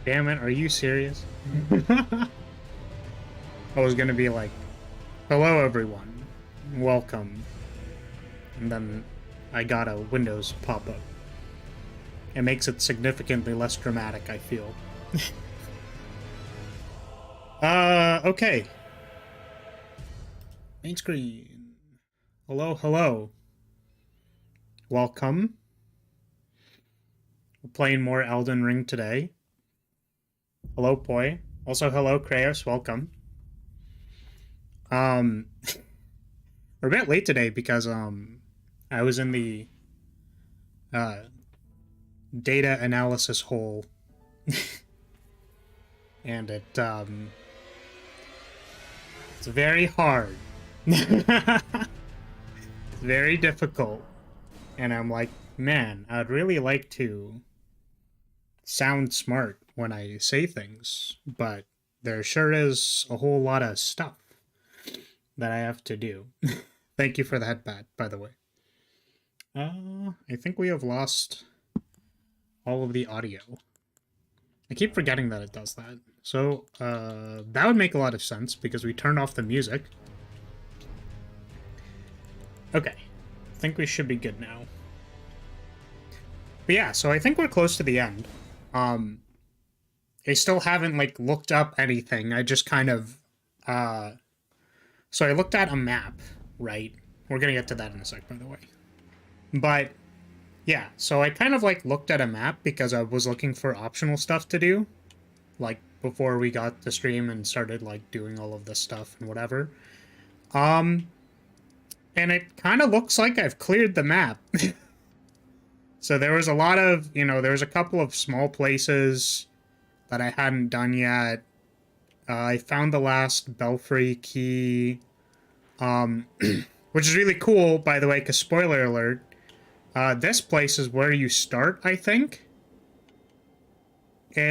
Damn it, are you serious? I was gonna be like, hello everyone, welcome. And then I got a Windows pop-up. It makes it significantly less dramatic, I feel. Okay. Main screen. Hello, hello. Welcome. We're playing more Elden Ring today. Hello, Poi. Also, hello, Kraos. Welcome. We're a bit late today because, I was in the, data analysis hole. And it's very hard. It's very difficult. And I'm like, man, I'd really like to sound smart when I say things, but there sure is a whole lot of stuff that I have to do. Thank you for the headband, by the way. I think we have lost all of the audio. I keep forgetting that it does that. So, that would make a lot of sense because we turned off the music. Okay. I think we should be good now. But yeah, so I think we're close to the end. I still haven't, like, looked up anything. I just kind of, so I looked at a map, right? We're gonna get to that in a sec, by the way. But, yeah, so I kind of, like, looked at a map because I was looking for optional stuff to do. Like, before we got the stream and started, like, doing all of this stuff and whatever. And it kind of looks like I've cleared the map. So there was a lot of, you know, there was a couple of small places that I hadn't done yet. I found the last Belfry key, which is really cool, by the way, because spoiler alert, this place is where you start, I think.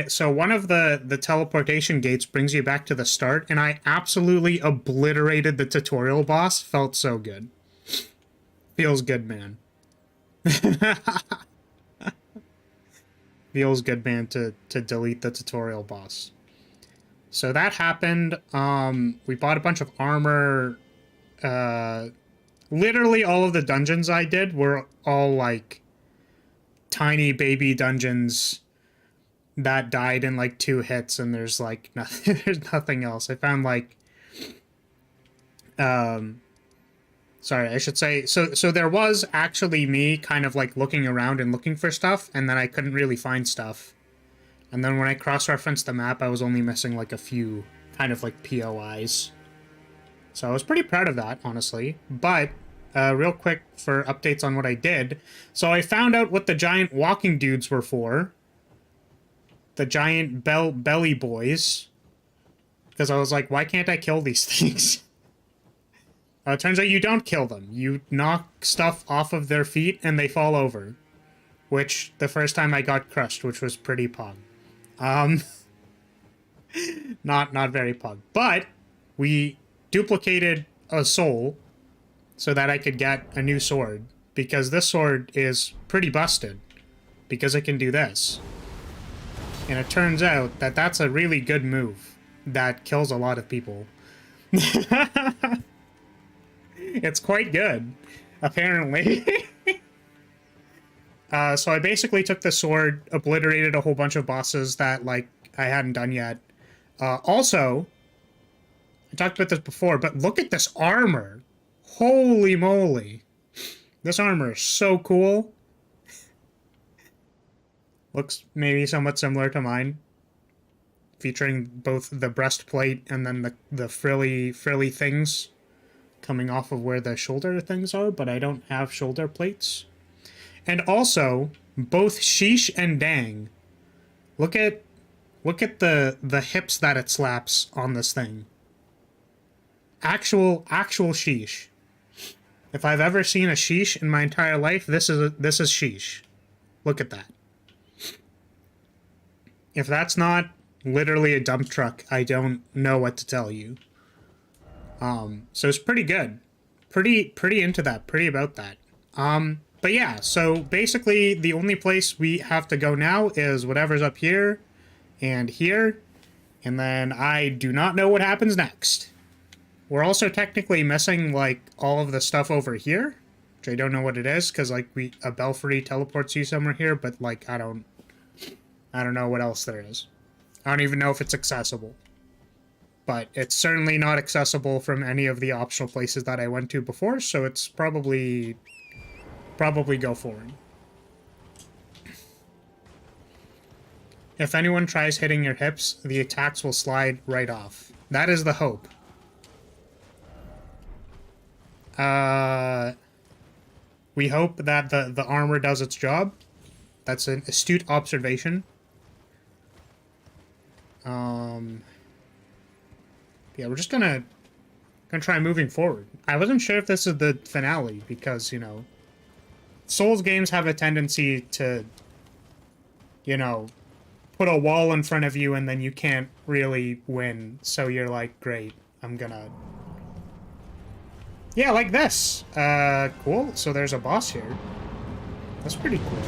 So one of the teleportation gates brings you back to the start, and I absolutely obliterated the tutorial boss. Felt so good. Feels good, man. Feels good, man, to delete the tutorial boss. So that happened. We bought a bunch of armor. Literally all of the dungeons I did were all, like, tiny baby dungeons that died in, like, 2 hits, and there's, like, nothing, there's nothing else. I found, like, sorry, I should say, so there was actually me kind of, like, looking around and looking for stuff, and then I couldn't really find stuff. And then when I cross-referenced the map, I was only missing, like, a few kind of, like, POIs. So I was pretty proud of that, honestly. But, real quick for updates on what I did. So I found out what the giant walking dudes were for. The giant belly boys. Because I was like, why can't I kill these things? It turns out you don't kill them. You knock stuff off of their feet and they fall over. Which, the first time I got crushed, which was pretty pog. Not very pog. But, we duplicated a soul so that I could get a new sword. Because this sword is pretty busted. Because it can do this. And it turns out that that's a really good move that kills a lot of people. It's quite good, apparently. So I basically took the sword, obliterated a whole bunch of bosses that, like, I hadn't done yet. Also, I talked about this before, but look at this armor. Holy moly. This armor is so cool. Looks maybe somewhat similar to mine. Featuring both the breastplate and then the frilly things coming off of where the shoulder things are, but I don't have shoulder plates. And also, both sheesh and dang. Look at the hips that it slaps on this thing. Actual sheesh. If I've ever seen a sheesh in my entire life, this is sheesh. Look at that. If that's not literally a dump truck, I don't know what to tell you. So it's pretty good. Pretty into that. Pretty about that. But yeah, so basically the only place we have to go now is whatever's up here and here, and then I do not know what happens next. We're also technically missing, like, all of the stuff over here, which I don't know what it is, because, like, a belfry teleports you somewhere here, but, like, I don't know what else there is. I don't even know if it's accessible. But it's certainly not accessible from any of the optional places that I went to before, so it's probably go forward. If anyone tries hitting your hips, the attacks will slide right off. That is the hope. We hope that the armor does its job. That's an astute observation. Yeah, we're just gonna try moving forward. I wasn't sure if this is the finale because, you know, Souls games have a tendency to, you know, put a wall in front of you and then you can't really win. So you're like, great, I'm gonna... Yeah, like this. Cool. So there's a boss here. That's pretty cool.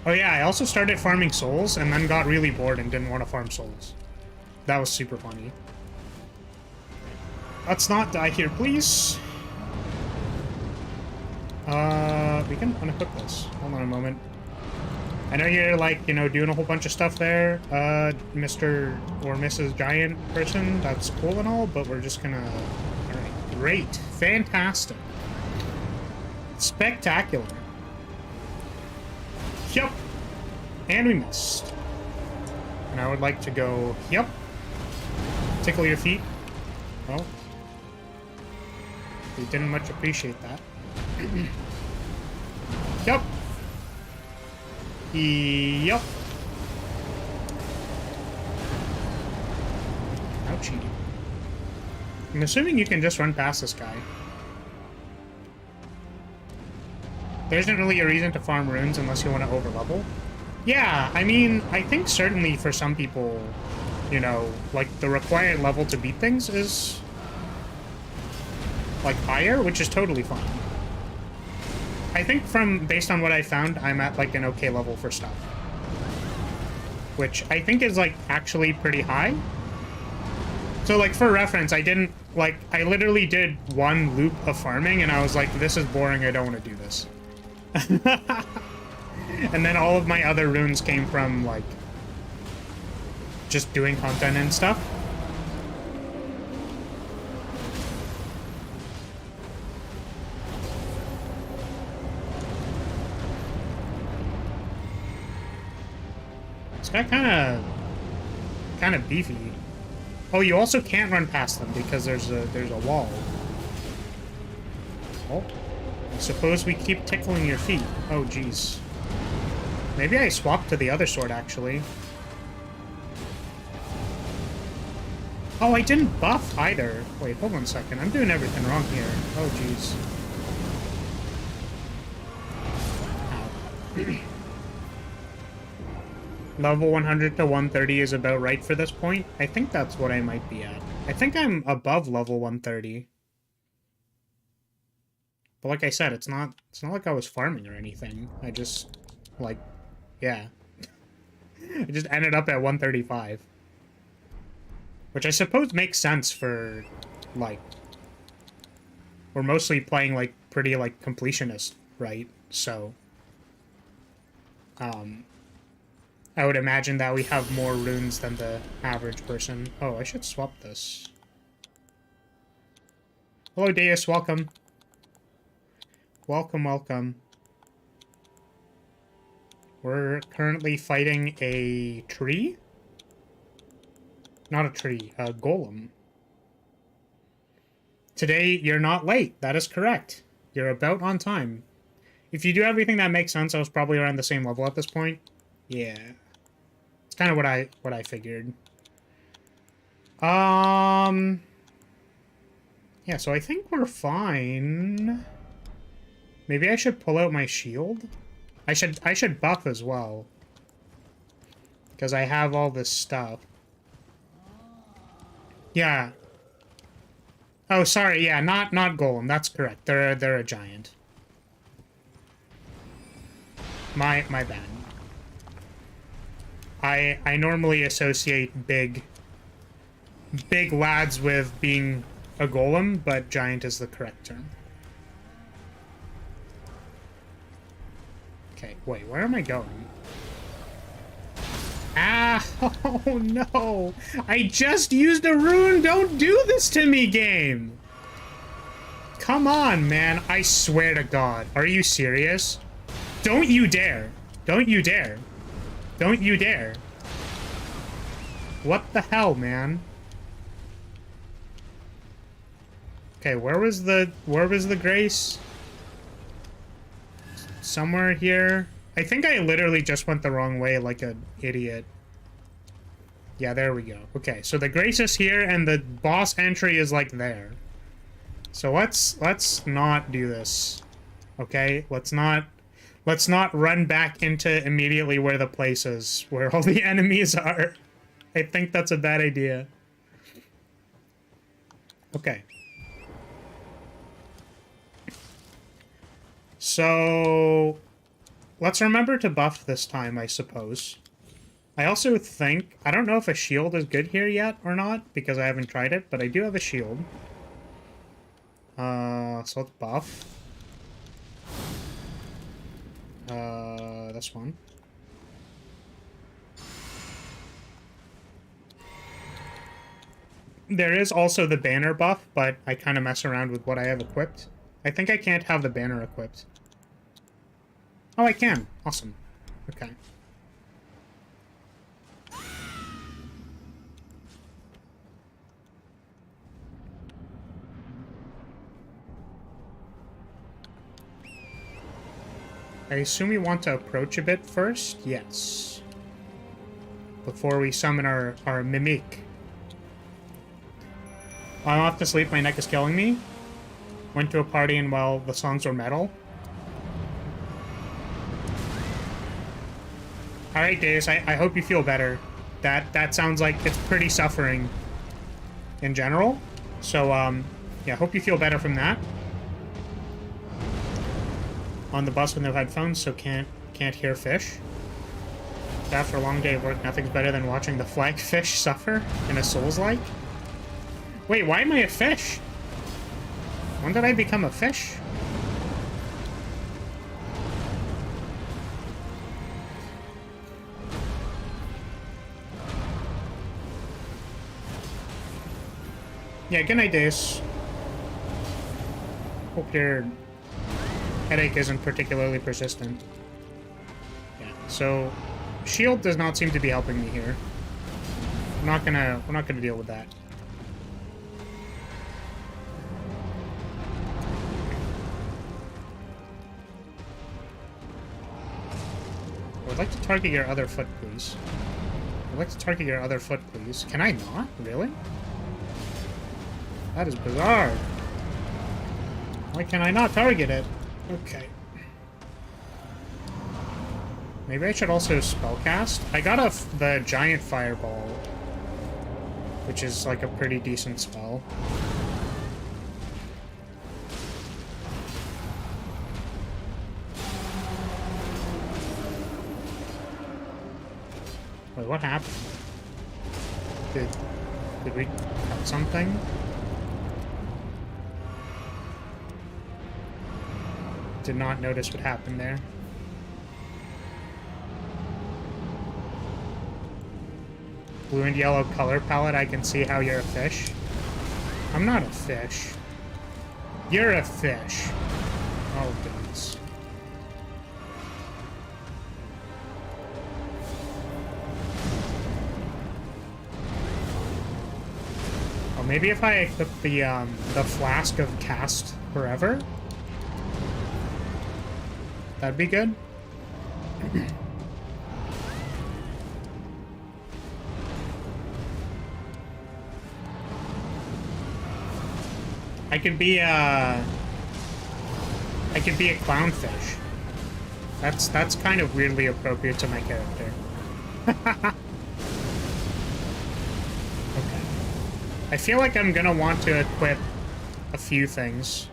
Oh yeah, I also started farming souls and then got really bored and didn't want to farm souls. That was super funny. Let's not die here, please. We can unequip this. Hold on a moment. I know you're, like, you know, doing a whole bunch of stuff there, Mr. or Mrs. Giant person. That's cool and all, but we're just gonna... Alright, great. Fantastic. Spectacular. Yup. And we missed. And I would like to go, yup. Tickle your feet. Well, we didn't much appreciate that. Yup. Yup. How cheating. I'm assuming you can just run past this guy. There isn't really a reason to farm runes unless you want to overlevel. Yeah, I mean, I think certainly for some people, you know, like, the required level to beat things is, like, higher, which is totally fine. I think based on what I found, I'm at, like, an okay level for stuff. Which I think is, like, actually pretty high. So, like, for reference, I literally did one loop of farming, and I was like, this is boring, I don't want to do this. And then all of my other runes came from, like, just doing content and stuff. This guy kind of beefy. Oh, you also can't run past them because there's a wall. Oh, I suppose we keep tickling your feet. Oh, jeez. Maybe I swapped to the other sword, actually. Oh, I didn't buff either. Wait, hold on a second. I'm doing everything wrong here. Oh, jeez. Ow. Level 100 to 130 is about right for this point. I think that's what I might be at. I think I'm above level 130. But like I said, it's not like I was farming or anything. I just, like, yeah. I just ended up at 135. Which I suppose makes sense for, like, we're mostly playing, like, pretty, like, completionist, right? So, I would imagine that we have more runes than the average person. Oh, I should swap this. Hello, Deus, welcome. Welcome, welcome. We're currently fighting a tree? Not a tree, a golem. Today, you're not late. That is correct. You're about on time. If you do everything that makes sense, I was probably around the same level at this point. Yeah. It's kind of what I figured. Yeah, so I think we're fine. Maybe I should pull out my shield? I should buff as well. Because I have all this stuff. Yeah. Oh, sorry, yeah, not golem. That's correct. They're a giant. My bad. I normally associate big lads with being a golem, but giant is the correct term. Okay, wait, where am I going? Ah, oh no! I just used a rune! Don't do this to me, game! Come on, man. I swear to God. Are you serious? Don't you dare. Don't you dare. Don't you dare. What the hell, man? Okay, where was the grace? Somewhere here. I think I literally just went the wrong way like an idiot. Yeah, there we go. Okay, so the grace is here and the boss entry is like there. So let's not do this. Okay? Let's not run back into immediately where the place is, where all the enemies are. I think that's a bad idea. Okay. So let's remember to buff this time, I suppose. I also think, I don't know if a shield is good here yet or not, because I haven't tried it, but I do have a shield. So let's buff. This one. There is also the banner buff, but I kind of mess around with what I have equipped. I think I can't have the banner equipped. Oh, I can. Awesome. Okay. I assume we want to approach a bit first? Yes. Before we summon our mimic. I'm off to sleep, my neck is killing me. Went to a party and, well, the songs were metal. Alright, Days, I hope you feel better. That sounds like it's pretty suffering in general. So, yeah, hope you feel better from that. On the bus with no headphones, so can't hear fish. After a long day of work, nothing's better than watching the flag fish suffer in a Souls-like. Wait, why am I a fish? When did I become a fish? Yeah, good night, Days. Hope your headache isn't particularly persistent. Yeah, so shield does not seem to be helping me here. We're not gonna deal with that. I would like to target your other foot, please. I'd like to target your other foot, please. Can I not? Really? That is bizarre. Why can I not target it? Okay. Maybe I should also spellcast. I got the giant fireball, which is like a pretty decent spell. Wait, what happened? Did we cut something? Did not notice what happened there. Blue and yellow color palette, I can see how you're a fish. I'm not a fish. You're a fish. Oh, goodness. Oh, maybe if I equip the flask of cast forever? That'd be good. I could be a clownfish. That's kind of weirdly appropriate to my character. Okay. I feel like I'm gonna want to equip a few things.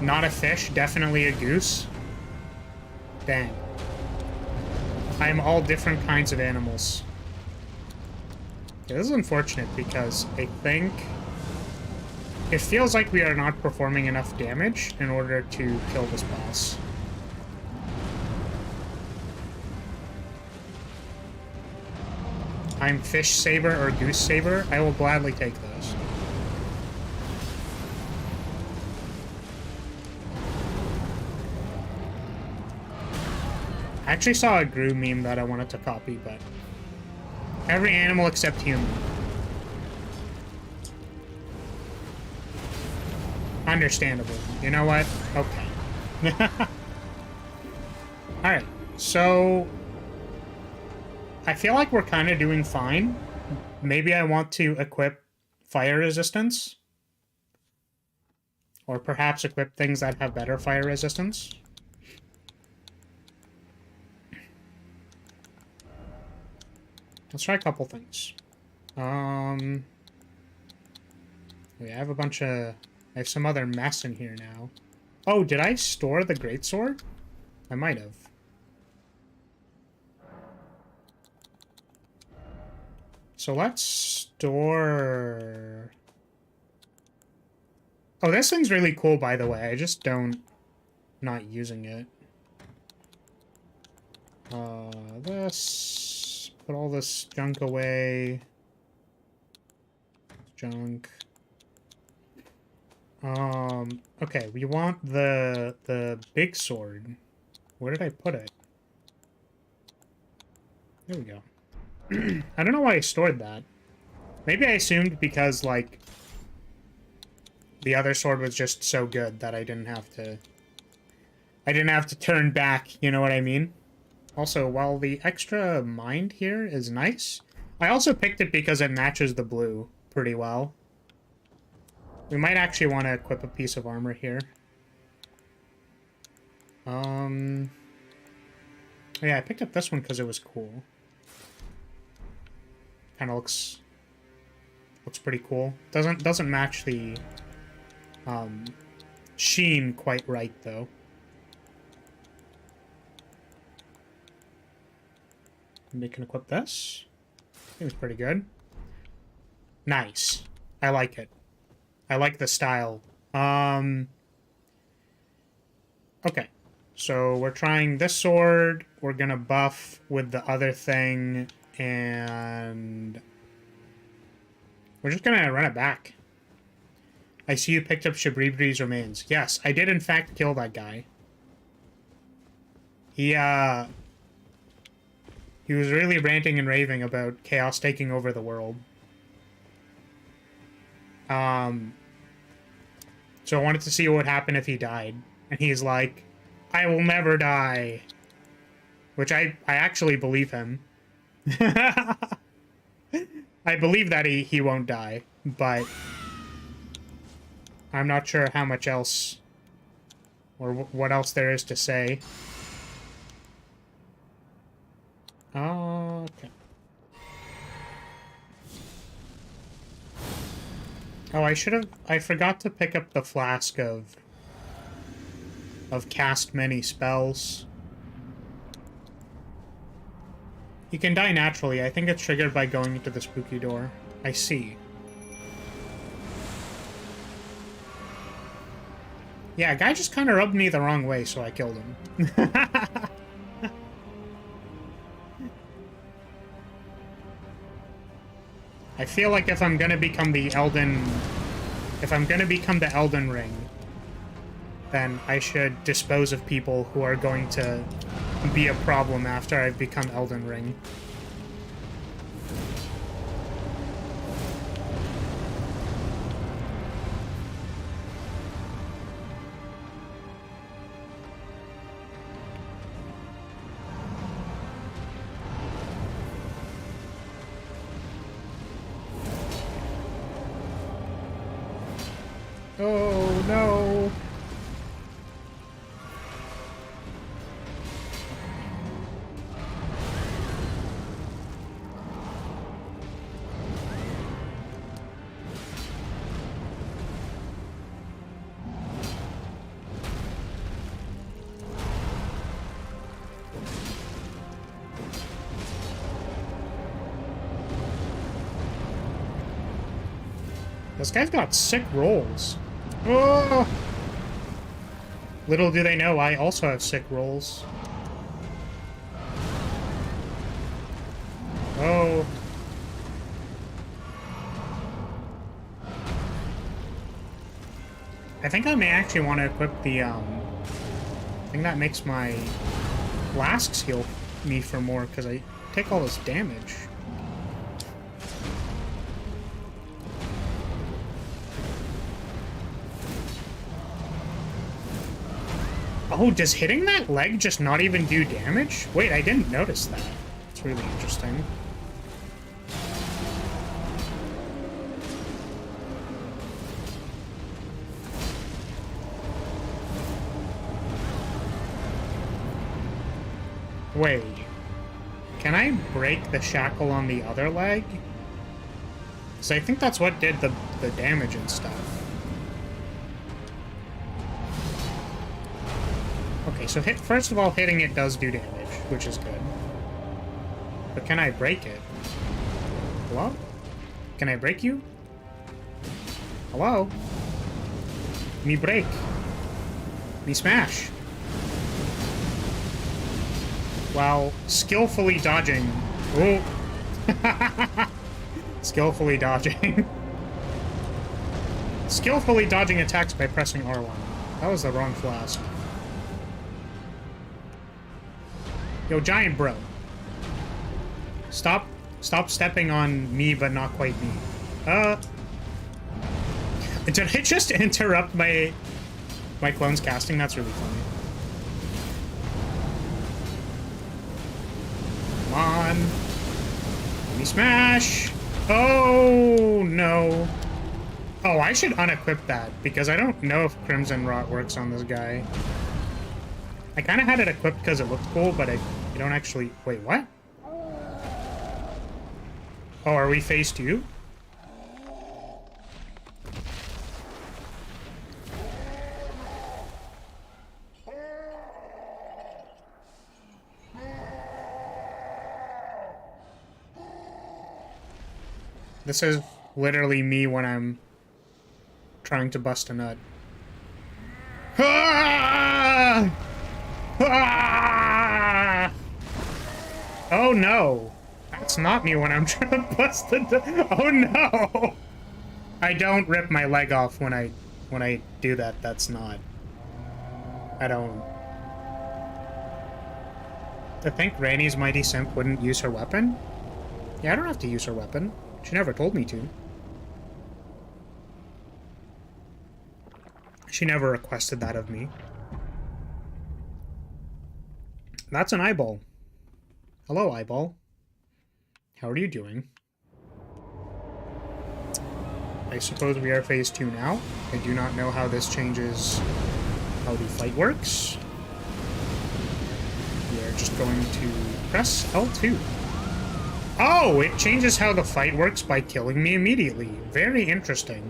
Not a fish, definitely a goose. Dang. I am all different kinds of animals. Yeah, this is unfortunate because I think it feels like we are not performing enough damage in order to kill this boss. I'm fish saber or goose saber. I will gladly take those. I actually saw a Gru meme that I wanted to copy, but every animal except human. Understandable. You know what? Okay. Alright, so I feel like we're kind of doing fine. Maybe I want to equip fire resistance. Or perhaps equip things that have better fire resistance. Let's try a couple things. We have a bunch of... I have some other mess in here now. Oh, did I store the greatsword? I might have. So let's store... Oh, this thing's really cool, by the way. I just don't... not using it. This... Put all this junk away. Junk. Okay, we want the big sword. Where did I put it? There we go. I don't know why I stored that. Maybe I assumed because, like, the other sword was just so good that I didn't have to turn back, you know what I mean? Also, while the extra mind here is nice, I also picked it because it matches the blue pretty well. We might actually want to equip a piece of armor here. Yeah, I picked up this one because it was cool. Kind of looks pretty cool. Doesn't match the sheen quite right though. We can equip this. Seems pretty good. Nice. I like it. I like the style. Okay. So we're trying this sword. We're gonna buff with the other thing. And we're just gonna run it back. I see you picked up Shabribri's remains. Yes, I did in fact kill that guy. He was really ranting and raving about chaos taking over the world. So I wanted to see what would happen if he died. And he's like, I will never die. Which I actually believe him. I believe that he won't die, but I'm not sure how much else or what else there is to say. Okay. Oh, I forgot to pick up the flask of cast many spells. You can die naturally. I think it's triggered by going into the spooky door. I see. Yeah, a guy just kind of rubbed me the wrong way, so I killed him. I feel like if I'm gonna become the Elden... If I'm gonna become the Elden Ring, then I should dispose of people who are going to be a problem after I've become Elden Ring. Oh, no. This guy's got sick rolls. Oh! Little do they know, I also have sick rolls. Oh. I think I may actually want to equip the, I think that makes my flasks heal me for more, because I take all this damage. Oh, does hitting that leg just not even do damage? Wait, I didn't notice that. It's really interesting. Wait. Can I break the shackle on the other leg? Because I think that's what did the damage and stuff. Okay, so first of all, hitting it does do damage, which is good. But can I break it? Hello? Can I break you? Hello? Me break. Me smash. While skillfully dodging. Oh! Skillfully dodging. Skillfully dodging attacks by pressing R1. That was the wrong flask. Yo, giant bro. Stop stepping on me, but not quite me. Did I just interrupt my clone's casting? That's really funny. Come on. Let me smash. Oh, no. Oh, I should unequip that, because I don't know if Crimson Rot works on this guy. I kind of had it equipped because it looked cool, but I don't actually... Wait, what? Oh, are we phase 2? This is literally me when I'm trying to bust a nut. Ah! Ah! Oh no! That's not me when I'm trying to bust a nut. Oh no! I don't rip my leg off when I do that. That's not. I don't. I think Rainey's Mighty Simp wouldn't use her weapon? Yeah, I don't have to use her weapon. She never told me to. She never requested that of me. That's an eyeball. Hello, eyeball. How are you doing? I suppose we are phase 2 now. I do not know how this changes how the fight works. We are just going to press L2. Oh, it changes how the fight works by killing me immediately. Very interesting.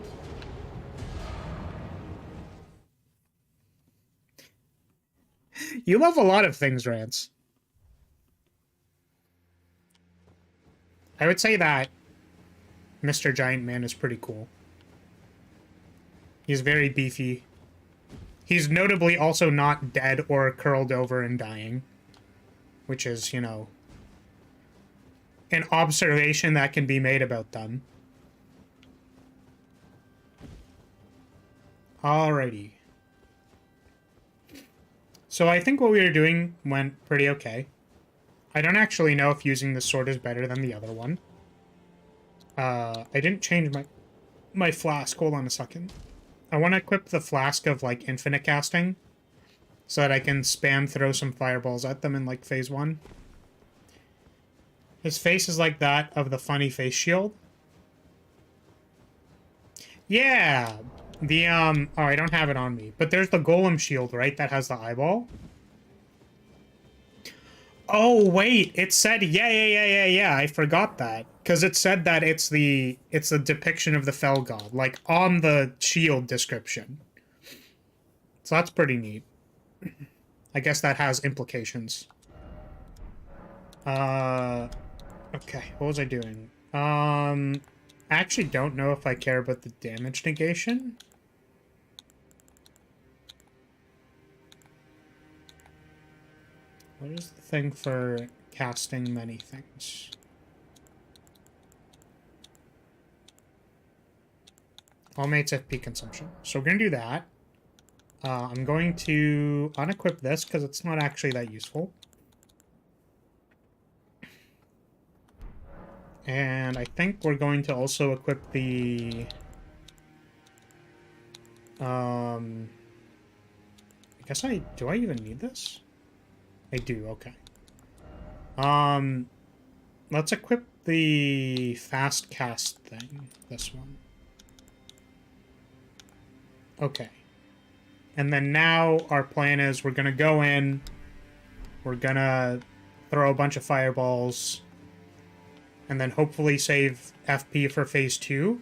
You love a lot of things, Rance. I would say that Mr. Giant Man is pretty cool. He's very beefy. He's notably also not dead or curled over and dying. Which is, you know, an observation that can be made about them. Alrighty. So I think what we were doing went pretty okay. I don't actually know if using the sword is better than the other one. I didn't change my flask. Hold on a second. I want to equip the flask of, like, infinite casting so that I can spam throw some fireballs at them in, like, phase 1. His face is like that of the funny face shield. Yeah! The, oh, I don't have it on me. But there's the golem shield, right? That has the eyeball. Oh, wait! It said, yeah, I forgot that. Because it said that it's a depiction of the Fell God, like, on the shield description. So that's pretty neat. I guess that has implications. Okay, what was I doing? I actually don't know if I care about the damage negation. What is the thing for casting many things? All mates FP consumption. So we're going to do that. I'm going to unequip this because it's not actually that useful. And I think we're going to also equip the... I guess do I even need this? I do, okay. Let's equip the fast cast thing. This one. Okay. And then now our plan is we're gonna go in, we're gonna throw a bunch of fireballs, and then hopefully save FP for phase 2.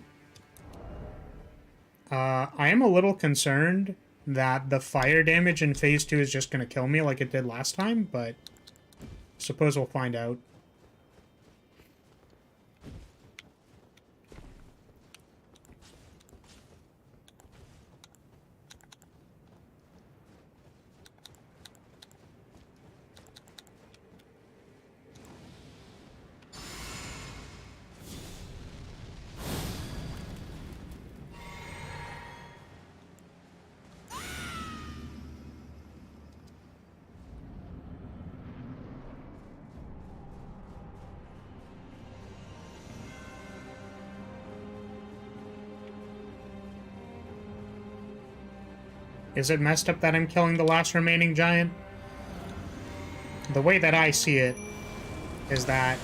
I am a little concerned that the fire damage in phase 2 is just gonna kill me like it did last time, but suppose we'll find out. Is it messed up that I'm killing the last remaining giant? The way that I see it is that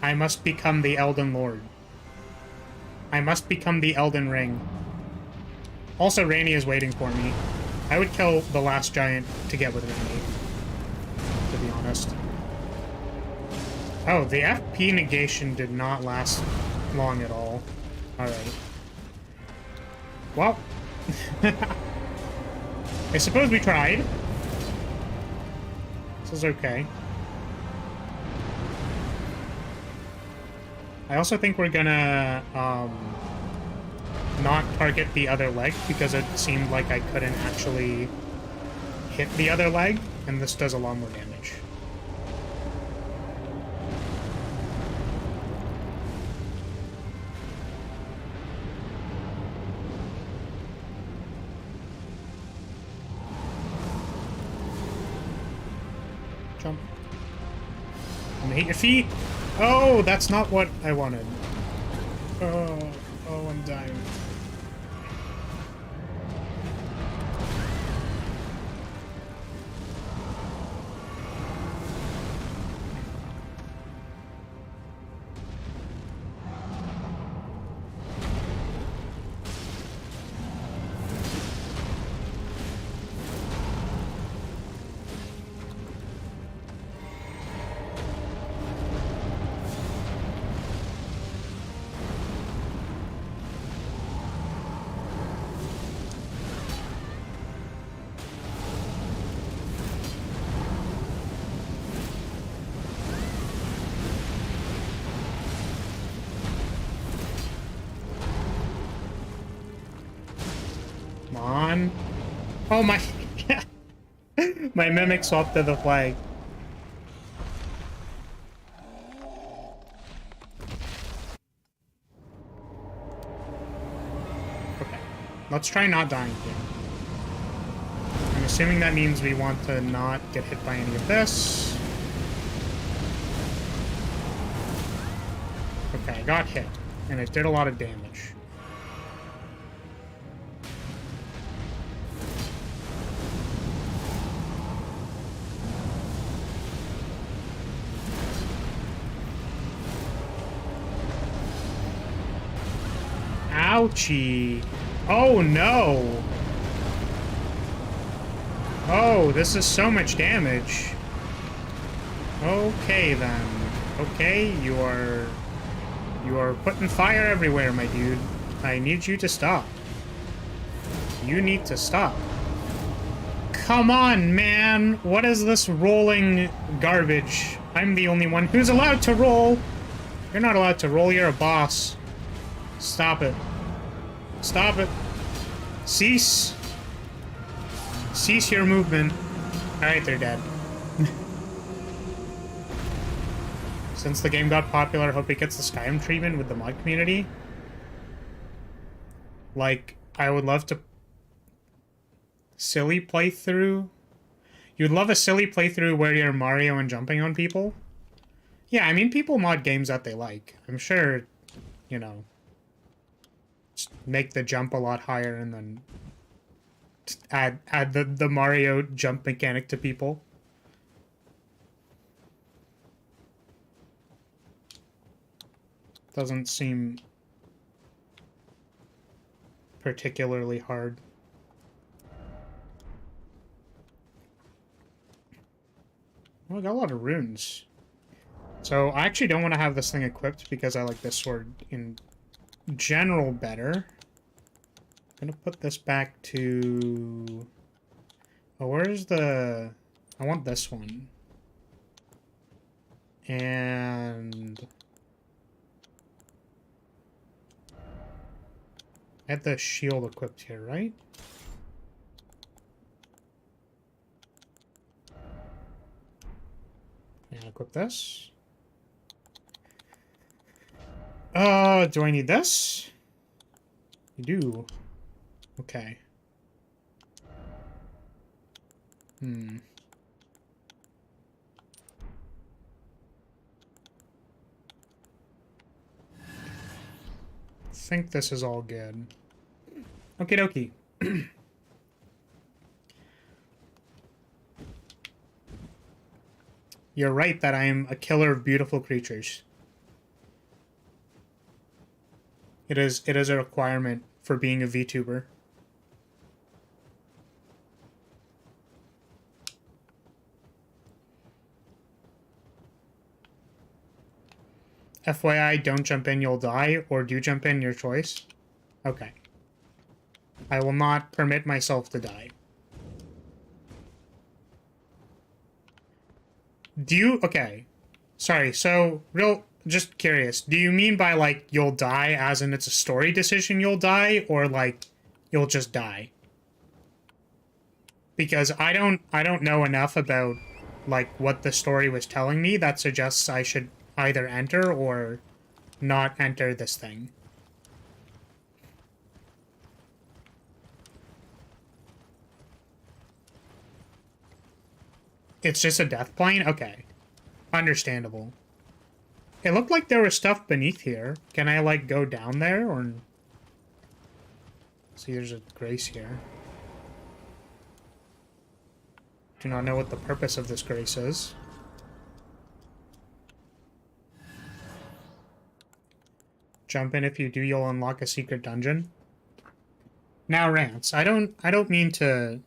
I must become the Elden Lord. I must become the Elden Ring. Also, Rainy is waiting for me. I would kill the last giant to get with Rainy, to be honest. Oh, the FP negation did not last long at all. Alright. Well... I suppose we tried. This is okay. I also think we're gonna not target the other leg because it seemed like I couldn't actually hit the other leg, and this does a lot more damage. Jump. I'm gonna hit your feet. Oh, that's not what I wanted. Oh, I'm dying. Oh my... my mimic swapped to the flag. Okay. Let's try not dying here. I'm assuming that means we want to not get hit by any of this. Okay, I got hit. And it did a lot of damage. Ouchie. Oh no. Oh, this is so much damage. Okay then. Okay, you are putting fire everywhere, my dude. I need you to stop. You need to stop. Come on, man. What is this rolling garbage? I'm the only one who's allowed to roll. You're not allowed to roll, you're a boss. Stop it. Stop it. Cease. Cease your movement. Alright, they're dead. Since the game got popular, I hope it gets the Skyrim treatment with the mod community. Like, I would love to... Silly playthrough? You'd love a silly playthrough where you're Mario and jumping on people? Yeah, I mean, people mod games that they like. I'm sure, you know, just make the jump a lot higher and then add the Mario jump mechanic to people. Doesn't seem particularly hard. Oh, I got a lot of runes. So I actually don't want to have this thing equipped because I like this sword in general better. I'm gonna put this back to... Oh, where's the... I want this one. And... I had the shield equipped here, right? And equip this. Do I need this? You do. Okay. I think this is all good. Okie dokie. You're right that I am a killer of beautiful creatures. It is a requirement for being a VTuber. FYI, don't jump in, you'll die, or do jump in, your choice. Okay. I will not permit myself to die. Do you... Okay. Sorry, so, just curious. Do you mean by, like, you'll die as in it's a story decision you'll die, or, like, you'll just die? Because I don't know enough about, like, what the story was telling me that suggests I should either enter or not enter this thing. It's just a death plane? Okay. Understandable. It looked like there was stuff beneath here. Can I, like, go down there, or... See, there's a grace here. Do not know what the purpose of this grace is. Jump in. If you do, you'll unlock a secret dungeon. Now, Rance, I don't mean to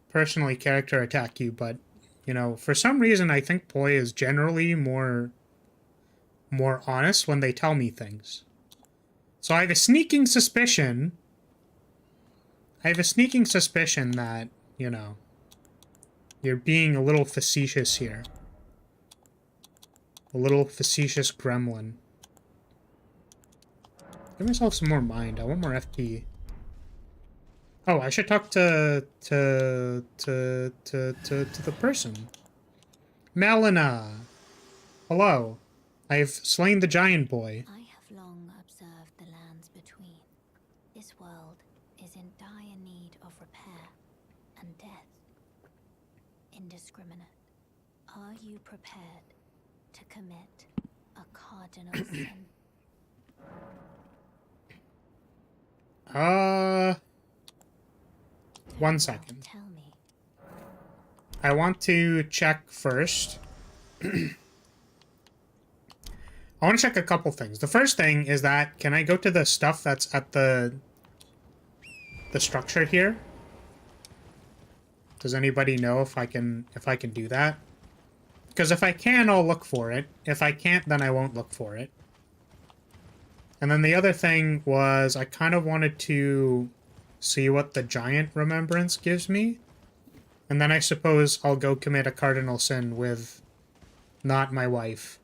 personally character attack you, but, you know, for some reason I think Poi is generally more honest when they tell me things. So I have a sneaking suspicion that, you know, you're being a little facetious here. A little facetious gremlin. Give myself some more mind. I want more FP. Oh, I should talk to the person. Melina! Hello. I've slain the giant boy. I have long observed the lands between. This world is in dire need of repair and death. Indiscriminate. Are you prepared to commit a cardinal sin? One second. Tell me. I want to check first. I want to check a couple things. The first thing is that, can I go to the stuff that's at the structure here? Does anybody know if I can do that? Because if I can, I'll look for it. If I can't, then I won't look for it. And then the other thing was, I kind of wanted to see what the giant remembrance gives me. And then I suppose I'll go commit a cardinal sin with not my wife.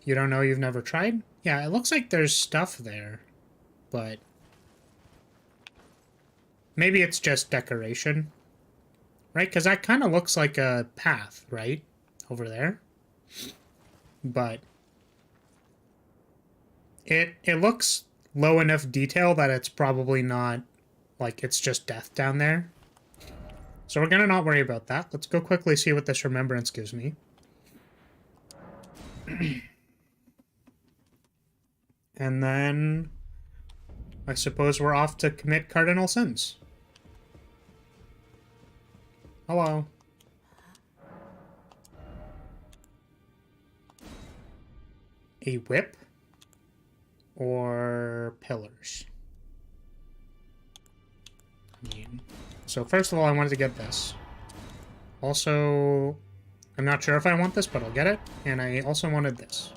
You don't know, you've never tried? Yeah, it looks like there's stuff there, but maybe it's just decoration, right? Because that kind of looks like a path, right? Over there. But it looks low enough detail that it's probably not, like, it's just death down there. So we're gonna not worry about that. Let's go quickly see what this remembrance gives me. And then I suppose we're off to commit cardinal sins. Hello. A whip or pillars? I mean, so first of all, I wanted to get this. Also, I'm not sure if I want this, but I'll get it. And I also wanted this.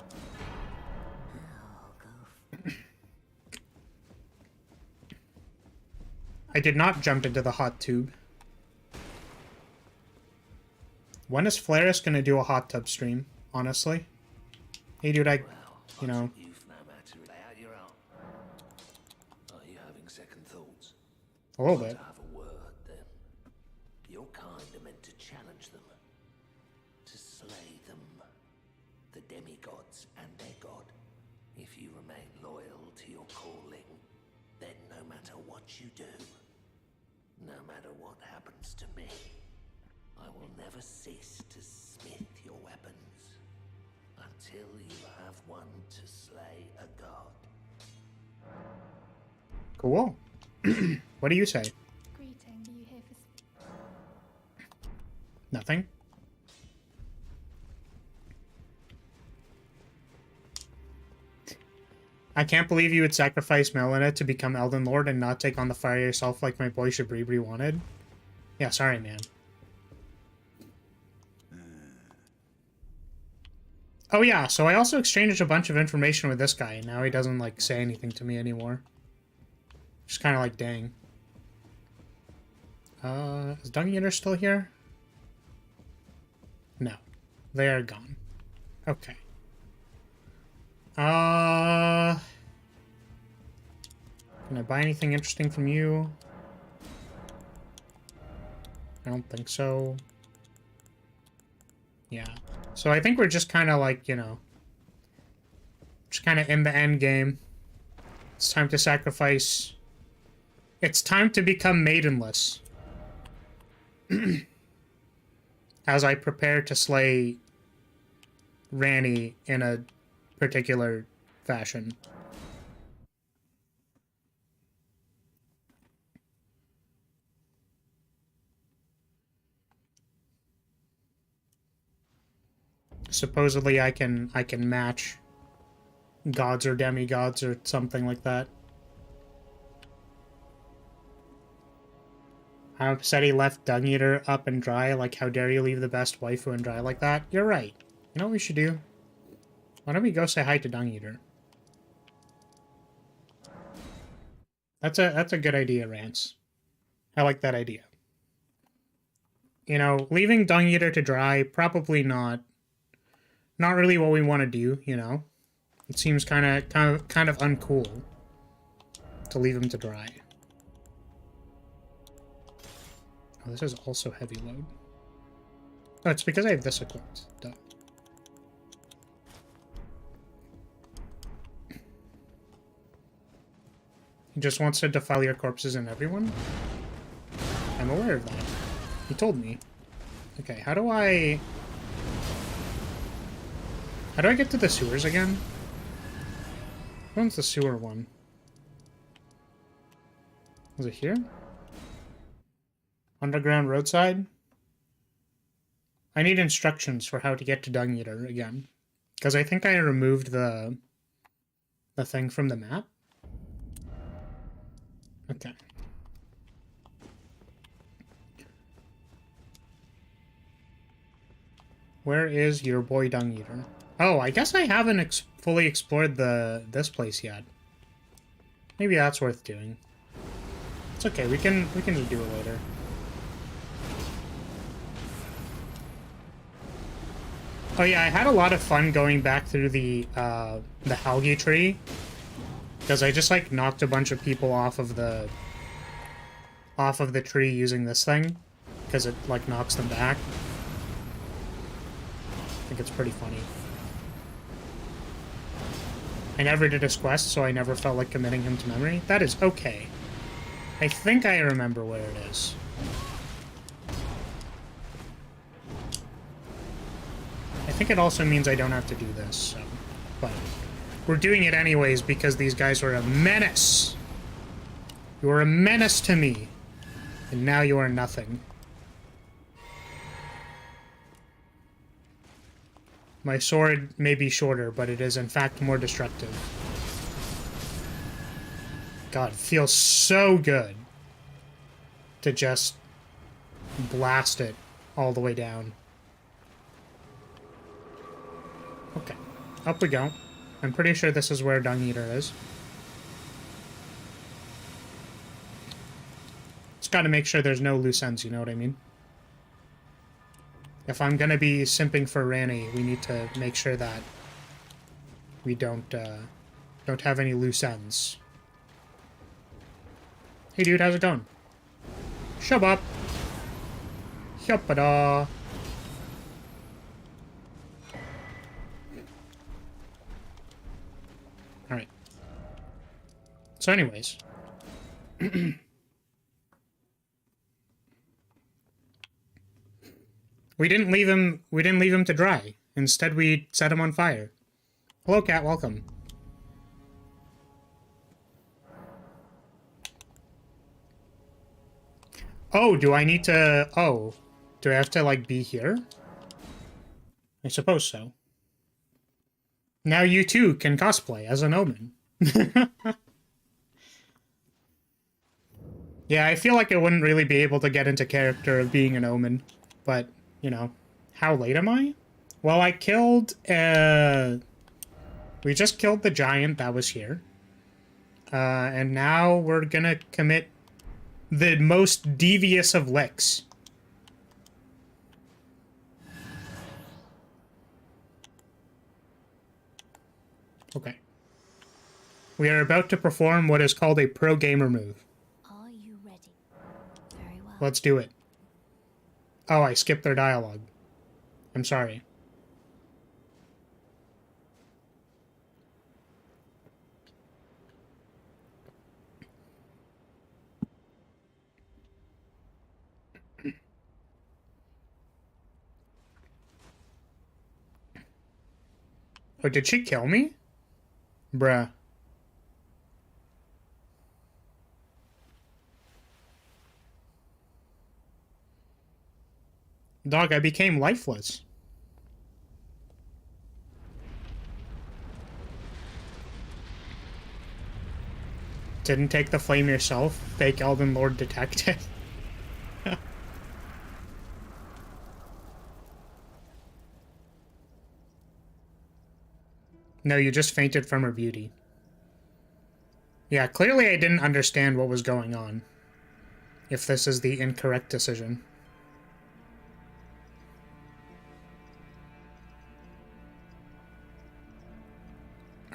I did not jump into the hot tube. When is Flaris gonna do a hot tub stream, honestly? Hey dude, you know... A little bit. Have a word, then. Your kind are meant to challenge them, to slay them, the demigods and their god. If you remain loyal to your calling, then no matter what you do, no matter what happens to me, I will never cease to smith your weapons until you have one to slay a god. Cool. What do you say? Greeting, are you here for... Nothing? I can't believe you would sacrifice Melina to become Elden Lord and not take on the fire yourself like my boy Shabribri wanted. Yeah, sorry, man. Oh yeah, so I also exchanged a bunch of information with this guy, and now he doesn't, like, say anything to me anymore. Just kind of like, dang. Is Dung Eater still here? No. They are gone. Okay. Can I buy anything interesting from you? I don't think so. Yeah. So I think we're just kind of like, you know, just kind of in the end game. It's time to sacrifice. It's time to become maidenless. As I prepare to slay Ranni in a particular fashion. Supposedly I can match gods or demigods or something like that. How upset he left Dung Eater up and dry. Like, how dare you leave the best waifu and dry like that? You're right. You know what we should do? Why don't we go say hi to Dung Eater? That's a good idea, Rance. I like that idea. You know, leaving Dung Eater to dry, probably not really what we want to do, you know? It seems kind of uncool to leave him to dry. Oh, this is also heavy load. Oh, it's because I have this equipped. Duh. He just wants to defile your corpses and everyone? I'm aware of that. He told me. Okay, how do I get to the sewers again? Which one's the sewer one? Was it here? Underground roadside? I need instructions for how to get to Dung Eater again. Because I think I removed the thing from the map. Okay. Where is your boy Dung Eater? Oh, I guess I haven't fully explored this place yet. Maybe that's worth doing. It's okay, we can just do it later. Oh yeah, I had a lot of fun going back through the Halgi tree. Because I just, like, knocked a bunch of people off of the tree using this thing. Because it, like, knocks them back. I think it's pretty funny. I never did his quest, so I never felt like committing him to memory. That is okay. I think I remember where it is. I think it also means I don't have to do this, so... But we're doing it anyways because these guys were a menace! You were a menace to me! And now you are nothing. My sword may be shorter, but it is in fact more destructive. God, it feels so good to just blast it all the way down. Okay, up we go. I'm pretty sure this is where Dung Eater is. Just gotta make sure there's no loose ends, you know what I mean? If I'm gonna be simping for Ranny, we need to make sure that we don't have any loose ends. Hey dude, how's it going? Shut up! Yuppada! Alright. So anyways. We didn't leave him to dry. Instead we set him on fire. Hello cat, welcome. Oh, do I need to... Oh. Do I have to, like, be here? I suppose so. Now you too can cosplay as an omen. Yeah, I feel like I wouldn't really be able to get into character of being an omen. But, you know. How late am I? Well, I killed... We just killed the giant that was here. And now we're gonna commit the most devious of licks. Okay. We are about to perform what is called a pro gamer move. Are you ready? Very well. Let's do it. Oh, I skipped their dialogue. I'm sorry. Oh, did she kill me? Bruh. Dog, I became lifeless. Didn't take the flame yourself, fake Elden Lord detected. No, you just fainted from her beauty. Yeah, clearly I didn't understand what was going on. If this is the incorrect decision.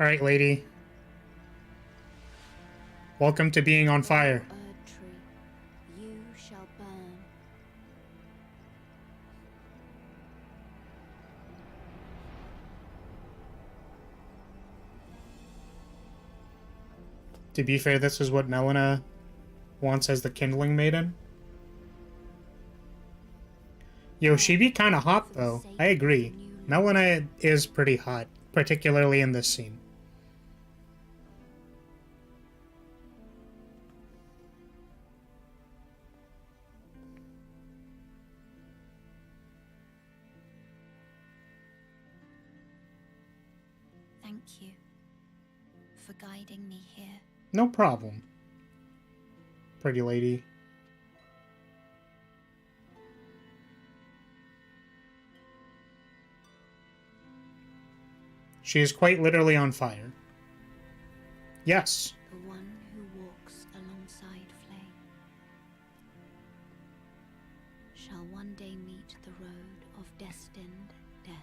Alright, lady. Welcome to being on fire. Erd tree, you shall burn. To be fair, this is what Melina wants as the Kindling Maiden. Yo, she be kinda hot, though. I agree. Melina is pretty hot, particularly in this scene. Thank you for guiding me here. No problem. Pretty lady. She is quite literally on fire. Yes. The one who walks alongside flame shall one day meet the road of destined death.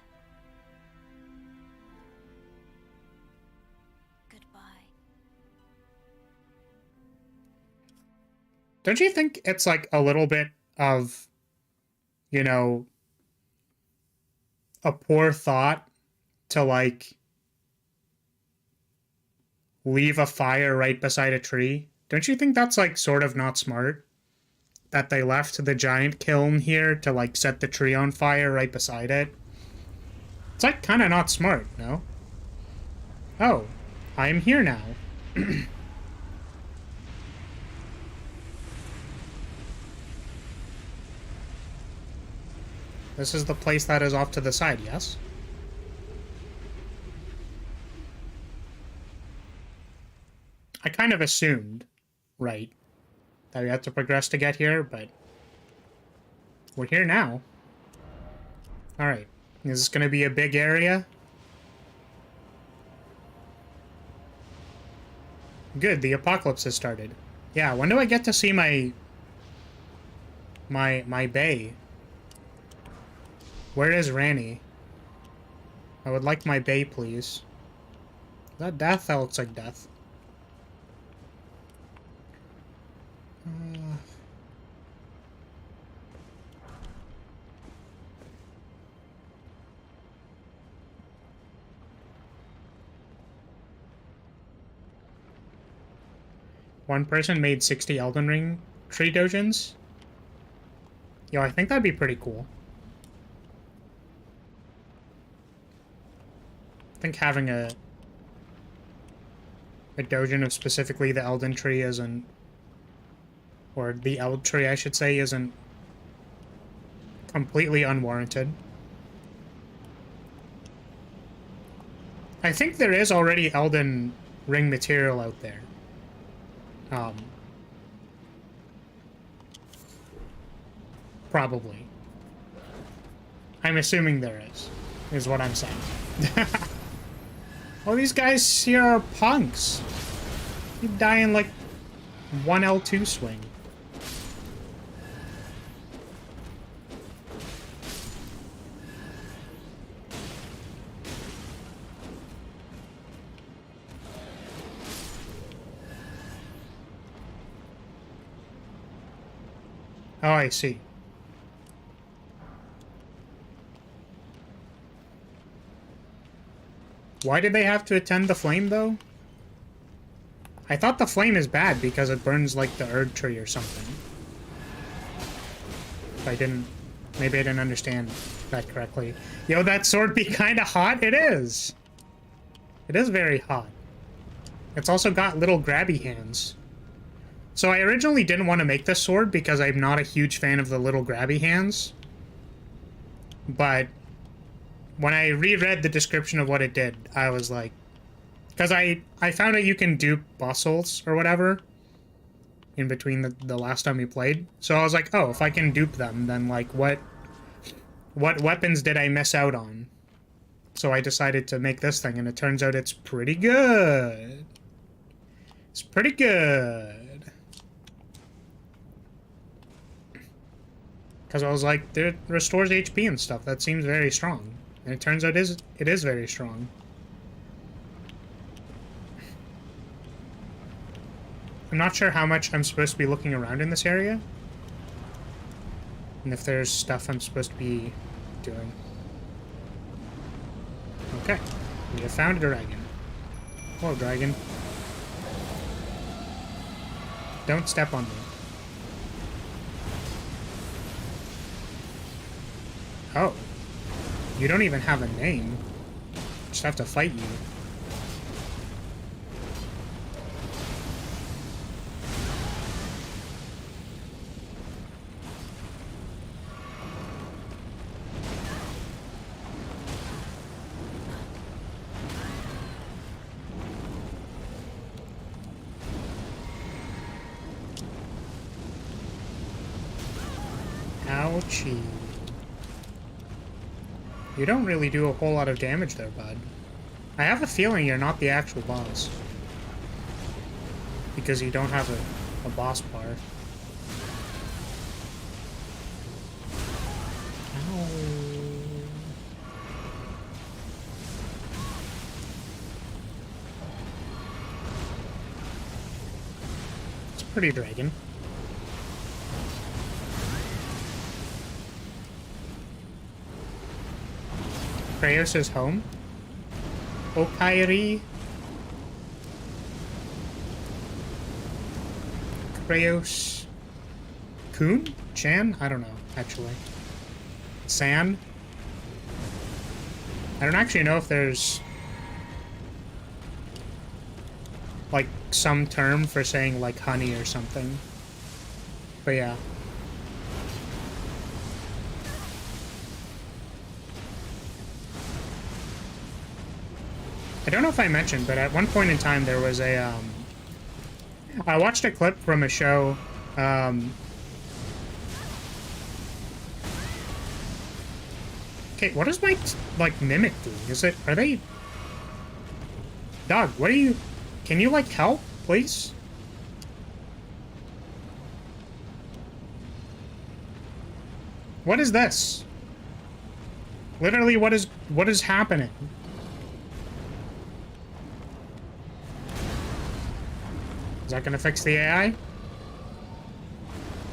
Don't you think it's like a little bit of, you know, a poor thought to like leave a fire right beside a tree? Don't you think that's like sort of not smart? That they left the giant kiln here to like set the tree on fire right beside it? It's like kind of not smart, no? Oh, I am here now. This is the place that is off to the side, yes? I kind of assumed, right, that we had to progress to get here, but we're here now. Alright, is this going to be a big area? Good, the apocalypse has started. Yeah, when do I get to see my bay? Where is Ranny? I would like my bay, please. Is that death? That looks like death. One person made 60 Elden Ring tree dojins? Yo, I think that'd be pretty cool. I think having a dojin of specifically the Elden tree isn't, or the Eld tree I should say, isn't completely unwarranted. I think there is already Elden Ring material out there. Probably. I'm assuming there is what I'm saying. All these guys here are punks. You die in like one L2 swing. Oh, I see. Why did they have to attend the flame, though? I thought the flame is bad because it burns, like, the Erd tree or something. Maybe I didn't understand that correctly. Yo, that sword be kinda hot? It is! It is very hot. It's also got little grabby hands. So I originally didn't want to make this sword because I'm not a huge fan of the little grabby hands. But when I reread the description of what it did, I was like... Because I found out you can dupe bustles or whatever in between the last time we played. So I was like, oh, if I can dupe them, then like what weapons did I miss out on? So I decided to make this thing, and it turns out it's pretty good. It's pretty good. Because I was like, it restores HP and stuff. That seems very strong. And it turns out it is very strong. I'm not sure how much I'm supposed to be looking around in this area. And if there's stuff I'm supposed to be doing. Okay. We have found a dragon. Hello, dragon. Don't step on me. Oh. You don't even have a name. Just have to fight you. Ouchie. You don't really do a whole lot of damage there, bud. I have a feeling you're not the actual boss. Because you don't have a boss bar. Ow. It's a pretty dragon. Kratos' home? Okairi? Kratos... Kun? Chan? I don't know, actually. San? I don't actually know if there's... like, some term for saying, like, honey or something. But yeah. I don't know if I mentioned, but at one point in time there was a, I watched a clip from a show, okay, what is my, like, mimic doing? Is it, are they... Dog, what are you... Can you, like, help, please? What is this? Literally, what is happening? Is that gonna fix the AI?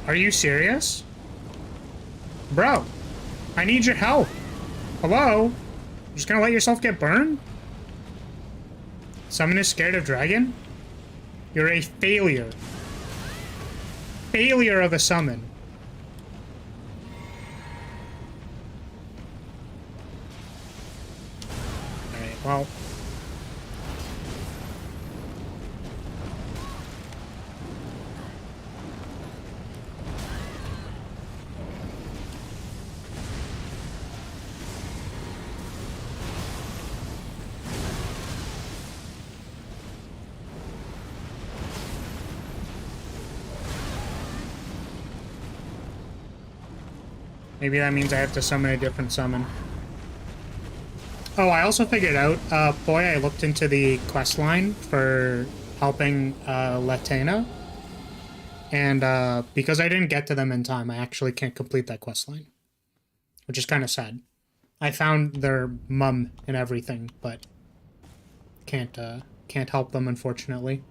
Are you serious? Bro, I need your help. Hello? You just gonna let yourself get burned? Someone is scared of dragon? You're a failure. Failure of a summon. Alright, well... Maybe that means I have to summon a different summon. Oh, I also figured out, boy, I looked into the quest line for helping, Latena. And, because I didn't get to them in time, I actually can't complete that quest line. Which is kind of sad. I found their mum and everything, but can't help them, unfortunately.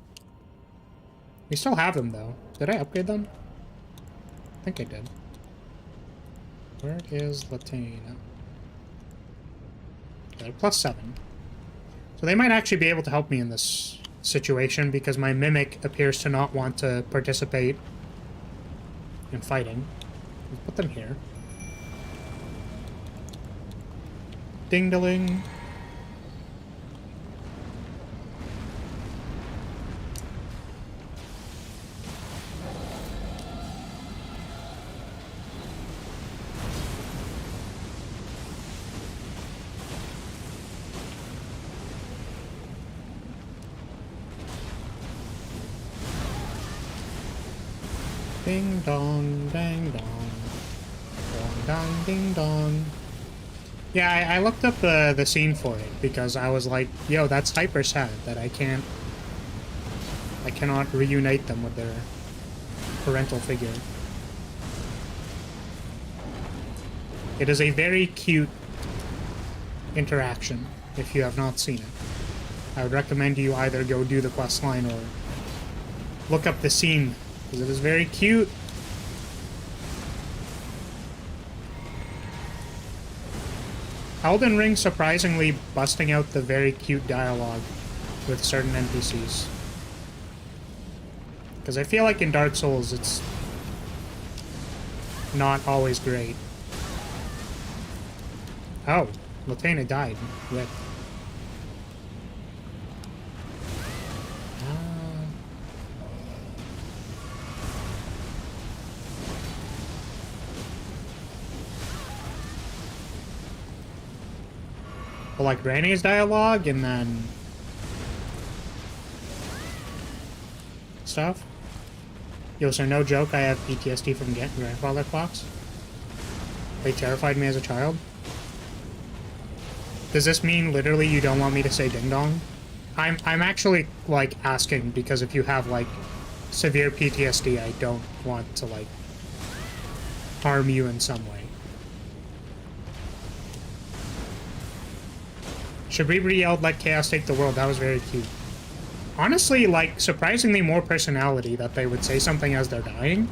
We still have them, though. Did I upgrade them? I think I did. Where is Latena? They're +7. So they might actually be able to help me in this situation because my Mimic appears to not want to participate in fighting. Let's put them here. Ding-a-ling. Ding dong, dang dong. Dong dong, ding dong. Yeah, I looked up the scene for it because I was like, yo, that's hyper sad that I cannot reunite them with their parental figure. It is a very cute interaction if you have not seen it. I would recommend you either go do the quest line or look up the scene because it is very cute. Elden Ring surprisingly busting out the very cute dialogue with certain NPCs. Because I feel like in Dark Souls it's not always great. Oh, Latena died. Rip. Well, like Granny's dialogue and then stuff. Yo, so no joke, I have PTSD from getting grandfather clocks. They terrified me as a child. Does this mean literally you don't want me to say ding dong? I'm actually like asking because if you have like severe PTSD, I don't want to like harm you in some way. Shabibri yelled, "Let chaos take the world." That was very cute. Honestly, like, surprisingly more personality that they would say something as they're dying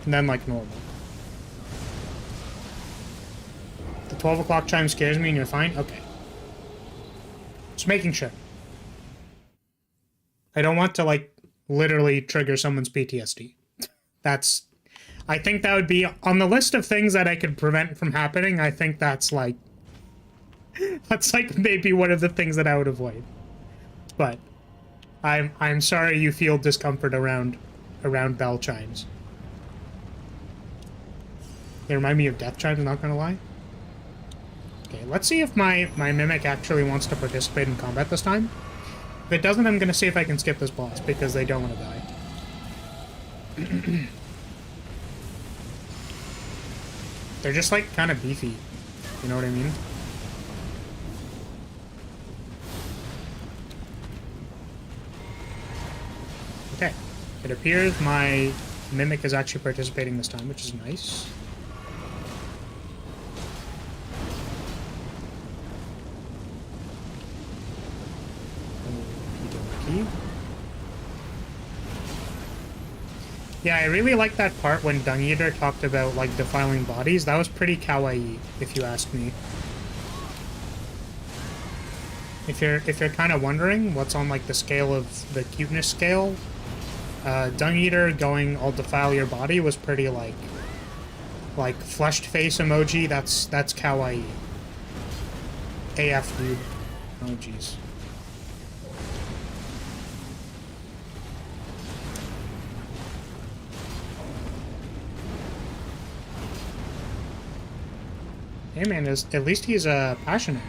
than, like, normal. 12 o'clock chime scares me and you're fine? Okay. Just making sure. I don't want to, like, literally trigger someone's PTSD. That's... I think that would be on the list of things that I could prevent from happening. I think that's, like... That's, like, maybe one of the things that I would avoid. But I'm sorry you feel discomfort around bell chimes. They remind me of death chimes, I'm not gonna lie. Okay, let's see if my mimic actually wants to participate in combat this time. If it doesn't, I'm gonna see if I can skip this boss, because they don't want to die. They're just, like, kind of beefy. You know what I mean? Okay. It appears my mimic is actually participating this time, which is nice. Yeah, I really like that part when Dung Eater talked about, like, defiling bodies. That was pretty kawaii, if you ask me. If you're kind of wondering what's on, like, the scale of the cuteness scale, Dung Eater going, "I'll defile your body" was pretty, like flushed face emoji. That's kawaii. AF, dude. Oh, jeez. Hey man, at least he's passionate.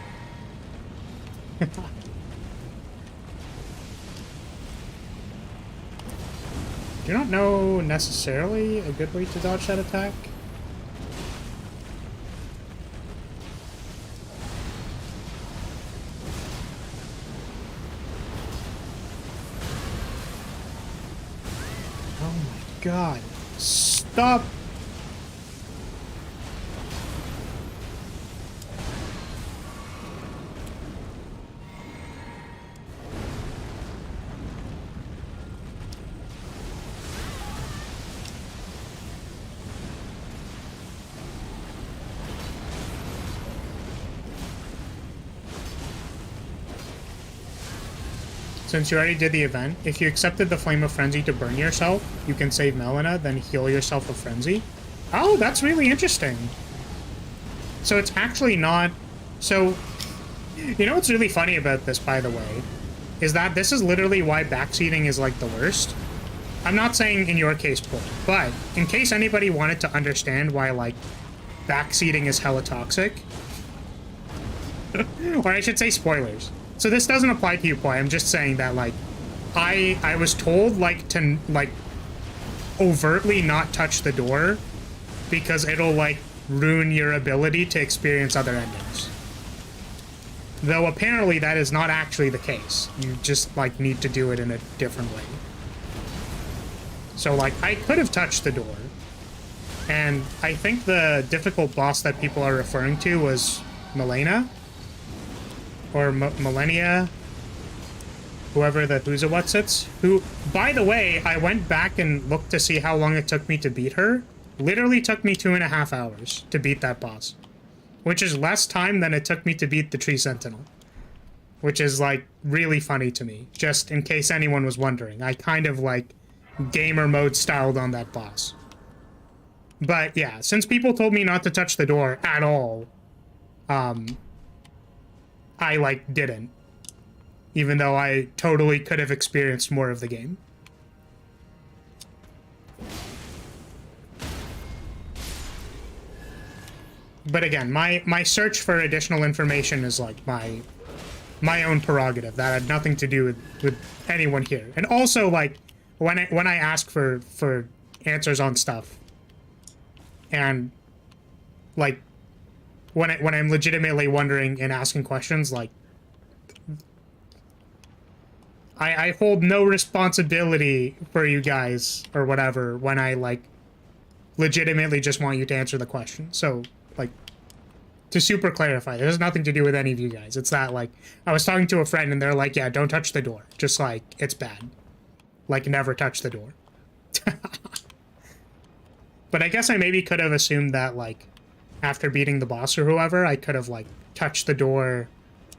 Do not know necessarily a good way to dodge that attack. Oh my god. Stop! Since you already did the event, if you accepted the Flame of Frenzy to burn yourself, you can save Melina, then heal yourself with Frenzy. Oh, that's really interesting. So it's actually not... So, you know what's really funny about this, by the way, is that this is literally why backseating is, like, the worst. I'm not saying in your case, Paul, but in case anybody wanted to understand why, like, backseating is hella toxic, or I should say spoilers. So this doesn't apply to you, Poi. I'm just saying that, like, I was told, like, to, like, overtly not touch the door because it'll, like, ruin your ability to experience other endings. Though apparently that is not actually the case. You just, like, need to do it in a different way. So, like, I could have touched the door. And I think the difficult boss that people are referring to was Milena. Or Millennia, whoever the who's a what's it's, who, by the way, I went back and looked to see how long it took me to beat her. Literally took me 2.5 hours to beat that boss, which is less time than it took me to beat the Tree Sentinel, which is, like, really funny to me, just in case anyone was wondering. I kind of, like, gamer mode styled on that boss. But yeah, since people told me not to touch the door at all, I, like, didn't. Even though I totally could have experienced more of the game. But again, my search for additional information is, like, my own prerogative. That had nothing to do with anyone here. And also, like, when I ask for answers on stuff, and, like, when I'm legitimately wondering and asking questions, like, I hold no responsibility for you guys or whatever when I, like, legitimately just want you to answer the question. So, like, to super clarify, this has nothing to do with any of you guys. It's that, like, I was talking to a friend and they're like, yeah, don't touch the door. Just, like, it's bad. Like, never touch the door. But I guess I maybe could have assumed that, like, after beating the boss or whoever, I could have, like, touched the door.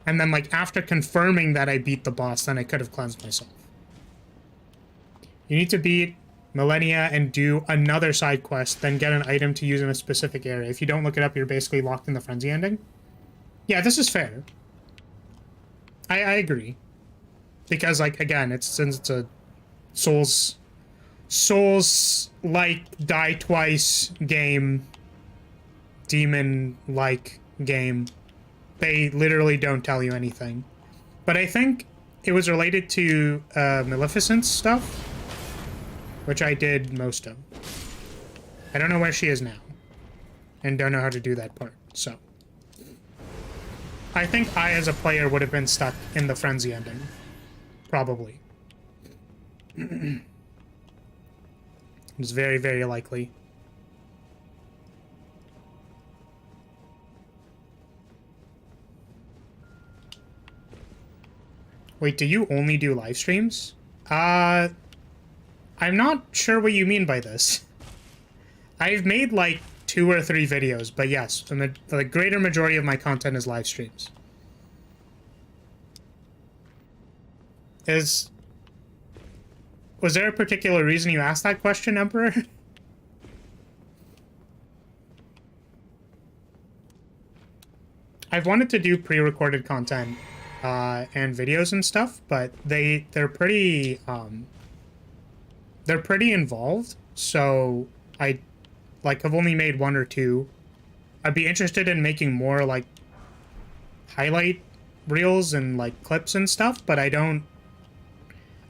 And then, like, after confirming that I beat the boss, then I could have cleansed myself. You need to beat Millennia and do another side quest, then get an item to use in a specific area. If you don't look it up, you're basically locked in the frenzy ending. Yeah, this is fair. I agree. Because, like, again, since it's a Souls-like die twice game, demon-like game, they literally don't tell you anything. But I think it was related to Maleficent's stuff, which I did most of. I don't know where she is now, and don't know how to do that part, so. I think I, as a player, would have been stuck in the frenzy ending. Probably. It's very, very likely. Wait, do you only do live streams? I'm not sure what you mean by this. I've made like 2 or 3 videos, but yes, the greater majority of my content is live streams. Was there a particular reason you asked that question, Emperor? I've wanted to do pre-recorded content and videos and stuff, but they're pretty involved. So I've only made 1 or 2. I'd be interested in making more like highlight reels and like clips and stuff, but I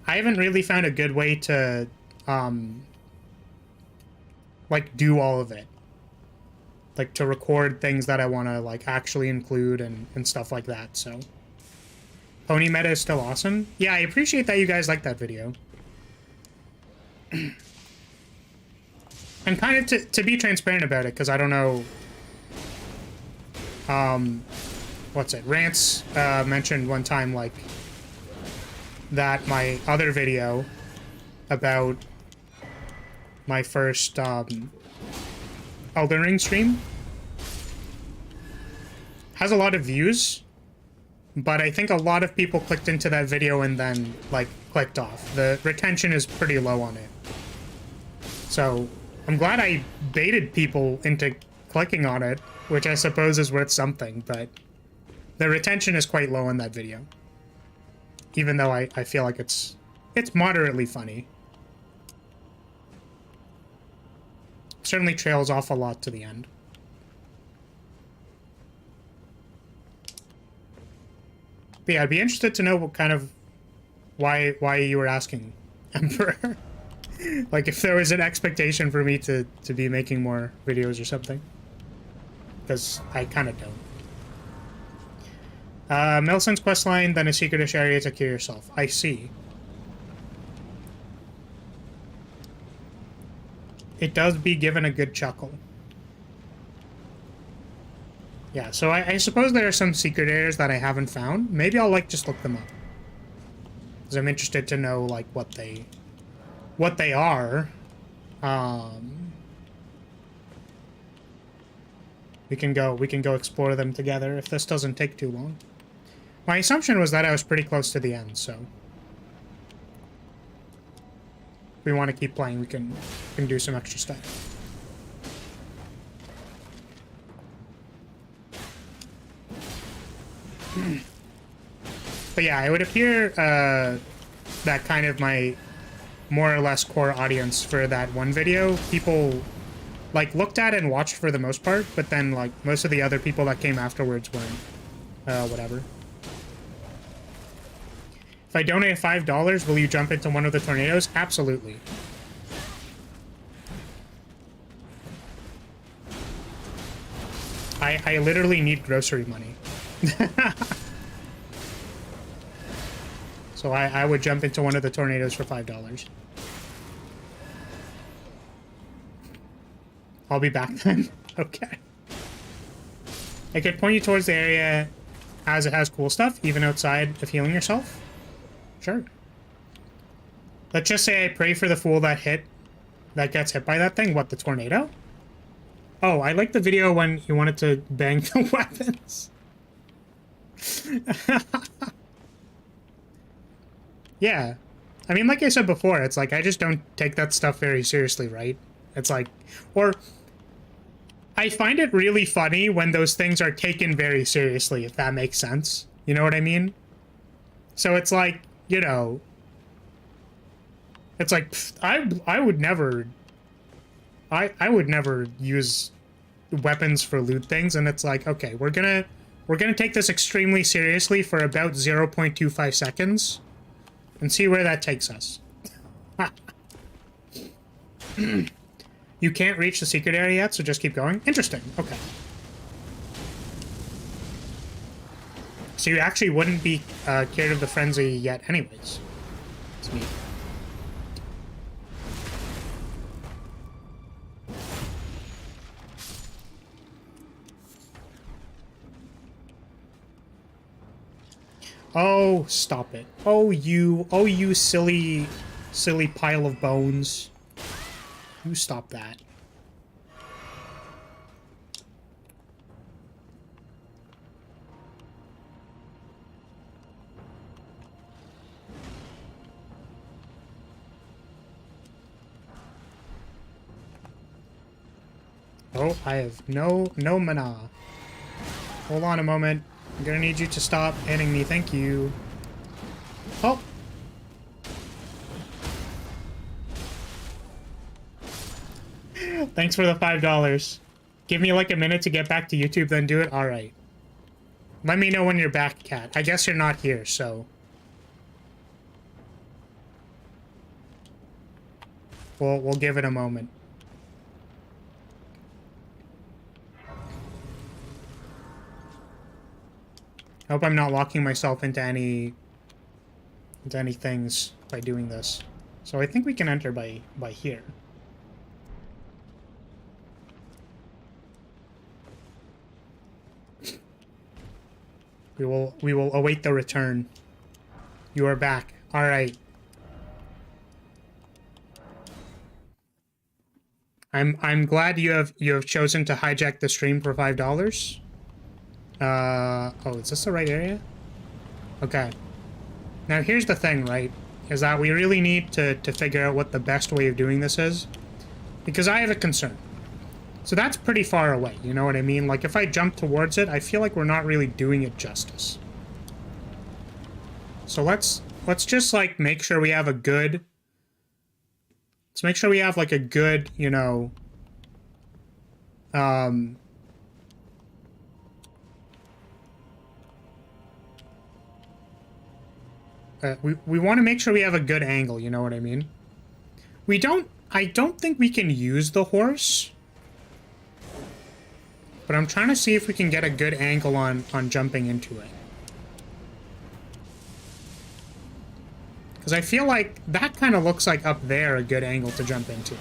haven't really found a good way to like do all of it. Like to record things that I want to like actually include and stuff like that, so. Pony meta is still awesome. Yeah, I appreciate that you guys like that video. And kind of to be transparent about it, because I don't know... what's it? Rance mentioned one time, like, that my other video about my first Elden Ring stream has a lot of views, but I think a lot of people clicked into that video and then, like, clicked off. The retention is pretty low on it. So, I'm glad I baited people into clicking on it, which I suppose is worth something, but the retention is quite low in that video. Even though I feel like it's moderately funny. Certainly trails off a lot to the end. But yeah, I'd be interested to know what kind of why you were asking, Emperor. Like if there was an expectation for me to be making more videos or something. Because I kind of don't. Millicent's questline, then a secretish area to cure yourself. I see. It does be given a good chuckle. Yeah, so I suppose there are some secret areas that I haven't found. Maybe I'll, like, just look them up. Because I'm interested to know, like, what they are. We can go explore them together if this doesn't take too long. My assumption was that I was pretty close to the end, so... If we want to keep playing, we can do some extra stuff. But yeah, it would appear that kind of my more or less core audience for that one video, people like looked at it and watched for the most part, but then like most of the other people that came afterwards weren't. Whatever. If I donate $5, will you jump into one of the tornadoes? Absolutely. I literally need grocery money. So I would jump into one of the tornadoes for $5. I'll be back then. Okay. I could point you towards the area as it has cool stuff, even outside of healing yourself. Sure. Let's just say I pray for the fool that gets hit by that thing. What, the tornado? Oh, I like the video when you wanted to bang the weapons. Yeah. I mean, like I said before, it's like I just don't take that stuff very seriously, right? It's like, or I find it really funny when those things are taken very seriously, if that makes sense. You know what I mean? So it's like, you know, it's like I would never use weapons for loot things, and it's like, okay, we're gonna take this extremely seriously for about 0.25 seconds and see where that takes us. You can't reach the secret area yet, so just keep going. Interesting. Okay. So you actually wouldn't be cured of the frenzy yet anyways. It's neat. Oh, stop it. Oh, you silly pile of bones. You stop that. Oh, I have no mana. Hold on a moment. I'm gonna need you to stop hitting me. Thank you. Oh. Thanks for the $5. Give me like a minute to get back to YouTube, then do it? Alright. Let me know when you're back, Cat. I guess you're not here, so... We'll give it a moment. I hope I'm not locking myself into any things by doing this. So I think we can enter by here. We will await the return. You are back. All right. I'm glad you have chosen to hijack the stream for $5. Oh, is this the right area? Okay. Now here's the thing, right? Is that we really need to figure out what the best way of doing this is. Because I have a concern. So that's pretty far away, you know what I mean? Like, if I jump towards it, I feel like we're not really doing it justice. So let's just, like, make sure we have a good... Let's make sure we have, like, a good, you know... we want to make sure we have a good angle, you know what I mean? I don't think we can use the horse. But I'm trying to see if we can get a good angle on jumping into it. Because I feel like that kind of looks like up there a good angle to jump into.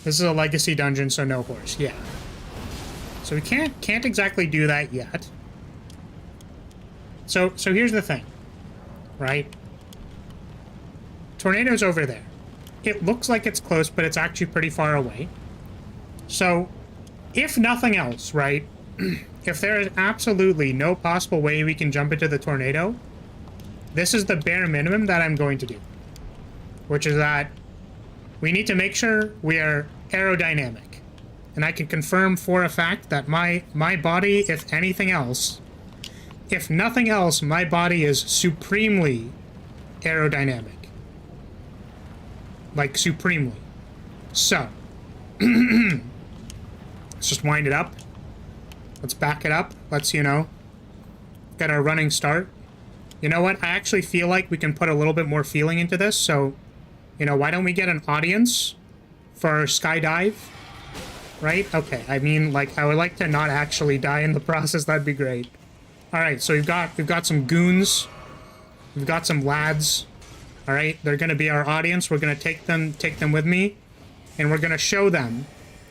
This is a legacy dungeon, so no horse. Yeah. So we can't exactly do that yet. So here's the thing, right? Tornado's over there. It looks like it's close, but it's actually pretty far away. So, if nothing else, right? If there is absolutely no possible way we can jump into the tornado, this is the bare minimum that I'm going to do. Which is that we need to make sure we are aerodynamic. And I can confirm for a fact that my body, if anything else, if nothing else, my body is supremely aerodynamic. Like, supremely. So, let's just wind it up. Let's back it up. Let's, you know, get our running start. You know what? I actually feel like we can put a little bit more feeling into this. So, you know, why don't we get an audience for our skydive? Right? Okay. I mean, like, I would like to not actually die in the process. That'd be great. All right. So we've got some goons. We've got some lads. All right, they're going to be our audience. We're going to take them with me, and we're going to show them.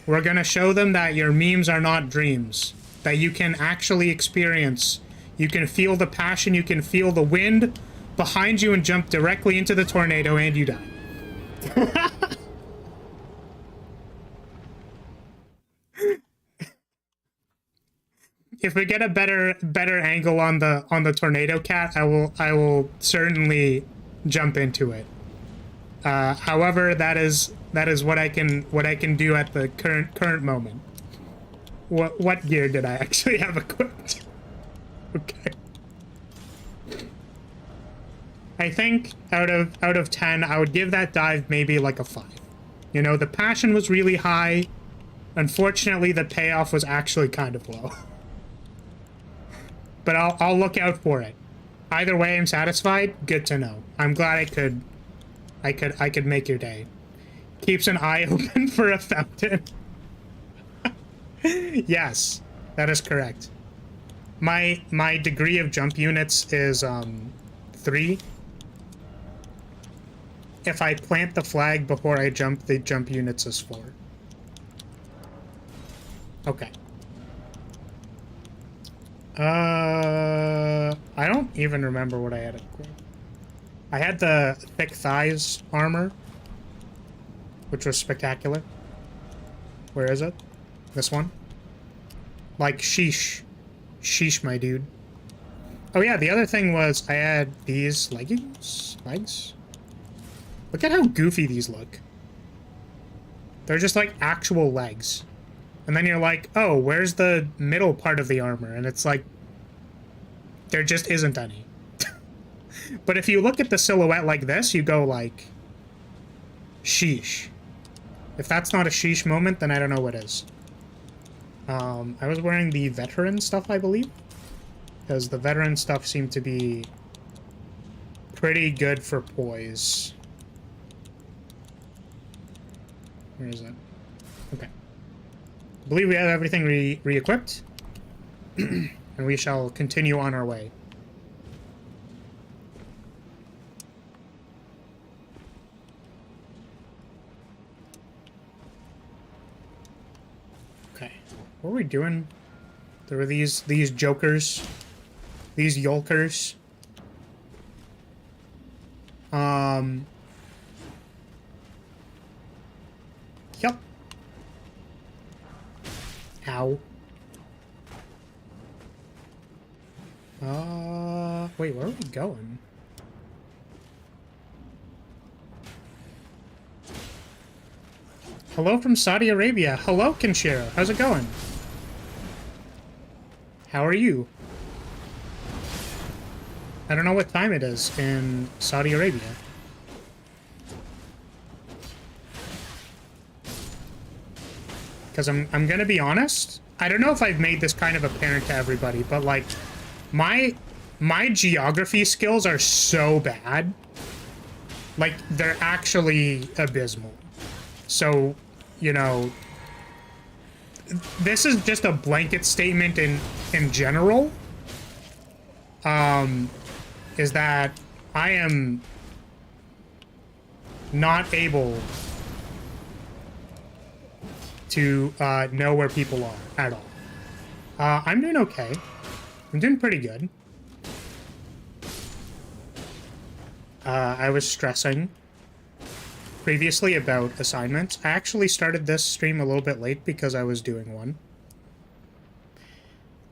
We're going to show them that your memes are not dreams, that you can actually experience. You can feel the passion, you can feel the wind behind you and jump directly into the tornado and you die. If we get a better angle on the tornado cat, I will certainly jump into it. However, that is what I can do at the current moment. What gear did I actually have equipped? Okay. I think out of 10, I would give that dive maybe like a 5. You know, the passion was really high. Unfortunately, the payoff was actually kind of low. But I'll look out for it. Either way, I'm satisfied. Good to know. I'm glad I could make your day. Keeps an eye open for a fountain. Yes, that is correct. My degree of jump units is 3. If I plant the flag before I jump, the jump units is 4. Okay. I don't even remember what I had equipped. I had the thick thighs armor, which was spectacular. Where is it? This one? Like, sheesh. Sheesh, my dude. Oh yeah, the other thing was I had these leggings? Legs? Look at how goofy these look. They're just like actual legs. And then you're like, oh, where's the middle part of the armor? And it's like, there just isn't any. But if you look at the silhouette like this, you go like, sheesh. If that's not a sheesh moment, then I don't know what is. I was wearing the veteran stuff, I believe. Because the veteran stuff seemed to be pretty good for poise. Where is it? Okay. I believe we have everything re-equipped. And we shall continue on our way. Okay. What were we doing? There were these jokers. These yolkers. Yep. Ow. Wait, where are we going? Hello from Saudi Arabia. Hello, Kinshiro. How's it going? How are you? I don't know what time it is in Saudi Arabia. Because I'm gonna be honest, I don't know if I've made this kind of apparent to everybody, but like, my geography skills are so bad. Like, they're actually abysmal. So, you know, this is just a blanket statement in general. Is that I am not able to know where people are at all. I'm doing okay. I'm doing pretty good. I was stressing previously about assignments. I actually started this stream a little bit late because I was doing one.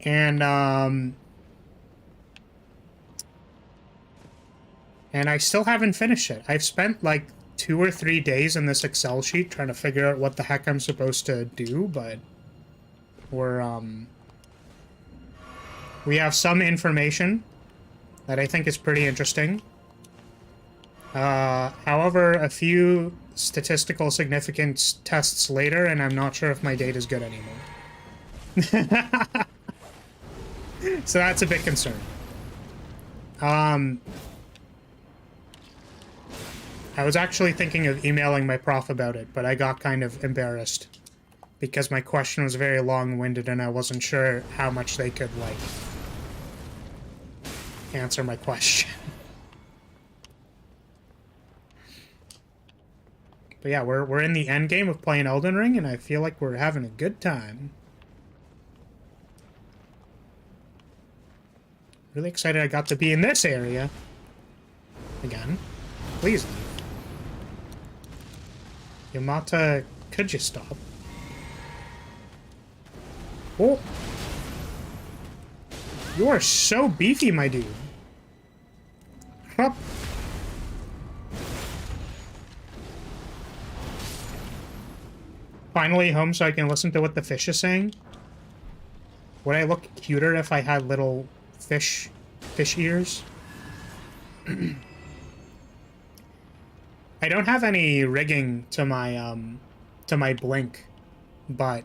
And I still haven't finished it. I've spent like 2 or 3 days in this Excel sheet trying to figure out what the heck I'm supposed to do, but we have some information that I think is pretty interesting. However, a few statistical significance tests later, and I'm not sure if my data's good anymore. So that's a bit concerning. I was actually thinking of emailing my prof about it, but I got kind of embarrassed because my question was very long-winded and I wasn't sure how much they could, like, answer my question. But yeah, we're in the end game of playing Elden Ring, and I feel like we're having a good time. Really excited I got to be in this area. Again. Please leave. Yamata, could you stop? Oh! You are so beefy, my dude. Hup. Finally home so I can listen to what the fish is saying. Would I look cuter if I had little fish ears? I don't have any rigging to my blink, but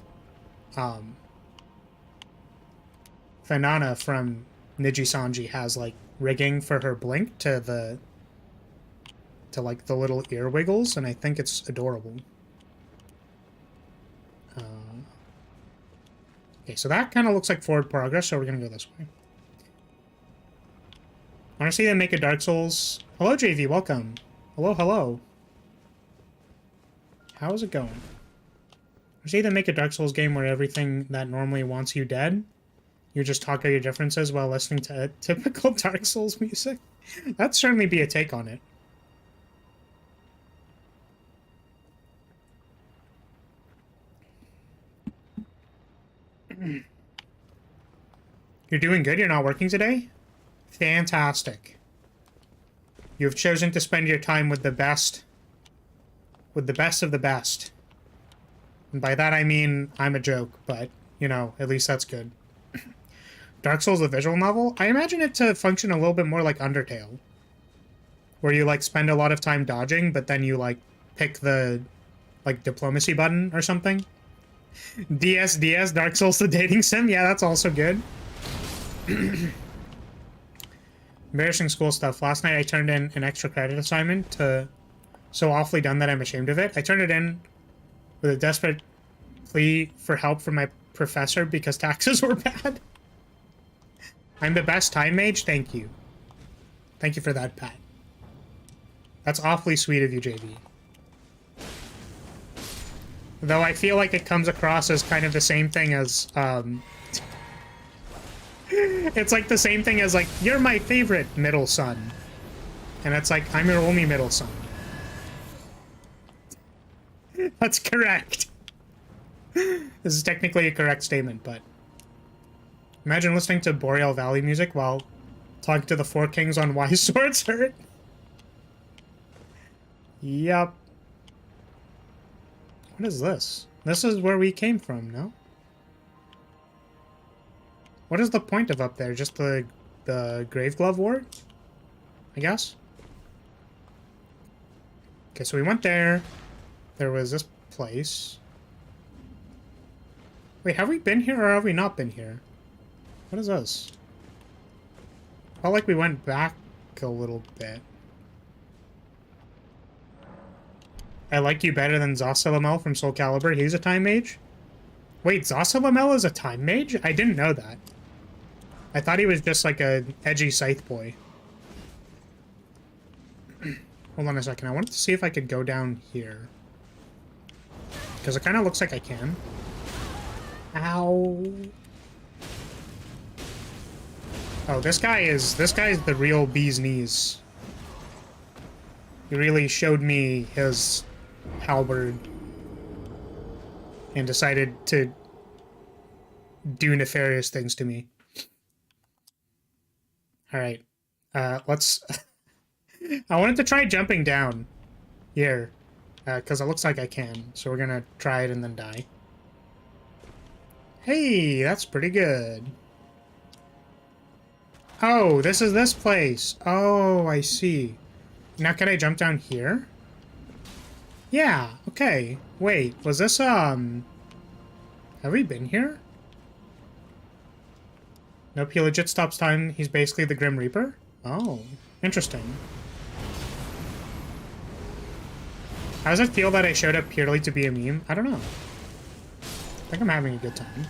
Fanana from Nijisanji has like rigging for her blink to like the little ear wiggles, and I think it's adorable. Okay, so that kind of looks like forward progress, so we're gonna go this way. I want to see them make a Dark Souls. Hello, JV, welcome. Hello, hello. How's it going? I see them make a Dark Souls game where everything that normally wants you dead, you just talk out your differences while listening to typical Dark Souls music. That'd certainly be a take on it. You're doing good? You're not working today? Fantastic. You've chosen to spend your time with the best. With the best of the best. And by that I mean I'm a joke, but, you know, at least that's good. Dark Souls, the visual novel? I imagine it to function a little bit more like Undertale. Where you, like, spend a lot of time dodging, but then you, like, pick the, like, diplomacy button or something. DS, Dark Souls, the dating sim? Yeah, that's also good. Embarrassing school stuff. Last night I turned in an extra credit assignment to... So awfully done that I'm ashamed of it. I turned it in with a desperate plea for help from my professor because taxes were bad. I'm the best time mage? Thank you. Thank you for that, Pat. That's awfully sweet of you, JV. Though I feel like it comes across as kind of the same thing as, it's like the same thing as, like, you're my favorite middle son. And it's like, I'm your only middle son. That's correct. This is technically a correct statement, but... Imagine listening to Boreal Valley music while talking to the Four Kings on why swords hurt. Yup. What is this? This is where we came from, no? What is the point of up there? Just the Graveglove Ward? I guess? Okay, so we went there. There was this place. Wait, have we been here or have we not been here? What is this? Felt like we went back a little bit. I like you better than Zosalamel from Soul Calibur. He's a time mage? Wait, Zosalamel is a time mage? I didn't know that. I thought he was just like a edgy scythe boy. Hold on a second. I wanted to see if I could go down here. Because it kind of looks like I can. Ow. Oh, this guy is the real bee's knees. He really showed me his halberd and decided to do nefarious things to me. Alright. Let's... I wanted to try jumping down here, because it looks like I can. So we're gonna try it and then die. Hey, that's pretty good. Oh, this is this place. Oh, I see. Now can I jump down here? Yeah, okay. Wait, was this, have we been here? Nope, he legit stops time. He's basically the Grim Reaper? Oh, interesting. How does it feel that I showed up purely to be a meme? I don't know. I think I'm having a good time.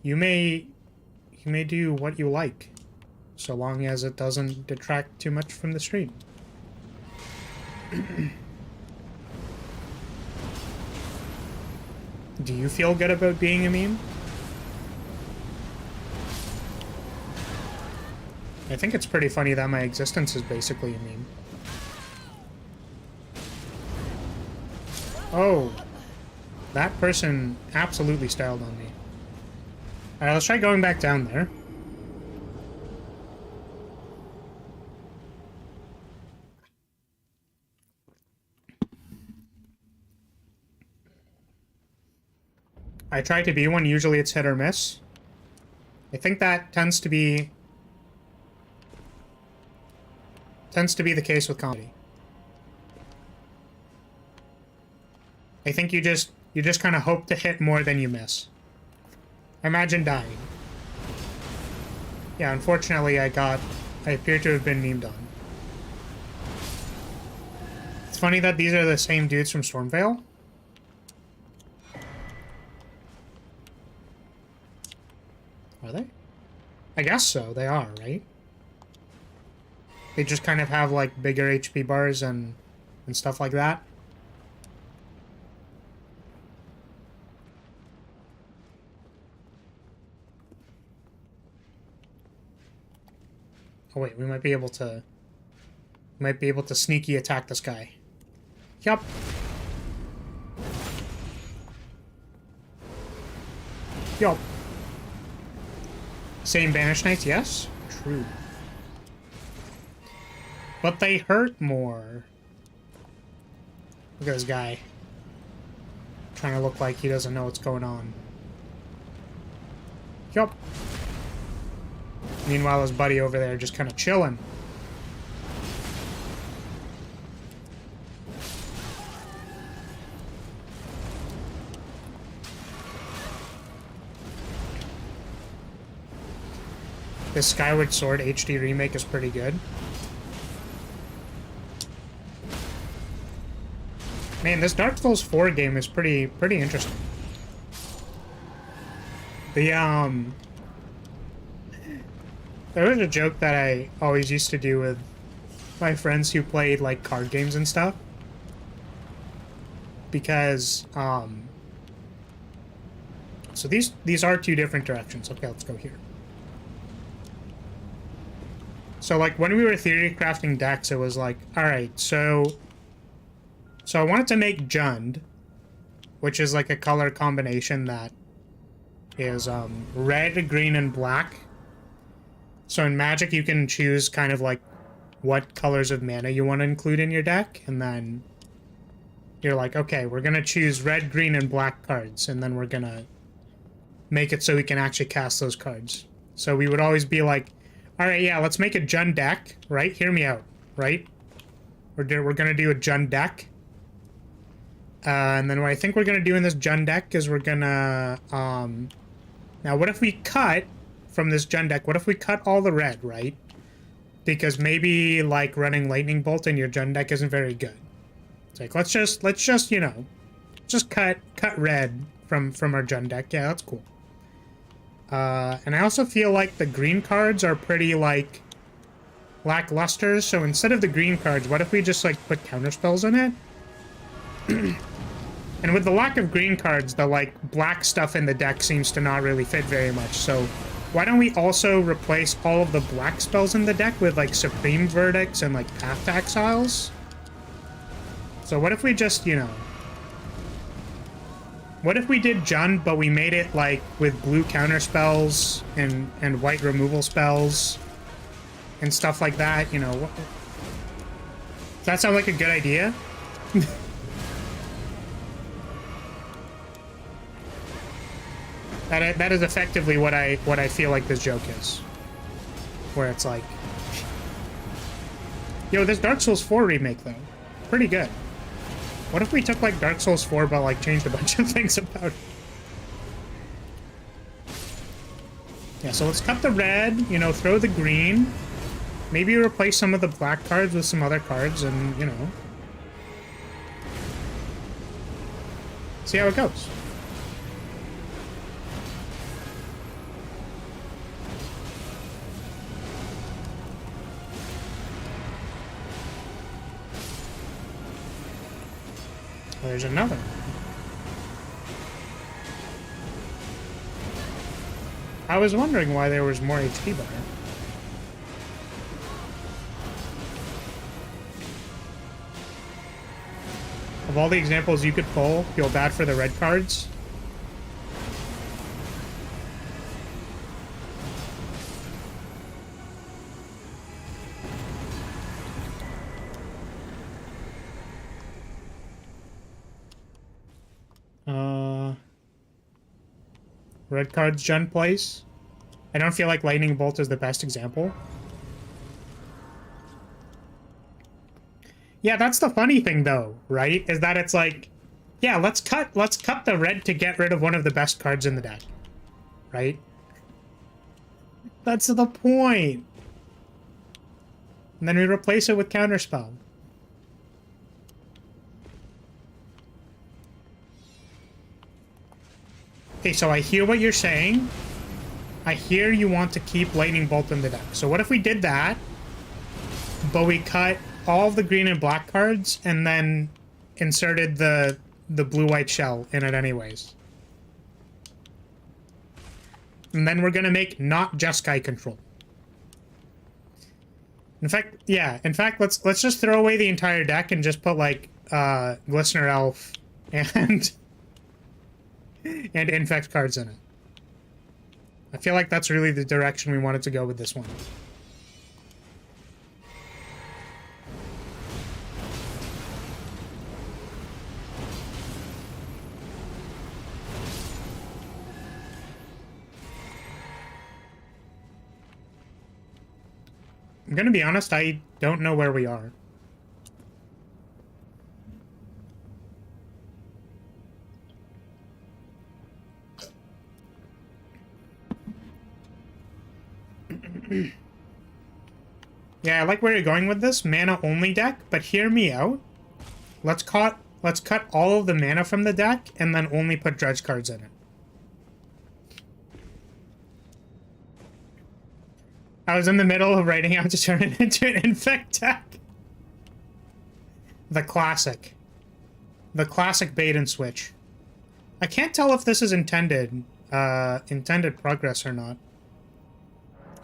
You may do what you like, so long as it doesn't detract too much from the stream. Do you feel good about being a meme? I think it's pretty funny that my existence is basically a meme. Oh. That person absolutely styled on me. Alright, let's try going back down there. I try to be one, usually it's hit or miss. I think that tends to be the case with comedy. I think you just kind of hope to hit more than you miss. Imagine dying. Yeah, unfortunately I appear to have been memed on. It's funny that these are the same dudes from Stormvale. Are they? I guess so, they are, right? They just kind of have, like, bigger HP bars and stuff like that. Oh wait, we might be able to sneaky attack this guy. Yup. Yup. Same Banished Knights, yes? True. But they hurt more. Look at this guy. Trying to look like he doesn't know what's going on. Yup. Meanwhile, his buddy over there just kind of chilling. This Skyward Sword HD remake is pretty good. Man, this Dark Souls 4 game is pretty interesting. There was a joke that I always used to do with my friends who played, like, card games and stuff. Because, so these are two different directions. Okay, let's go here. So, like, when we were theory crafting decks, it was like, alright, so I wanted to make Jund, which is, like, a color combination that is, red, green, and black. So in Magic, you can choose kind of, like, what colors of mana you want to include in your deck, and then you're like, okay, we're gonna choose red, green, and black cards, and then we're gonna make it so we can actually cast those cards. So we would always be like, alright, yeah, let's make a Jund deck, right? Hear me out, right? We're gonna do a Jund deck. And then what I think we're gonna do in this Jund deck is we're gonna, now what if we cut from this Jund deck, what if we cut all the red, right? Because maybe, like, running Lightning Bolt in your Jund deck isn't very good. It's like, let's just, you know, just cut red from our Jund deck. Yeah, that's cool. And I also feel like the green cards are pretty, like, lackluster, so instead of the green cards, what if we just, like, put counterspells in it? And with the lack of green cards, the, like, black stuff in the deck seems to not really fit very much, so why don't we also replace all of the black spells in the deck with, like, Supreme Verdicts and, like, Path to Exiles? So what if we just, you know... What if we did Jund, but we made it, like, with blue counter spells and white removal spells and stuff like that, you know? Does that sound like a good idea? That is effectively what I feel like this joke is. Where it's like... Yo, this Dark Souls 4 remake, though. Pretty good. What if we took, like, Dark Souls 4, but, like, changed a bunch of things about it? Yeah, so let's cut the red, you know, throw the green. Maybe replace some of the black cards with some other cards and, you know... see how it goes. There's another. I was wondering why there was more HP bar. Of all the examples you could pull, feel bad for the red cards. Red cards Jen plays. I don't feel like Lightning Bolt is the best example. Yeah, that's the funny thing though, right? Is that it's like, yeah, let's cut the red to get rid of one of the best cards in the deck. Right? That's the point. And then we replace it with Counterspell. Okay, so I hear what you're saying. I hear you want to keep Lightning Bolt in the deck. So what if we did that, but we cut all of the green and black cards and then inserted the blue-white shell in it anyways? And then we're gonna make not Jeskai control. In fact, yeah. In fact, let's just throw away the entire deck and just put like Glistener Elf and and Infect cards in it. I feel like that's really the direction we wanted to go with this one. I'm gonna be honest, I don't know where we are. Yeah, I like where you're going with this mana only deck, but hear me out. Let's cut all of the mana from the deck and then only put dredge cards in it. I was in the middle of writing out to turn it into an infect deck. The classic. The classic bait and switch. I can't tell if this is intended progress or not.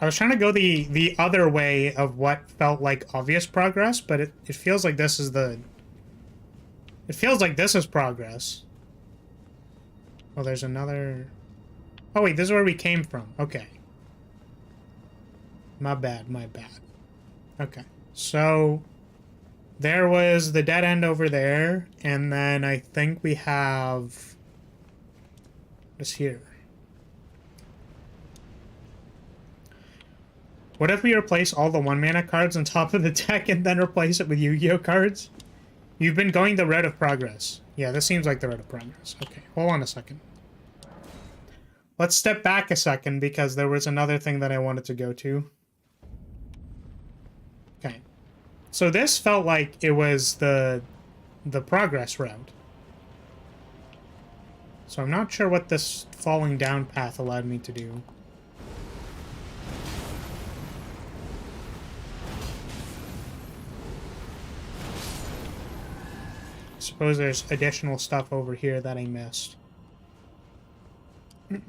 I was trying to go the other way of what felt like obvious progress, but it feels like this is the... It feels like this is progress. Oh, there's another... Oh, wait, this is where we came from. Okay. My bad, my bad. Okay. So, there was the dead end over there, and then I think we have... this here. What if we replace all the 1-mana cards on top of the deck and then replace it with Yu-Gi-Oh cards? You've been going the route of progress. Yeah, this seems like the route of progress. Okay, hold on a second. Let's step back a second because there was another thing that I wanted to go to. Okay. So this felt like it was the progress route. So I'm not sure what this falling down path allowed me to do. Suppose there's additional stuff over here that I missed. You're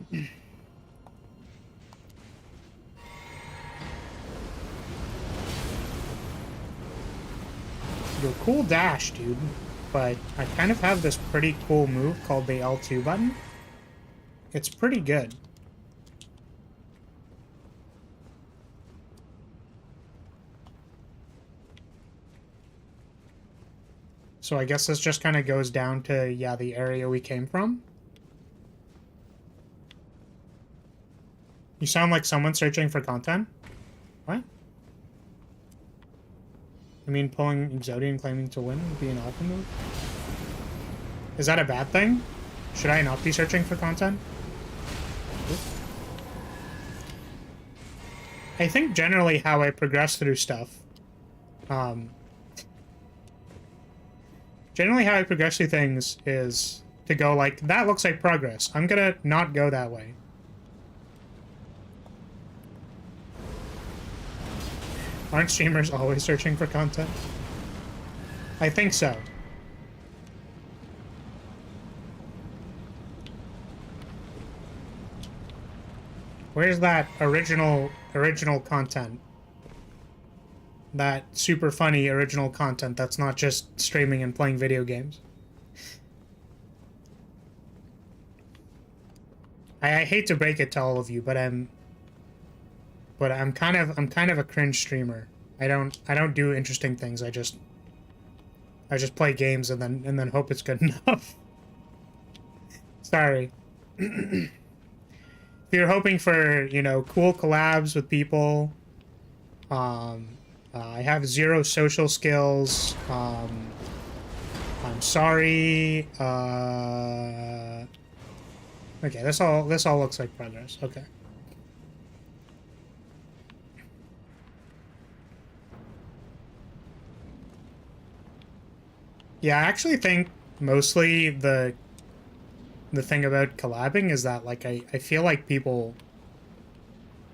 a cool dash, dude, but I kind of have this pretty cool move called the L2 button. It's pretty good. So I guess this just kind of goes down to, yeah, the area we came from. You sound like someone searching for content. What? I mean, pulling Exodia and claiming to win would be an alpha move? Is that a bad thing? Should I not be searching for content? Oop. I think generally how I progress through stuff, generally how I progress through things is to go like, that looks like progress. I'm gonna not go that way. Aren't streamers always searching for content? I think so. Where's that original content? That super funny original content that's not just streaming and playing video games. I hate to break it to all of you, but I'm kind of a cringe streamer. I don't do interesting things. I just play games and then hope it's good enough. Sorry. If you're hoping for, you know, cool collabs with people, I have zero social skills. I'm sorry. Okay, this all looks like progress. Okay. Yeah, I actually think mostly the thing about collabing is that, like, I feel like people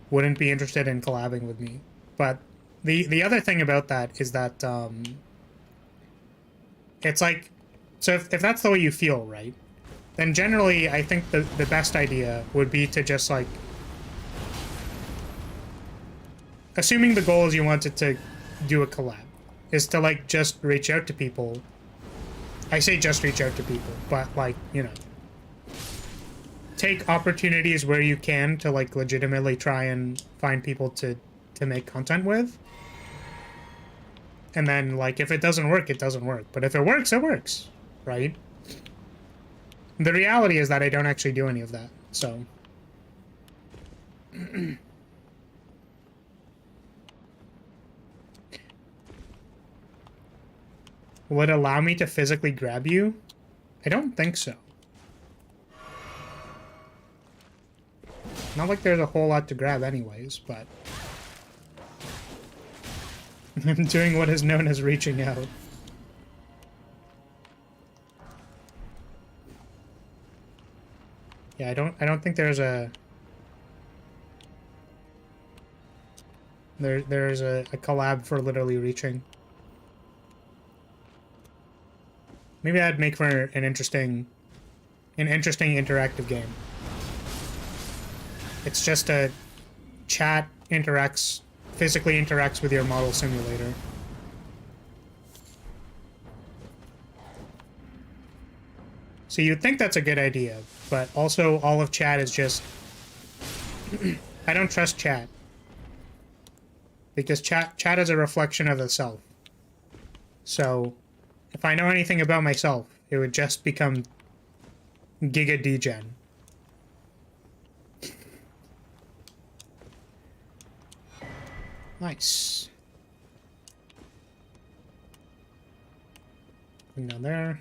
wouldn't be interested in collabing with me. But the other thing about that is that it's like, so if that's the way you feel, right, then generally I think the best idea would be to just, like, assuming the goal is you wanted to do a collab, is to, like, just reach out to people. I say just reach out to people, but, like, you know, take opportunities where you can to, like, legitimately try and find people to make content with. And then, like, if it doesn't work, it doesn't work. But if it works, right? The reality is that I don't actually do any of that, so... Will it allow me to physically grab you? I don't think so. Not like there's a whole lot to grab anyways, but... I'm doing what is known as reaching out. Yeah, I don't think there's a... There's a collab for literally reaching. Maybe that'd make for an interesting interactive game. It's just a chat physically interacts with your model simulator. So you'd think that's a good idea, but also all of chat is just... I don't trust chat. Because chat is a reflection of the self. So, if I know anything about myself, it would just become Giga Degen. Nice. Bring down there.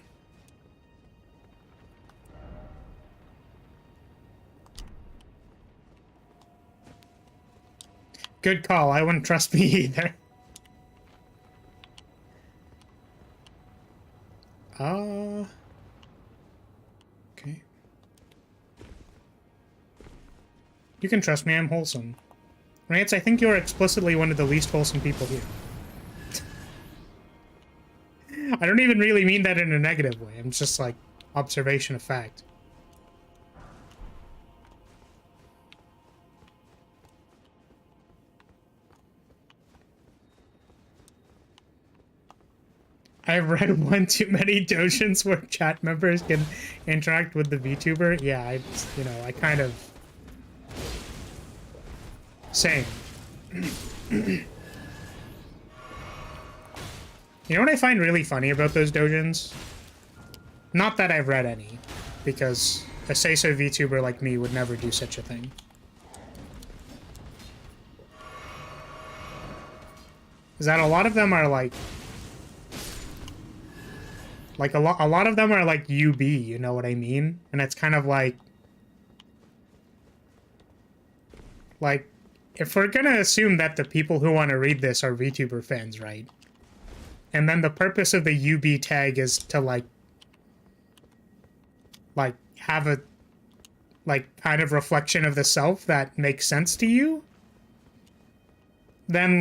Good call. I wouldn't trust me either. Okay. You can trust me, I'm wholesome. Rance, I think you're explicitly one of the least wholesome people here. I don't even really mean that in a negative way. I'm just like, observation of fact. I've read one too many dojins where chat members can interact with the VTuber. Yeah, I kind of... Same. You know what I find really funny about those dojins? Not that I've read any, because a say-so VTuber like me would never do such a thing. Is that a lot of them are like a lot of them are like UB, you know what I mean? And it's kind of like if we're gonna assume that the people who want to read this are VTuber fans, right? And then the purpose of the UB tag is to like have a kind of reflection of the self that makes sense to you, then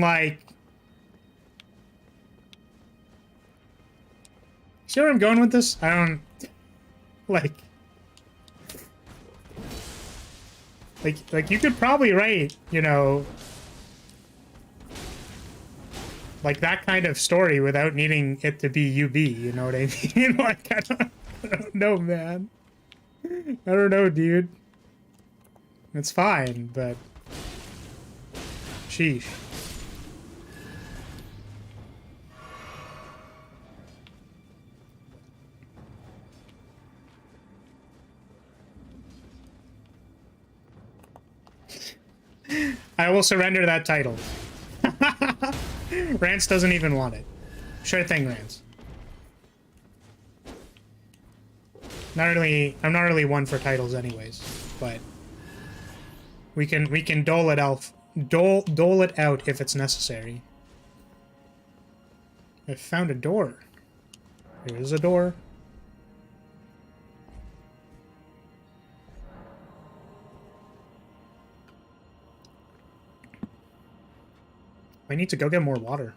see where I'm going with this? I don't like you could probably write, you know, like that kind of story without needing it to be UB, you know what I mean? Like I don't know, man. I don't know, dude. It's fine, but... Sheesh. I will surrender that title. Rance doesn't even want it. Sure thing, Rance. I'm not really one for titles anyways, but we can dole it out if it's necessary. I found a door. There is a door. I need to go get more water.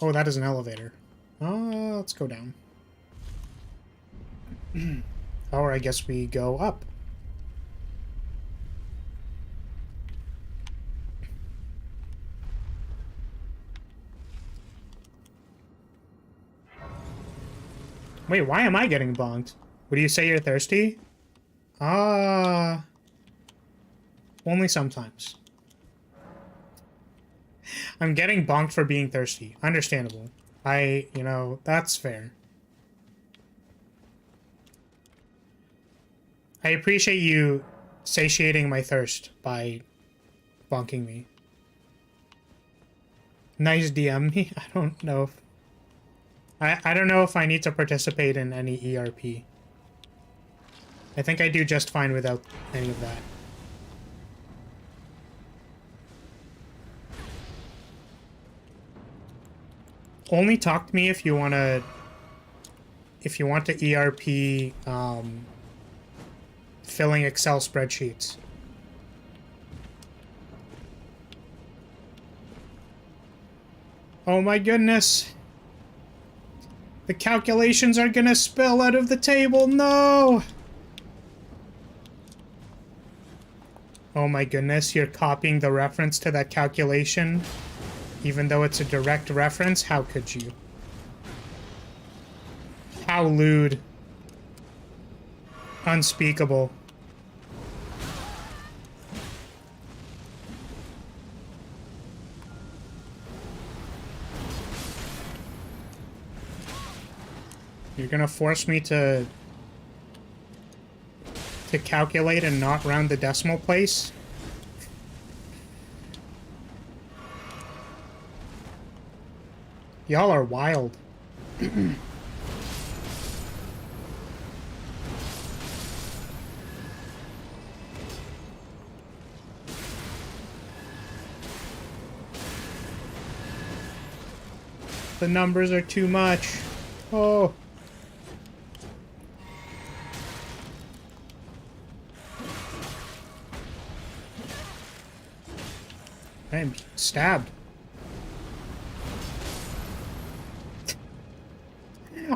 Oh, that is an elevator. Let's go down. Or I guess we go up. Wait, why am I getting bonked? Would you say you're thirsty? Only sometimes. I'm getting bonked for being thirsty. Understandable. You know, that's fair. I appreciate you satiating my thirst by bonking me. Nice DM me? I don't know if... I don't know if I need to participate in any ERP. I think I do just fine without any of that. Only talk to me if you want to ERP filling Excel spreadsheets. Oh my goodness. The calculations are gonna spill out of the table. No. Oh my goodness, you're copying the reference to that calculation, even though it's a direct reference? How could you? How lewd. Unspeakable. You're gonna force me to calculate and not round the decimal place? Y'all are wild. The numbers are too much. Oh. I'm stabbed.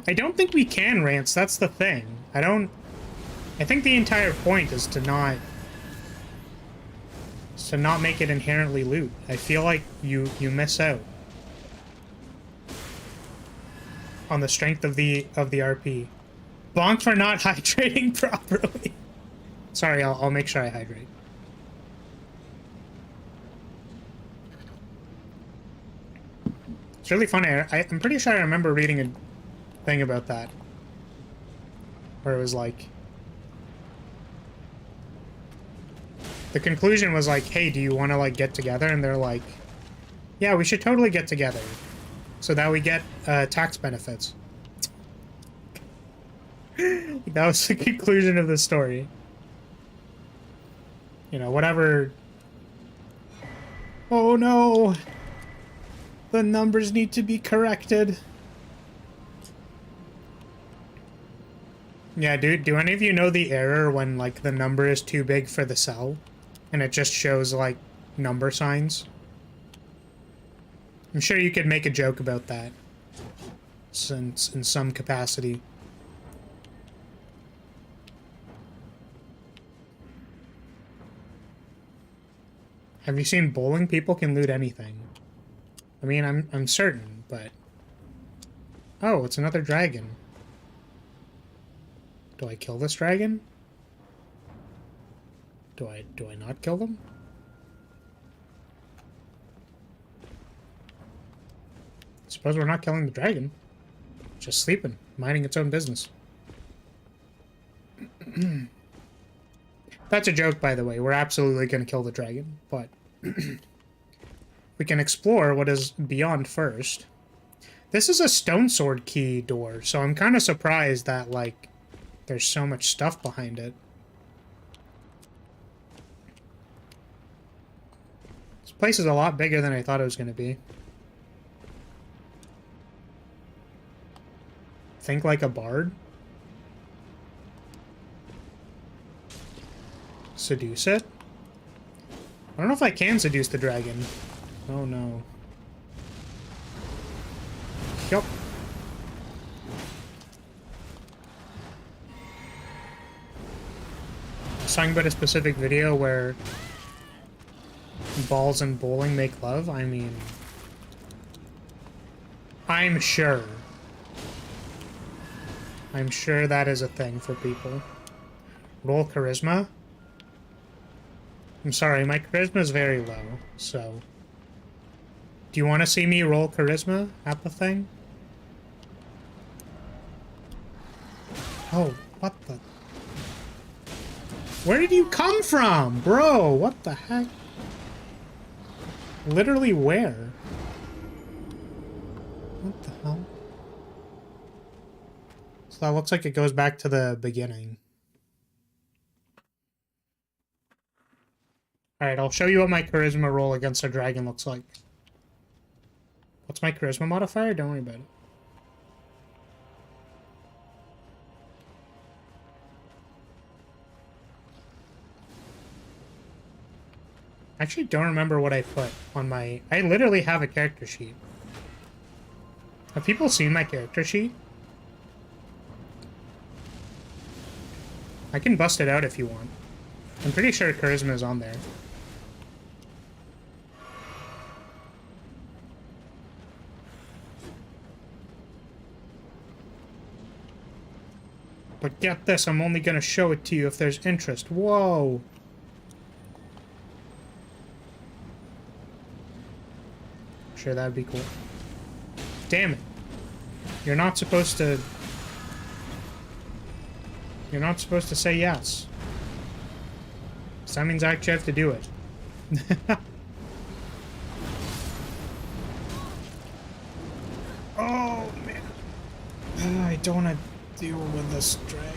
I don't think we can, Rance. That's the thing. I think the entire point is to not make it inherently loot. I feel like you miss out on the strength of the RP. Bonk for not hydrating properly. Sorry, I'll make sure I hydrate. It's really funny. I'm pretty sure I remember reading a thing about that, where it was like, the conclusion was like, hey, do you want to like get together? And they're like, yeah, we should totally get together so that we get tax benefits. That was the conclusion of the story. You know, whatever. Oh no, the numbers need to be corrected. Yeah, do any of you know the error when, like, the number is too big for the cell? And it just shows, like, number signs? I'm sure you could make a joke about that. Since, in some capacity. Have you seen bowling? People can loot anything. I mean, I'm certain, but... Oh, it's another dragon. Do I kill this dragon? Do I not kill them? Suppose we're not killing the dragon. Just sleeping, minding its own business. That's a joke, by the way. We're absolutely going to kill the dragon, but we can explore what is beyond first. This is a stone sword key door, so I'm kind of surprised that, like, there's so much stuff behind it. This place is a lot bigger than I thought it was going to be. Think like a bard. Seduce it? I don't know if I can seduce the dragon. Oh no. Yup. I was talking about a specific video where balls and bowling make love. I mean, I'm sure that is a thing for people. Roll charisma? I'm sorry, my charisma is very low, so... Do you want to see me roll charisma at the thing? Oh, what the... Where did you come from, bro? What the heck? Literally where? What the hell? So that looks like it goes back to the beginning. Alright, I'll show you what my charisma roll against a dragon looks like. What's my charisma modifier? Don't worry about it. I actually don't remember what I put on my... I literally have a character sheet. Have people seen my character sheet? I can bust it out if you want. I'm pretty sure charisma is on there. But get this, I'm only gonna show it to you if there's interest. Whoa! Sure, that'd be cool. Damn it. You're not supposed to... You're not supposed to say yes. So that means I actually have to do it. Oh, man. I don't want to deal with this dragon.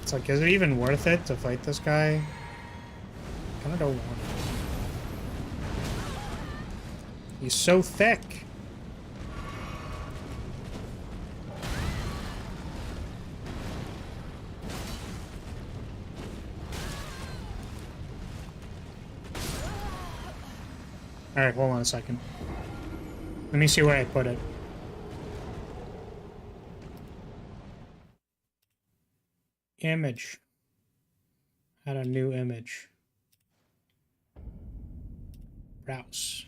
It's like, is it even worth it to fight this guy? I kinda don't want it. He's so thick. Alright, hold on a second. Let me see where I put it. Image. Add a new image. Browse.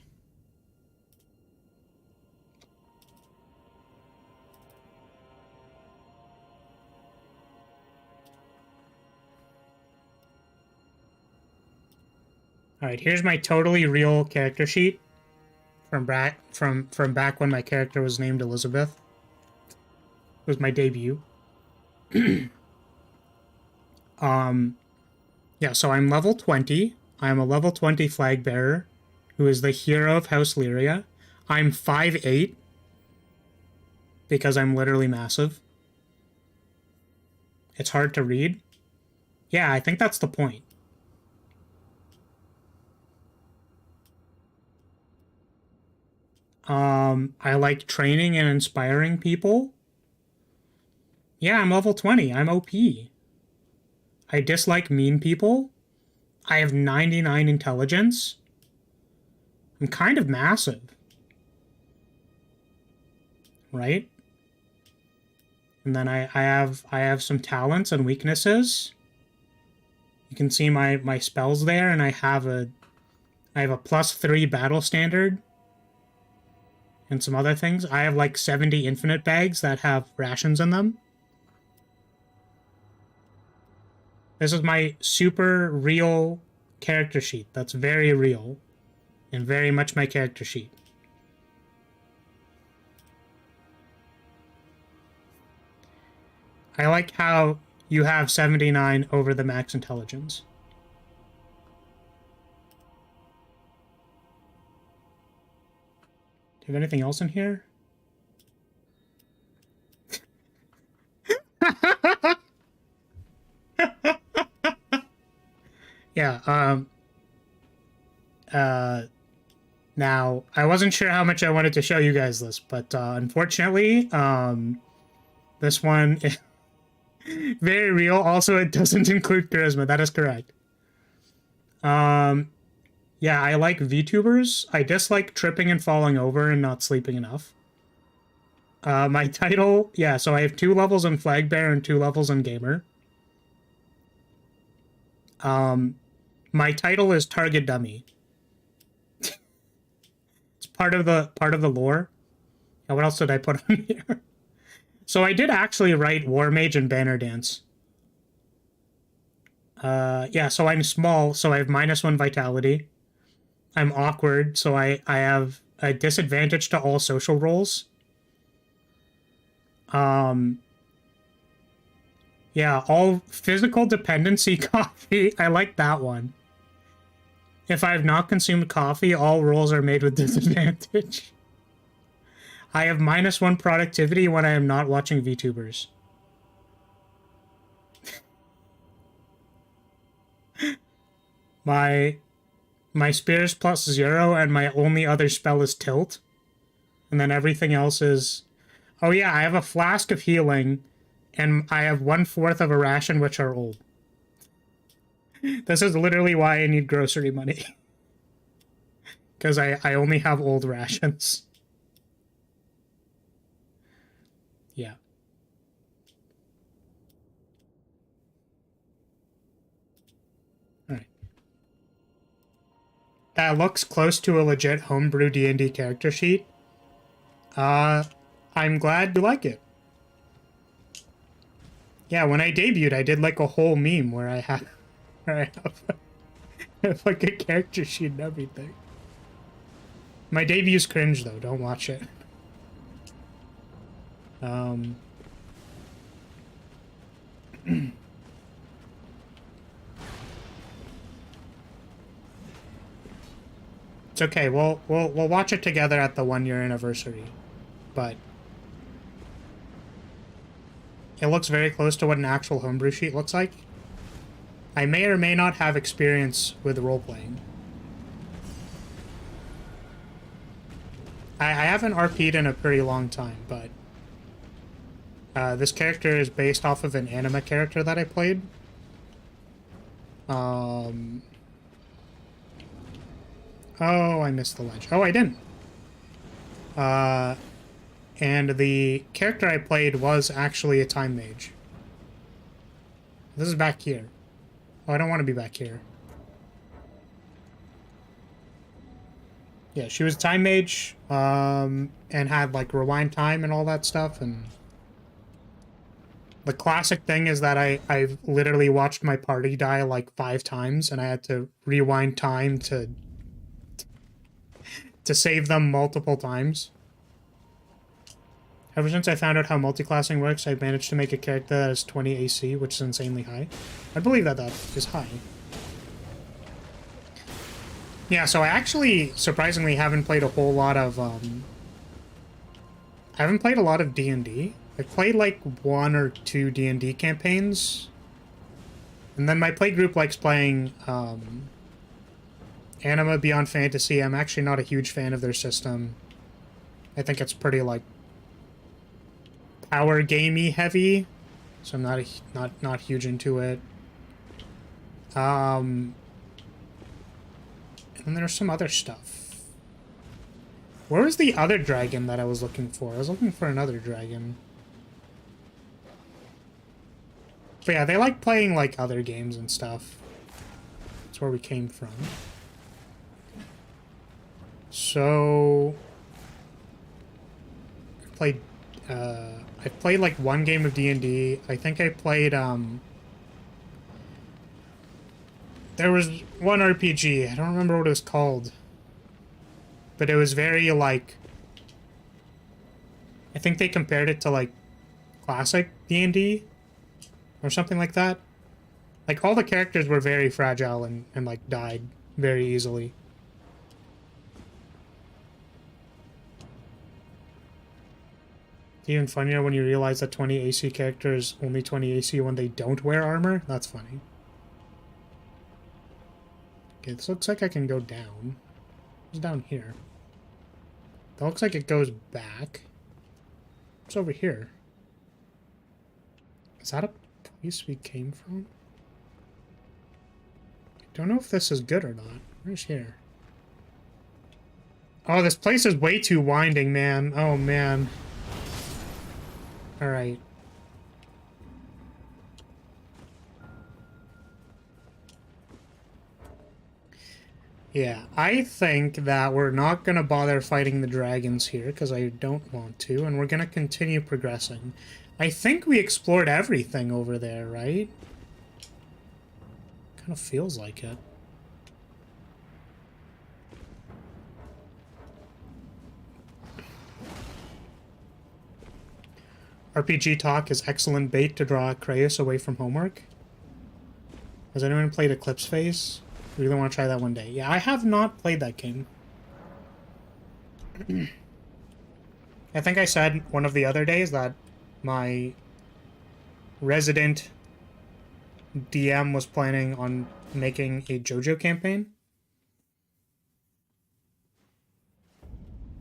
Alright, here's my totally real character sheet from back when my character was named Elizabeth. It was my debut. Yeah, so I'm level 20. I'm a level 20 flag bearer who is the hero of House Lyria. I'm 5'8", because I'm literally massive. It's hard to read. Yeah, I think that's the point. I like training and inspiring people. Yeah, I'm level 20. I'm OP. I dislike mean people. I have 99 intelligence. I'm kind of massive. Right? And then I have some talents and weaknesses. You can see my spells there, and I have a +3 battle standard. and some other things. I have like 70 infinite bags that have rations in them. This is my super real character sheet. That's very real and very much my character sheet. I like how you have 79 over the max intelligence. Do you have anything else in here? Yeah, now, I wasn't sure how much I wanted to show you guys this, but unfortunately, this one is very real. Also, it doesn't include charisma. That is correct. Yeah, I like VTubers. I dislike tripping and falling over and not sleeping enough. My title, yeah, so I have 2 levels on Flag Bearer and 2 levels on Gamer. My title is Target Dummy. It's part of the lore. And what else did I put on here? So I did actually write War Mage and Banner Dance. Yeah, so I'm small, so I have -1 vitality. I'm awkward, so I have a disadvantage to all social roles. Yeah, all physical dependency coffee. I like that one. If I have not consumed coffee, all rolls are made with disadvantage. I have -1 productivity when I am not watching VTubers. My spear is +0, and my only other spell is tilt. And then everything else is... Oh yeah, I have a flask of healing, and I have 1/4 of a ration, which are old. This is literally why I need grocery money. Because I only have old rations. Yeah. Alright. That looks close to a legit homebrew D&D character sheet. I'm glad you like it. Yeah, when I debuted, I did like a whole meme where I have like a character sheet and everything. My debut's cringe though, don't watch it. It's okay. We'll watch it together at the 1-year anniversary, but it looks very close to what an actual homebrew sheet looks like. I may or may not have experience with role-playing. I haven't RP'd in a pretty long time, but this character is based off of an anime character that I played. Oh, I missed the ledge. Oh, I didn't. And the character I played was actually a time mage. This is back here. Oh, I don't want to be back here. Yeah, she was a time mage, and had, like, rewind time and all that stuff, and... The classic thing is that I've literally watched my party die, like, 5 times, and I had to rewind time to save them multiple times. Ever since I found out how multiclassing works, I've managed to make a character that has 20 AC, which is insanely high. I believe that is high. Yeah, so I actually, surprisingly, haven't played a whole lot of, I haven't played a lot of D&D. I've played, like, 1 or 2 D&D campaigns. And then my play group likes playing, Anima Beyond Fantasy. I'm actually not a huge fan of their system. I think it's pretty, like, power gamey heavy, so I'm not huge into it. And there's some other stuff. Where was the other dragon that I was looking for? I was looking for another dragon. But yeah, they like playing like other games and stuff. That's where we came from. So played, I played like one game of D&D. I think I played, there was one RPG. I don't remember what it was called. But it was very, like, I think they compared it to, like, classic D&D or something like that. Like, all the characters were very fragile and like, died very easily. It's even funnier when you realize that 20 AC characters only 20 AC when they don't wear armor. That's funny. Okay, this looks like I can go down. What's down here? That looks like it goes back. What's over here? Is that a place we came from? I don't know if this is good or not. Where's here? Oh, this place is way too winding, man. Oh, man. Alright. Yeah, I think that we're not going to bother fighting the dragons here, because I don't want to, and we're going to continue progressing. I think we explored everything over there, right? Kind of feels like it. RPG talk is excellent bait to draw Kratos away from homework. Has anyone played Eclipse Phase? I really want to try that one day. Yeah, I have not played that game. I think I said one of the other days that my resident DM was planning on making a JoJo campaign.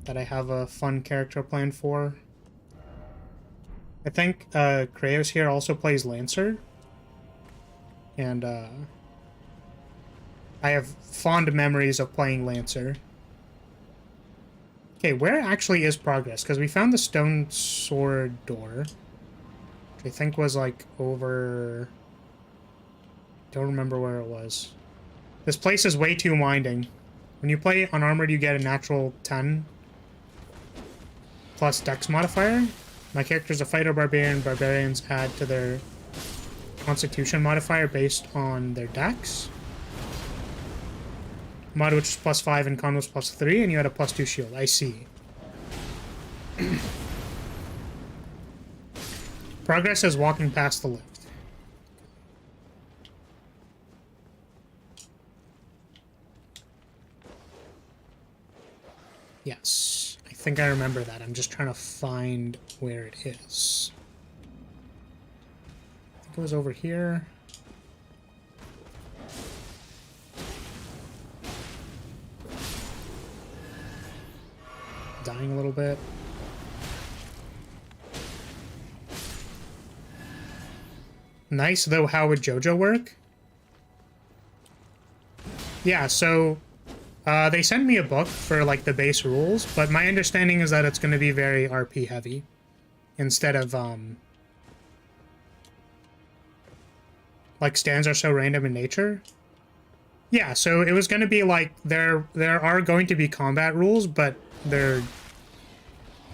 That I have a fun character plan for. I think Kratos here also plays Lancer. And I have fond memories of playing Lancer. Okay, where actually is progress? Because we found the stone sword door. Which I think was like over... Don't remember where it was. This place is way too winding. When you play unarmored, you get a natural 10 plus dex modifier. My character's a fighter barbarian. Barbarians add to their constitution modifier based on their dex. Mod which is +5 and con was +3, and you had a +2 shield. I see. Progress is walking past the lift. Yes. I think I remember that. I'm just trying to find where it is. I think it was over here. Dying a little bit. Nice, though. How would JoJo work? Yeah, so they sent me a book for like the base rules, but my understanding is that it's going to be very RP heavy instead of like stands are so random in nature. Yeah, so it was going to be like there are going to be combat rules, but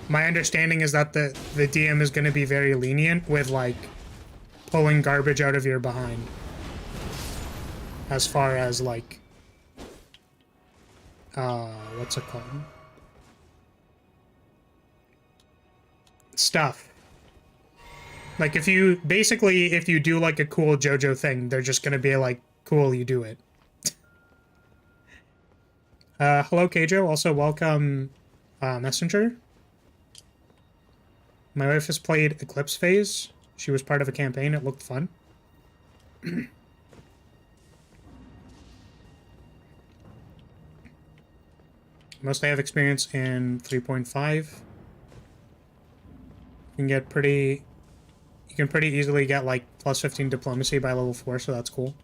my understanding is that the DM is going to be very lenient with like pulling garbage out of your behind as far as like what's it called? Stuff. Like if you do like a cool JoJo thing, they're just going to be like, cool, you do it. Hello, Keijo. Also, welcome, Messenger. My wife has played Eclipse Phase. She was part of a campaign. It looked fun. Mostly have experience in 3.5. You can pretty easily get like +15 diplomacy by level 4, so that's cool.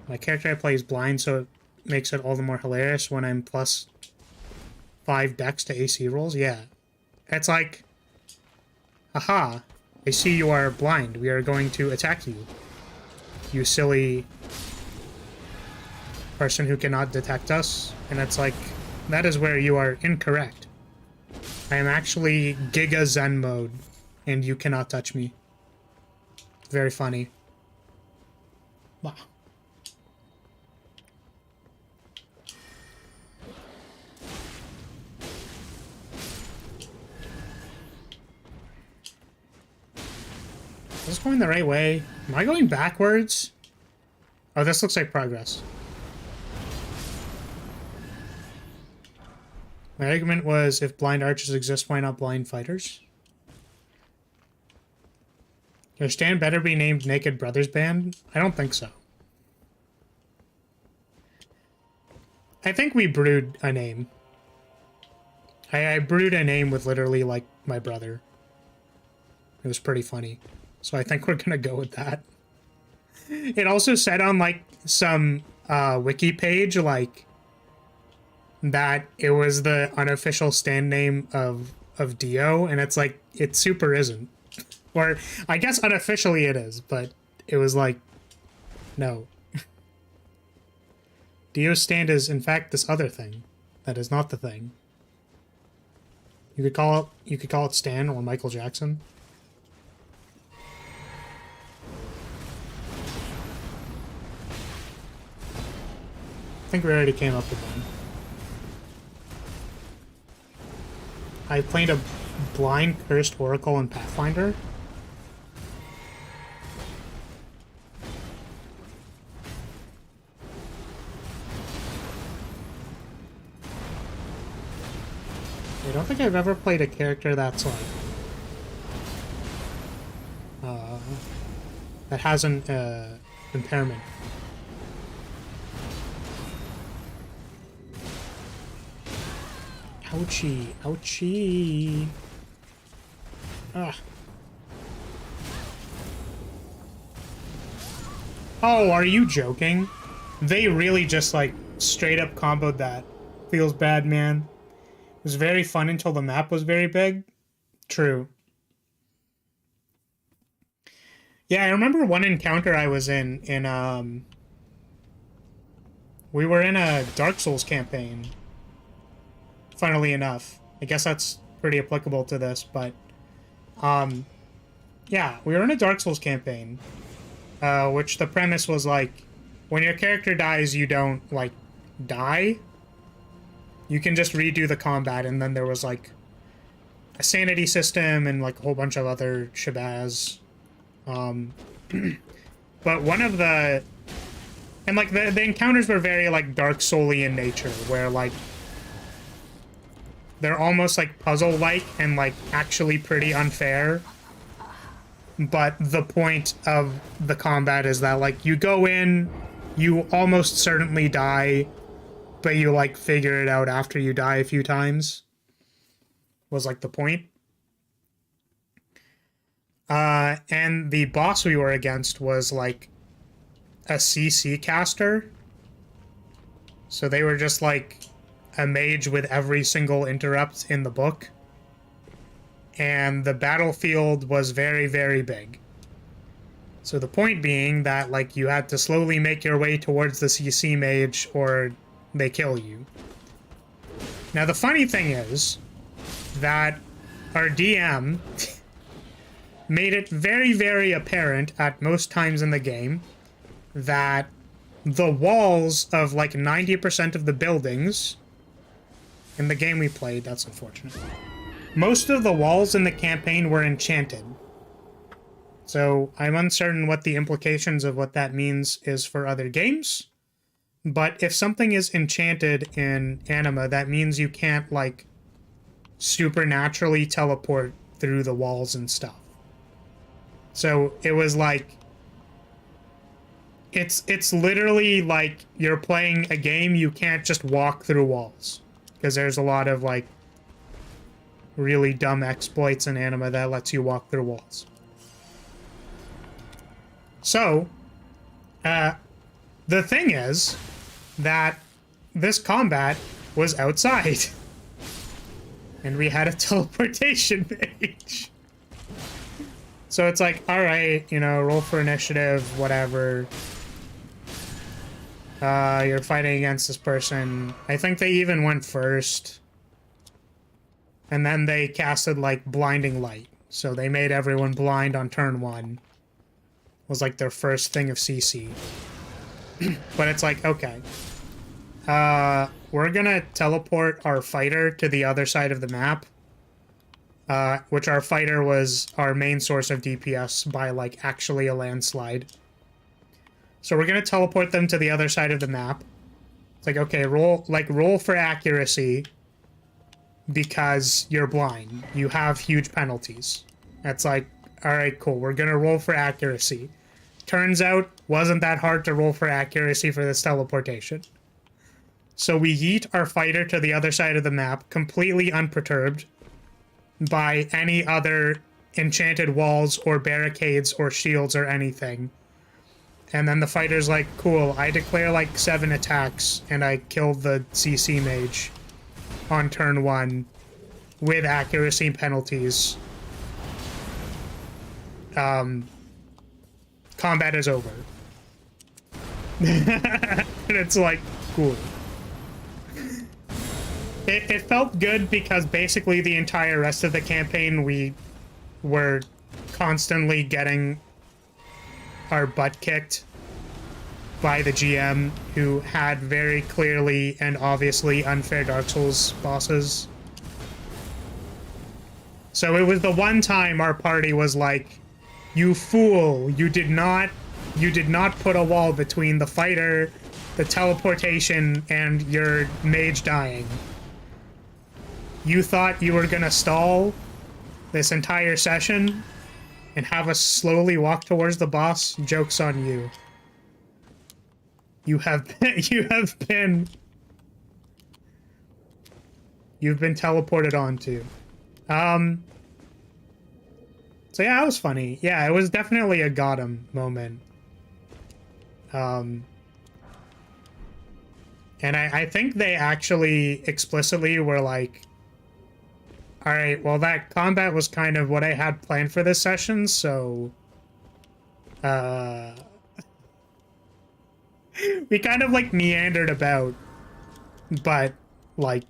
My character I play is blind, so it makes it all the more hilarious when I'm +5 dex to AC rolls. Yeah. It's like, aha, I see you are blind. We are going to attack you. You silly person who cannot detect us. And it's like, that is where you are incorrect. I am actually Giga Zen mode, and you cannot touch me. Very funny. Wow. Is this going the right way? Am I going backwards? Oh, this looks like progress. My argument was, if blind archers exist, why not blind fighters? Your stand better be named Naked Brothers Band? I don't think so. I think we brewed a name. I brewed a name with literally, like, my brother. It was pretty funny. So I think we're gonna go with that. It also said on, like, some wiki page, like, that it was the unofficial stand name of Dio, and it's like, it super isn't. Or, I guess unofficially it is, but it was like, no. Dio's stand is, in fact, this other thing. That is not the thing. You could call it Stan or Michael Jackson. I think we already came up with one. I played a blind cursed oracle in Pathfinder. I don't think I've ever played a character that's like that has an impairment. Ouchie, ouchie. Ah. Oh, are you joking? They really just like straight up comboed that. Feels bad, man. It was very fun until the map was very big. True. Yeah, I remember one encounter I was in we were in a Dark Souls campaign. Funnily enough. I guess that's pretty applicable to this, but yeah, we were in a Dark Souls campaign. Which the premise was like, when your character dies, you don't like die. You can just redo the combat, and then there was like a sanity system and like a whole bunch of other shabazz. But one of the... And like the encounters were very like Dark Soul-y in nature, where like they're almost like puzzle-like and like actually pretty unfair. But the point of the combat is that like you go in, you almost certainly die, but you like figure it out after you die a few times. Was like the point. And the boss we were against was like a CC caster. So they were just like a mage with every single interrupt in the book. And the battlefield was very, very big. So the point being that like you had to slowly make your way towards the CC mage or they kill you. Now the funny thing is that our DM made it very, very apparent at most times in the game that the walls of like 90% of the buildings in the game we played, that's unfortunate. Most of the walls in the campaign were enchanted. So I'm uncertain what the implications of what that means is for other games. But if something is enchanted in anima, that means you can't like supernaturally teleport through the walls and stuff. So it was like, it's literally like you're playing a game, you can't just walk through walls. Because there's a lot of like really dumb exploits in anima that lets you walk through walls. So, the thing is that this combat was outside. And we had a teleportation page. So it's like, alright, you know, roll for initiative, whatever. You're fighting against this person. I think they even went first. And then they casted, like, blinding light. So they made everyone blind on turn 1. Was, like, their first thing of CC. But it's like, okay. We're gonna teleport our fighter to the other side of the map. Which our fighter was our main source of DPS by, like, actually a landslide. So we're gonna teleport them to the other side of the map. It's like, okay, roll for accuracy because you're blind. You have huge penalties. That's like, alright, cool, we're gonna roll for accuracy. Turns out, wasn't that hard to roll for accuracy for this teleportation. So we yeet our fighter to the other side of the map, completely unperturbed by any other enchanted walls or barricades or shields or anything. And then the fighter's like, cool, I declare like 7 attacks and I kill the CC mage on turn 1 with accuracy penalties. Combat is over. And it's like, cool. It felt good because basically the entire rest of the campaign we were constantly getting our butt kicked by the GM, who had very clearly and obviously unfair Dark Souls bosses. So it was the one time our party was like, you fool, you did not put a wall between the fighter, the teleportation, and your mage dying. You thought you were gonna stall this entire session and have us slowly walk towards the boss? Joke's on you. You've been teleported onto. So yeah, that was funny. Yeah, it was definitely a got him moment. And I think they actually explicitly were like, all right, well, that combat was kind of what I had planned for this session, so we kind of like meandered about, but like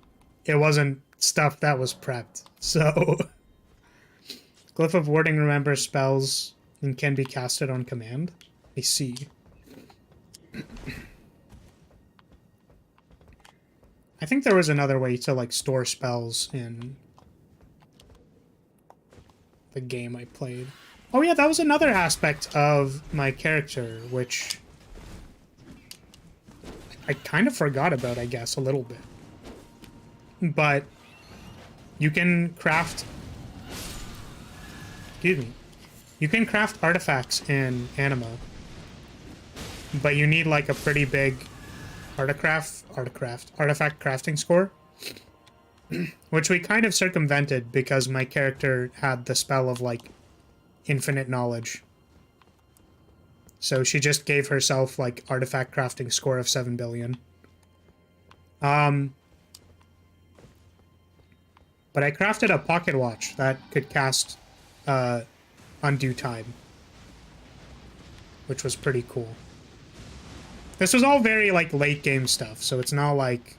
it wasn't stuff that was prepped. So Glyph of Warding remembers spells and can be casted on command. I see. I think there was another way to like store spells in the game I played. Oh yeah, that was another aspect of my character, which I kind of forgot about, I guess, a little bit. But you can craft... Excuse me. You can craft artifacts in Anima. But you need like a pretty big artifact crafting score. Which we kind of circumvented because my character had the spell of, like, infinite knowledge. So she just gave herself, like, artifact crafting score of 7 billion. But I crafted a pocket watch that could cast Undue Time. Which was pretty cool. This was all very, like, late game stuff, so it's not like...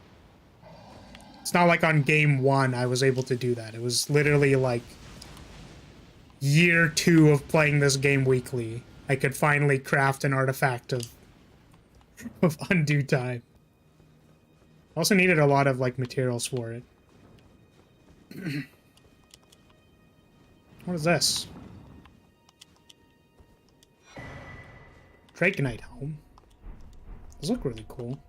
It's not like on game 1 I was able to do that. It was literally like year 2 of playing this game weekly. I could finally craft an artifact of Undue Time. Also needed a lot of like materials for it. What is this? Dragonite Helm. Those look really cool.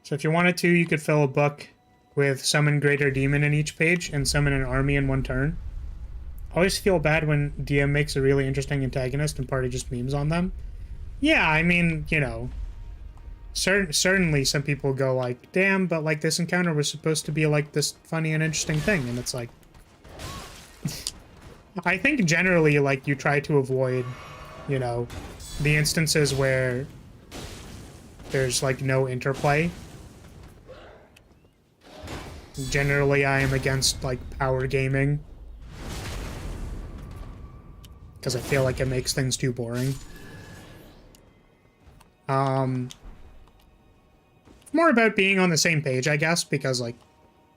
So if you wanted to, you could fill a book with summon Greater Demon in each page and summon an army in one turn. I always feel bad when DM makes a really interesting antagonist and party just memes on them. Yeah, I mean, you know, certainly some people go like, damn, but like this encounter was supposed to be like this funny and interesting thing, and it's like... I think generally, like, you try to avoid, you know, the instances where there's like no interplay. Generally, I am against, like, power gaming. Because I feel like it makes things too boring. More about being on the same page, I guess, because like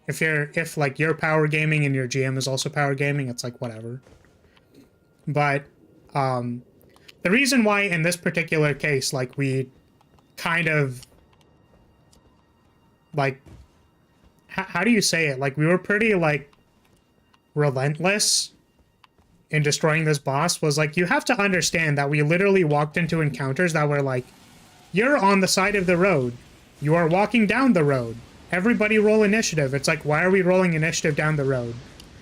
if like you're power gaming and your GM is also power gaming, it's like whatever. But the reason why in this particular case, like we kind of like how do you say it? Like we were pretty like relentless in destroying this boss, was like you have to understand that we literally walked into encounters that were like, you're on the side of the road. You are walking down the road. Everybody roll initiative. It's like, why are we rolling initiative down the road?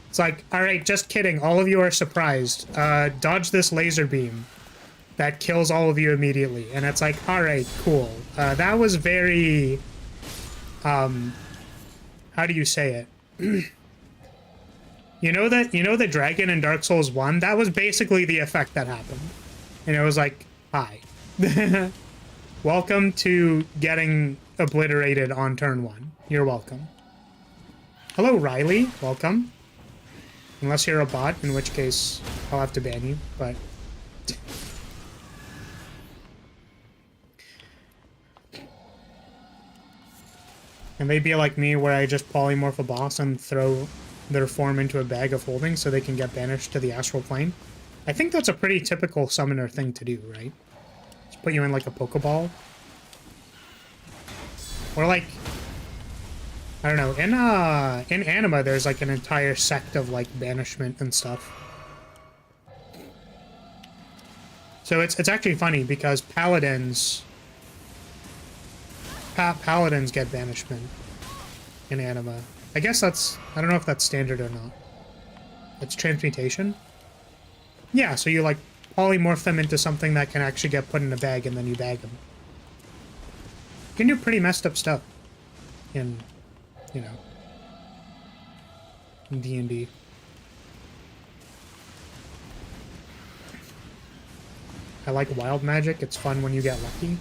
It's like, all right, just kidding. All of you are surprised. Dodge this laser beam that kills all of you immediately. And it's like, all right, cool. That was very, how do you say it? You know the dragon in Dark Souls 1? That was basically the effect that happened. And it was like, hi. Welcome to getting obliterated on turn 1. You're welcome. Hello, Riley. Welcome. Unless you're a bot, in which case I'll have to ban you, but... And they be like me, where I just polymorph a boss and throw their form into a bag of holding so they can get banished to the astral plane. I think that's a pretty typical summoner thing to do, right? Just put you in like a Pokeball. Or like, I don't know, in Anima there's like an entire sect of like banishment and stuff. So it's actually funny because paladins get banishment in Anima. I guess that's, I don't know if that's standard or not. It's transmutation? Yeah, so you like polymorph them into something that can actually get put in a bag and then you bag them. You can do pretty messed up stuff in, you know, in D&D. I like wild magic. It's fun when you get lucky.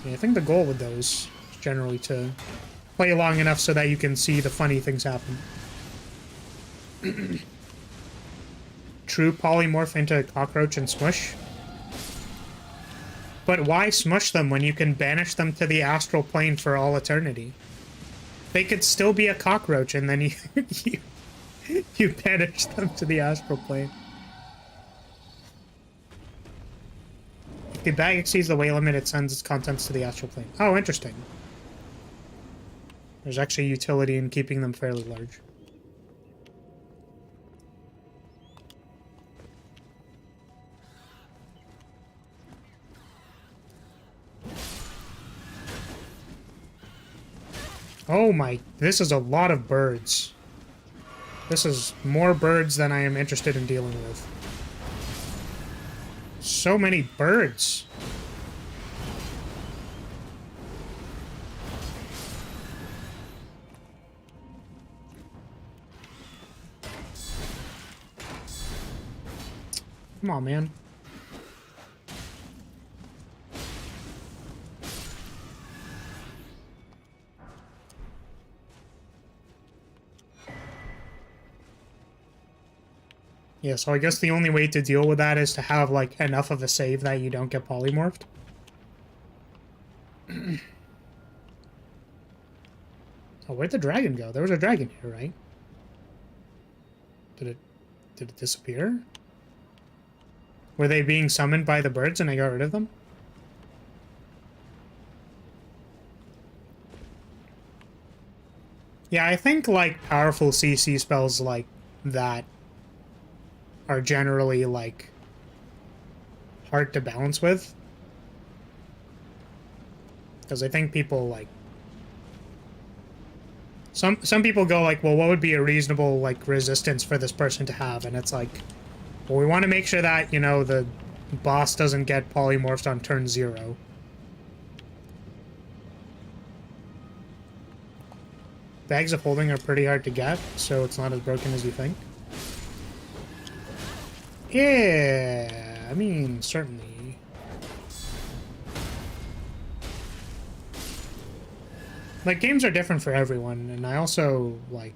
Yeah, I think the goal with those is generally to play long enough so that you can see the funny things happen. True polymorph into a cockroach and smush. But why smush them when you can banish them to the astral plane for all eternity? They could still be a cockroach and then you banish them to the astral plane. If the bag exceeds the weight limit, it sends its contents to the astral plane. Oh, interesting. There's actually utility in keeping them fairly large. Oh my, this is a lot of birds. This is more birds than I am interested in dealing with. So many birds. Come on, man. Yeah, so I guess the only way to deal with that is to have, like, enough of a save that you don't get polymorphed. Oh, where'd the dragon go? There was a dragon here, right? Did it disappear? Were they being summoned by the birds and I got rid of them? Yeah, I think, like, powerful CC spells like that are generally, like, hard to balance with. Because I think people, like... Some people go, like, well, what would be a reasonable, like, resistance for this person to have? And it's like, well, we want to make sure that, you know, the boss doesn't get polymorphed on turn 0. Bags of holding are pretty hard to get, so it's not as broken as you think. Yeah, I mean, certainly. Like, games are different for everyone, and I also, like...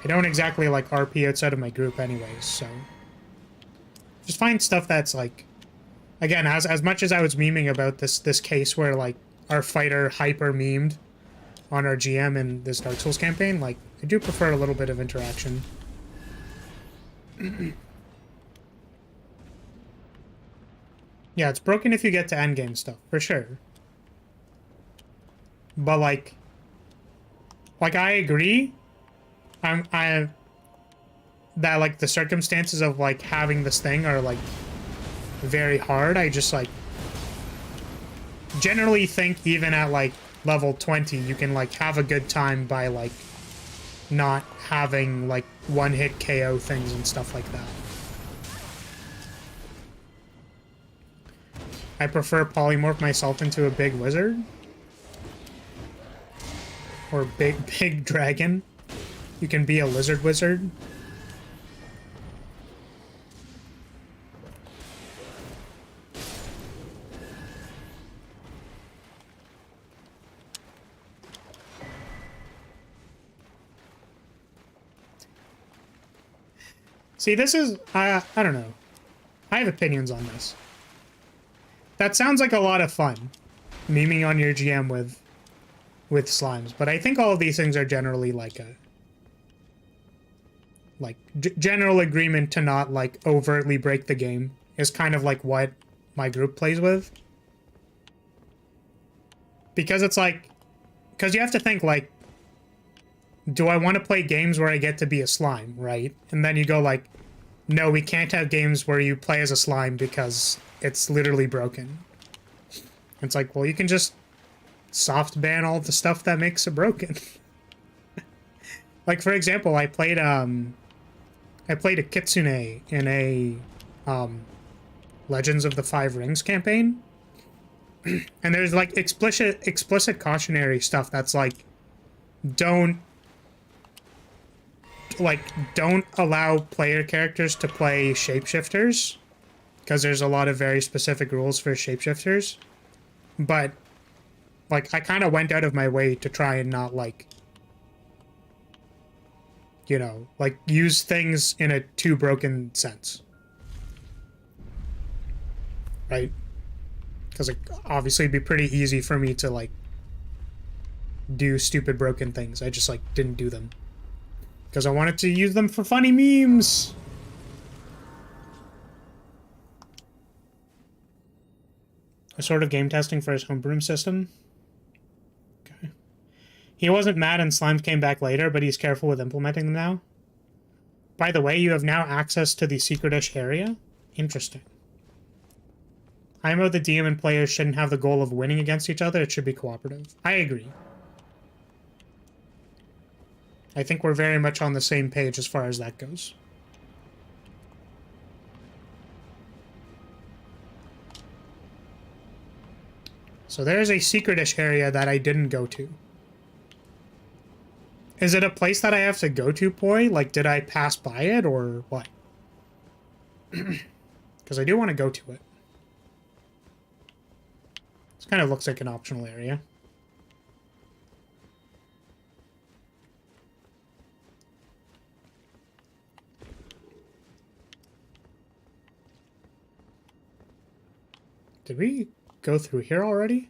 I don't exactly like RP outside of my group anyways, so... Just find stuff that's like, again, as much as I was memeing about this case where like our fighter hyper memed on our GM in this Dark Souls campaign, like I do prefer a little bit of interaction. Yeah, it's broken if you get to endgame stuff, for sure. But like I agree. I that like the circumstances of like having this thing are like very hard. I just like generally think even at like level 20 you can like have a good time by like not having like one-hit KO things and stuff like that. I prefer polymorph myself into a big wizard. Or big dragon. You can be a lizard wizard. See, this is, I don't know. I have opinions on this. That sounds like a lot of fun, memeing on your GM with slimes, but I think all of these things are generally like a, like, general agreement to not, like, overtly break the game is kind of like what my group plays with. Because it's like, because you have to think, like, do I want to play games where I get to be a slime, right? And then you go like, no, we can't have games where you play as a slime because it's literally broken. It's like, well, you can just soft ban all the stuff that makes it broken. Like, for example, I played a kitsune in a Legends of the Five Rings campaign. And there's like explicit cautionary stuff that's like, don't allow player characters to play shapeshifters, because there's a lot of very specific rules for shapeshifters. But like, I kind of went out of my way to try and not, like, you know, like, use things in a too broken sense. Right? Because, like, obviously it'd be pretty easy for me to, like, do stupid broken things. I just, like, didn't do them. Because I wanted to use them for funny memes! A sort of game testing for his homebrew system. Okay. He wasn't mad and slimes came back later, but he's careful with implementing them now. By the way, you have now access to the secret-ish area? Interesting. IMO, the DM and players shouldn't have the goal of winning against each other, it should be cooperative. I agree. I think we're very much on the same page as far as that goes. So there's a secret-ish area that I didn't go to. Is it a place that I have to go to, Poi? Like, did I pass by it, or what? Because I do want to go to it. This kind of looks like an optional area. Did we go through here already?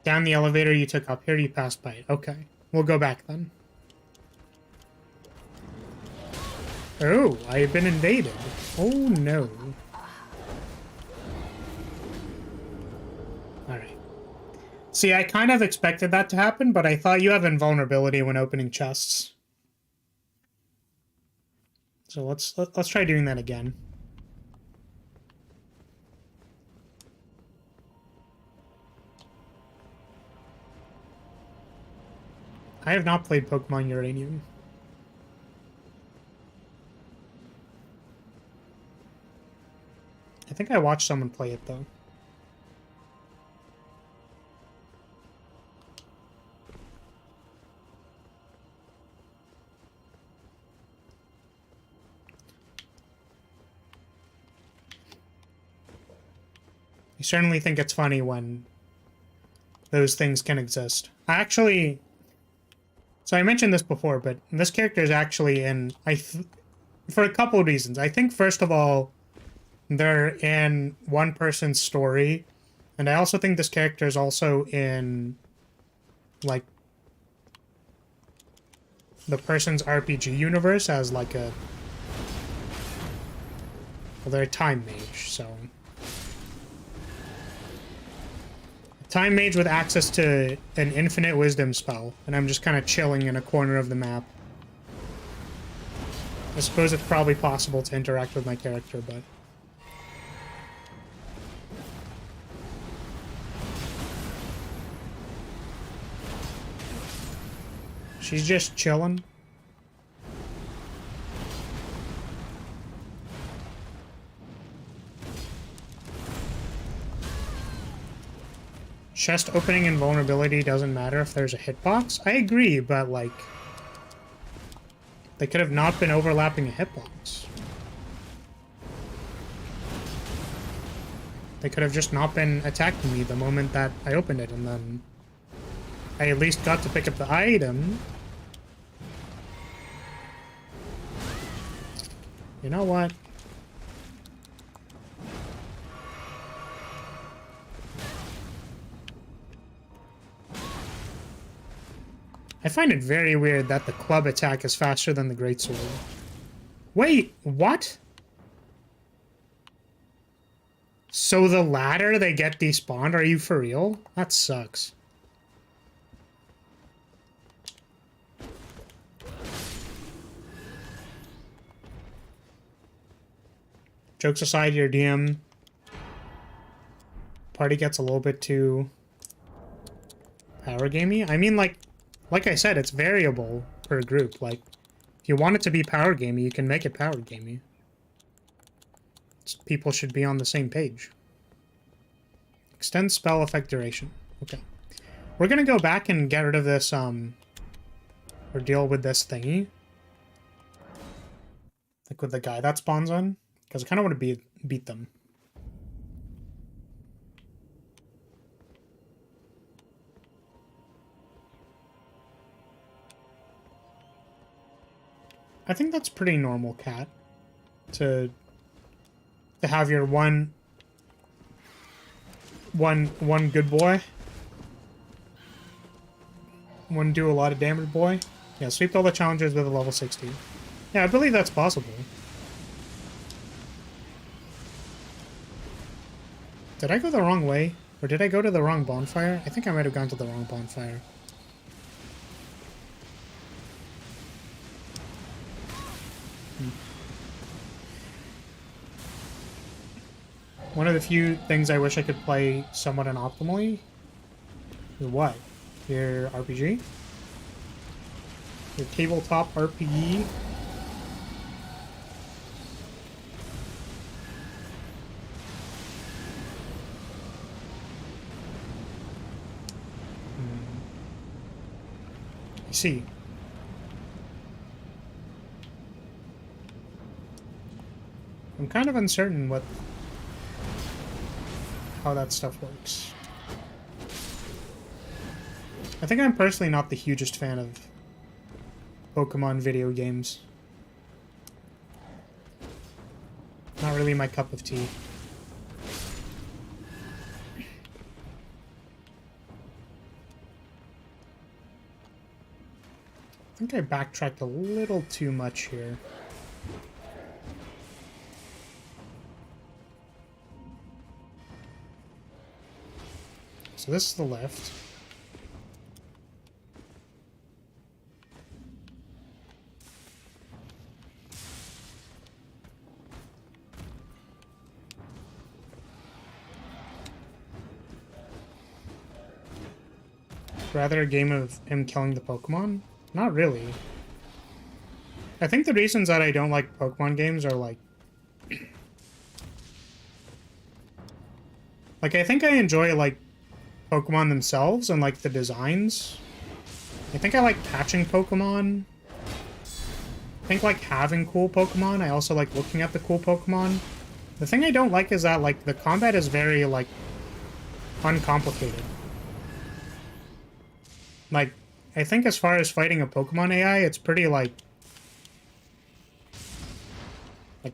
Down the elevator you took up here, you passed by it. Okay. We'll go back then. Oh, I have been invaded. Oh no. Alright. See, I kind of expected that to happen, but I thought you have invulnerability when opening chests. So let's try doing that again. I have not played Pokemon Uranium. I think I watched someone play it, though. I certainly think it's funny when those things can exist. So I mentioned this before, but this character is actually in, for a couple of reasons. I think, first of all, they're in one person's story, and I also think this character is also in, like, the person's RPG universe as, like, well, they're a time mage, so... Time mage with access to an infinite wisdom spell, and I'm just kind of chilling in a corner of the map. I suppose it's probably possible to interact with my character, but... She's just chilling. Chest opening and vulnerability doesn't matter if there's a hitbox. I agree, but, like... They could have not been overlapping a hitbox. They could have just not been attacking me the moment that I opened it, and then... I at least got to pick up the item. You know what? I find it very weird that the club attack is faster than the greatsword. Wait, what? So the ladder they get despawned? Are you for real? That sucks. Jokes aside, your DM party gets a little bit too power gamey. I mean, like I said, it's variable per group. Like, if you want it to be power gamey, you can make it power gamey. People should be on the same page. Extend spell effect duration. Okay. We're gonna go back and get rid of this, or deal with this thingy. Like with the guy that spawns on. Because I kind of want to beat them. I think that's pretty normal, Cat. To have your one good boy. One do a lot of damage boy. Yeah, sweep all the challengers with a level 60. Yeah, I believe that's possible. Did I go the wrong way? Or did I go to the wrong bonfire? I think I might have gone to the wrong bonfire. One of the few things I wish I could play somewhat optimally. What? Your RPG? Your tabletop RPG? I see. I'm kind of uncertain how that stuff works. I think I'm personally not the hugest fan of Pokemon video games. Not really my cup of tea. I think I backtracked a little too much here. So this is the left. Rather a game of him killing the Pokemon? Not really. I think the reasons that I don't like Pokemon games are like... Like, I think I enjoy, like, Pokemon themselves and, like, the designs. I think I like catching Pokemon. I think, like, having cool Pokemon. I also like looking at the cool Pokemon. The thing I don't like is that, like, the combat is very, like, uncomplicated. Like, I think as far as fighting a Pokemon AI, it's pretty, like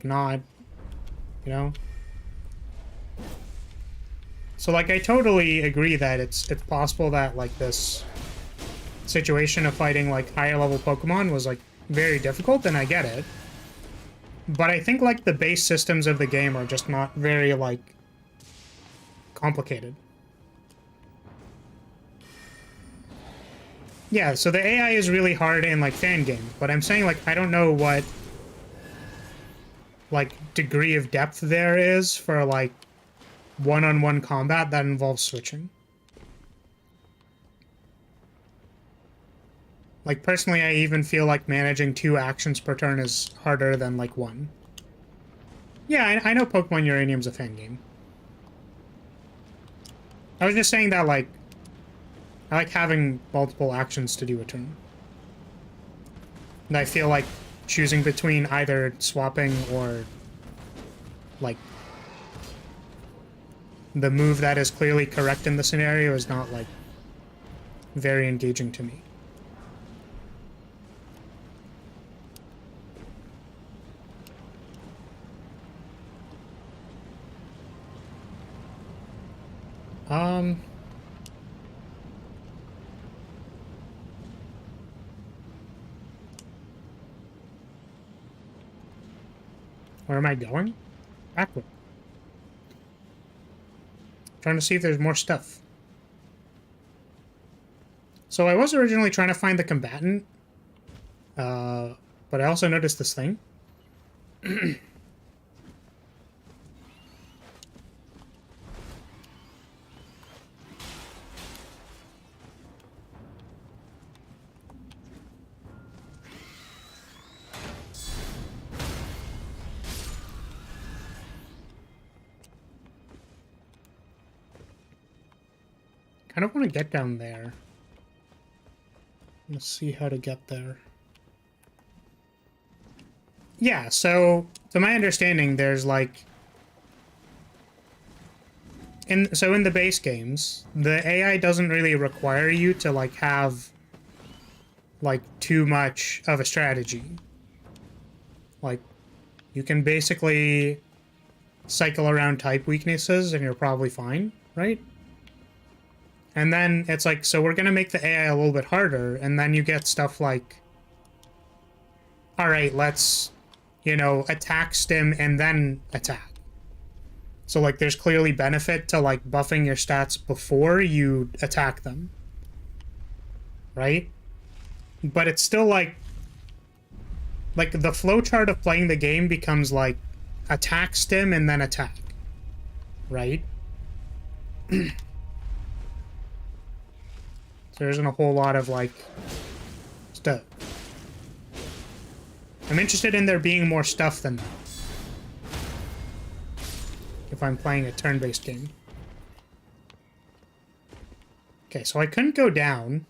not, you know? So, like, I totally agree that it's possible that, like, this situation of fighting, like, higher level Pokemon was, like, very difficult, and I get it. But I think, like, the base systems of the game are just not very, like, complicated. Yeah, so the AI is really hard in, like, fan games, but I'm saying, like, I don't know what, like, degree of depth there is for, like, one-on-one combat that involves switching. Like, personally, I even feel like managing 2 actions per turn is harder than, like, 1. Yeah, I know Pokemon Uranium's a fan game. I was just saying that, like, I like having multiple actions to do a turn. And I feel like choosing between either swapping or, like, the move that is clearly correct in the scenario is not, like, very engaging to me. Where am I going? Backward. Trying to see if there's more stuff. So I was originally trying to find the combatant, but I also noticed this thing. I don't want to get down there. Let's see how to get there. Yeah, so to my understanding, there's like in the base games, the AI doesn't really require you to like have like too much of a strategy. Like you can basically cycle around type weaknesses and you're probably fine, right? And then it's like, so we're going to make the AI a little bit harder, and then you get stuff like, all right, let's, you know, attack stim and then attack. So, like, there's clearly benefit to, like, buffing your stats before you attack them. Right? But it's still, like, the flowchart of playing the game becomes, like, attack stim and then attack. Right? So there isn't a whole lot of, like, stuff. I'm interested in there being more stuff than that. If I'm playing a turn-based game. Okay, so I couldn't go down.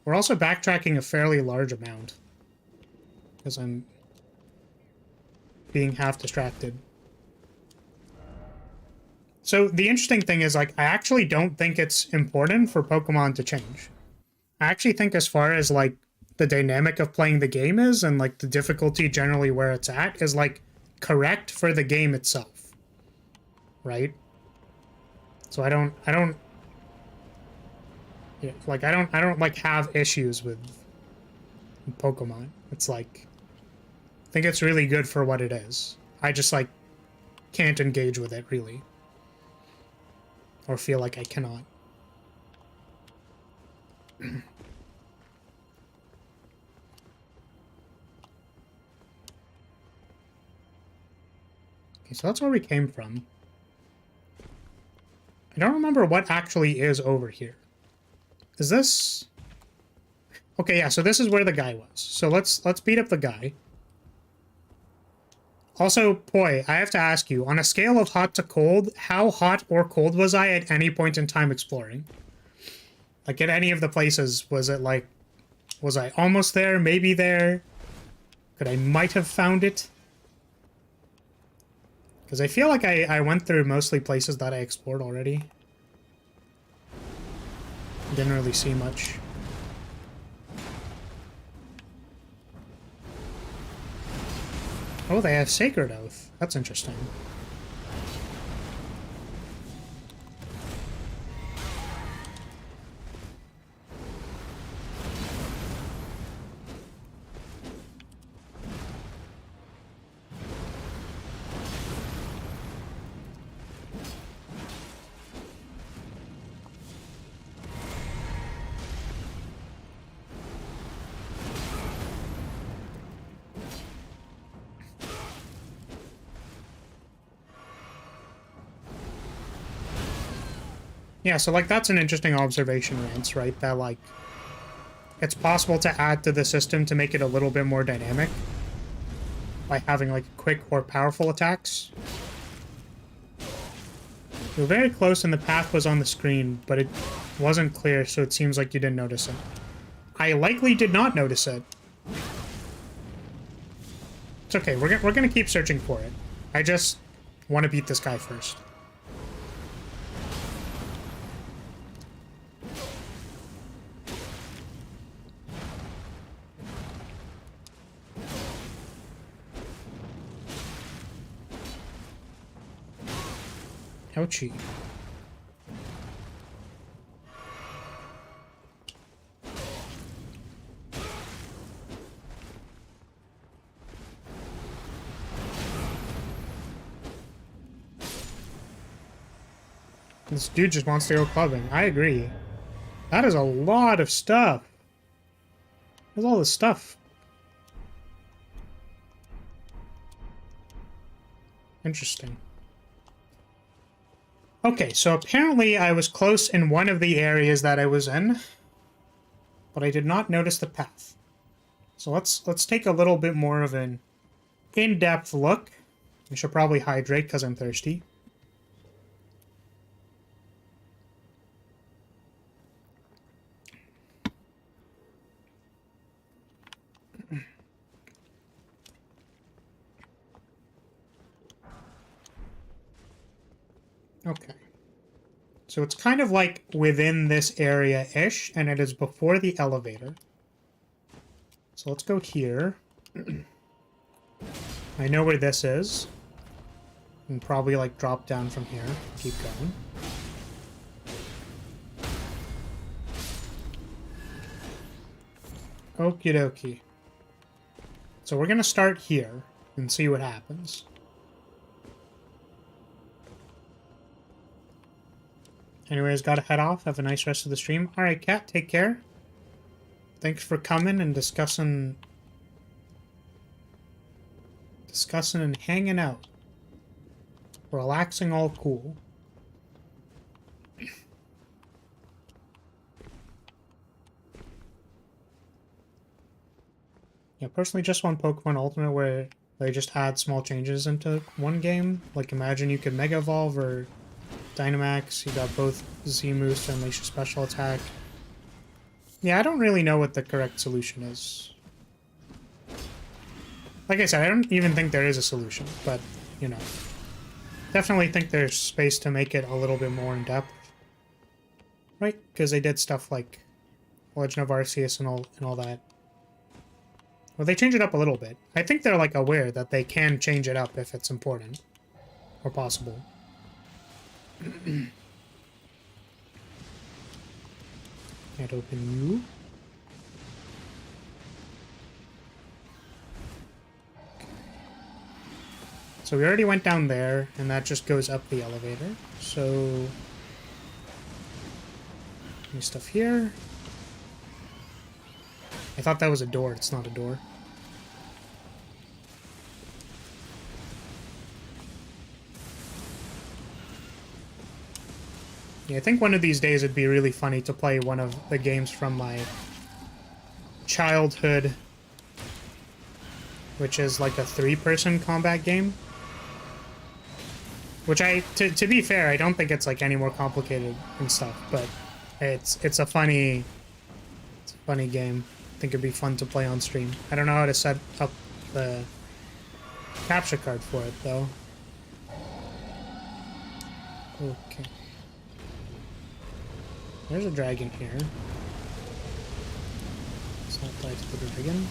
We're also backtracking a fairly large amount. Because I'm being half distracted. So the interesting thing is, like, I actually don't think it's important for Pokemon to change. I actually think as far as, like, the dynamic of playing the game is, and, like, the difficulty generally where it's at, is, like, correct for the game itself. Right? So I don't, yeah, like, I don't, like, have issues with Pokemon. It's, like, I think it's really good for what it is. I just, like, can't engage with it, really. Or feel like I cannot. Okay, so that's where we came from. I don't remember what actually is over here. Is this... Okay, yeah, so this is where the guy was. So let's beat up the guy. Also, Poi, I have to ask you, on a scale of hot to cold, how hot or cold was I at any point in time exploring? Like, at any of the places, was it like... Was I almost there? Maybe there? Could I might have found it? Because I feel like I went through mostly places that I explored already. Didn't really see much. Oh, they have Sacred Oath. That's interesting. Yeah, so, like, that's an interesting observation, Rance, right? That, like, it's possible to add to the system to make it a little bit more dynamic by having, like, quick or powerful attacks. You were very close and the path was on the screen, but it wasn't clear, so it seems like you didn't notice it. I likely did not notice it. It's okay, we're gonna keep searching for it. I just want to beat this guy first. Ouchie. This dude just wants to go clubbing. I agree. That is a lot of stuff. There's all this stuff. Interesting. Okay, so apparently I was close in one of the areas that I was in, but I did not notice the path. So let's take a little bit more of an in-depth look. I should probably hydrate because I'm thirsty. Okay. So it's kind of like within this area-ish, and it is before the elevator. So let's go here. I know where this is. And probably like drop down from here. Keep going. Okie dokie. So we're gonna start here and see what happens. Anyways, gotta head off. Have a nice rest of the stream. Alright, Kat, take care. Thanks for coming and discussing and hanging out. Relaxing all cool. Yeah, personally just want Pokemon Ultimate where they just add small changes into one game. Like imagine you could Mega Evolve or Dynamax, you got both Z-moves to unleash a special attack. Yeah, I don't really know what the correct solution is. Like I said, I don't even think there is a solution, but, you know. Definitely think there's space to make it a little bit more in-depth. Right? Because they did stuff like Legend of Arceus and all that. Well, they changed it up a little bit. I think they're, like, aware that they can change it up if it's important. Or possible. Can't open you. So we already went down there, and that just goes up the elevator. So any stuff here? I thought that was a door. It's not a door. Yeah, I think one of these days it'd be really funny to play one of the games from my childhood, which is like a 3-person combat game. Which to be fair, I don't think it's like any more complicated and stuff, but it's a funny game. I think it'd be fun to play on stream. I don't know how to set up the capture card for it though. Okay. There's a dragon here. Let's not die to the dragon.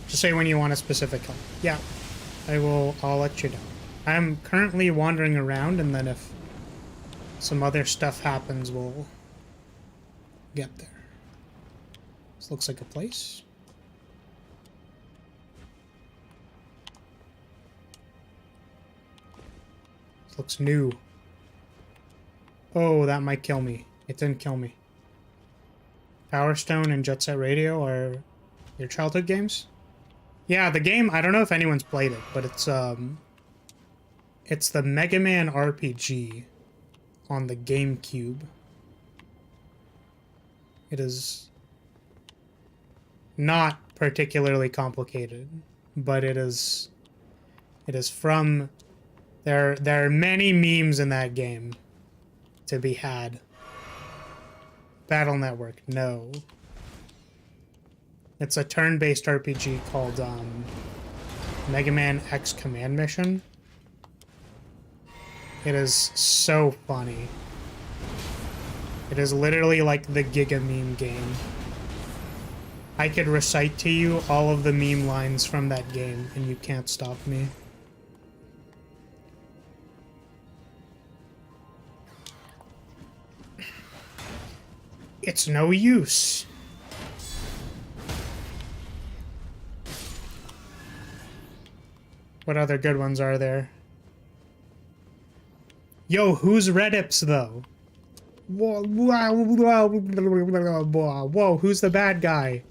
Just say when you want a specific help. Yeah, I'll let you know. I'm currently wandering around, and then if some other stuff happens, we'll get there. This looks like a place. This looks new. Oh, that might kill me. It didn't kill me. Power Stone and Jet Set Radio are your childhood games? Yeah, the game, I don't know if anyone's played it, but it's the Mega Man RPG on the GameCube. It is not particularly complicated, but it is from there are many memes in that game to be had. Battle Network, no. It's a turn-based RPG called Mega Man X Command Mission. It is so funny. It is literally like the Giga meme game. I could recite to you all of the meme lines from that game, and you can't stop me. It's no use. What other good ones are there? Yo, who's Redips, though? Whoa, who's the bad guy?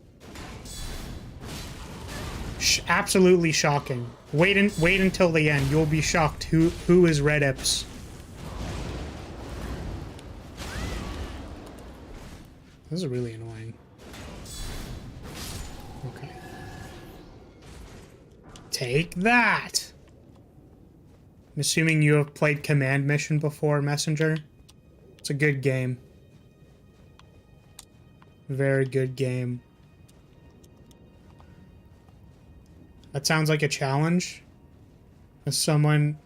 Absolutely shocking. Wait until the end. You'll be shocked. Who is Redips? This is really annoying. Okay. Take that! I'm assuming you have played Command Mission before, Messenger. It's a good game. Very good game. That sounds like a challenge. Does someone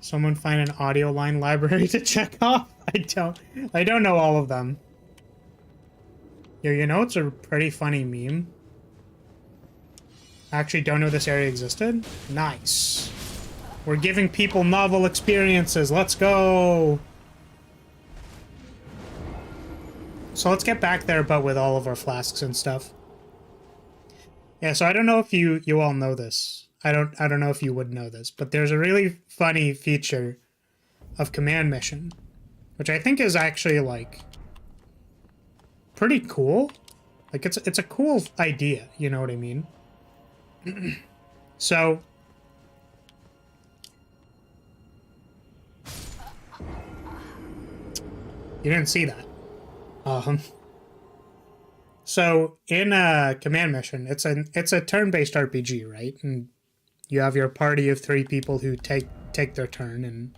find an audio line library to check off? I don't know all of them. Yo, you know it's a pretty funny meme. I actually don't know this area existed. Nice. We're giving people novel experiences. Let's go. So let's get back there, but with all of our flasks and stuff. Yeah, so I don't know if you all know this. I don't know if you would know this, but there's a really funny feature of Command Mission, which I think is actually like pretty cool. Like it's a cool idea, you know what I mean? So you didn't see that. So in a Command Mission, it's a turn-based RPG, right? And you have your party of 3 people who take their turn and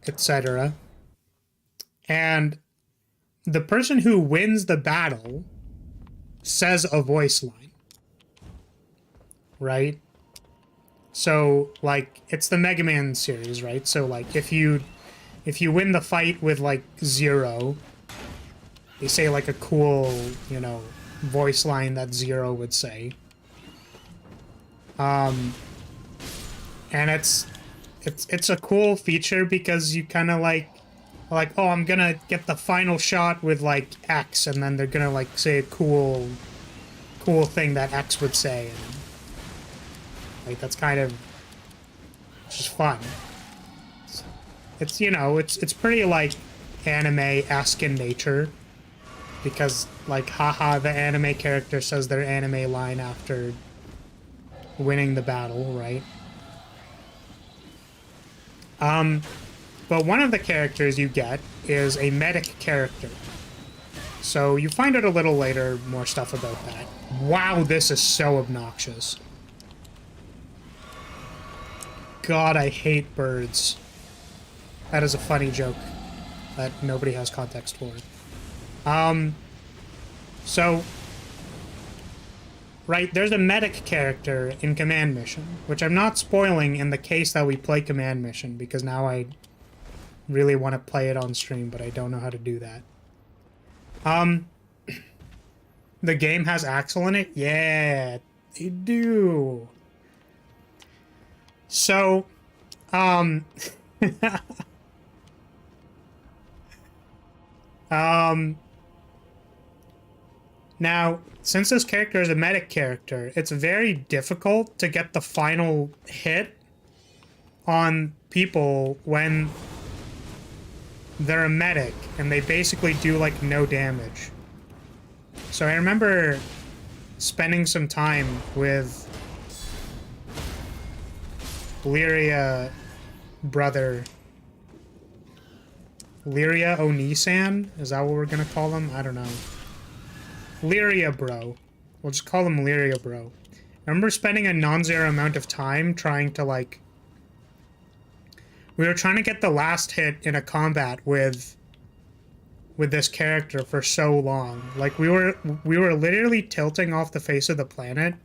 etc. And the person who wins the battle says a voice line, right? So like it's the Mega Man series, right? So like if you win the fight with like 0, they say like a cool, you know, voice line that 0 would say. And it's a cool feature because you kind of like, oh, I'm gonna get the final shot with like X, and then they're gonna like say a cool thing that X would say, and like that's kind of just fun. It's, you know, it's pretty like anime-esque in nature, because like haha, the anime character says their anime line after winning the battle, right? But one of the characters you get is a medic character. So you find out a little later more stuff about that. Wow, this is so obnoxious. God, I hate birds. That is a funny joke that nobody has context for. So right, there's a medic character in Command Mission, which I'm not spoiling in the case that we play Command Mission, because now I really want to play it on stream, but I don't know how to do that. The game has Axel in it? Yeah, they do. So, now, since this character is a medic character, it's very difficult to get the final hit on people when they're a medic and they basically do like no damage. So I remember spending some time with Lyria brother. Lyria Onisan? Is that what we're gonna call him? I don't know. Lyria bro. We'll just call him Lyria bro. I remember spending a non-zero amount of time trying to like... We were trying to get the last hit in a combat with this character for so long. Like we were literally tilting off the face of the planet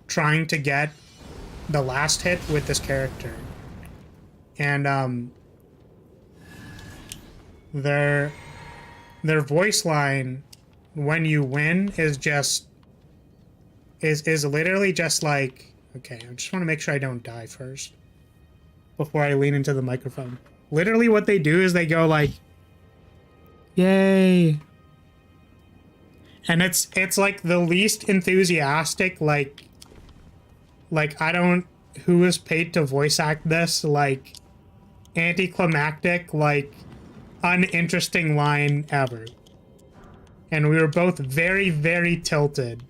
trying to get the last hit with this character. And their voice line when you win is just is literally just like, okay, I just want to make sure I don't die first before I lean into the microphone. Literally what they do is they go like, yay. And it's like the least enthusiastic, like I don't, who is paid to voice act this, like anticlimactic, like uninteresting line ever. And we were both very, very tilted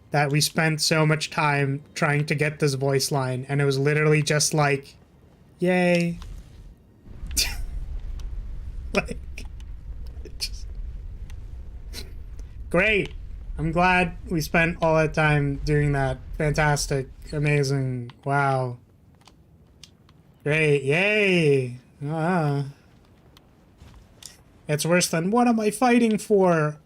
that we spent so much time trying to get this voice line, and it was literally just like, yay. Like, just... Great. I'm glad we spent all that time doing that. Fantastic. Amazing. Wow. Great. Yay. Ah. It's worse than, what am I fighting for?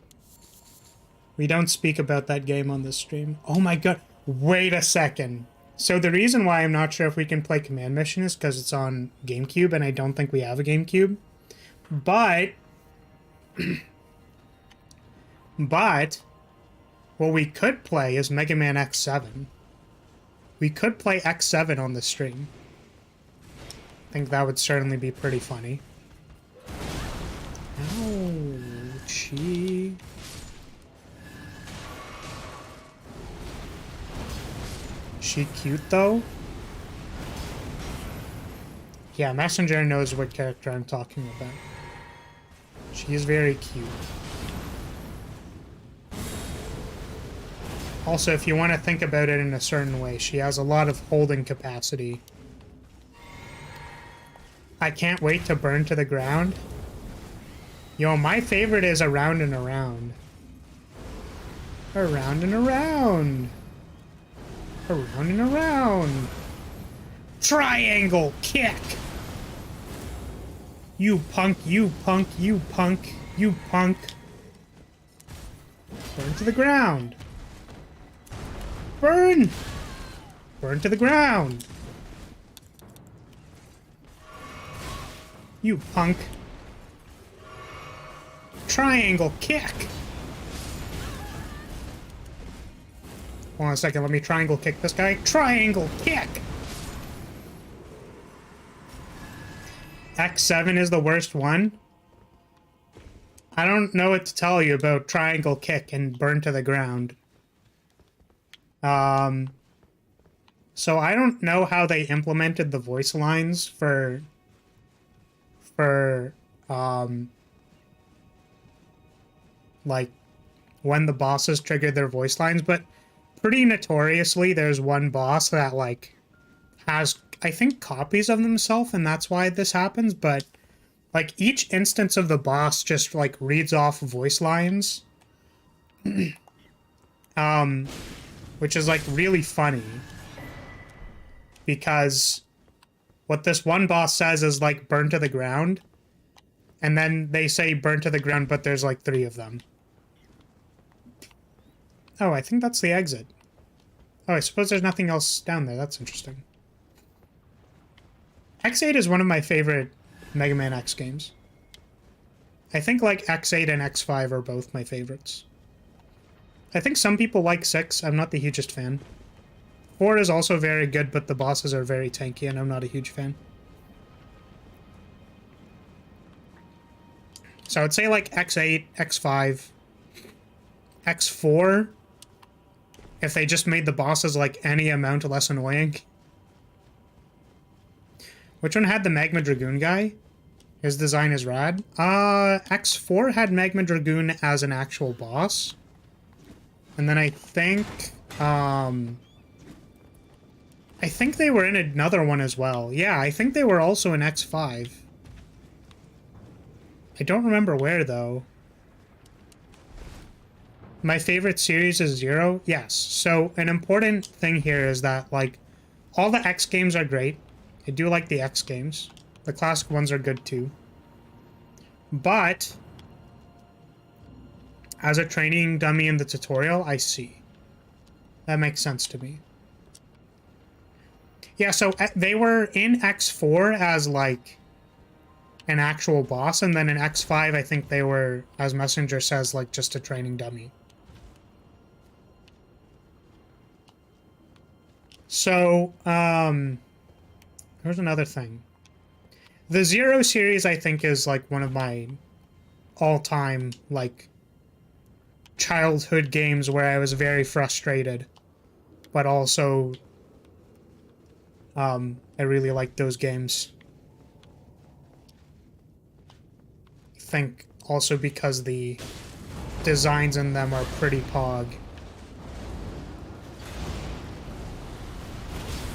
We don't speak about that game on this stream. Oh my god. Wait a second. So the reason why I'm not sure if we can play Command Mission is because it's on GameCube, and I don't think we have a GameCube. But... but... what we could play is Mega Man X7. We could play X7 on the stream. I think that would certainly be pretty funny. Ouchie. She cute though? Yeah, Messenger knows what character I'm talking about. She is very cute. Also, if you want to think about it in a certain way, she has a lot of holding capacity. I can't wait to burn to the ground. Yo, my favorite is Around and Around. Around and around. Around and around. Triangle kick. You punk, you punk, you punk, you punk. Burn to the ground. Burn! Burn to the ground. You punk. Triangle kick. Hold on a second, let me triangle kick this guy. Triangle kick! X7 is the worst one. I don't know what to tell you about triangle kick and burn to the ground. So I don't know how they implemented the voice lines for like when the bosses triggered their voice lines, but pretty notoriously there's one boss that like has, I think, copies of themselves, and that's why this happens, but like each instance of the boss just like reads off voice lines. Which is like really funny because what this one boss says is like burn to the ground, and then they say burn to the ground, but there's like 3 of them. Oh, I think that's the exit. Oh, I suppose there's nothing else down there. That's interesting. X8 is one of my favorite Mega Man X games. I think like X8 and X5 are both my favorites. I think some people like 6. I'm not the hugest fan. 4 is also very good, but the bosses are very tanky, and I'm not a huge fan. So I'd say like X8, X5, X4, if they just made the bosses like any amount less annoying. Which one had the Magma Dragoon guy? His design is rad. X4 had Magma Dragoon as an actual boss. And then I think they were in another one as well. Yeah, I think they were also in X5. I don't remember where, though. My favorite series is 0? Yes. So, an important thing here is that, like, all the X games are great. I do like the X games. The classic ones are good, too. But, as a training dummy in the tutorial, I see. That makes sense to me. Yeah, so they were in X4 as, like, an actual boss, and then in X5, I think they were, as Messenger says, like, just a training dummy. So, there's another thing. The 0 series, I think, is, like, one of my all-time, like, childhood games where I was very frustrated, but also, I really liked those games. I think also because the designs in them are pretty pog.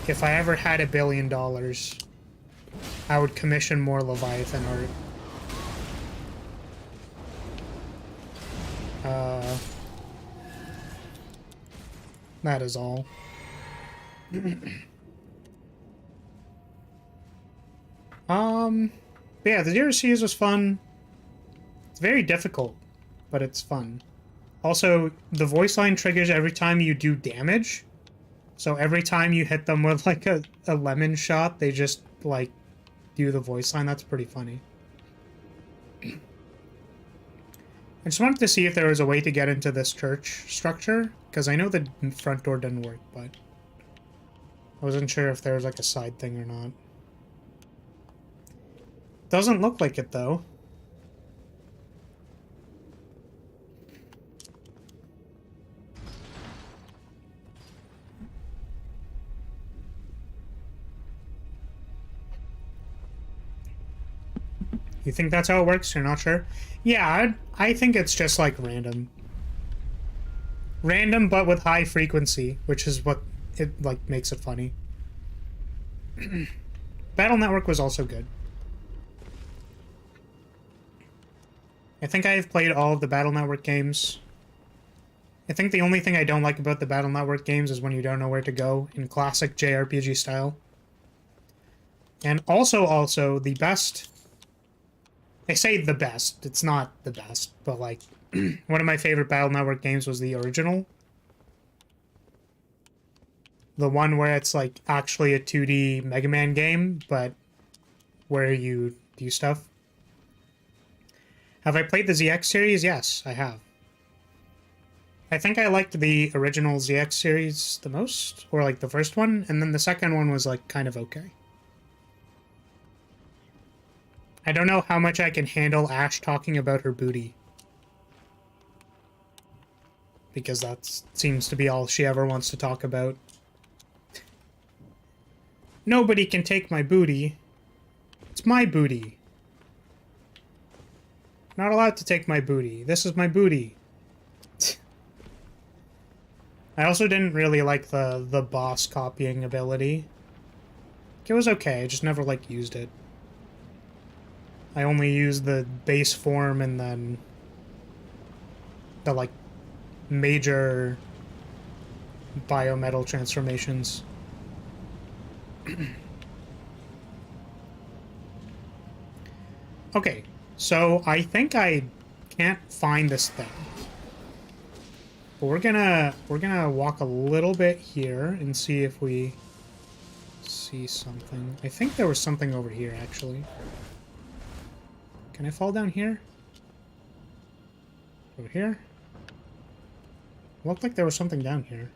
If I ever had $1 billion, I would commission more Leviathan art. That is all. Yeah, the 0 series was fun. It's very difficult, but it's fun. Also, the voice line triggers every time you do damage. So every time you hit them with, like, a lemon shot, they just, like, do the voice line. That's pretty funny. I just wanted to see if there was a way to get into this church structure, because I know the front door didn't work, but I wasn't sure if there was, like, a side thing or not. Doesn't look like it, though. You think that's how it works? You're not sure? Yeah, I think it's just, like, random. Random, but with high frequency, which is what it, like, makes it funny. Battle Network was also good. I think I've played all of the Battle Network games. I think the only thing I don't like about the Battle Network games is when you don't know where to go in classic JRPG style. And also, the best... I say the best. It's not the best, but, like, one of my favorite Battle Network games was the original. The one where it's, like, actually a 2D Mega Man game, but where you do stuff. Have I played the ZX series? Yes, I have. I think I liked the original ZX series the most, or, like, the first one, and then the second one was, like, kind of okay. I don't know how much I can handle Ash talking about her booty. Because that seems to be all she ever wants to talk about. Nobody can take my booty. It's my booty. Not allowed to take my booty. This is my booty. I also didn't really like the boss copying ability. It was okay, I just never, like, used it. I only used the base form and then the, like, major biometal transformations. Okay, so I think I can't find this thing. But we're gonna walk a little bit here and see if we see something. I think there was something over here, actually. Can I fall down here? Over here? Looked like there was something down here.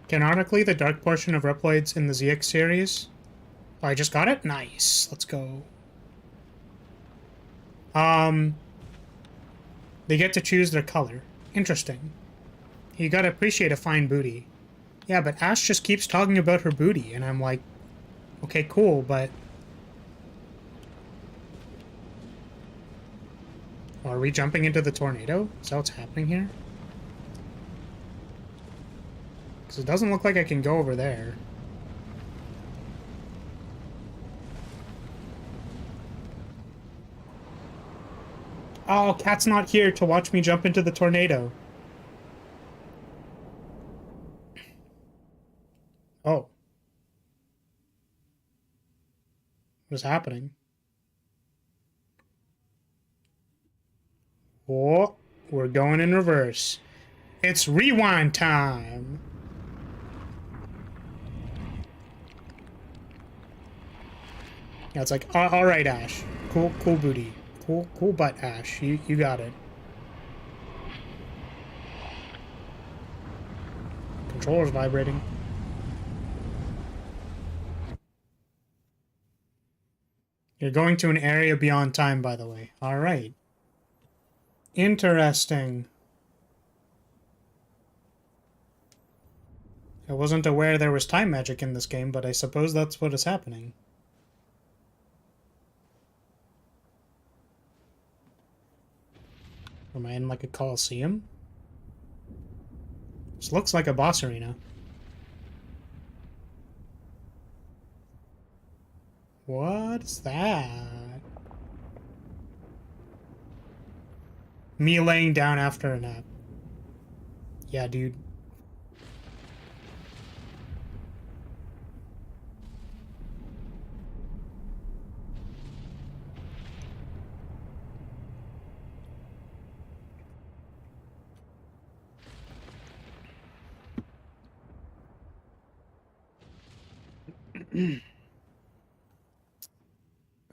Canonically, the dark portion of Reploids in the ZX series. Oh, I just got it? Nice. Let's go. They get to choose their color. Interesting. You gotta appreciate a fine booty. Yeah, but Ash just keeps talking about her booty, and I'm like, okay, cool, but... Are we jumping into the tornado? Is that what's happening here? Because it doesn't look like I can go over there. Oh, Cat's not here to watch me jump into the tornado. Oh. What is happening? Oh, we're going in reverse. It's rewind time. Yeah, it's like, all right, Ash. Cool booty. Cool butt, Ash. You got it. Controller's vibrating. You're going to an area beyond time, by the way. All right. Interesting. I wasn't aware there was time magic in this game, but I suppose that's what is happening. Am I in like a coliseum? This looks like a boss arena. What is that? Me laying down after a nap. Yeah, dude.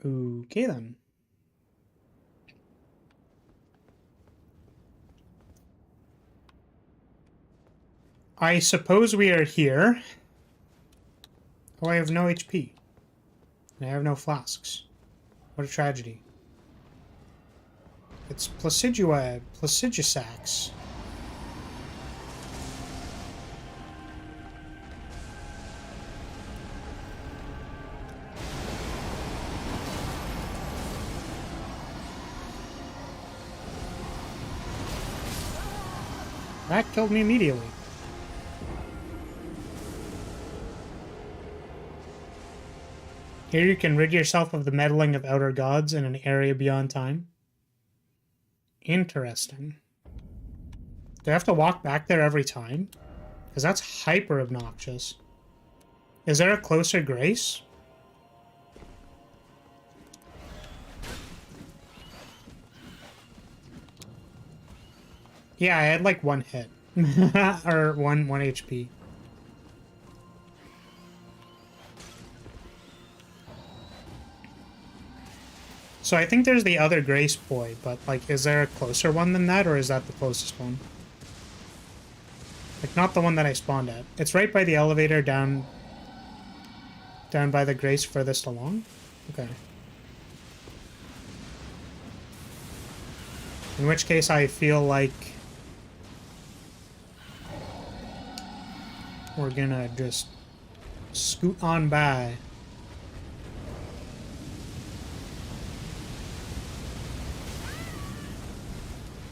Okay then. I suppose we are here. Oh, I have no HP. And I have no flasks. What a tragedy. It's Placidusax. That killed me immediately. Here you can rid yourself of the meddling of outer gods in an area beyond time. Interesting. Do I have to walk back there every time? Because that's hyper obnoxious. Is there a closer grace? Yeah, I had like one hit. Or one HP. So I think there's the other Grace Boy, but like, is there a closer one than that, or is that the closest one? Like, not the one that I spawned at. It's right by the elevator down by the Grace furthest along? Okay. In which case I feel like we're gonna just scoot on by.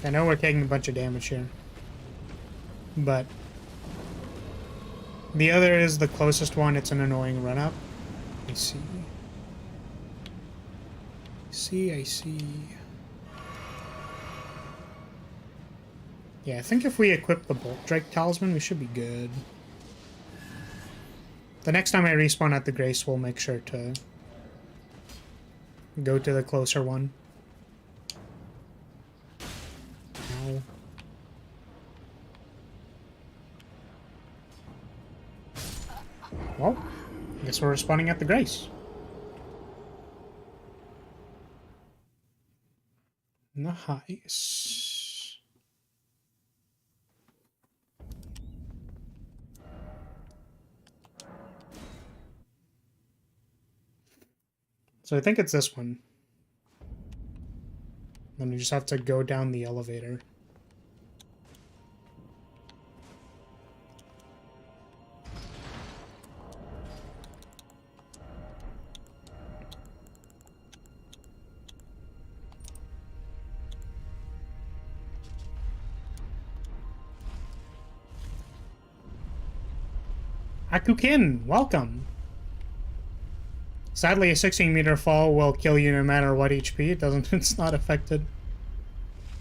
I know we're taking a bunch of damage here, but the other is the closest one. It's an annoying run-up. I see. I see. Yeah, I think if we equip the Bolt Drake Talisman, we should be good. The next time I respawn at the Grace, we'll make sure to go to the closer one. Ow. Well, I guess we're respawning at the Grace. Nice. So I think it's this one. Then we just have to go down the elevator. Akukin, welcome. Sadly, a 16-meter fall will kill you no matter what HP. It doesn't. It's not affected.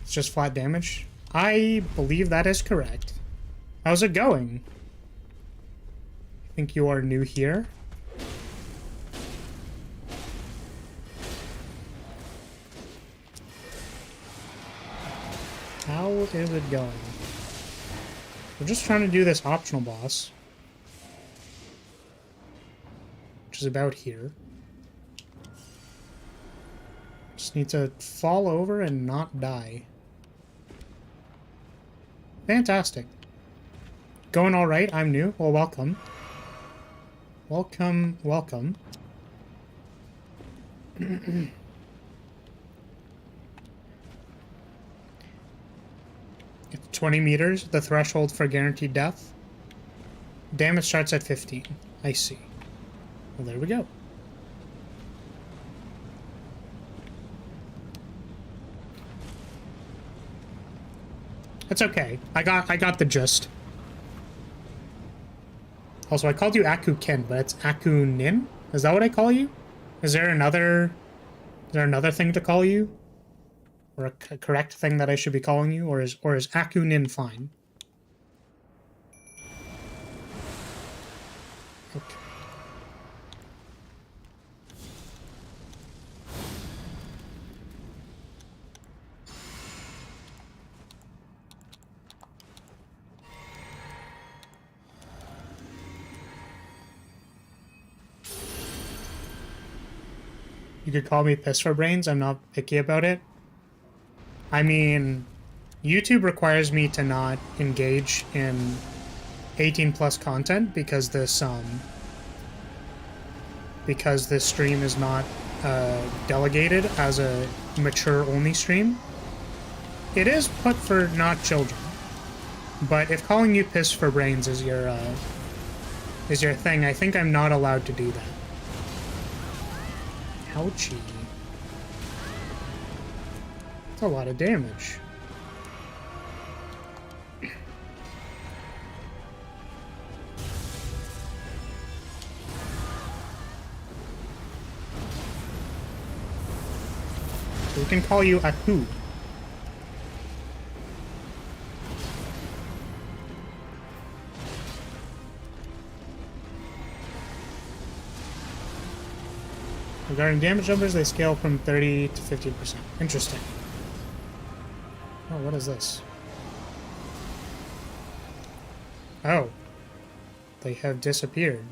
It's just flat damage. I believe that is correct. How's it going? I think you are new here. How is it going? We're just trying to do this optional boss. Which is about here. Just need to fall over and not die. Fantastic. Going all right. I'm new. Well, welcome. Welcome, welcome. It's 20 meters, the threshold for guaranteed death. Damage starts at 15. I see. Well, there we go. It's okay. I got the gist. Also, I called you Akuken, but it's Akunin? Is that what I call you? Is there another thing to call you? Or a correct thing that I should be calling you? Or is Akunin fine? Okay. You could call me Piss for Brains. I'm not picky about it. I mean, YouTube requires me to not engage in 18+ content because this stream is not delegated as a mature-only stream. It is put for not children, but if calling you Piss for Brains is your thing, I think I'm not allowed to do that. Ouchie. That's a lot of damage. So we can call you Aku. Regarding damage numbers, they scale from 30 to 50%. Interesting. Oh, what is this? Oh. They have disappeared.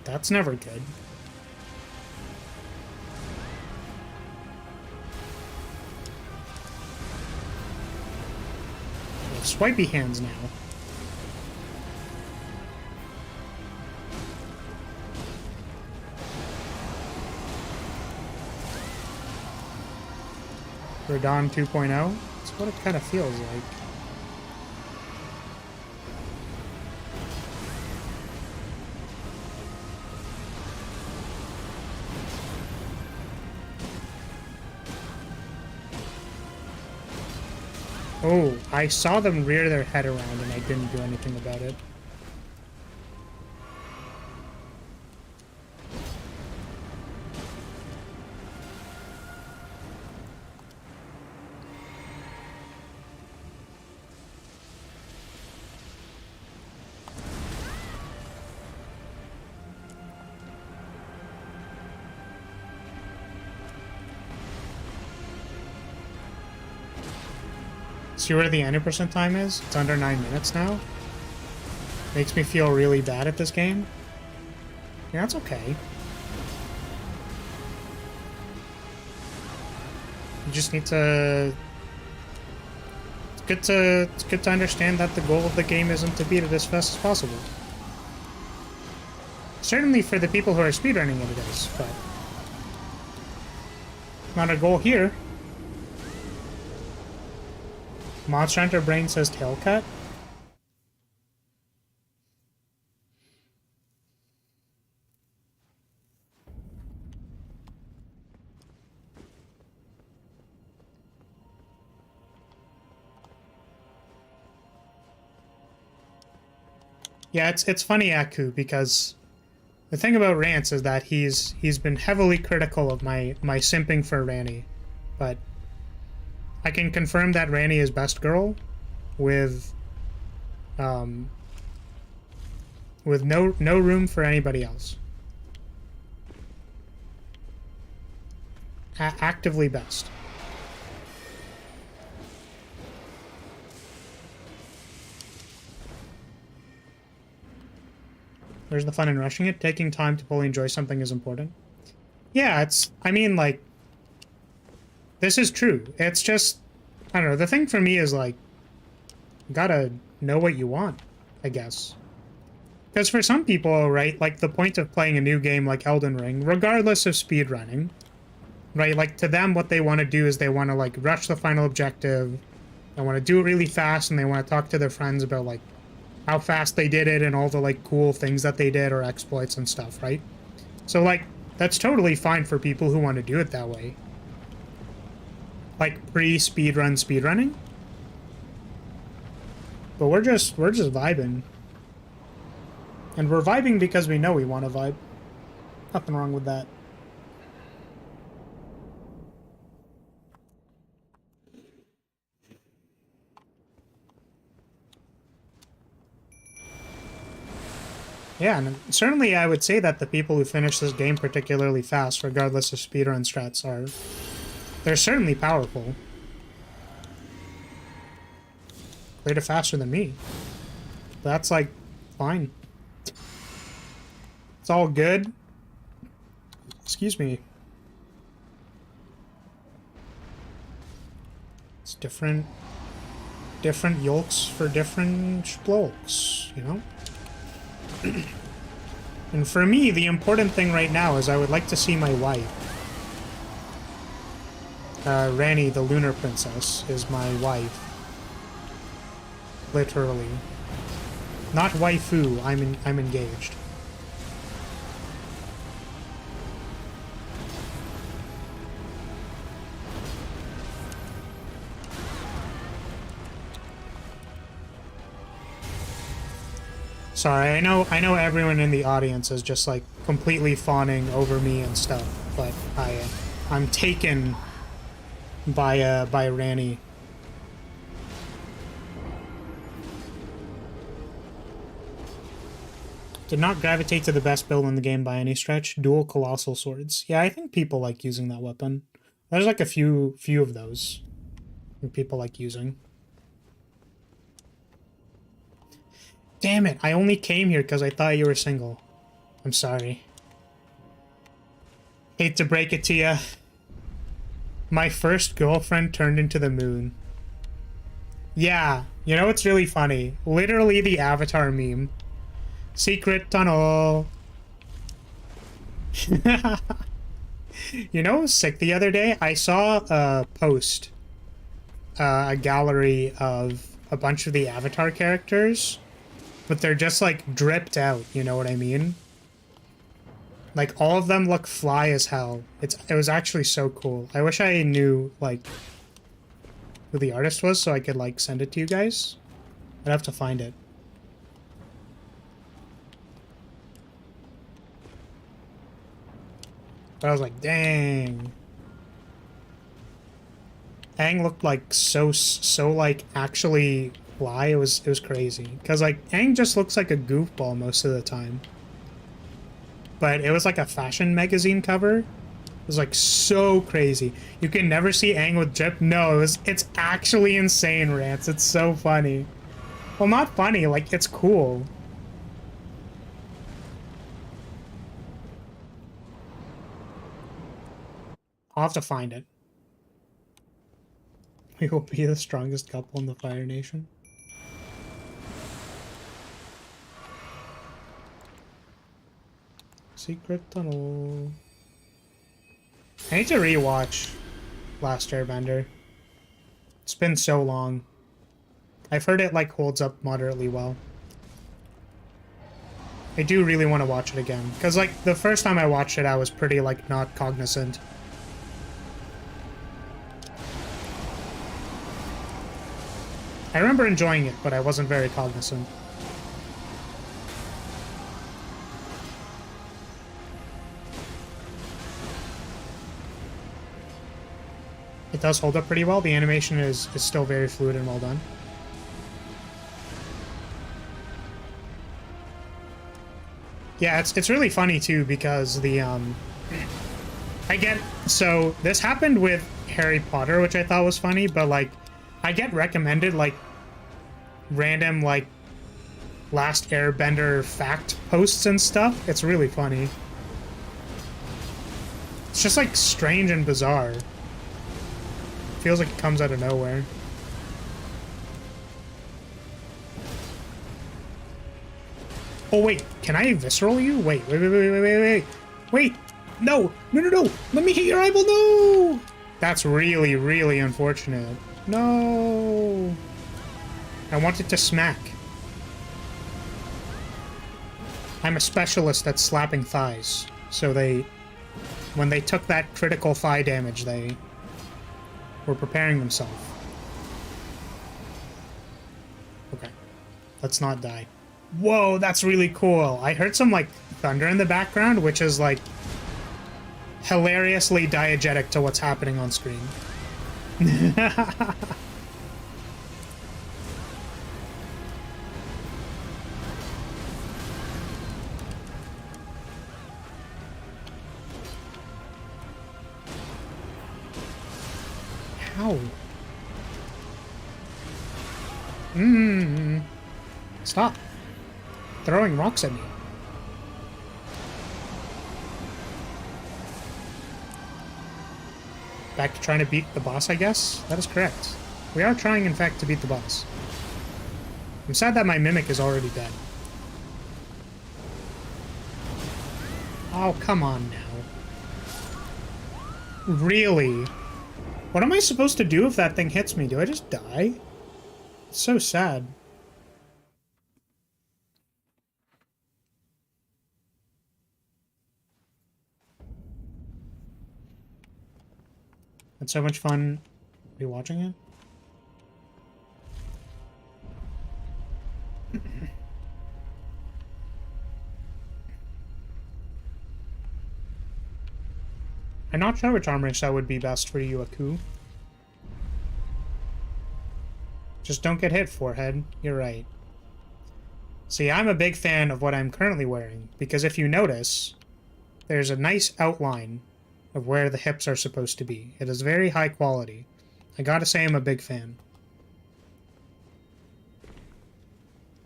That's never good. They have swipey hands now. Radon 2.0. That's what it kind of feels like. Oh, I saw them rear their head around and I didn't do anything about it. See where the 90% time is? It's under 9 minutes now. Makes me feel really bad at this game. Yeah, that's okay. You just need to... It's good to understand that the goal of the game isn't to beat it as fast as possible. Certainly for the people who are speedrunning it is, but... not a goal here. Monster Hunter Brain says tail cut. Yeah, it's funny, Aku, because the thing about Rance is that he's been heavily critical of my simping for Ranny, but I can confirm that Ranny is best girl with no room for anybody else. Actively best. Where's the fun in rushing it? Taking time to fully enjoy something is important. Yeah, I mean, like, this is true. It's just, I don't know, the thing for me is, like, you gotta know what you want, I guess. Because for some people, right, like, the point of playing a new game like Elden Ring, regardless of speedrunning, right, like, to them, what they want to do is they want to, like, rush the final objective, they want to do it really fast, and they want to talk to their friends about, like, how fast they did it and all the, like, cool things that they did or exploits and stuff, right? So, like, that's totally fine for people who want to do it that way. Like, speedrunning. But we're just vibing. And we're vibing because we know we want to vibe. Nothing wrong with that. Yeah, and certainly I would say that the people who finish this game particularly fast, regardless of speedrun strats, they're certainly powerful. Played it faster than me. That's, like, fine. It's all good. Excuse me. It's different yolks for different splolks, you know? And for me, the important thing right now is I would like to see my wife. Ranny, the Lunar Princess, is my wife. Literally. Not waifu, I'm engaged. Sorry, I know everyone in the audience is just, like, completely fawning over me and stuff, but I'm taken by Ranny. Did not gravitate to the best build in the game by any stretch. Dual colossal swords. Yeah, I think people like using that weapon. There's like a few of those that people like using. Damn it, I only came here because I thought you were single. I'm sorry. Hate to break it to ya. My first girlfriend turned into the moon. Yeah, you know what's really funny? Literally the Avatar meme. Secret tunnel. You know what was sick the other day? I saw a post, a gallery of a bunch of the Avatar characters, but they're just, like, dripped out, you know what I mean? Like, all of them look fly as hell. It was actually so cool. I wish I knew, like, who the artist was so I could, like, send it to you guys. I'd have to find it. But I was like, dang. Aang looked like so like actually fly. It was crazy. Cause like Aang just looks like a goofball most of the time. But it was like a fashion magazine cover. was like so crazy. You can never see Aang with drip. No, it's actually insane, Rants. It's so funny. Well, not funny, like it's cool. I'll have to find it. We will be the strongest couple in the Fire Nation. Secret tunnel. I need to rewatch Last Airbender. It's been so long. I've heard it like holds up moderately well. I do really want to watch it again because like the first time I watched it I was pretty like not cognizant. I remember enjoying it, but I wasn't very cognizant. It does hold up pretty well. The animation is still very fluid and well done. Yeah, it's really funny too because the so this happened with Harry Potter, which I thought was funny, but like I get recommended like random like Last Airbender fact posts and stuff. It's really funny. It's just like strange and bizarre. Feels like it comes out of nowhere. Oh wait, can I visceral you? Wait. Wait! No! Let me hit your eyeball, no! That's really, really unfortunate. No! I wanted to smack. I'm a specialist at slapping thighs. So when they took that critical thigh damage, they were preparing themselves. Okay. Let's not die. Whoa, that's really cool. I heard some, like, thunder in the background, which is, like, hilariously diegetic to what's happening on screen. Ow. Stop throwing rocks at me. Back to trying to beat the boss, I guess? That is correct. We are trying, in fact, to beat the boss. I'm sad that my Mimic is already dead. Oh, come on now. Really? What am I supposed to do if that thing hits me? Do I just die? It's so sad. It's so much fun rewatching it. I'm not sure which armor set would be best for you, Aku. Just don't get hit, forehead. You're right. See, I'm a big fan of what I'm currently wearing, because if you notice, there's a nice outline of where the hips are supposed to be. It is very high quality. I gotta say I'm a big fan.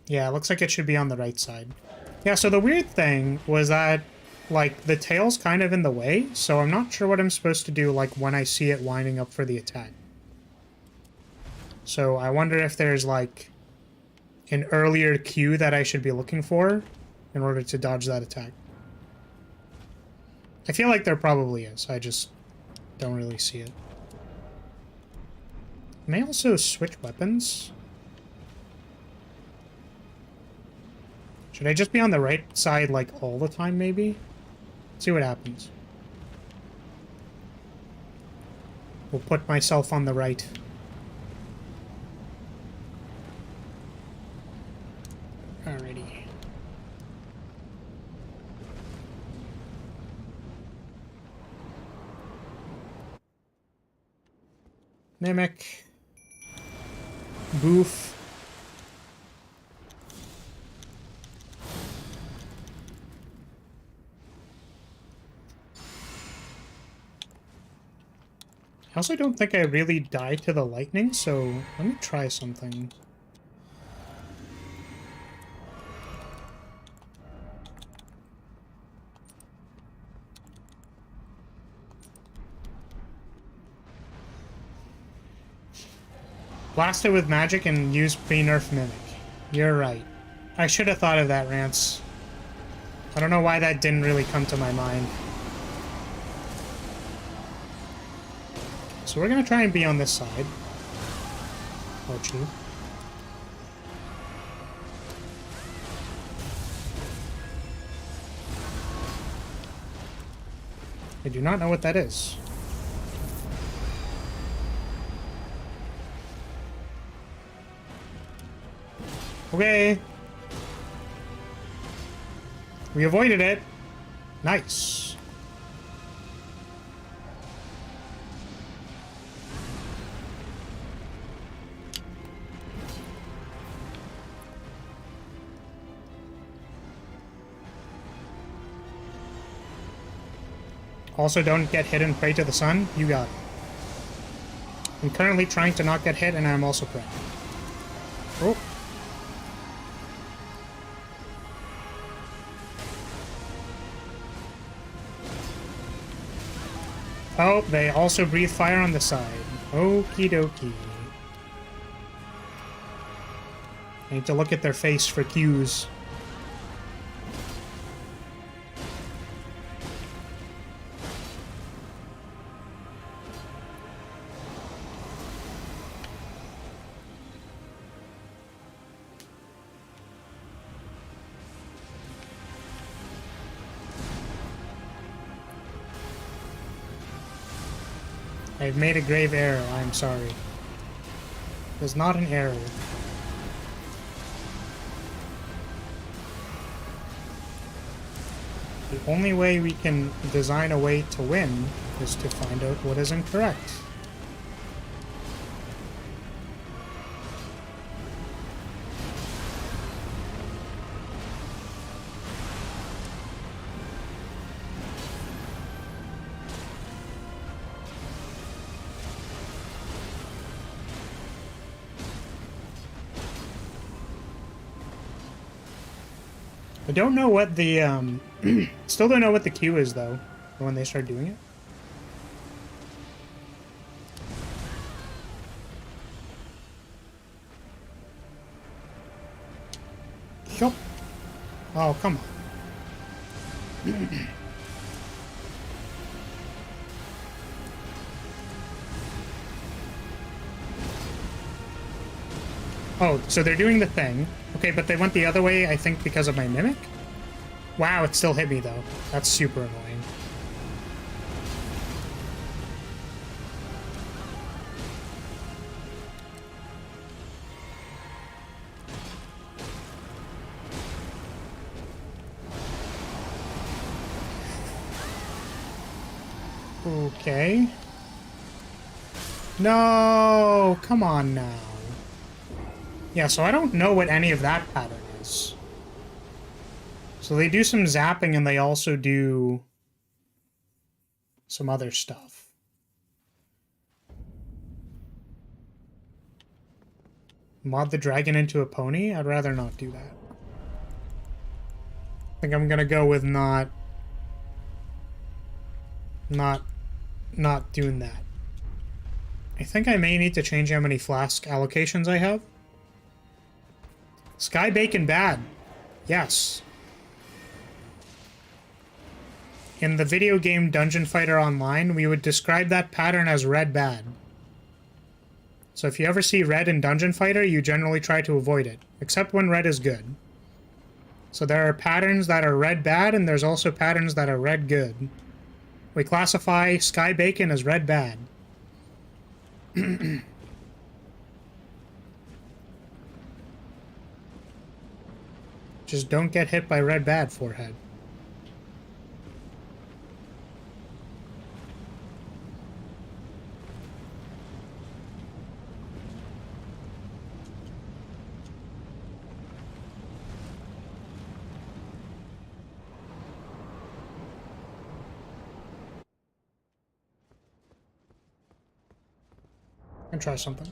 Yeah, it looks like it should be on the right side. Yeah, so the weird thing was that, like, the tail's kind of in the way, so I'm not sure what I'm supposed to do, like, when I see it winding up for the attack. So I wonder if there's, like, an earlier cue that I should be looking for in order to dodge that attack. I feel like there probably is, I just don't really see it. Can I also switch weapons? Should I just be on the right side, like, all the time, maybe? See what happens. We'll put myself on the right. Alrighty. Mimic. Boof. I also don't think I really die to the lightning, so let me try something. Blast it with magic and use pre-nerf mimic. You're right. I should have thought of that, Rance. I don't know why that didn't really come to my mind. So we're gonna try and be on this side. Archie. I do not know what that is. Okay. We avoided it. Nice. Also, don't get hit and pray to the sun. You got it. I'm currently trying to not get hit, and I'm also praying. Oh. Oh, they also breathe fire on the side. Okie dokie. I need to look at their face for cues. I've made a grave error, I'm sorry. It was not an error. The only way we can design a way to win is to find out what is incorrect. I don't know what the, still don't know what the cue is, though, for when they start doing it. Yup. Oh, come on. Oh, so they're doing the thing. Okay, but they went the other way, I think, because of my mimic? Wow, it still hit me, though. That's super annoying. Okay. No! Come on now. Yeah, so I don't know what any of that pattern is. So they do some zapping and they also do some other stuff. Mod the dragon into a pony? I'd rather not do that. I think I'm gonna go with not doing that. I think I may need to change how many flask allocations I have. Sky Bacon bad. Yes. In the video game Dungeon Fighter Online, we would describe that pattern as red bad. So if you ever see red in Dungeon Fighter, you generally try to avoid it, except when red is good. So there are patterns that are red bad, and there's also patterns that are red good. We classify Sky Bacon as red bad. Just don't get hit by red bad, forehead. And try something.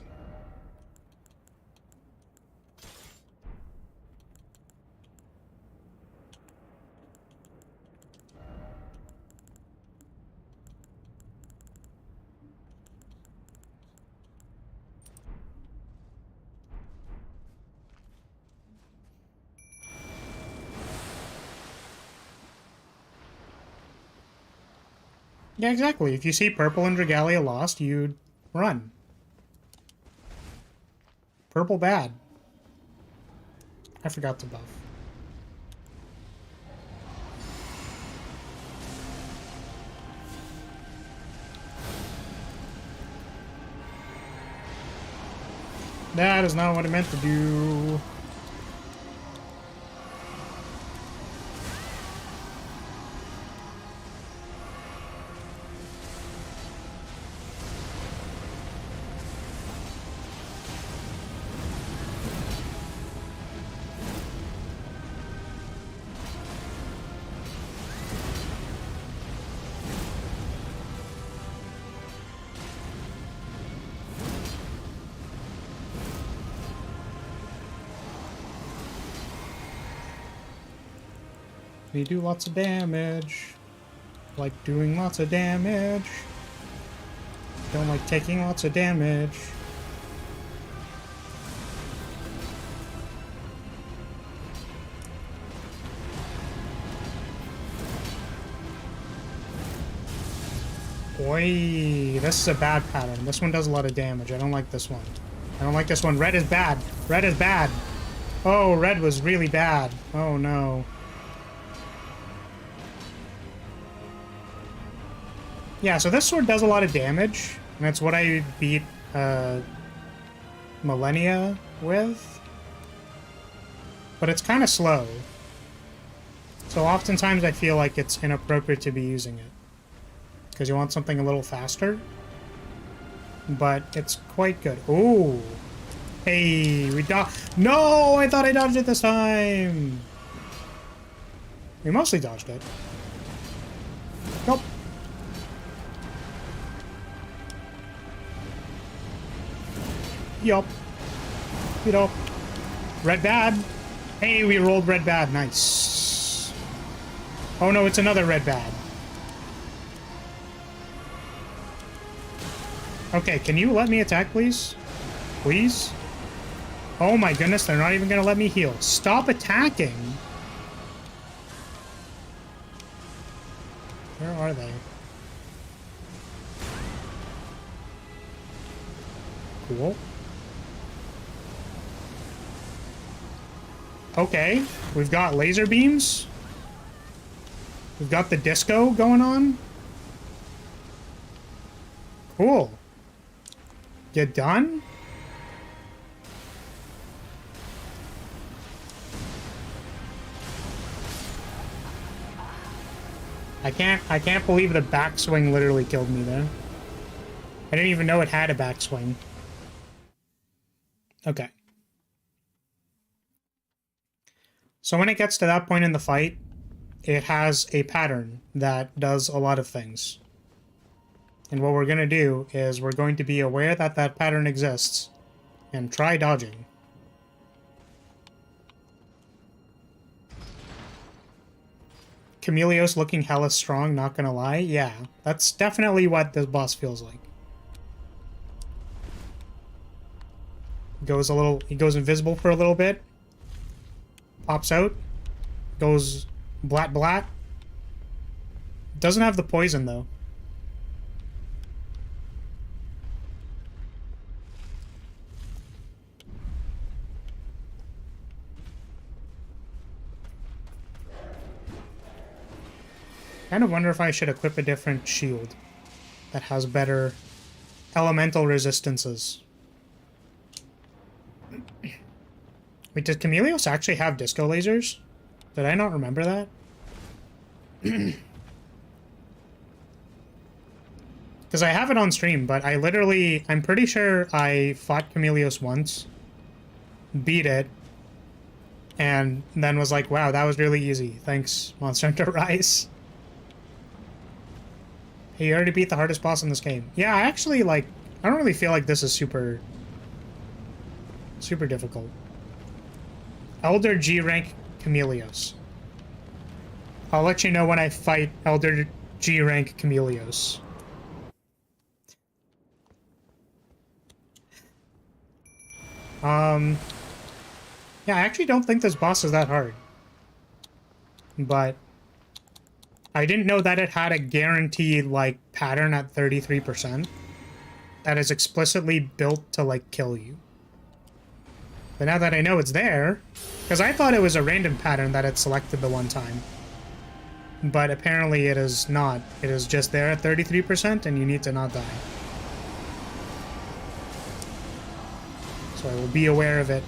Yeah, exactly. If you see purple and Regalia lost, you run. Purple bad. I forgot to buff. That is not what I meant to do. We do lots of damage. Like doing lots of damage. Don't like taking lots of damage. Oi, this is a bad pattern. This one does a lot of damage. I don't like this one. I don't like this one. Red is bad. Red is bad. Oh, red was really bad. Oh no. Yeah, so this sword does a lot of damage, and that's what I beat Millennia with. But it's kind of slow. So oftentimes I feel like it's inappropriate to be using it. Because you want something a little faster. But it's quite good. Ooh. Hey, we dodged. No, I thought I dodged it this time. We mostly dodged it. Nope. Yup. Yup. Red bad. Hey, we rolled red bad. Nice. Oh no, it's another red bad. Okay, can you let me attack, please? Please? Oh my goodness, they're not even gonna let me heal. Stop attacking! Where are they? Cool. Okay, we've got laser beams. We've got the disco going on. Cool. You done? I can't believe the backswing literally killed me there. I didn't even know it had a backswing. Okay. So when it gets to that point in the fight, it has a pattern that does a lot of things. And what we're going to do is we're going to be aware that that pattern exists and try dodging. Chameleos looking hella strong, not gonna lie. Yeah, that's definitely what this boss feels like. He goes invisible for a little bit. Pops out. Goes blat blat. Doesn't have the poison though. I kind of wonder if I should equip a different shield that has better elemental resistances. Wait, did Chameleos actually have disco lasers? Did I not remember that? Because I have it on stream, but I'm pretty sure I fought Chameleos once, beat it, and then was like, wow, that was really easy. Thanks, Monster Hunter Rise. Hey, you already beat the hardest boss in this game. Yeah, I actually, like, I don't really feel like this is super difficult. Elder G rank Chameleos. I'll let you know when I fight Elder G rank Chameleos. Yeah, I actually don't think this boss is that hard. But I didn't know that it had a guaranteed, like, pattern at 33% that is explicitly built to, like, kill you. But now that I know it's there, because I thought it was a random pattern that it selected the one time. But apparently it is not. It is just there at 33% and you need to not die. So I will be aware of it.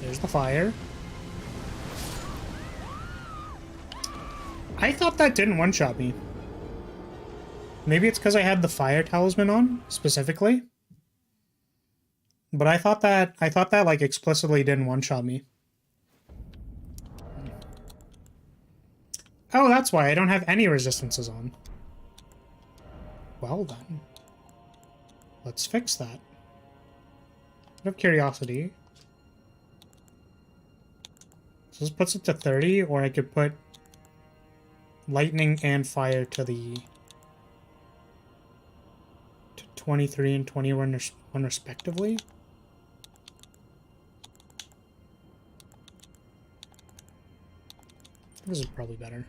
There's the fire. I thought that didn't one-shot me. Maybe it's because I had the fire talisman on, specifically. But I thought that like explicitly didn't one-shot me. Oh, that's why I don't have any resistances on. Well then. Let's fix that. Out of curiosity. So this puts it to 30, or I could put lightning and fire to the 23 and 21 respectively. This is probably better.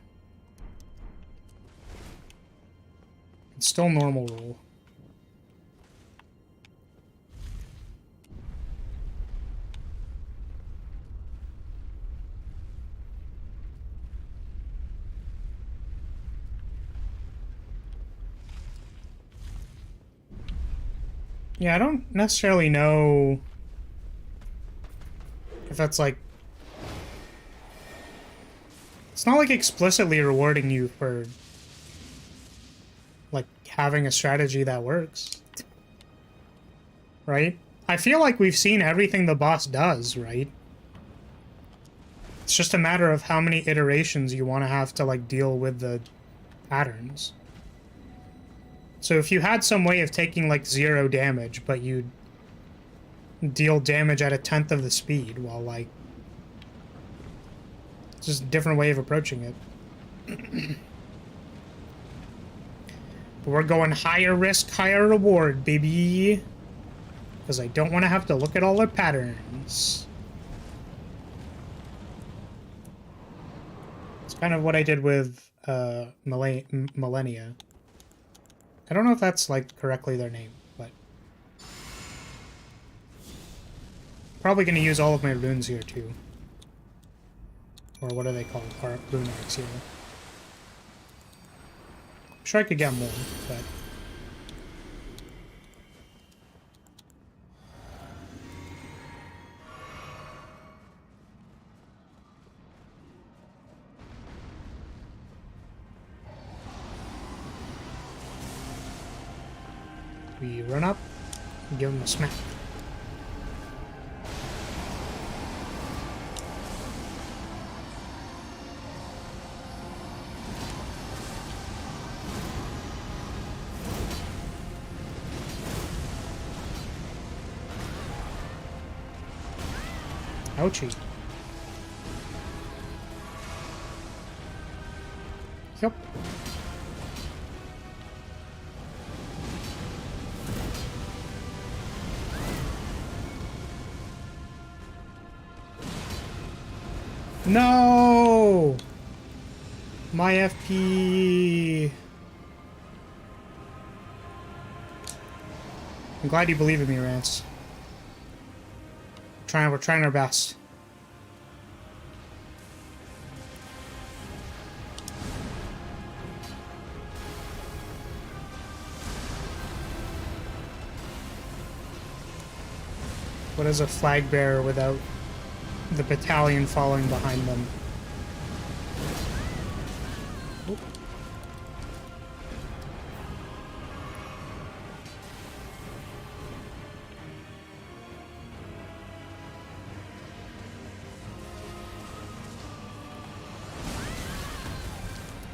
It's still normal roll. Yeah, I don't necessarily know if that's like... It's not like explicitly rewarding you for like having a strategy that works. Right? I feel like we've seen everything the boss does, right? It's just a matter of how many iterations you want to have to like deal with the patterns. So if you had some way of taking like 0 damage, but you'd deal damage at 1/10 of the speed, while like... It's just a different way of approaching it. But we're going higher risk, higher reward, baby. Because I don't want to have to look at all the patterns. It's kind of what I did with Millennia. I don't know if that's, like, correctly their name, but... Probably going to use all of my runes here, too. Or what are they called? Rune arcs here. I'm sure I could get more, but... We run up and give him a smack. Ouchie. Yep. No! My FP. I'm glad you believe in me, Rance. We're trying our best. What is a flag bearer without the battalion following behind them? Oop.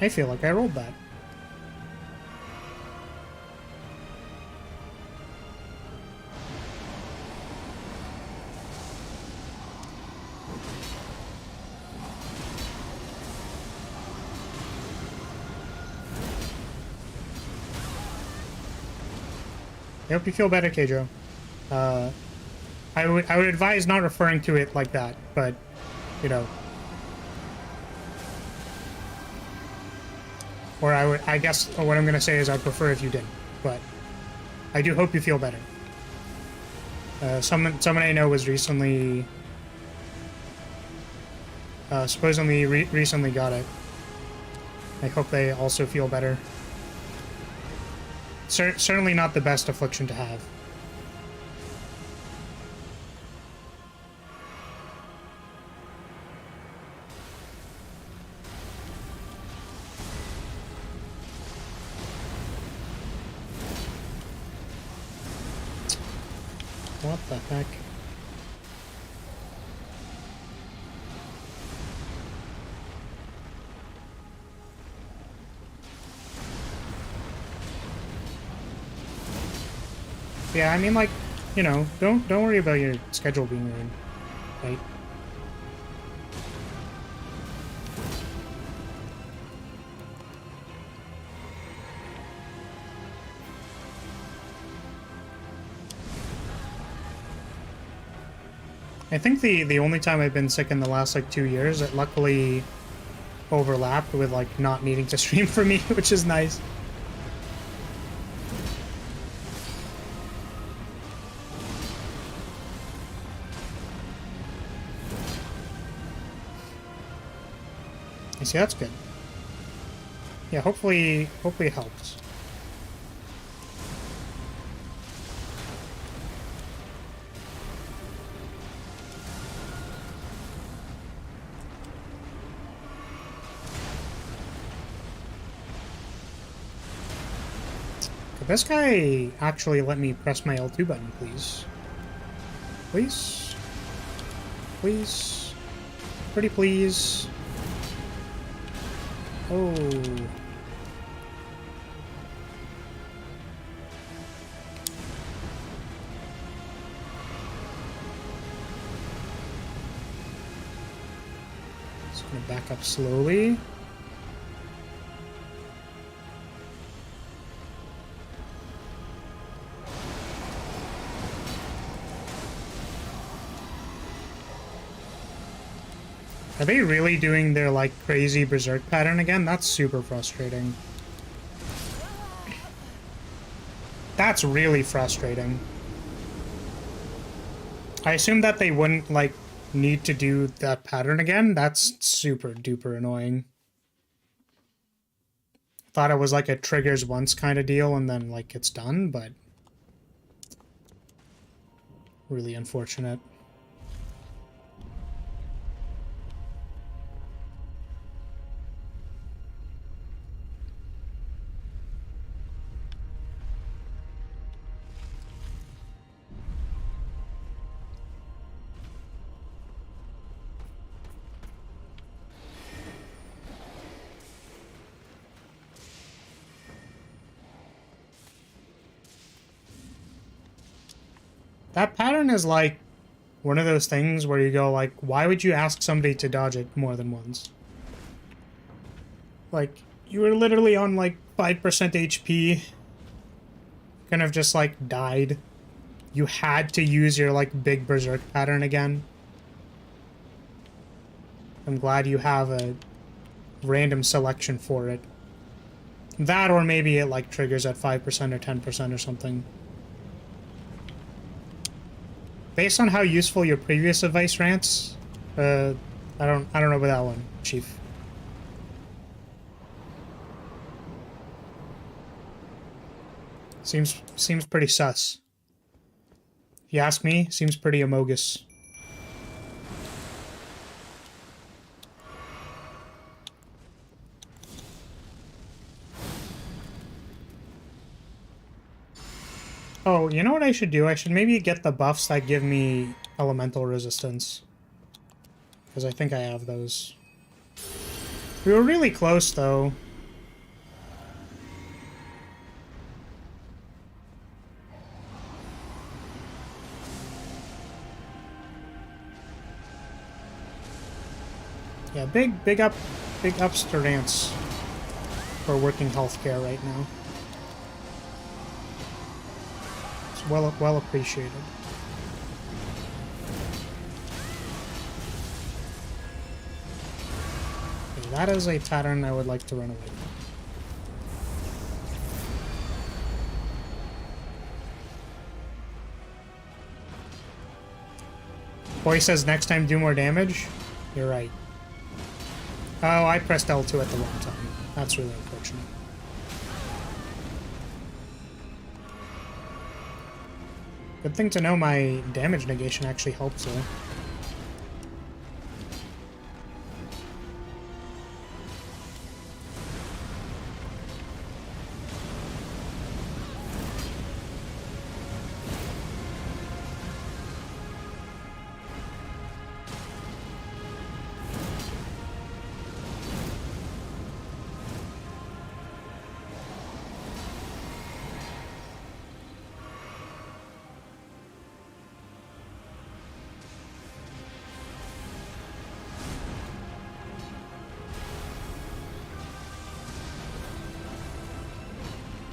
I feel like I rolled that. I hope you feel better, Keijo. I would advise not referring to it like that, but you know. Or I guess what I'm gonna say is I'd prefer if you didn't, but I do hope you feel better. Someone I know was recently, supposedly recently got it. I hope they also feel better. Certainly not the best affliction to have. What the heck? Yeah, I mean, like, you know, don't worry about your schedule being ruined, right? I think the only time I've been sick in the last, like, 2 years, it luckily overlapped with, like, not needing to stream for me, which is nice. I see, that's good. Yeah, hopefully it helps. Could this guy actually let me press my L2 button, please? Please? Please? Pretty please? Oh. Just gonna back up slowly. Are they really doing their, like, crazy berserk pattern again? That's super frustrating. That's really frustrating. I assumed that they wouldn't, like, need to do that pattern again. That's super duper annoying. Thought it was like a triggers once kind of deal and then, like, it's done, but really unfortunate. That pattern is like one of those things where you go like, why would you ask somebody to dodge it more than once? Like, you were literally on like 5% HP. Kind of just like died. You had to use your like big berserk pattern again. I'm glad you have a random selection for it. That or maybe it like triggers at 5% or 10% or something. Based on how useful your previous advice rants, I don't know about that one, Chief. Seems pretty sus. you ask me, seems pretty amogus. Oh, you know what I should do? I should maybe get the buffs that give me elemental resistance. Because I think I have those. We were really close, though. Yeah, big ups to Rance for working healthcare right now. It's well appreciated. Okay, that is a pattern I would like to run away from. Boy says next time do more damage. You're right. Oh, I pressed L2 at the wrong time. That's really unfortunate. Good thing to know my damage negation actually helps though.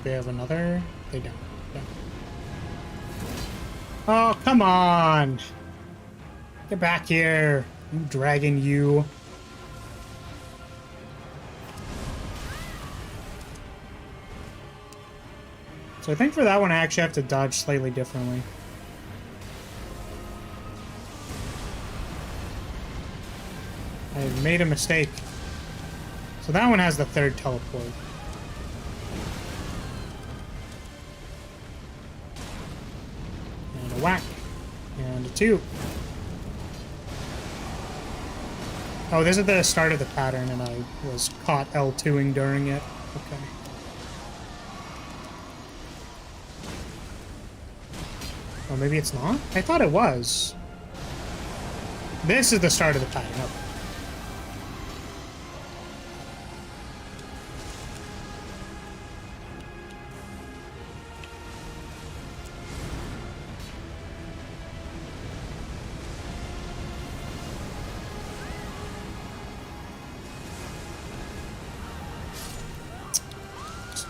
They have another? They don't. Yeah. Oh, come on! Get back here, you dragon, you. So I think for that one I actually have to dodge slightly differently. I made a mistake. So that one has the third teleport. And a whack. And a 2. Oh, this is the start of the pattern and I was caught L2ing during it. Okay. Oh, maybe it's not? I thought it was. This is the start of the pattern. Okay.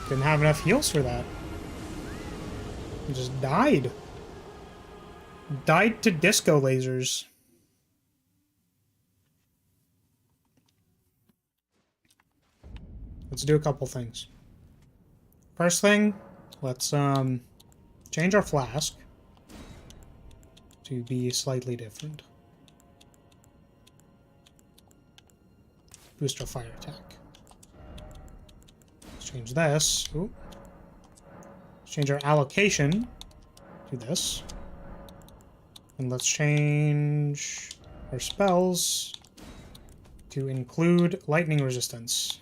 Didn't have enough heals for that. He just died. Died to disco lasers. Let's do a couple things. First thing, let's change our flask to be slightly different. Boost our fire attack. Let's change this. Ooh. Let's change our allocation to this. And let's change our spells to include lightning resistance.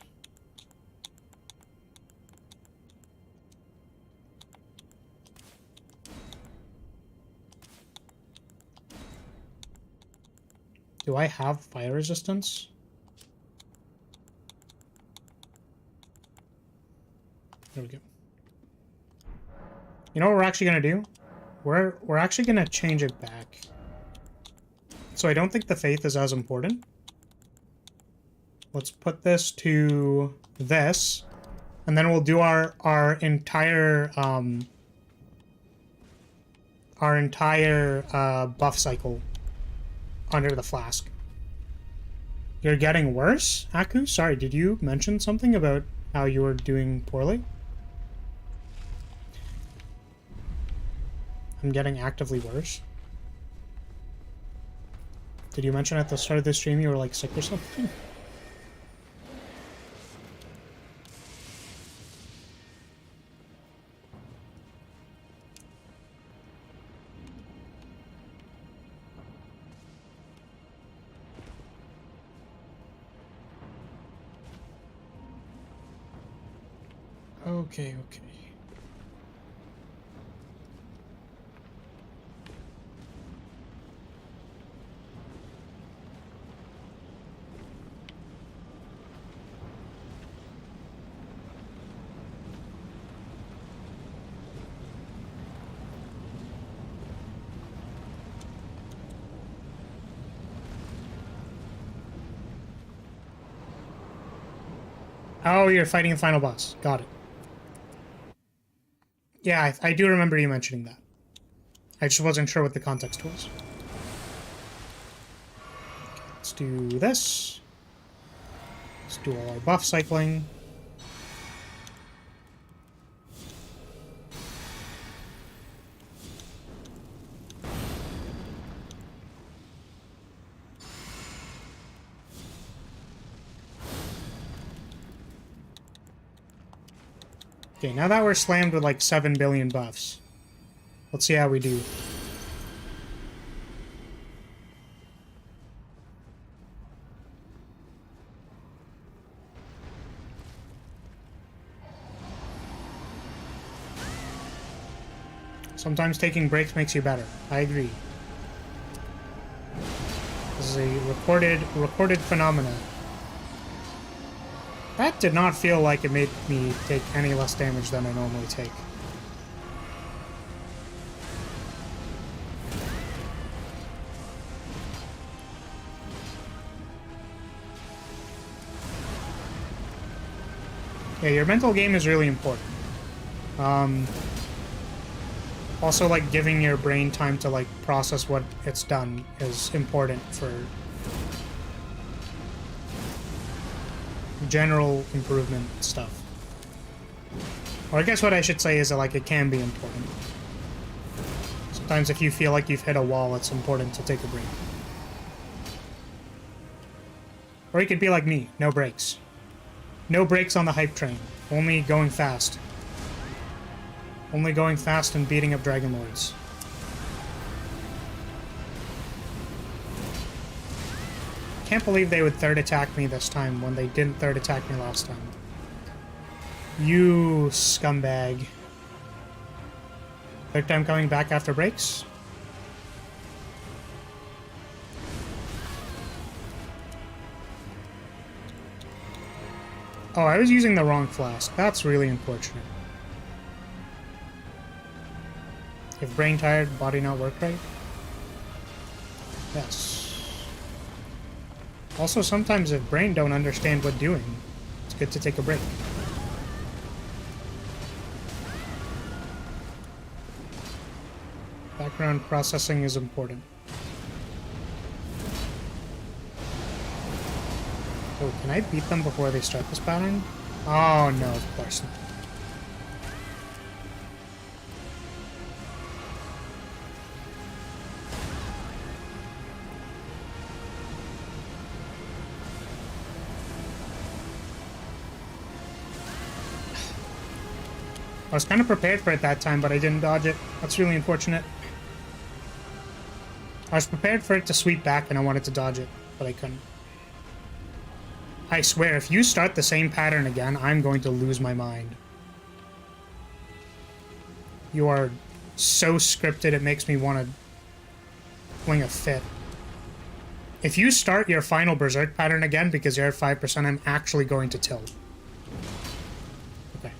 Do I have fire resistance? There we go. You know what we're actually gonna do? We're actually gonna change it back. So I don't think the faith is as important. Let's put this to this, and then we'll do our entire buff cycle under the flask. You're getting worse, Aku? Sorry, did you mention something about how you were doing poorly? I'm getting actively worse. Did you mention at the start of the stream you were like sick or something? Okay, okay. Oh, you're fighting the final boss. Got it. Yeah, I do remember you mentioning that. I just wasn't sure what the context was. Okay, let's do this. Let's do all our buff cycling. Okay, now that we're slammed with like 7 billion buffs, let's see how we do. Sometimes taking breaks makes you better. I agree. This is a recorded phenomena. That did not feel like it made me take any less damage than I normally take. Yeah, your mental game is really important. Also, like, giving your brain time to, like, process what it's done is important for general improvement stuff. Or I guess what I should say is that, like, it can be important. Sometimes if you feel like you've hit a wall, it's important to take a break. Or you could be like me, no breaks. No breaks on the hype train, only going fast. Only going fast and beating up Dragon Lords. Can't believe they would third attack me this time when they didn't third attack me last time. You scumbag. Third time coming back after breaks? Oh, I was using the wrong flask. That's really unfortunate. If brain tired, body not work right? Yes. Also, sometimes if brain don't understand what doing, it's good to take a break. Background processing is important. Oh, can I beat them before they start this pattern? Oh no, of course not. I was kind of prepared for it that time, but I didn't dodge it. That's really unfortunate. I was prepared for it to sweep back and I wanted to dodge it, but I couldn't. I swear, if you start the same pattern again, I'm going to lose my mind. You are so scripted, it makes me want to fling a fit. If you start your final Berserk pattern again because you're at 5%, I'm actually going to tilt. Okay.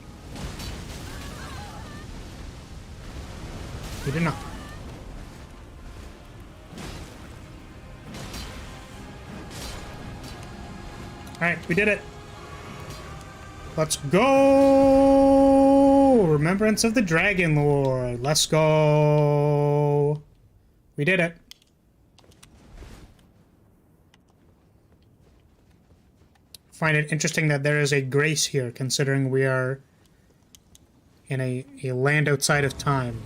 You did not. Alright, we did it. Let's go! Remembrance of the Dragon Lord. Let's go. We did it. Find it interesting that there is a grace here, considering we are in a land outside of time.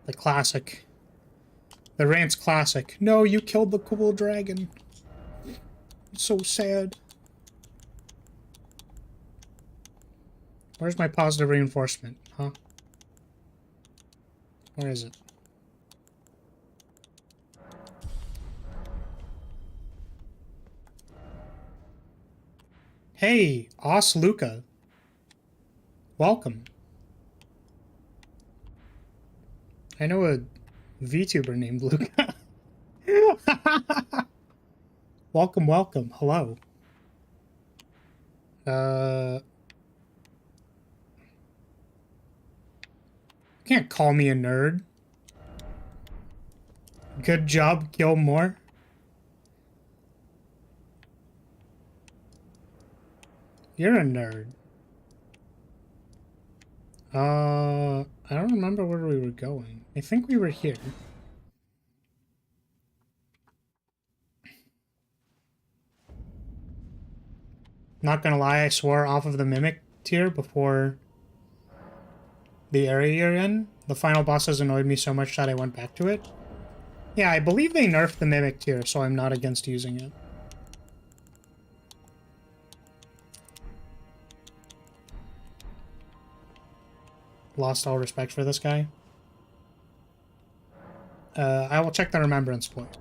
The classic. The rant's classic. No, you killed the cool dragon. It's so sad. Where's my positive reinforcement, huh? Where is it? Hey, Os Luca. Welcome. I know a VTuber named Luca. Welcome, welcome. Hello. Can't call me a nerd. Good job, Gilmore. You're a nerd. I don't remember where we were going. I think we were here. Not gonna lie, I swore off of the Mimic tier before the area you're in. The final bosses annoyed me so much that I went back to it. Yeah, I believe they nerfed the Mimic tier, so I'm not against using it. Lost all respect for this guy. I will check the remembrance point.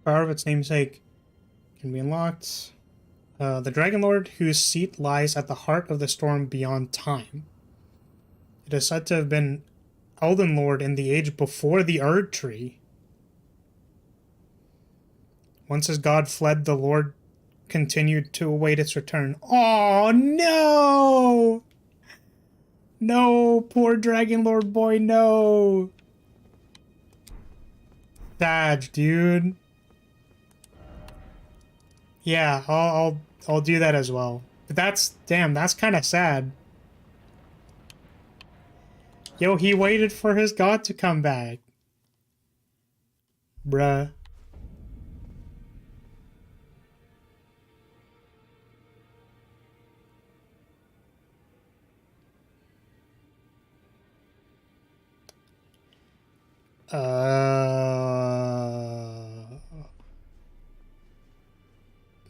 Power of its namesake can be unlocked. The Dragon Lord, whose seat lies at the heart of the storm beyond time. It is said to have been Elden Lord in the age before the Erd Tree. Once his god fled, the Lord continued to await its return. Oh no! No, poor Dragon Lord boy, no! Dodge, dude. Yeah, I'll do that as well. But that's kind of sad. Yo, he waited for his god to come back. Bruh.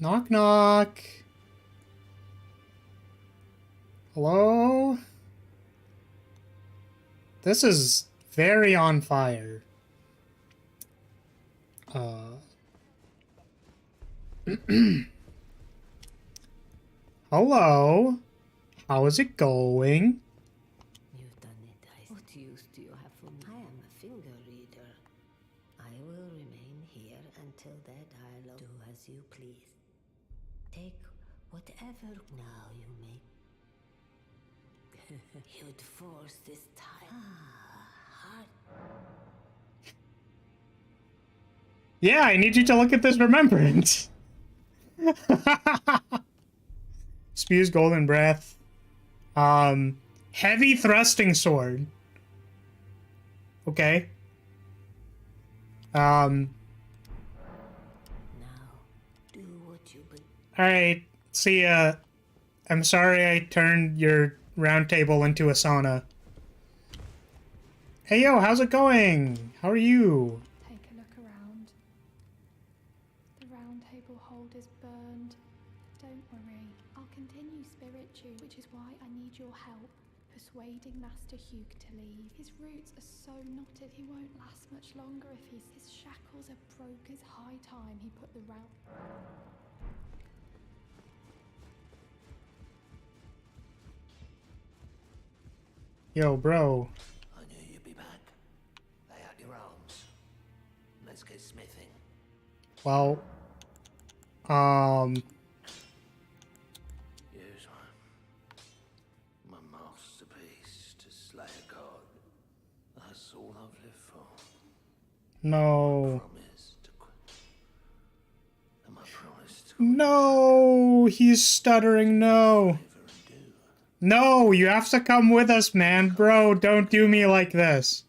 Knock knock. Hello? This is very on fire. Hello? How is it going? You've done it. What use do you have for me? I am a finger reader. I will remain here until their dialogue. Do as you please. Take whatever. Now you make. You'd force this time. Hard. Yeah, I need you to look at this remembrance. Spews golden breath. Heavy thrusting sword. Okay. Now, do what you believe. Alright, see ya. I'm sorry I turned your round table into a sauna. Hey yo, how's it going? How are you? Take a look around. The round table hold is burned. Don't worry. I'll continue spirit you, which is why I need your help. Persuading Master Hugh to leave. His roots are so knotted he won't last much longer if his shackles are broke. It's high time he put the round... Yo, bro. I knew you'd be back. Lay out your arms. Let's get smithing. Well, Here's one. My masterpiece to slay a god. That's all I've lived for. no. Promise to quit. And my promise to No, he's stuttering, no. never undo. No, you have to come with us, man. Bro, don't do me like this.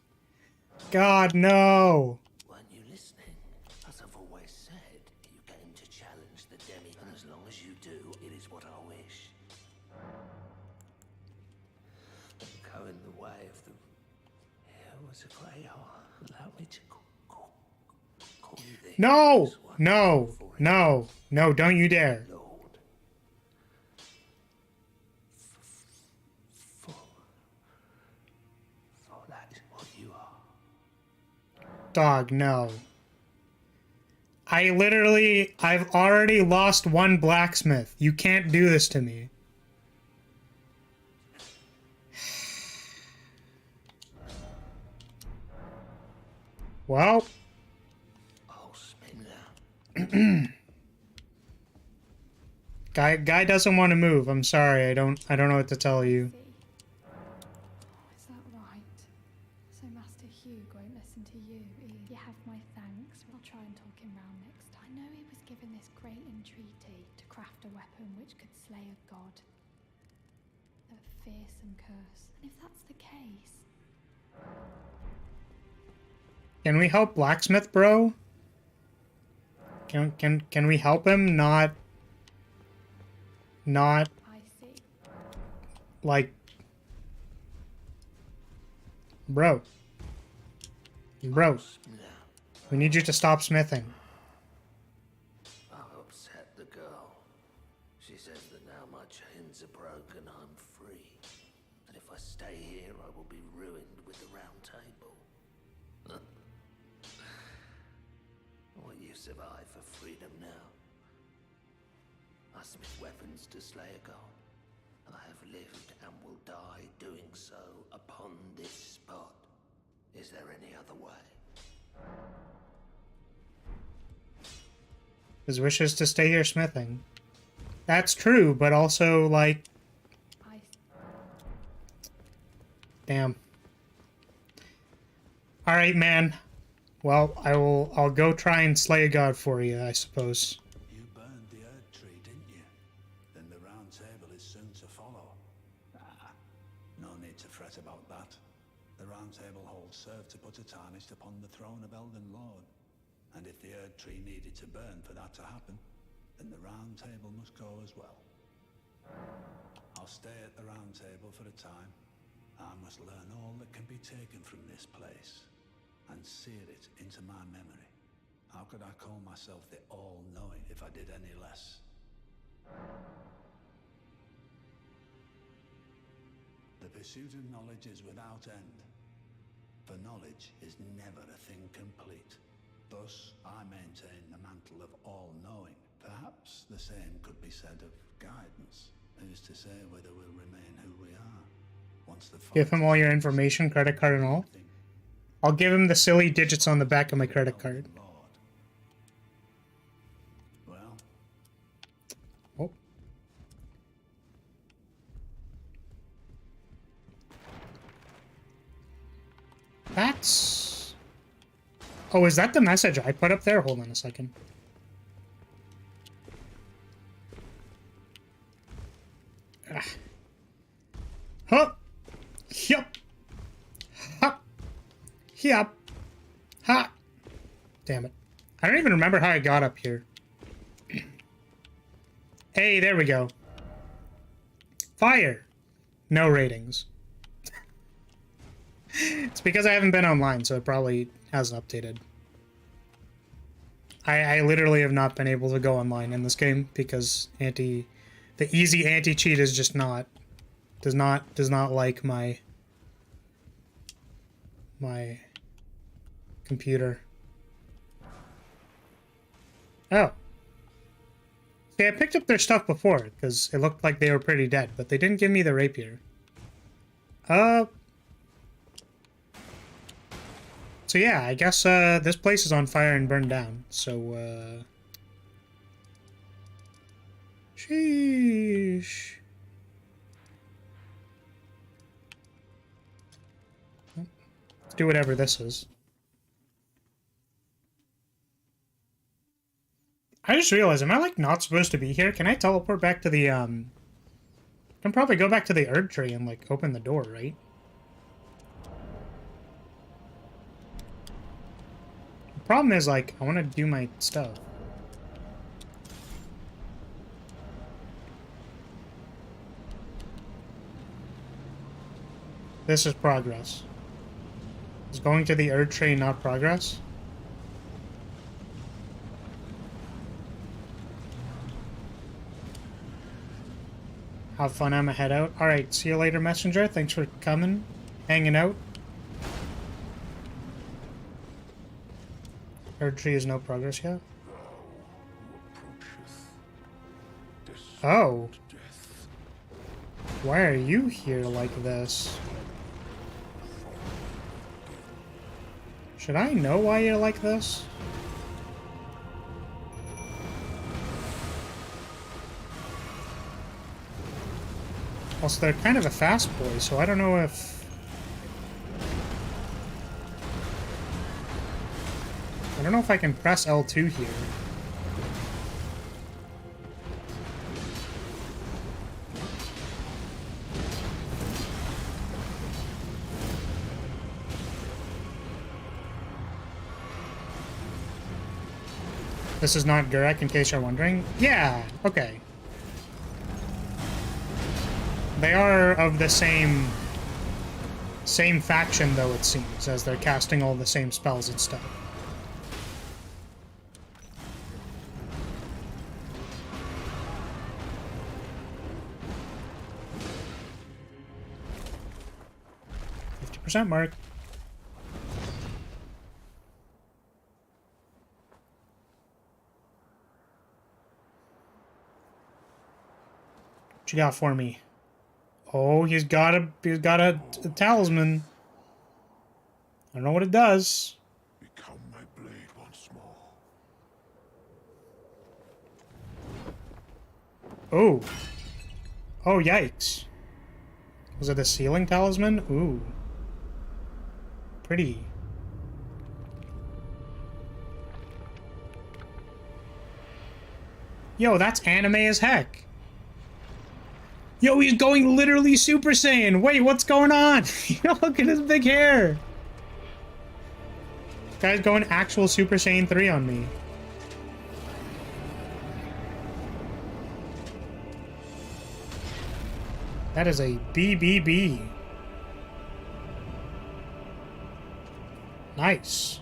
God, no. Weren't you listening? As I've always said, you came to challenge the demi, and as long as you do, it is what I wish. Go in the way of the... It was a great heart. Allow me to call you this. No, no, no, no, don't you dare. Lord. For Dog, no. I've already lost one blacksmith. You can't do this to me. Well. Oh, Spindler. Guy doesn't want to move. I'm sorry. I don't know what to tell you. Is that right? So Master Hugh won't listen to you, You have my thanks. I'll try and talk him round next time. I know he was given this great entreaty to craft a weapon which could slay a god. A fearsome curse. And if that's the case... Can we help Blacksmith Bro? Can we help him not I see. like Bro, we need you to stop smithing. I've upset the girl. She says that now my chains are broken, I'm free. And if I stay here, I will be ruined with the round table. Will you survive for freedom now? I smith weapons to slay a god. I have lived and will die doing so upon this spot. Is there any other way? His wish is to stay here smithing. That's true, but also, like... Damn. Alright, man. Well, I'll go try and slay a god for you, I suppose. You burned the Earth Tree, didn't you? Then the Round Table is soon to follow. No need to fret about that. The Round Table holds serve to put a tarnish upon the throne of Elden Lord. And if the Earth Tree needed to burn for that to happen, then the Round Table must go as well. I'll stay at the Round Table for a time. I must learn all that can be taken from this place and sear it into my memory. How could I call myself the All-Knowing if I did any less? The pursuit of knowledge is without end, for knowledge is never a thing complete. Thus, I maintain the mantle of all-knowing. Perhaps the same could be said of guidance. Who's to say whether we'll remain who we are? Once the Give him all your information, credit card and all. I'll give him the silly digits on the back of my credit card. Well, Oh. That's... Oh, is that the message I put up there? Hold on a second. Ah. Huh. Yup. Ha. Yup. Ha. Damn it. I don't even remember how I got up here. Hey, there we go. Fire. No ratings. It's because I haven't been online, so it probably hasn't updated. I literally have not been able to go online in this game because the easy anti-cheat is just does not like my computer. Oh. See, I picked up their stuff before because it looked like they were pretty dead, but they didn't give me the rapier. So yeah, I guess this place is on fire and burned down. So sheesh. Let's do whatever this is. I just realized, am I like not supposed to be here? Can I teleport back to the I can probably go back to the Erd tree and like open the door, right? The problem is like I want to do my stuff. This is progress. Is going to the Erd tree not progress? Have fun, I'ma head out. Alright, see you later, messenger. Thanks for coming, hanging out. Third tree is no progress yet. Oh. Why are you here like this? Should I know why you're like this? Also, they're kind of a fast boy, so I don't know if... I don't know if I can press L2 here. This is not Gurek, in case you're wondering. Yeah, okay. They are of the same faction, though, it seems, as they're casting all the same spells and stuff. %, mark. What you got for me? Oh, he's got a talisman. I don't know what it does. Become my blade once more. Oh. Oh, yikes. Was it a ceiling talisman? Ooh. Pretty. Yo, that's anime as heck. Yo, he's going literally Super Saiyan. Wait, what's going on? Yo, look at his big hair. This guy's going actual Super Saiyan 3 on me. That is a BBB. Nice.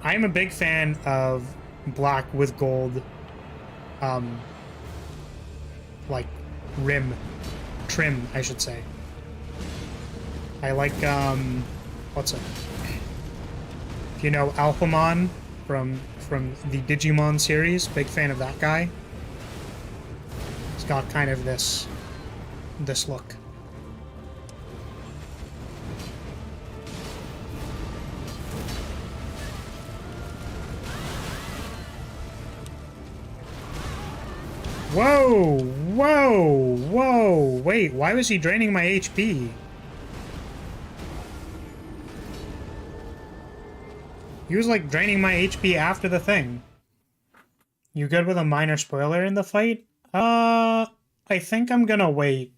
I'm a big fan of black with gold, like trim, I should say. I like, what's it? If you know Alphamon from the Digimon series, big fan of that guy. He's got kind of this look. Whoa! Whoa! Whoa! Wait, why was he draining my HP? He was like draining my HP after the thing. You good with a minor spoiler in the fight? I think I'm gonna wait.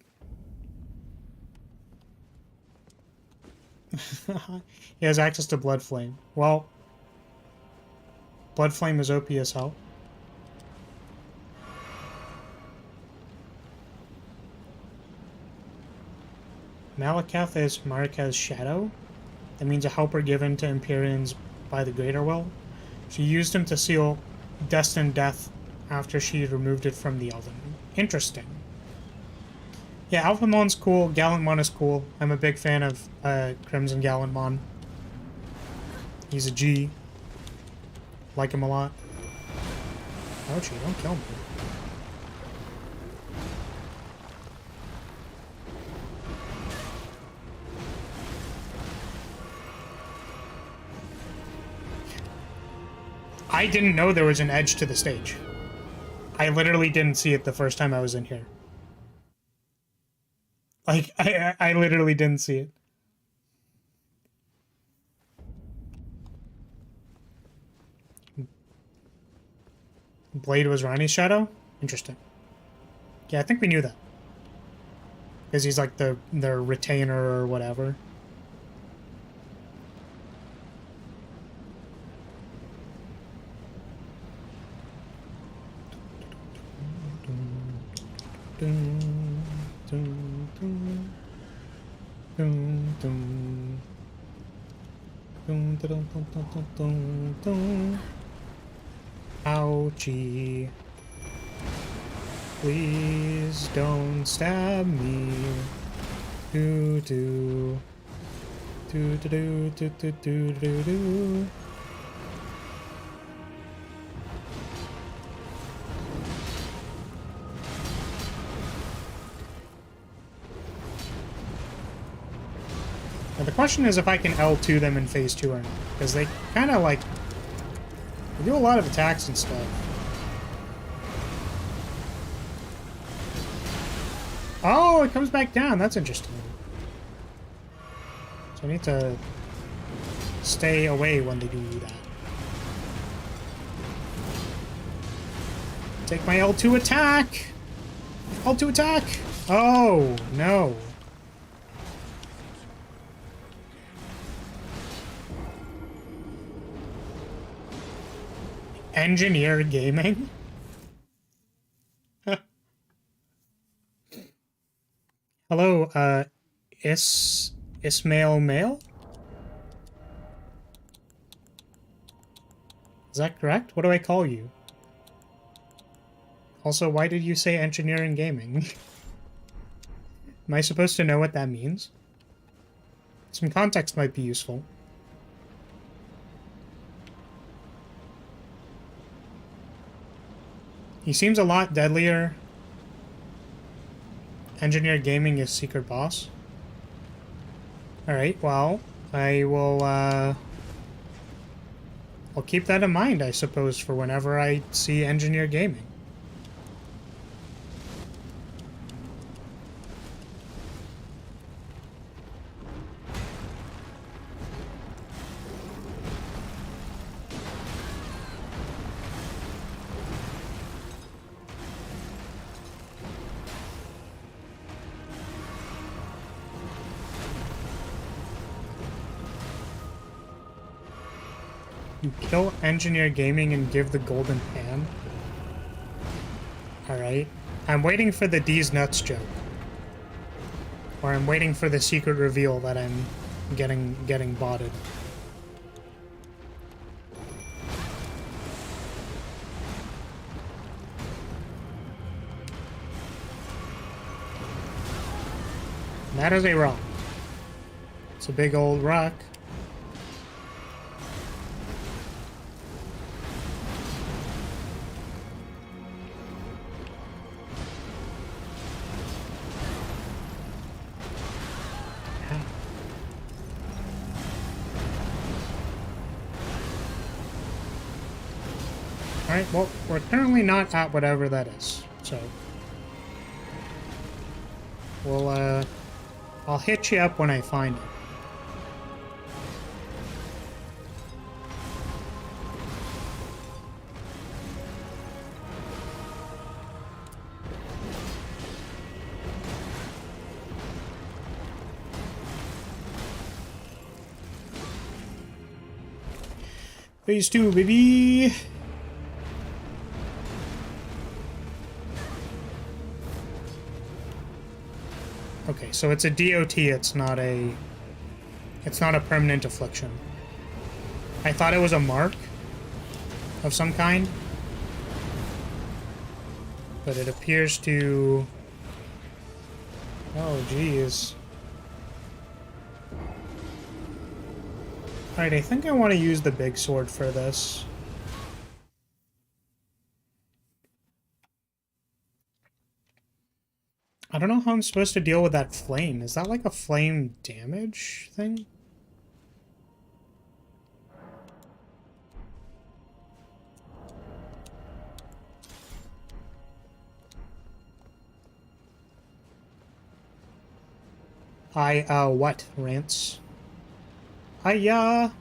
He has access to Blood Flame. Well, Blood Flame is OP as hell. Malakath is Marika's shadow. That means a helper given to Empyreans by the Greater Will. She used him to seal destined death after she removed it from the Elden. Interesting. Yeah, Alphamon's cool, Gallantmon is cool. I'm a big fan of Crimson Gallantmon. He's a G. Like him a lot. Ouchie, don't kill me. I didn't know there was an edge to the stage. I literally didn't see it the first time I was in here. Like, I literally didn't see it. Blade was Rani's shadow? Interesting. Yeah, I think we knew that. Because he's like the retainer or whatever. Ouchie. Please don't stab me. Do do. Do do do do do do do do. Now the question is if I can L2 them in phase 2 or not, because they kind of like they do a lot of attacks and stuff. Oh, it comes back down. That's interesting. So I need to stay away when they do that. Take my L2 attack! L2 attack! Oh, no. Engineer Gaming? Hello, Ismail Mail? Is that correct? What do I call you? Also, why did you say engineering gaming? Am I supposed to know what that means? Some context might be useful. He seems a lot deadlier. Engineer Gaming is secret boss. Alright, well, I will, I'll keep that in mind, I suppose, for whenever I see Engineer Gaming. You kill Engineer Gaming and give the golden pan? Alright. I'm waiting for the D's nuts joke. Or I'm waiting for the secret reveal that I'm getting botted. And that is a rock. It's a big old rock. Alright, well, we're currently not at whatever that is, so... We'll, I'll hit you up when I find it. Phase 2, baby! Okay, so it's a DOT, it's not a permanent affliction. I thought it was a mark of some kind, but it appears to... Oh, geez. Alright, I think I want to use the big sword for this. I don't know how I'm supposed to deal with that flame. Is that like a flame damage thing? What, Rance? Hiya!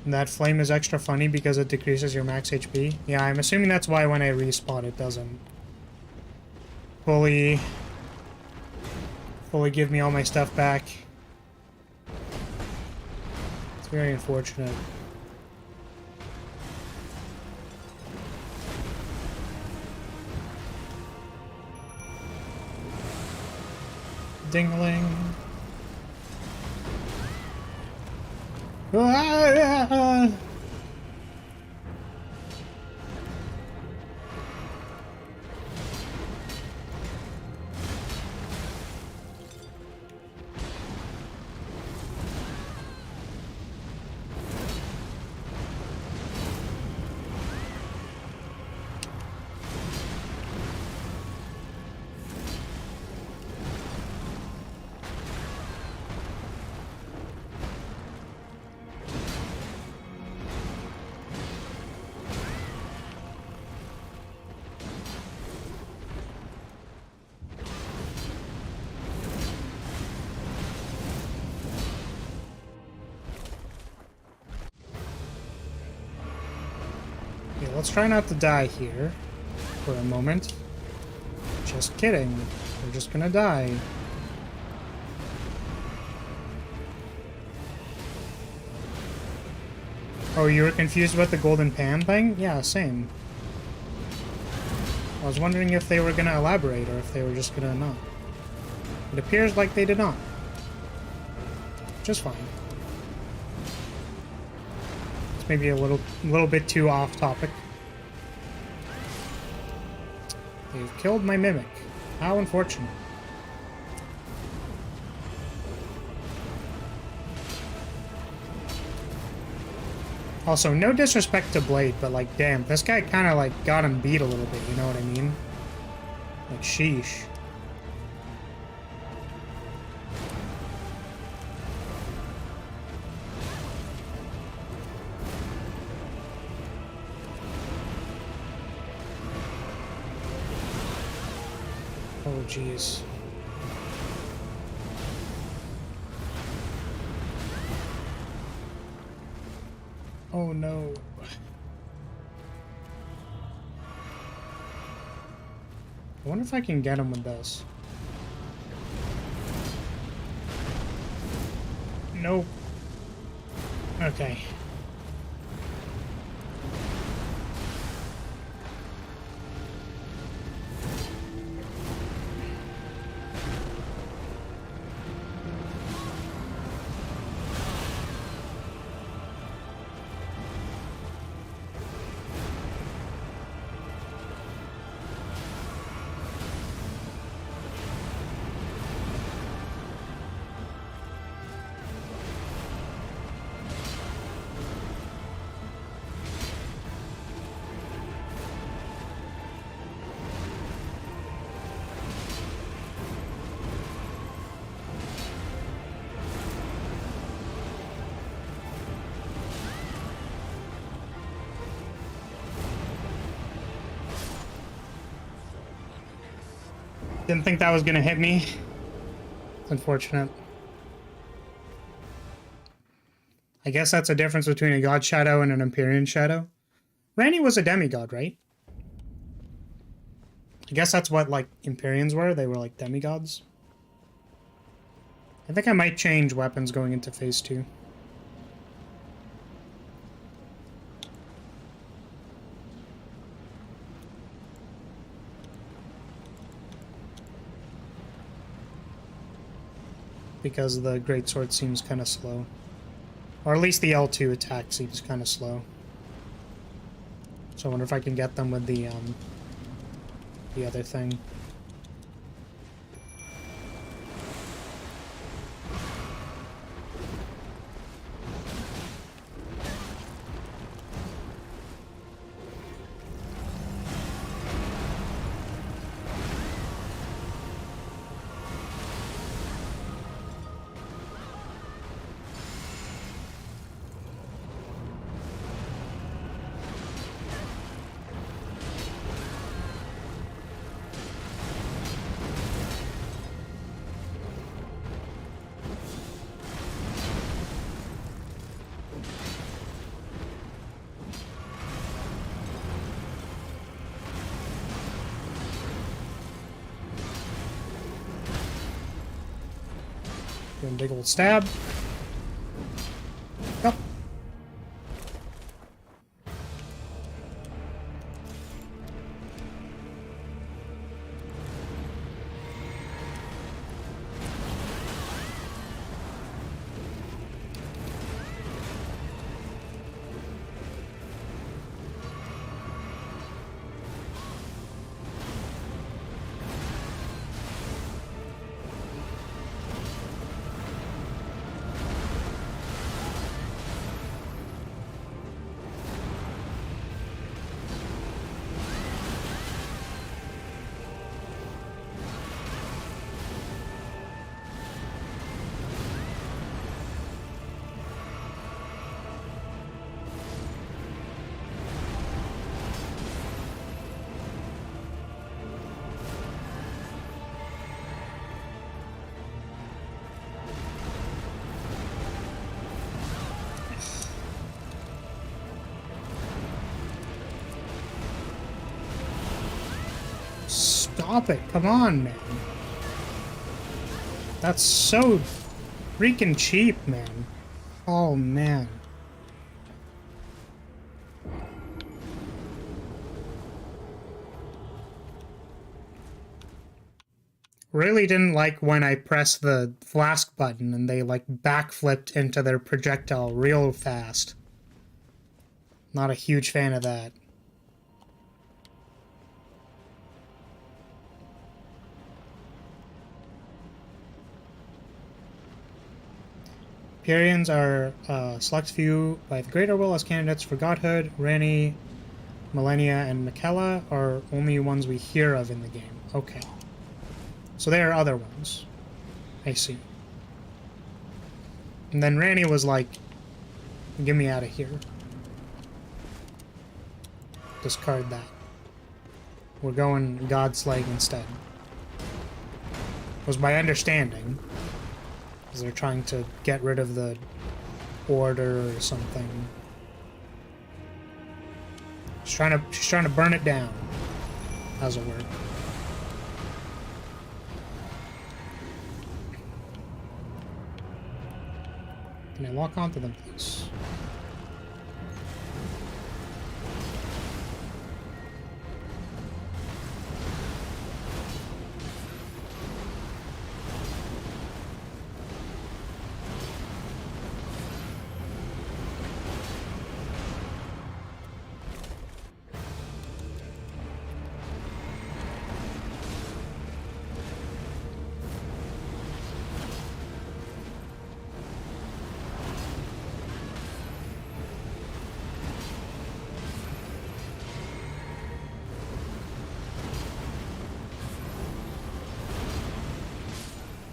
And that flame is extra funny because it decreases your max HP. Yeah, I'm assuming that's why when I respawn it doesn't fully give me all my stuff back. It's very unfortunate. Dingling. Ah! Okay, let's try not to die here for a moment. Just kidding. We're just gonna die. Oh, you were confused about the golden pan thing? Yeah, same. I was wondering if they were gonna elaborate or if they were just gonna not. It appears like they did not. Just fine. It's maybe a little bit too off topic. They've killed my mimic. How unfortunate. Also, no disrespect to Blade, but like, damn, this guy kind of like got him beat a little bit, you know what I mean? Like, sheesh. Oh, jeez. Oh, no. I wonder if I can get him with this. Nope. Okay. Didn't think that was gonna hit me. It's unfortunate. I guess that's a difference between a god shadow and an Empyrean shadow. Ranni was a demigod, right? I guess that's what, like, Empyreans were. They were, like, demigods. I think I might change weapons going into phase 2. Because the greatsword seems kind of slow. Or at least the L2 attack seems kind of slow. So I wonder if I can get them with the other thing. Doing a big old stab. Yep. stop it. Come on, man. That's so freaking cheap, man. Oh, man. Really didn't like when I pressed the flask button and they like backflipped into their projectile real fast. Not a huge fan of that. Pyrians are select few by the Greater Will as candidates for godhood. Rani, Millennia, and Michaela are only ones we hear of in the game. Okay. So there are other ones. I see. And then Rani was like, get me out of here. Discard that. We're going Godslaying instead. Was my understanding. Because they're trying to get rid of the order or something. She's trying to burn it down. How's it work? Can I lock onto them, please?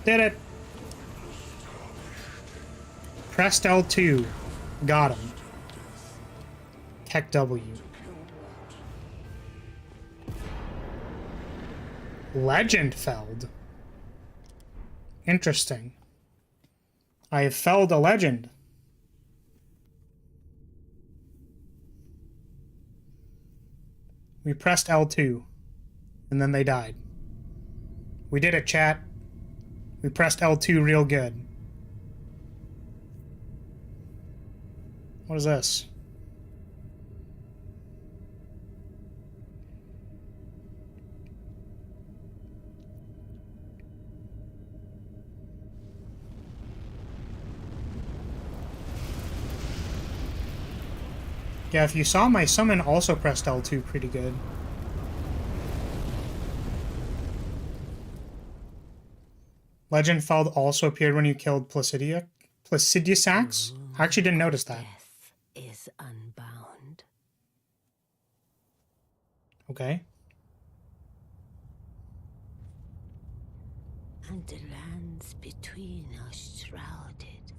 Did it! Pressed L2. Got him. Tech W. Legend felled. Interesting. I have felled a legend. We pressed L2. And then they died. We did it, chat. We pressed L2 real good. What is this? Yeah, if you saw my summon also pressed L2 pretty good. Legend Feld also appeared when you killed Placidiusax? I actually didn't notice that. Death is unbound. Okay. And the lands between are shrouded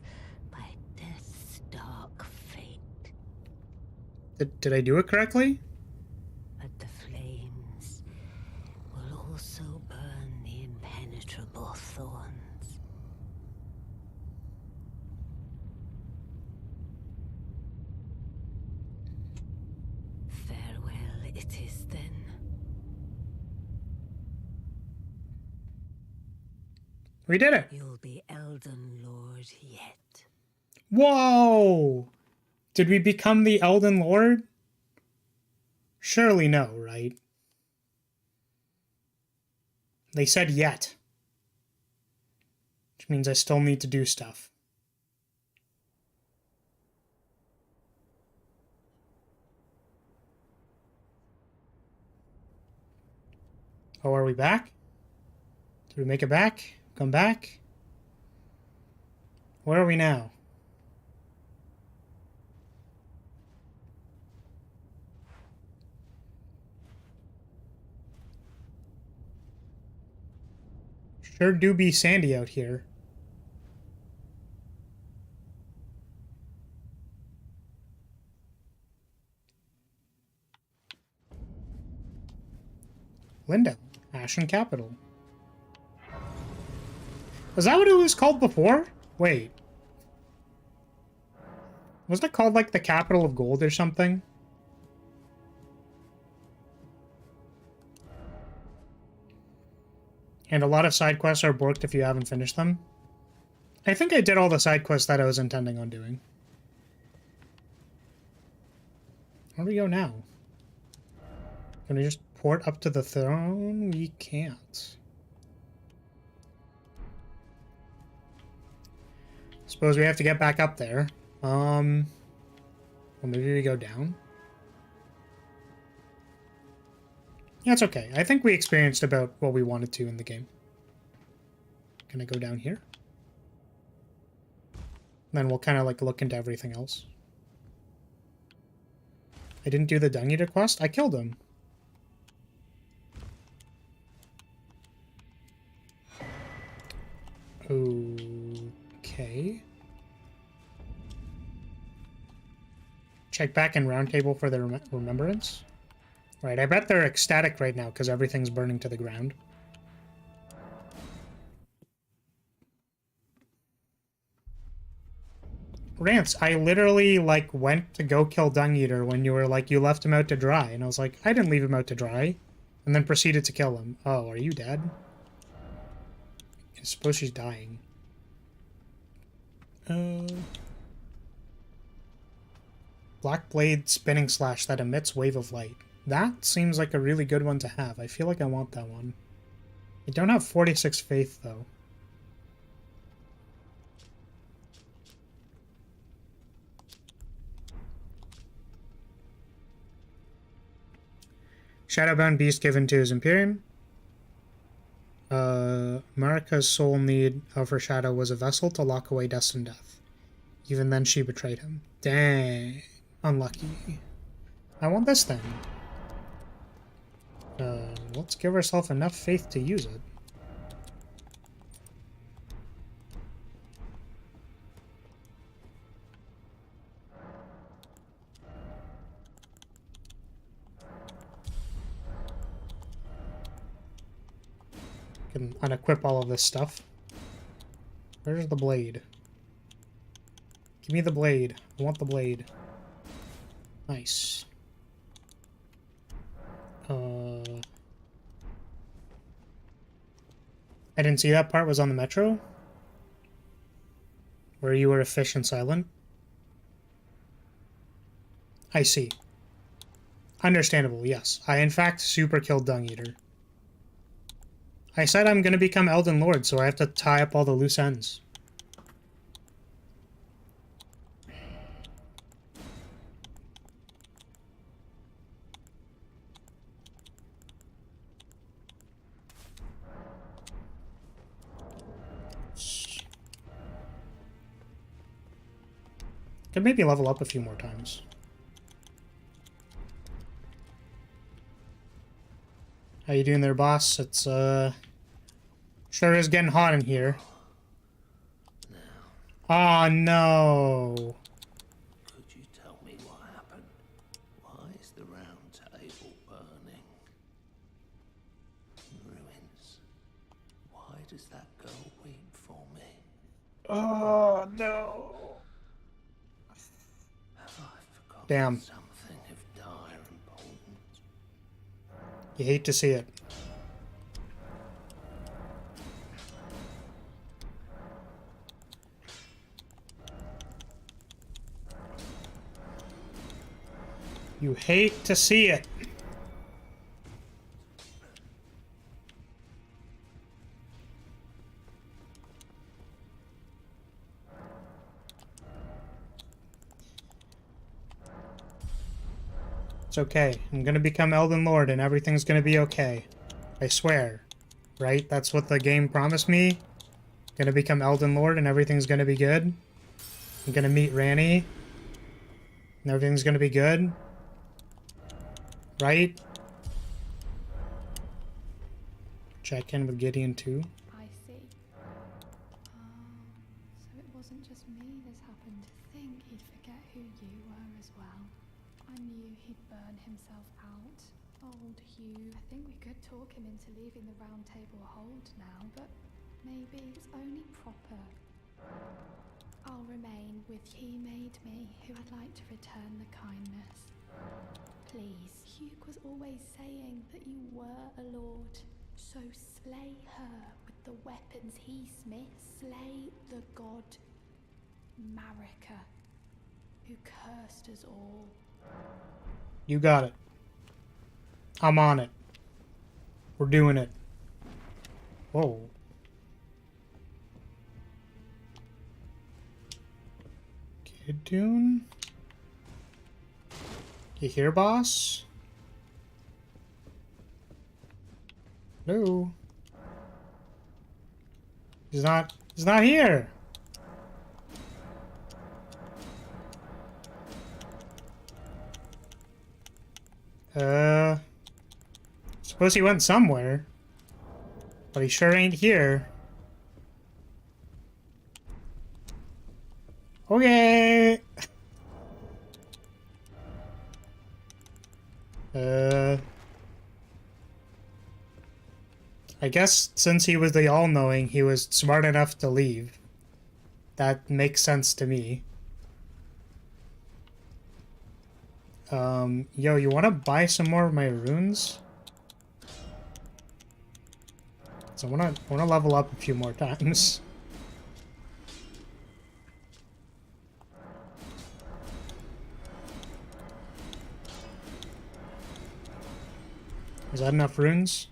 by death's dark fate. Did I do it correctly? But the flames will also burn the impenetrable thorns. Farewell it is then. We did it. You'll be Elden Lord yet. Whoa! Did we become the Elden Lord? Surely no, right? They said yet. Which means I still need to do stuff. Oh, are we back? Did we make it back? Come back? Where are we now? Sure do be sandy out here. Linda, Ashen Capital. Was that what it was called before? Wait. Wasn't it called like the Capital of Gold or something? And a lot of side quests are borked if you haven't finished them. I think I did all the side quests that I was intending on doing. Where do we go now? Can we just port up to the throne? We can't. Suppose we have to get back up there. Well, maybe we go down. Yeah, it's okay. I think we experienced about what we wanted to in the game. Can I go down here? Then we'll kind of like look into everything else. I didn't do the Dung Eater quest. I killed him. Okay. Check back in Roundtable for the remembrance. Right, I bet they're ecstatic right now because everything's burning to the ground. Rance, I literally, like, went to go kill Dung Eater when you were like, you left him out to dry. And I was like, I didn't leave him out to dry. And then proceeded to kill him. Oh, are you dead? I suppose she's dying. Black Blade Spinning Slash that emits Wave of Light. That seems like a really good one to have. I feel like I want that one. I don't have 46 faith, though. Shadowbound Beast given to his Imperium. Marika's sole need of her shadow was a vessel to lock away destined death. Even then, she betrayed him. Dang. Unlucky. I want this then. Let's give ourselves enough faith to use it. Can unequip all of this stuff. Where's the blade? Give me the blade. I want the blade. Nice. I didn't see that part was on the metro. Where you were a fish and silent. I see. Understandable, yes. I in fact super killed Dung Eater. I said I'm gonna become Elden Lord, so I have to tie up all the loose ends. Could maybe level up a few more times. How you doing there, boss? It's, sure is getting hot in here. Oh, no. Could you tell me what happened? Why is the round table burning? Ruins. Why does that girl weep for me? Oh, no. Have I forgotten Damn. something of dire importance? You hate to see it. You hate to see it. It's okay. I'm gonna become Elden Lord and everything's gonna be okay. I swear. Right? That's what the game promised me. Gonna become Elden Lord and everything's gonna be good. I'm gonna meet Ranni. And everything's gonna be good. Right? Check in with Gideon too. I see. So it wasn't just me this happened to think he'd forget who you were as well. I knew he'd burn himself out. Old Hugh. I think we could talk him into leaving the round table hold now, but maybe it's only proper. I'll remain with he made me, who I'd like to return the kindness. Please. Hugh was always saying that you were a lord. So slay her with the weapons he smiths. Slay the god Marika, who cursed us all. You got it. I'm on it. We're doing it. Whoa. Kid Dune? You here, boss? Hello? He's not here! Suppose he went somewhere. But he sure ain't here. Okay! I guess since he was the all-knowing, he was smart enough to leave. That makes sense to me. Yo, you wanna buy some more of my runes? So I wanna level up a few more times. Is that enough runes?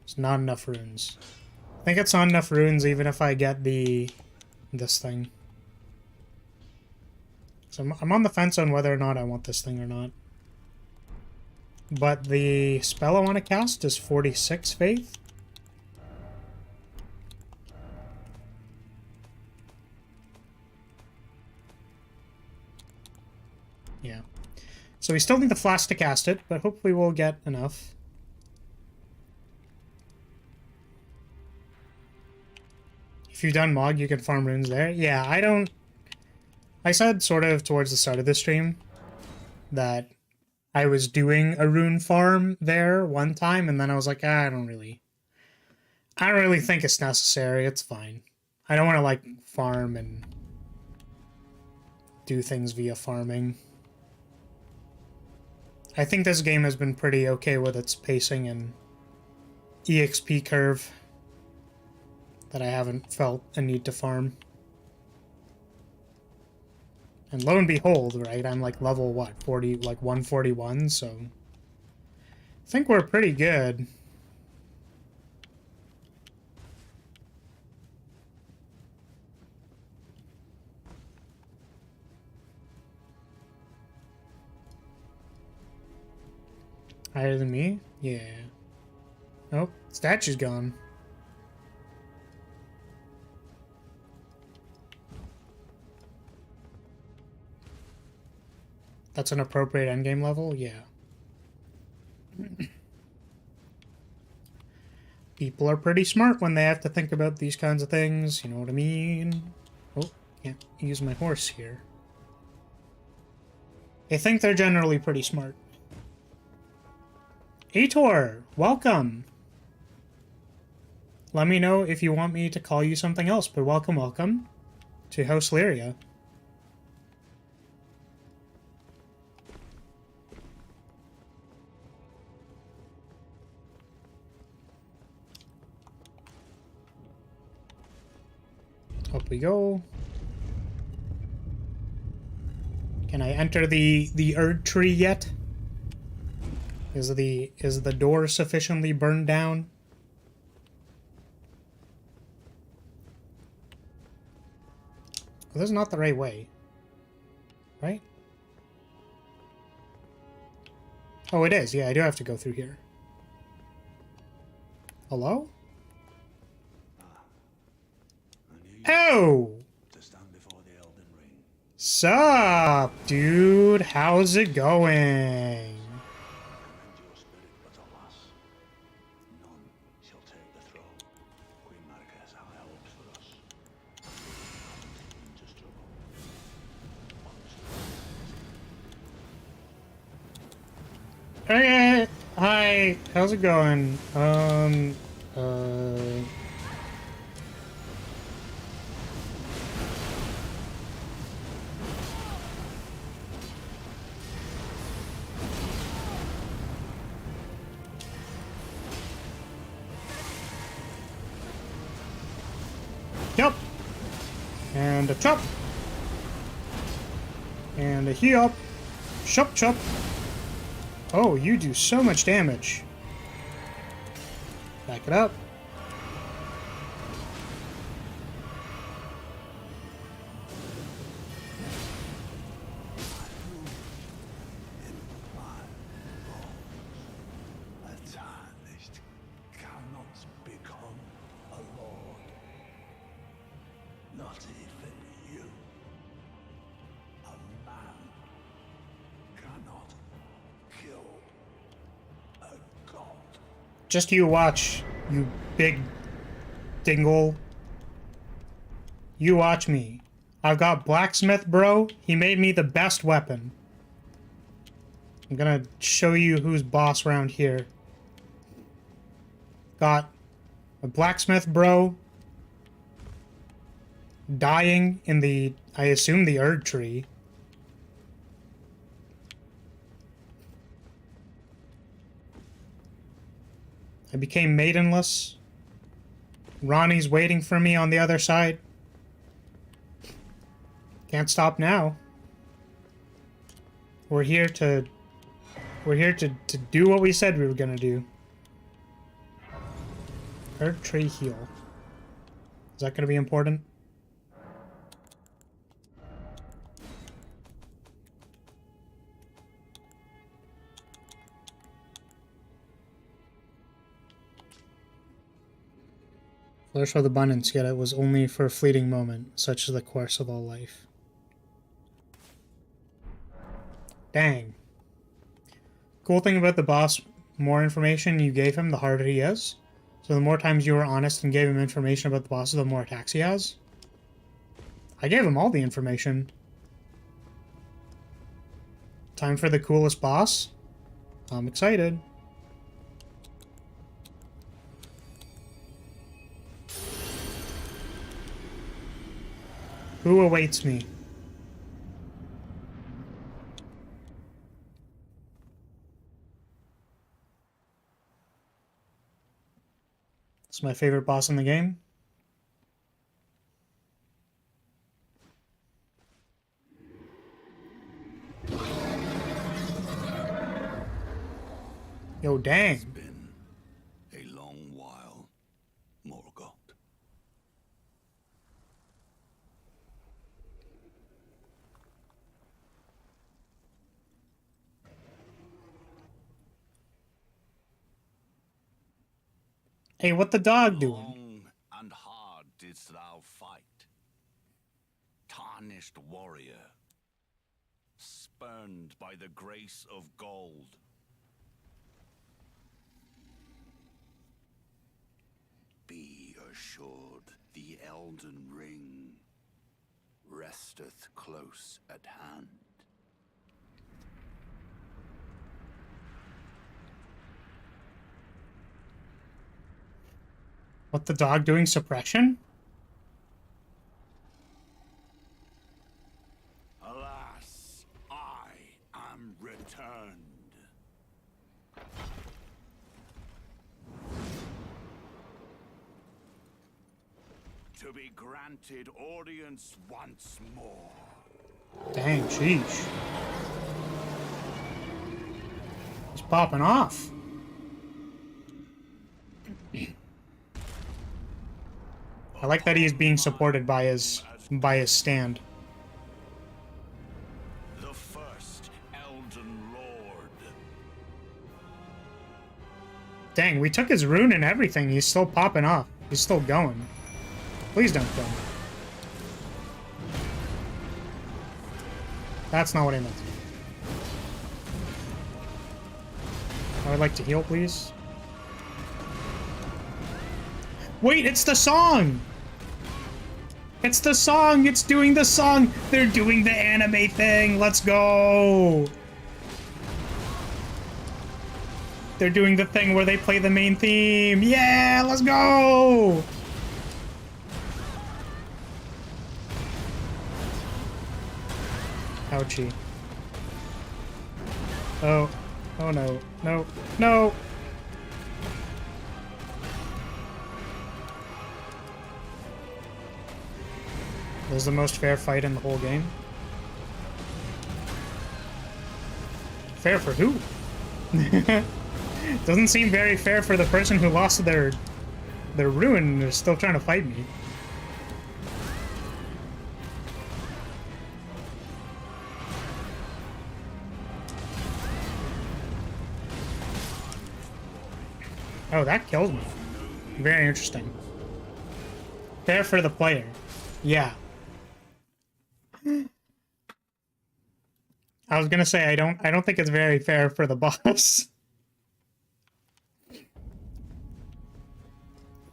It's not enough runes. I think it's not enough runes even if I get this thing. So I'm on the fence on whether or not I want this thing or not. But the spell I want to cast is 46 faith. Yeah. So we still need the flask to cast it, but hopefully we'll get enough. If you've done Mog, you can farm runes there. Yeah, I said sort of towards the start of the stream that I was doing a rune farm there one time, and then I was like, I don't really think it's necessary. It's fine. I don't want to like farm and do things via farming. I think this game has been pretty okay with its pacing and EXP curve, that I haven't felt a need to farm. And lo and behold, right, I'm like level, what, 40, like 141, so I think we're pretty good. Higher than me? Yeah. Oh, statue's gone. That's an appropriate endgame level? Yeah. People are pretty smart when they have to think about these kinds of things, you know what I mean? Oh, can't use my horse here. I think they're generally pretty smart. Aitor, welcome! Let me know if you want me to call you something else, but welcome to House Lyria. Up we go. Can I enter the Erd tree yet? Is the door sufficiently burned down? Well, this is not the right way. Right? Oh, it is. Yeah, I do have to go through here. Hello? Oh! To stand before the Elden Ring. Sup, dude? How's it going? Commend your spirit, but alas, none shall take the throne. Queen Marika has high hopes for us. Into struggle. Okay. Hi. How's it going? Yup. And a chop. And a heal. Chop chop. Oh, you do so much damage. Back it up. A tarnished cannot become a lord. Not even you. A man cannot kill a god. Just you watch, you big dingle. You watch me. I've got blacksmith, bro. He made me the best weapon. I'm gonna show you who's boss around here. Got a blacksmith, bro. Dying in the, I assume, the Erd tree. I became maidenless. Ronnie's waiting for me on the other side. Can't stop now. We're here to do what we said we were gonna do. Earth tree heal. Is that gonna be important? Flourish with abundance, yet it was only for a fleeting moment, such is the course of all life. Dang. Cool thing about the boss, more information you gave him, the harder he is. So the more times you were honest and gave him information about the boss, the more attacks he has. I gave him all the information. Time for the coolest boss? I'm excited. Who awaits me? It's my favorite boss in the game. Yo, dang. It's been a long while, Morgoth. Hey, what the dog doing? Long and hard didst thou fight, tarnished warrior, spurned by the grace of gold. Be assured the Elden Ring resteth close at hand. What the dog doing? Suppression? Alas, I am returned. To be granted audience once more. Dang, sheesh. He's popping off. I like that he is being supported by his stand. The first Elden Lord. Dang, we took his rune and everything. He's still popping off. He's still going. Please don't kill me. That's not what I meant. I would like to heal, please. Wait, it's the song! It's the song! It's doing the song! They're doing the anime thing! Let's go! They're doing the thing where they play the main theme! Yeah! Let's go! Ouchie. Oh. Oh no. No. No! This is the most fair fight in the whole game. Fair for who? Doesn't seem very fair for the person who lost their rune and is still trying to fight me. Oh, that kills me. Very interesting. Fair for the player. Yeah. I was gonna say I don't think it's very fair for the boss. I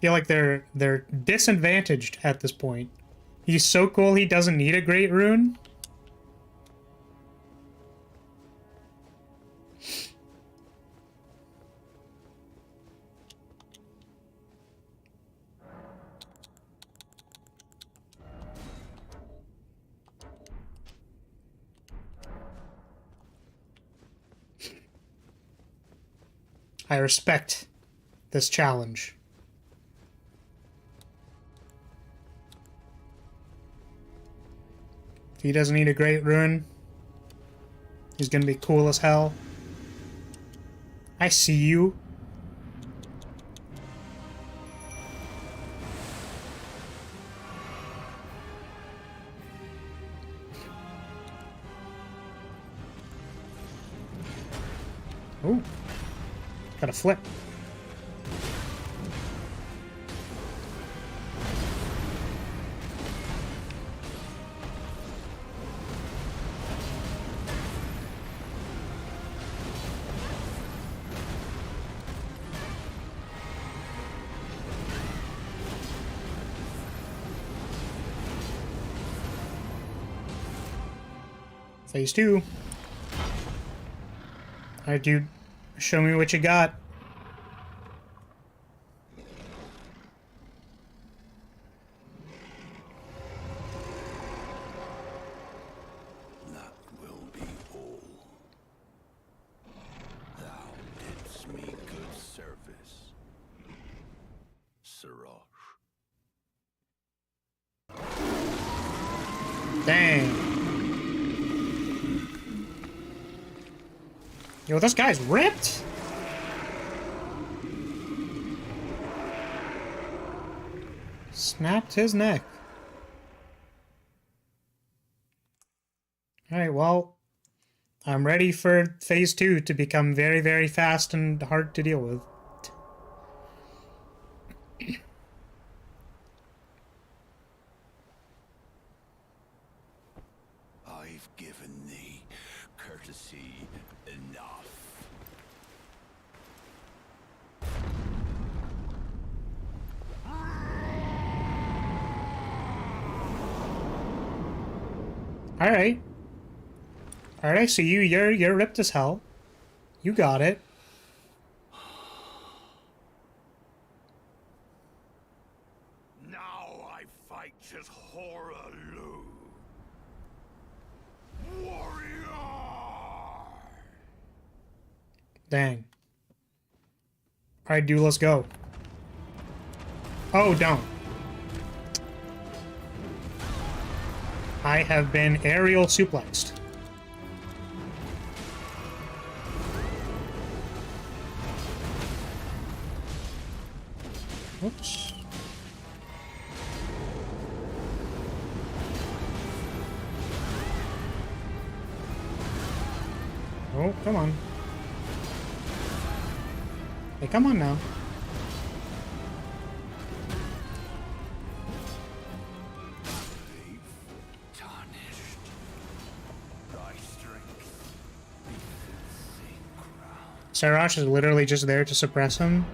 feel like they're disadvantaged at this point. He's so cool he doesn't need a great rune. I respect this challenge. If he doesn't need a great rune, he's gonna be cool as hell. I see you. Ooh. Got a flip. Phase 2. Alright, dude. Show me what you got. That will be all. Thou didst me good service, Siraj. Dang. Yo, this guy's ripped. Snapped his neck. Alright, well, I'm ready for phase 2 to become very, very fast and hard to deal with. I've given thee courtesy enough. Alright. Alright, I see you. You're ripped as hell. You got it. Now I fight as Horalu. Warrior! Dang. Alright, dude, let's go. Oh, don't. I have been aerial suplexed. Oops. Oh, come on. Hey, come on now. Tarnished. Thy strength befits a crown. Siraj is literally just there to suppress him.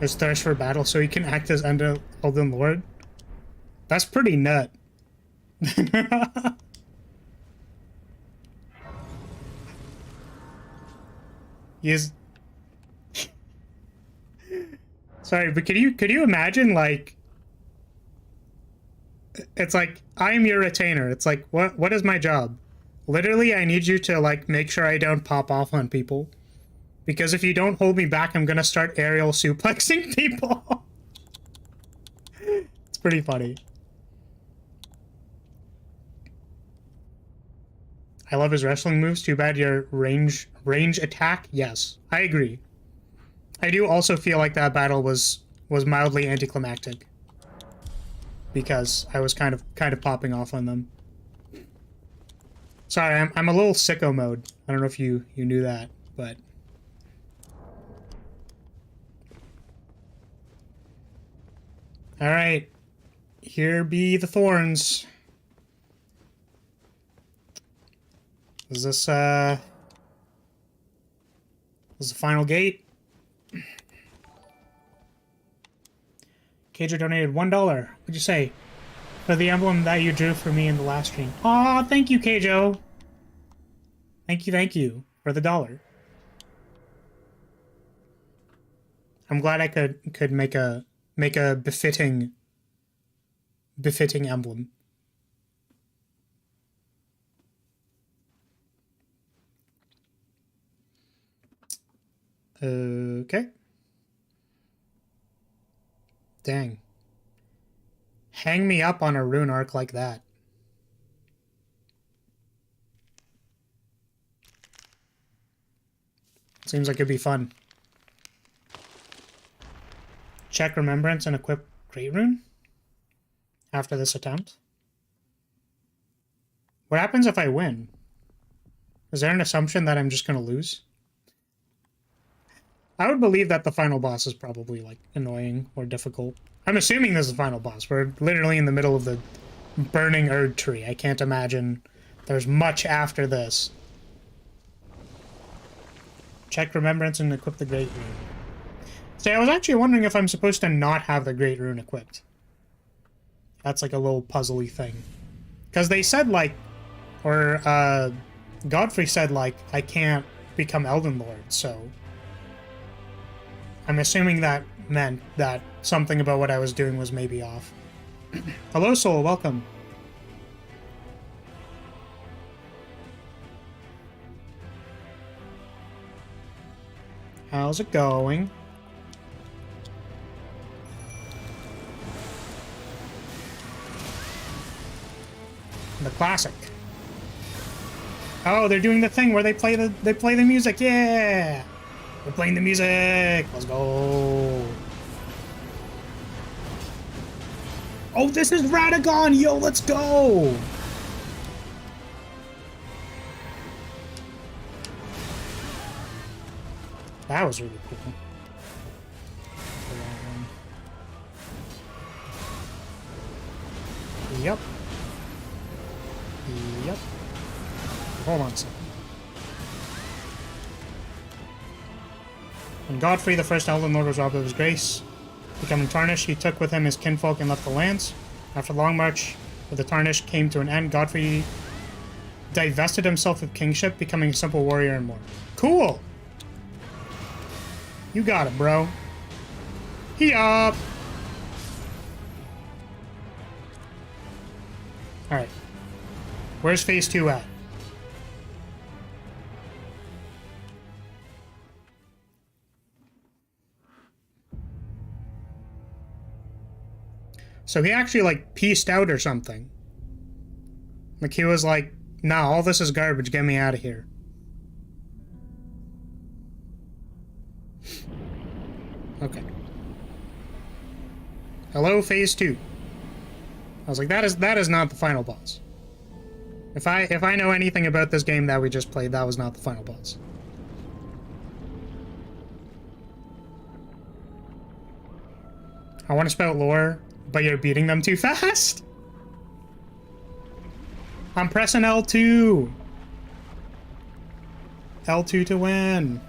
His thirst for battle so he can act as Elden Lord. That's pretty nut. He is... Sorry, but could you imagine, like... It's like, I'm your retainer. It's like, what is my job? Literally, I need you to, like, make sure I don't pop off on people. Because if you don't hold me back, I'm gonna start aerial suplexing people. It's pretty funny. I love his wrestling moves. Too bad your range attack. Yes, I agree. I do also feel like that battle was mildly anticlimactic because I was kind of popping off on them. Sorry, I'm a little sicko mode. I don't know if you knew that, but all right, here be the thorns. Is this the final gate? Cager donated $1. What'd you say? For the emblem that you drew for me in the last stream. Aw, thank you, Keijo. Thank you for the $1. I'm glad I could make a befitting emblem. Okay. Dang. Hang me up on a rune arc like that. Seems like it'd be fun. Check remembrance and equip Great Rune after this attempt. What happens if I win? Is there an assumption that I'm just gonna lose? I would believe that the final boss is probably, like, annoying or difficult. I'm assuming this is the final boss. We're literally in the middle of the burning Erd tree. I can't imagine there's much after this. Check remembrance and equip the Great Rune. See, I was actually wondering if I'm supposed to not have the Great Rune equipped. That's like a little puzzly thing. Because they said, like, or, Godfrey said, like, I can't become Elden Lord, so I'm assuming that meant that something about what I was doing was maybe off. Hello, Soul, welcome. How's it going? The classic. Oh, they're doing the thing where they play the music. Yeah. We're playing the music! Let's go! Oh, this is Radagon! Yo, let's go! That was really cool. Yep. Yep. Hold on a second. When Godfrey, the first Elden Lord, was robbed of his grace, becoming tarnished, he took with him his kinfolk and left the lands. After a long march, where the tarnished came to an end, Godfrey divested himself of kingship, becoming a simple warrior and more. Cool! You got it, bro. He up! Alright. Where's phase 2 at? So he actually, like, pieced out or something. Like, he was like, nah, all this is garbage, get me out of here. Okay. Hello, phase 2. I was like, that is not the final boss. If I know anything about this game that we just played, that was not the final boss. I want to spout lore, but you're beating them too fast? I'm pressing L2. L2 to win.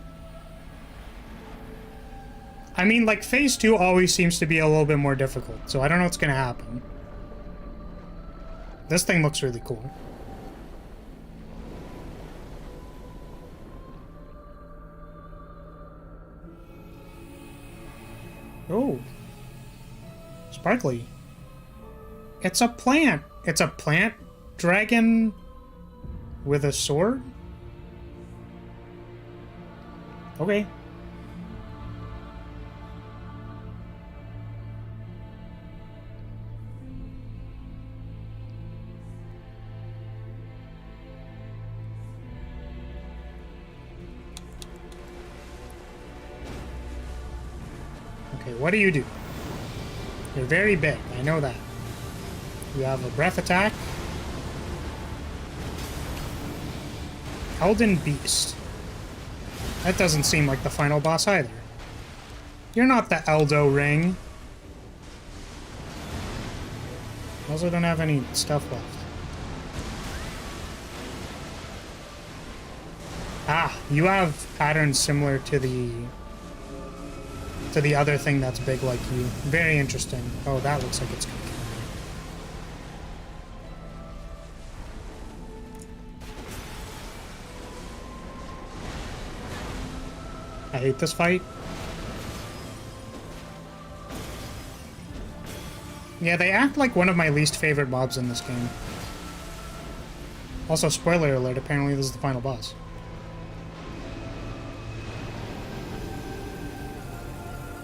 I mean, like, phase 2 always seems to be a little bit more difficult, so I don't know what's gonna happen. This thing looks really cool. Oh. Sparkly. It's a plant. It's a plant dragon with a sword? Okay. Okay, what do? You're very big, I know that. You have a breath attack. Elden Beast. That doesn't seem like the final boss either. You're not the Eldo Ring. I also don't have any stuff left. Ah, you have patterns similar to the other thing that's big like you. Very interesting. Oh, that looks like it's gonna kill me. I hate this fight. Yeah, they act like one of my least favorite mobs in this game. Also, spoiler alert, apparently this is the final boss.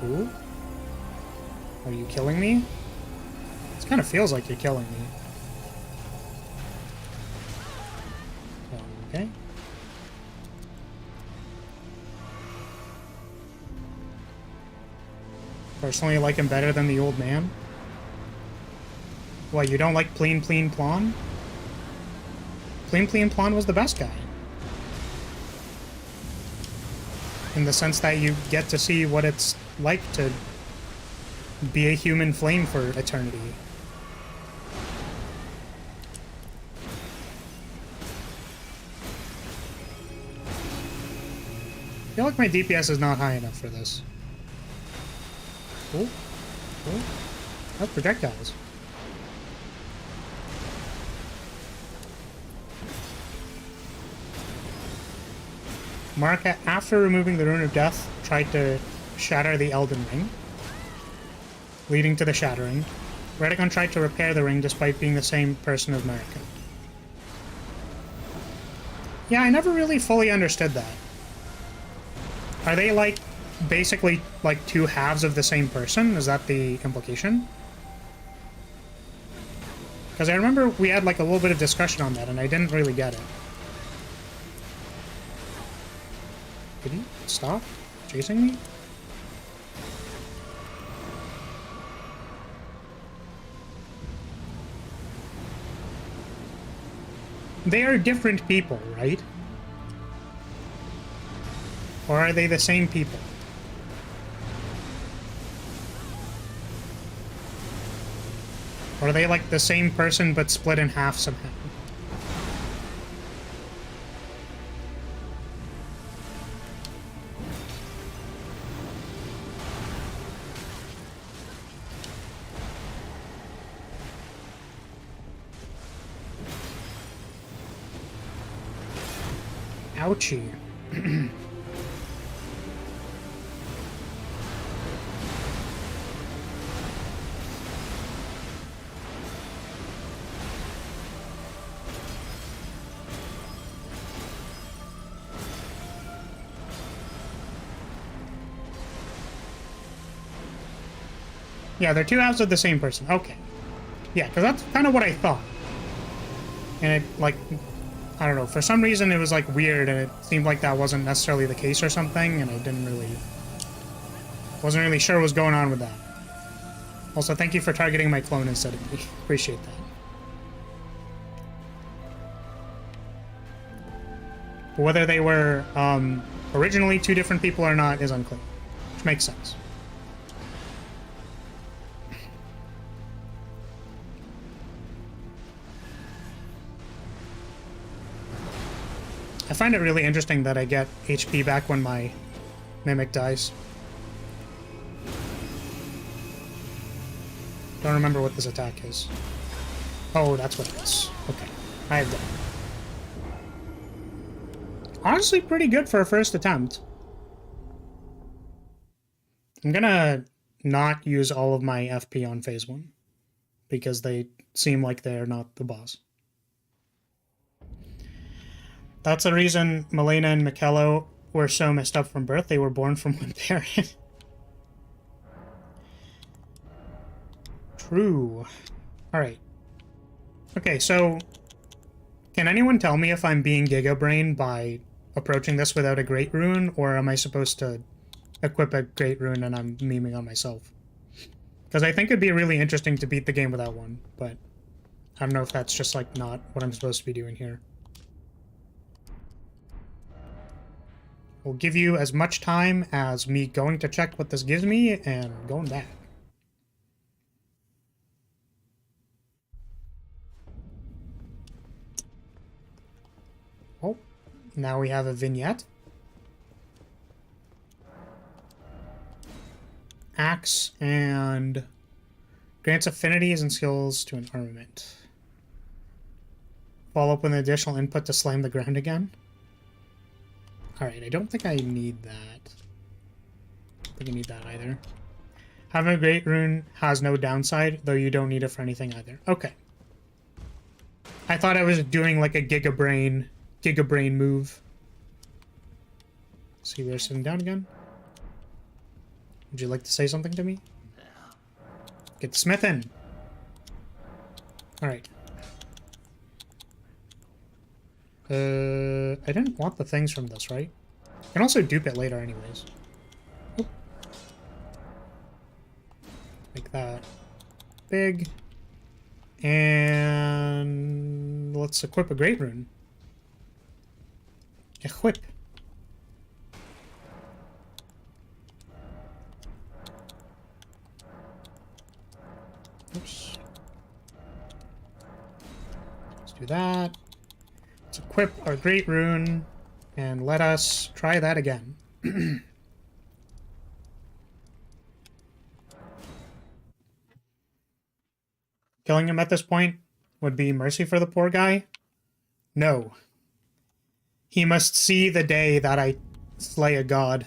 Ooh? Are you killing me? It kind of feels like you're killing me. Okay. Personally, I like him better than the old man. What, you don't like Pleen Pleen Plon? Pleen Pleen Plon was the best guy. In the sense that you get to see what it's like to be a human flame for eternity. I feel like my DPS is not high enough for this. Cool. Cool. That's projectiles. Marika, after removing the Rune of Death, tried to shatter the Elden Ring, leading to the shattering. Redigon tried to repair the ring despite being the same person as Marika. Yeah, I never really fully understood that. Are they like basically like two halves of the same person? Is that the implication? Because I remember we had like a little bit of discussion on that and I didn't really get it. Did he stop chasing me? They are different people, right? Or are they the same people? Or are they like the same person but split in half somehow? Ouchie. Yeah, they're two halves of the same person. Okay. Yeah, because that's kind of what I thought. And it, like, I don't know, for some reason it was, like, weird, and it seemed like that wasn't necessarily the case or something, and I wasn't really sure what was going on with that. Also, thank you for targeting my clone instead of me. Appreciate that. Whether they were, originally two different people or not is unclear. Which makes sense. I find it really interesting that I get HP back when my Mimic dies. Don't remember what this attack is. Oh, that's what it is. Okay, I have that. Honestly, pretty good for a first attempt. I'm gonna not use all of my FP on phase 1, because they seem like they're not the boss. That's the reason Malena and Mikello were so messed up from birth. They were born from one parent. True. Alright. Okay, so can anyone tell me if I'm being Giga Brain by approaching this without a Great Rune, or am I supposed to equip a Great Rune and I'm memeing on myself. Because I think it'd be really interesting to beat the game without one, but I don't know if that's just, like, not what I'm supposed to be doing here. We'll give you as much time as me going to check what this gives me and going back. Oh, now we have a vignette. Axe and grants affinities and skills to an armament. Follow up with an additional input to slam the ground again. Alright, I don't think I need that. I don't think I need that either. Having a Great Rune has no downside, though you don't need it for anything either. Okay. I thought I was doing like a Giga Brain move. See, we're sitting down again. Would you like to say something to me? Get the smith in. Alright. I didn't want the things from this, right? I can also dupe it later anyways. Oop. Make that big. And let's equip a Great Rune. Equip. Oops. Let's do that. Let's equip our Great Rune, and let us try that again. Killing him at this point would be mercy for the poor guy? No. He must see the day that I slay a god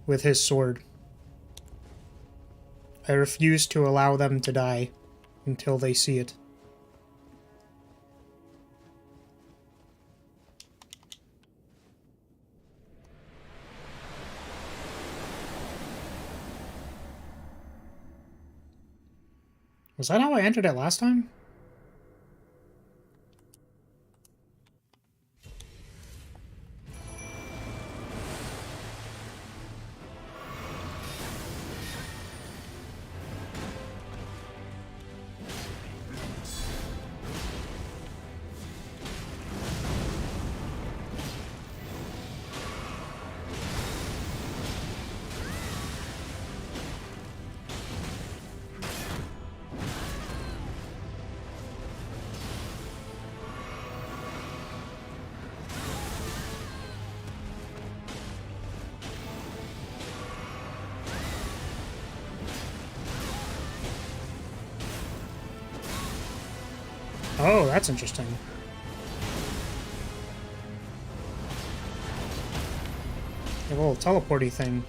with his sword. I refuse to allow them to die until they see it. Was that how I entered it last time? Oh, that's interesting. A little teleporty thing.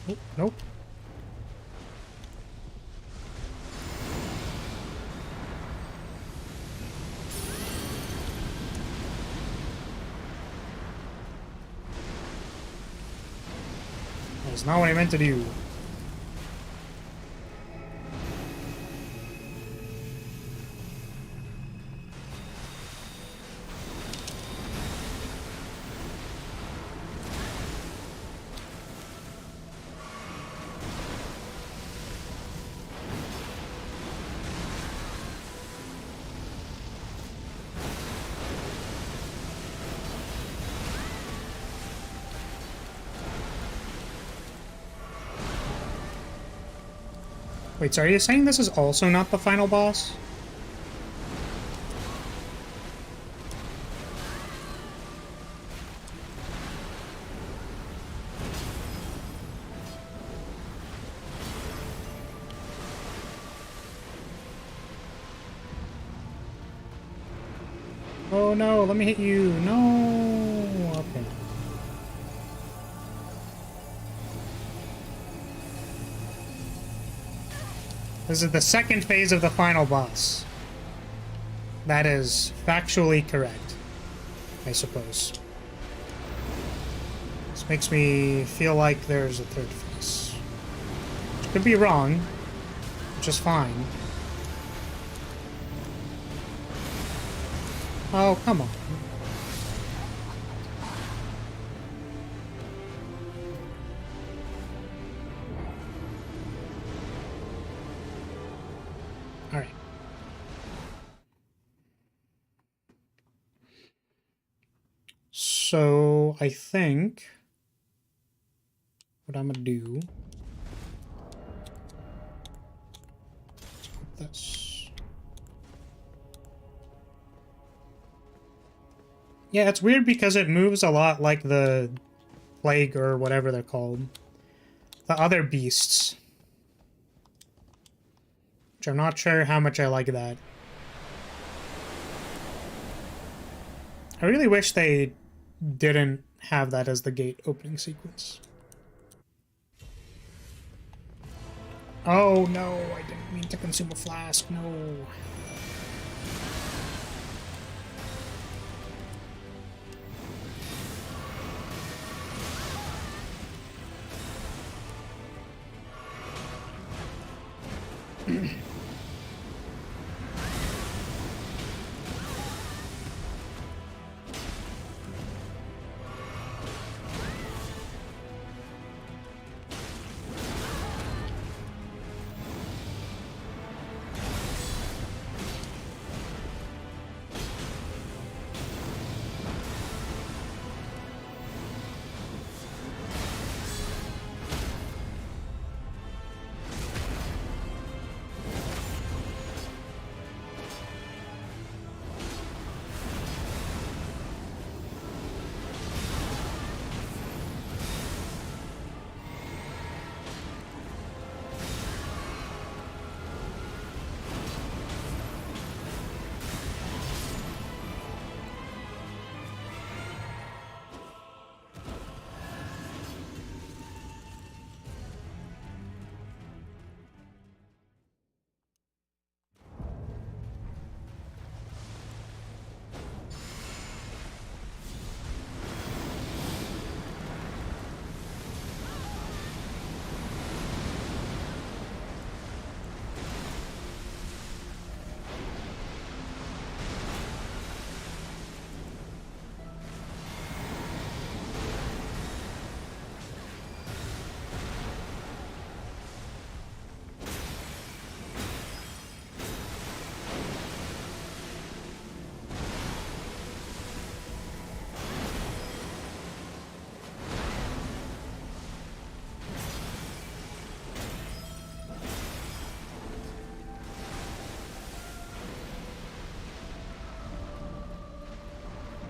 Oh, nope. That's not what I meant to do. Wait, so are you saying this is also not the final boss? Oh no, let me hit you. No. Okay. This is the second phase of the final boss. That is factually correct. I suppose. This makes me feel like there's a third face. Could be wrong, which is fine. Oh, come on. Alright. So, I think what I'm gonna do... This. Yeah, it's weird because it moves a lot like the plague or whatever they're called. The other beasts. Which I'm not sure how much I like that. I really wish they didn't have that as the gate opening sequence. Oh no, I didn't mean to consume a flask, no.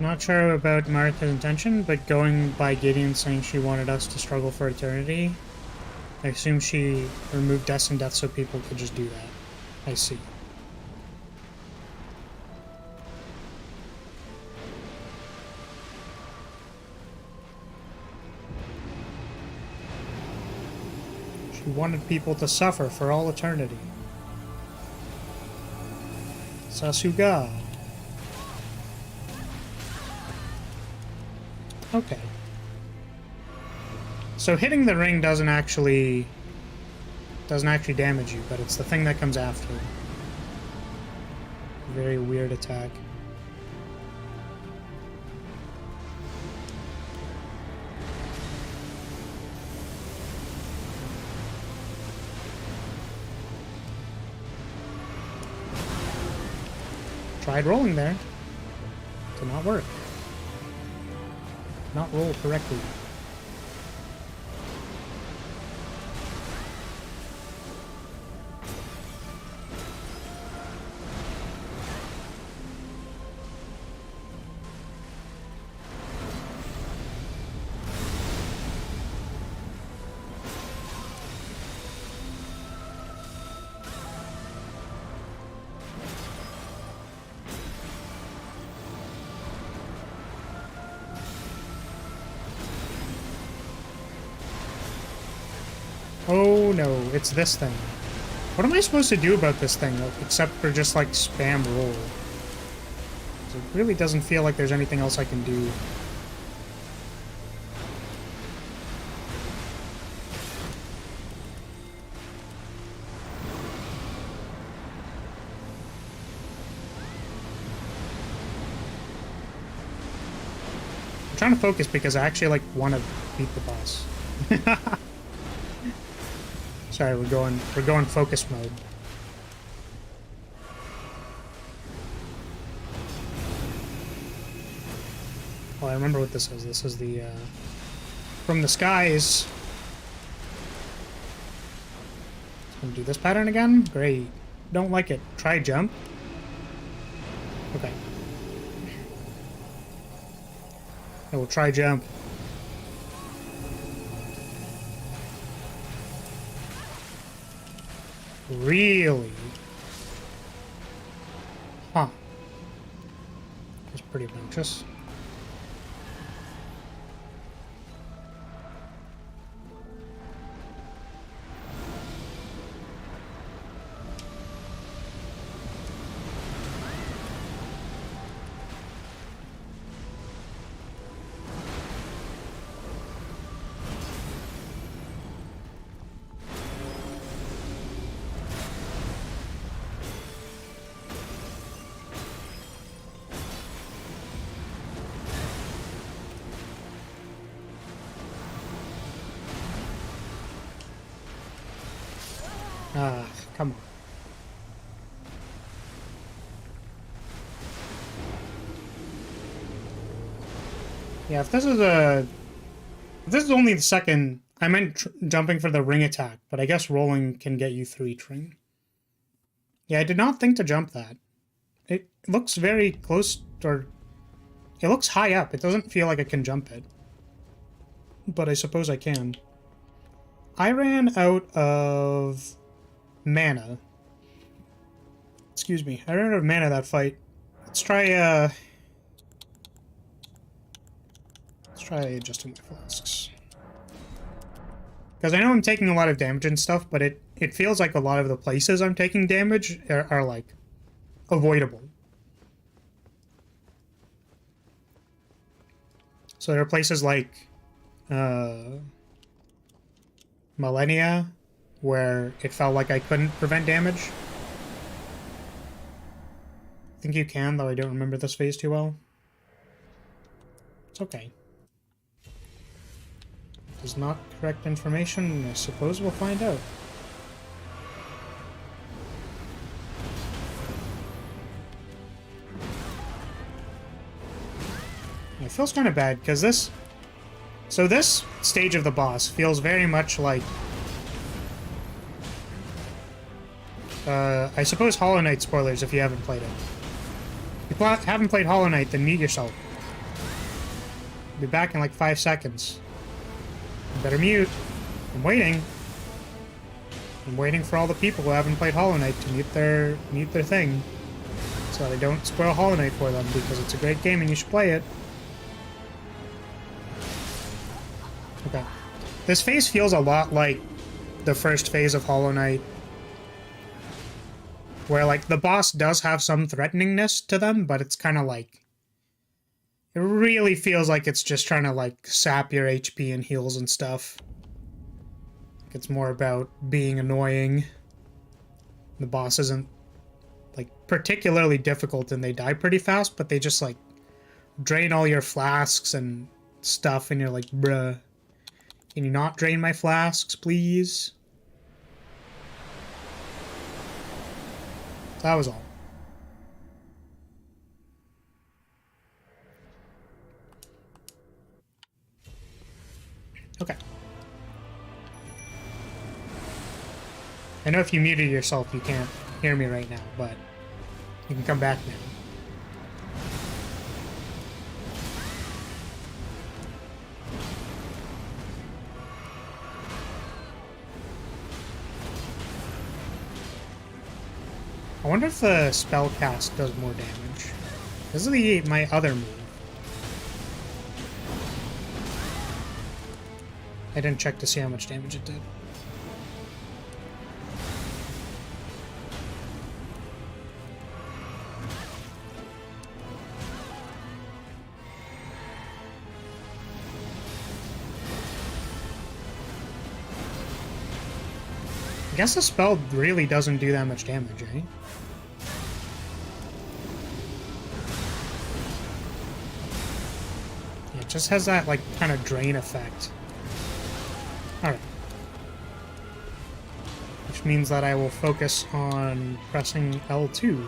Not sure about Martha's intention, but going by Gideon saying she wanted us to struggle for eternity, I assume she removed death and death so people could just do that. I see. She wanted people to suffer for all eternity. Sasuga. Okay. So hitting the ring doesn't actually damage you, but it's the thing that comes after. Very weird attack. Tried rolling there. Did not work. Not roll correctly. Oh no, it's this thing. What am I supposed to do about this thing, except for just like spam roll? It really doesn't feel like there's anything else I can do. I'm trying to focus because I actually, like, want to beat the boss. Sorry, we're going focus mode. Oh, I remember what this is. This is the, from the skies. It's gonna do this pattern again? Great. Don't like it. Try jump. Okay. I will try jump. Really? Huh. That's pretty obnoxious. Ah, come on. Yeah, if this is only the second, I meant jumping for the ring attack, but I guess rolling can get you through each ring. Yeah, I did not think to jump that. It looks very close, or it looks high up. It doesn't feel like I can jump it. But I suppose I can. I ran out of mana. Excuse me. I ran out of mana that fight. Let's try adjusting my flasks. Because I know I'm taking a lot of damage and stuff, but it feels like a lot of the places I'm taking damage are like avoidable. So there are places like Millennia, where it felt like I couldn't prevent damage. I think you can, though I don't remember this phase too well. It's okay. Is not correct information. I suppose we'll find out. It feels kind of bad because this stage of the boss feels very much like I suppose Hollow Knight spoilers if you haven't played it. If you haven't played Hollow Knight, then mute yourself. I'll be back in like 5 seconds. You better mute. I'm waiting. I'm waiting for all the people who haven't played Hollow Knight to mute their thing, so I don't spoil Hollow Knight for them, because it's a great game and you should play it. Okay. This phase feels a lot like the first phase of Hollow Knight, where like the boss does have some threateningness to them, but it's kind of like, it really feels like it's just trying to like sap your HP and heals and stuff. It's more about being annoying. The boss isn't like particularly difficult and they die pretty fast, but they just like drain all your flasks and stuff and you're like, bruh, can you not drain my flasks, please? That was all. Okay. I know if you muted yourself, you can't hear me right now, but you can come back now. I wonder if the spell cast does more damage. This is my other move. I didn't check to see how much damage it did. I guess the spell really doesn't do that much damage, eh? Yeah, it just has that, like, kind of drain effect. Alright. Which means that I will focus on pressing L2.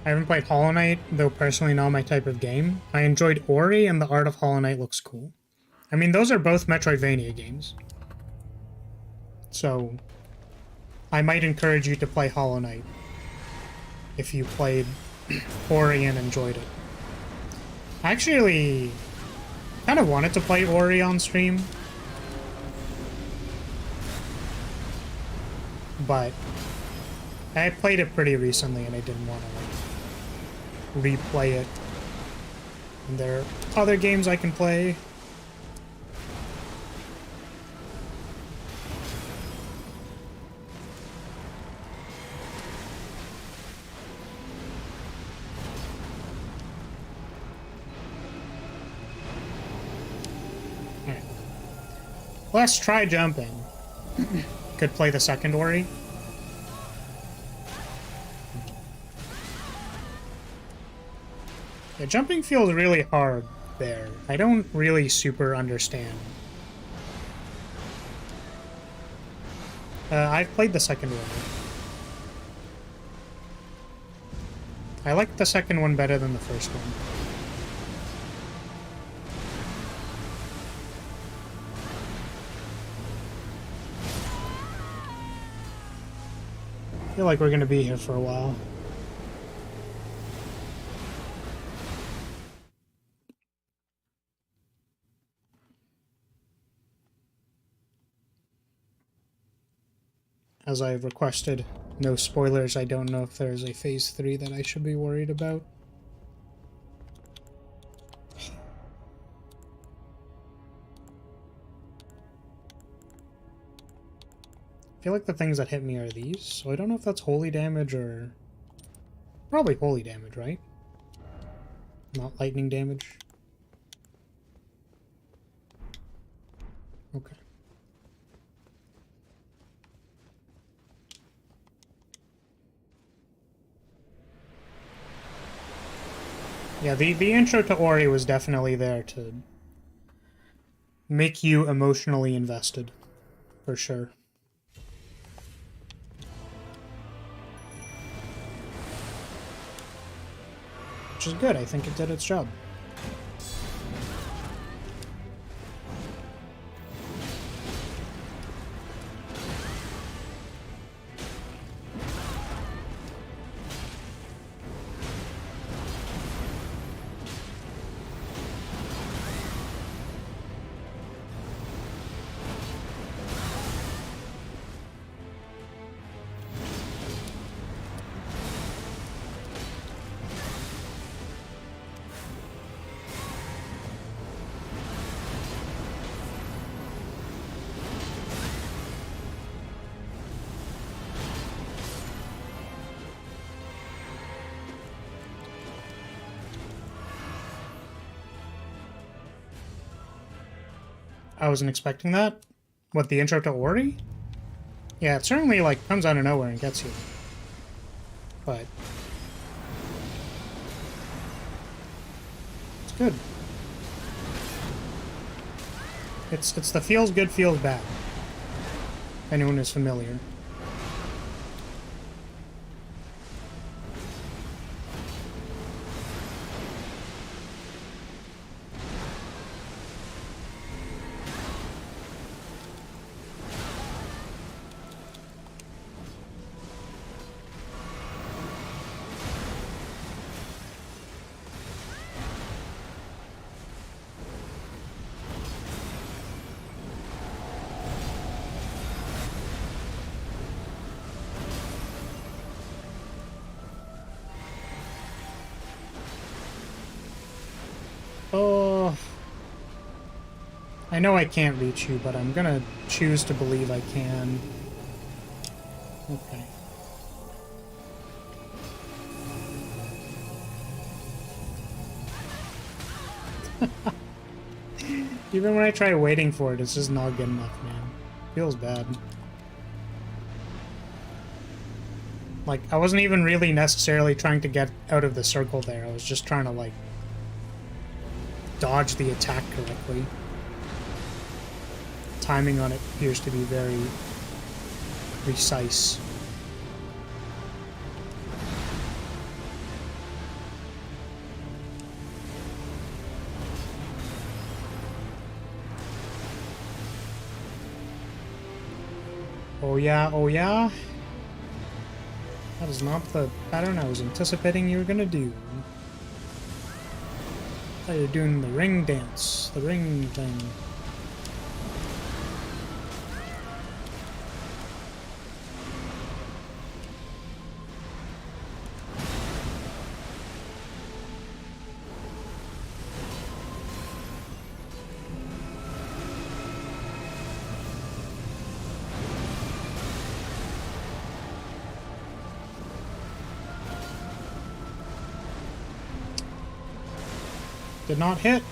I haven't played Hollow Knight, though personally not my type of game. I enjoyed Ori, and the art of Hollow Knight looks cool. I mean, those are both Metroidvania games. So, I might encourage you to play Hollow Knight if you played Ori and enjoyed it. I actually kind of wanted to play Ori on stream, but I played it pretty recently and I didn't want to replay it. And there are other games I can play. Alright. Let's try jumping. Could play the second Ori. Yeah, jumping feels really hard there. I don't really super understand. I've played the second one. I like the second one better than the first one. I feel like we're gonna be here for a while. As I've requested no spoilers, I don't know if there's a Phase 3 that I should be worried about. I feel like the things that hit me are these, so I don't know if that's holy damage or... Probably holy damage, right? Not lightning damage. Okay. Yeah, the intro to Ori was definitely there to make you emotionally invested, for sure. Which is good, I think it did its job. I wasn't expecting that. What, the intro to Ori? Yeah, it certainly, like, comes out of nowhere and gets you. But... it's good. It's the feels good, feels bad. If anyone is familiar. I know I can't reach you, but I'm gonna choose to believe I can. Okay. Even when I try waiting for it, it's just not good enough, man. Feels bad. Like, I wasn't even really necessarily trying to get out of the circle there. I was just trying to, like, dodge the attack correctly. Timing on it appears to be very precise. Oh yeah, oh yeah? That is not the pattern I was anticipating you were gonna do. I thought you were doing the ring dance, the ring thing. Did not hit.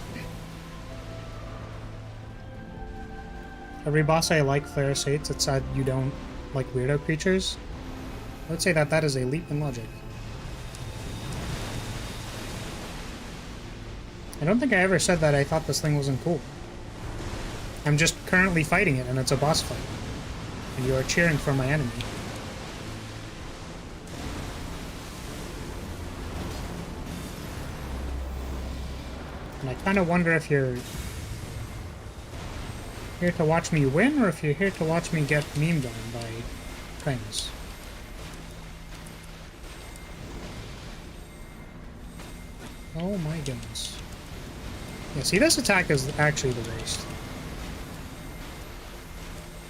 Every boss I like, Claris hates. It said you don't like weirdo creatures. I would say that that is a leap in logic. I don't think I ever said that I thought this thing wasn't cool. I'm just currently fighting it, and it's a boss fight. And you are cheering for my enemy. And I kind of wonder if you're here to watch me win, or if you're here to watch me get memed on by things. Oh my goodness. Yeah, see, this attack is actually the worst.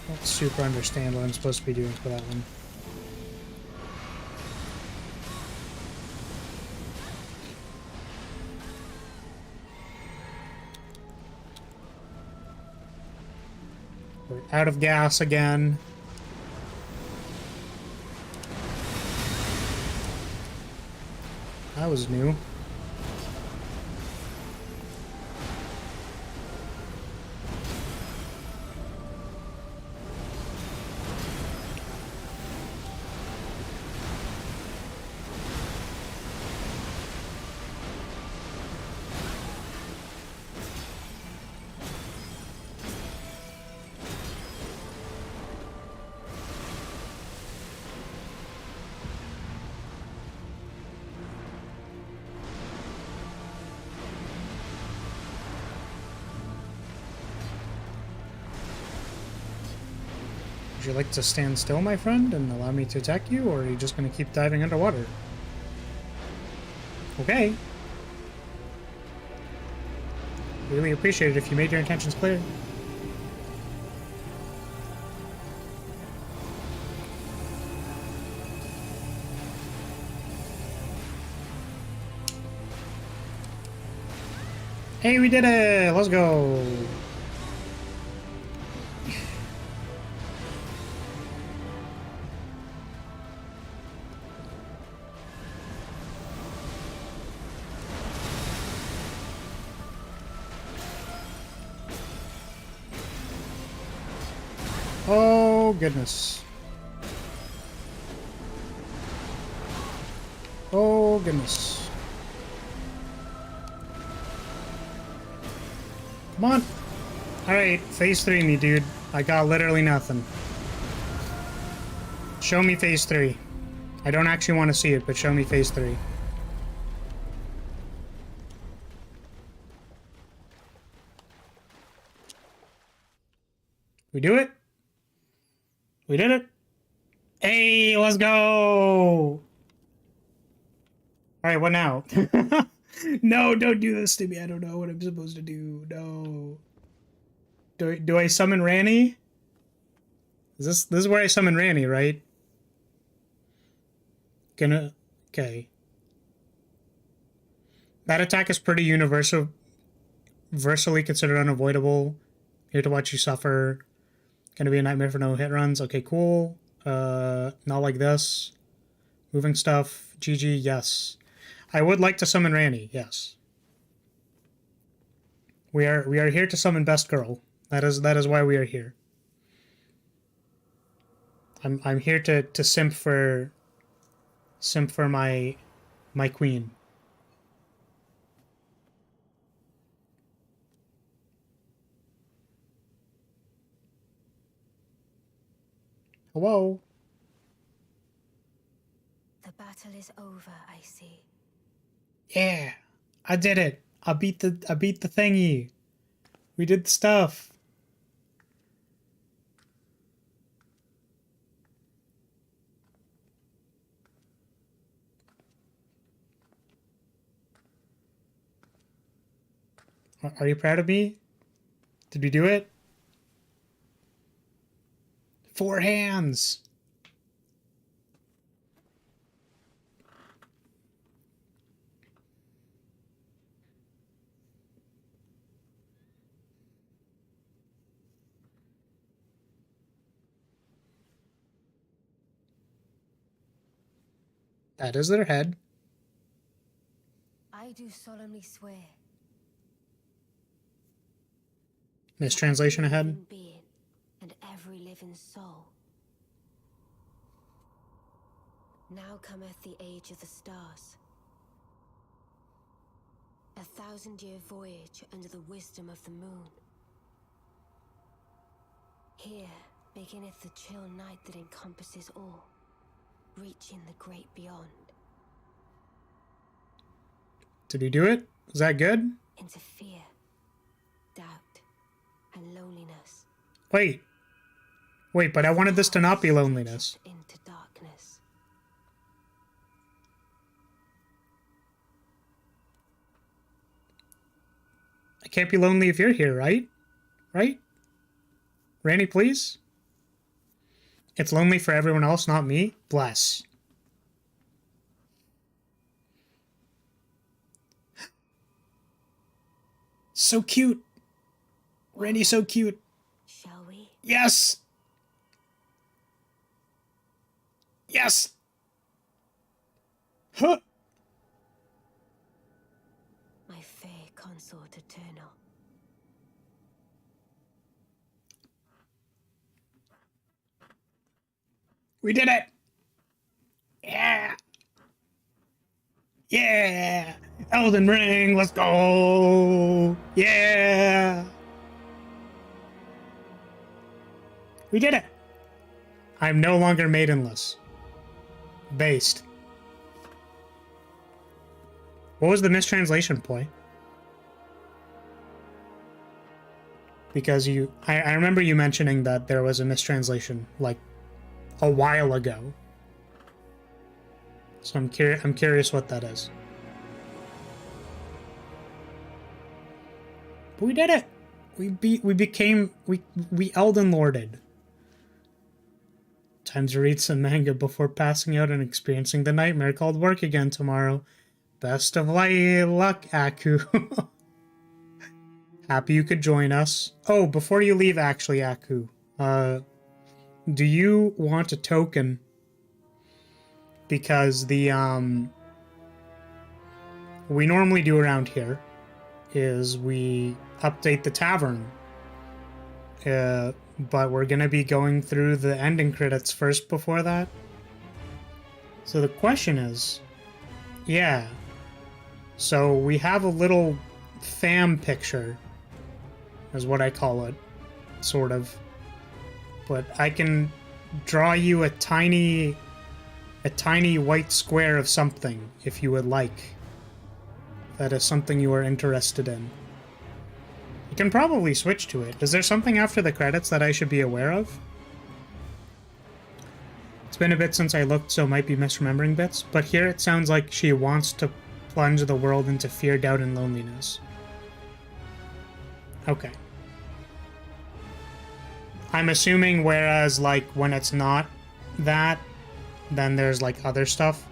I don't super understand what I'm supposed to be doing for that one. We're out of gas again. That was new. Would you like to stand still, my friend, and allow me to attack you, or are you just going to keep diving underwater? Okay. Really appreciate it if you made your intentions clear. Hey, we did it! Let's go! Oh, goodness. Oh, goodness. Come on. Alright, phase 3 me, dude. I got literally nothing. Show me phase 3. I don't actually want to see it, but show me phase 3. We do it? We did it. Hey, let's go. All right, what now? No, don't do this to me. I don't know what I'm supposed to do. No. Do I summon Ranny? This is where I summon Ranny, right? Okay. That attack is pretty universally considered unavoidable Here to watch you suffer. Gonna be a nightmare for no hit runs. Okay, cool. Not like this. Moving stuff. GG, yes. I would like to summon Ranny, yes. We are here to summon Best Girl. That is why we are here. I'm here to simp for my queen. Hello. The battle is over, I see. Yeah, I did it. I beat the thingy. We did the stuff. Are you proud of me? Did we do it? 4 hands. That is their head. I do solemnly swear. Mistranslation Every ahead. living being and every living soul. Now cometh the age of the stars. 1,000-year voyage under the wisdom of the moon. Here beginneth the chill night that encompasses all, reaching the great beyond. Did we do it? Was that good? Into fear, doubt, and loneliness. Wait, but I wanted this to not be loneliness. Into darkness. I can't be lonely if you're here, right? Right? Randy, please? It's lonely for everyone else, not me? Bless. So cute. Randy's so cute. Shall we? Yes! Yes! Huh! My fair consort eternal. We did it! Yeah! Yeah! Elden Ring, let's go! Yeah! We did it! I'm no longer maidenless. Based. What was the mistranslation ploy? Because I remember you mentioning that there was a mistranslation, like, a while ago. So I'm curious what that is. But we did it! We Elden Lorded. Time to read some manga before passing out and experiencing the nightmare called work again tomorrow. Best of luck, Aku. Happy you could join us. Oh, before you leave, actually, Aku, do you want a token? Because the, we normally do around here is we update the tavern. But we're gonna be going through the ending credits first before that. So the question is, yeah. So we have a little fam picture, is what I call it, sort of. But I can draw you a tiny white square of something if you would like. That is something you are interested in. You can probably switch to it. Is there something after the credits that I should be aware of? It's been a bit since I looked, so might be misremembering bits, but here it sounds like she wants to plunge the world into fear, doubt, and loneliness. Okay. I'm assuming whereas, like, when it's not that, then there's, like, other stuff.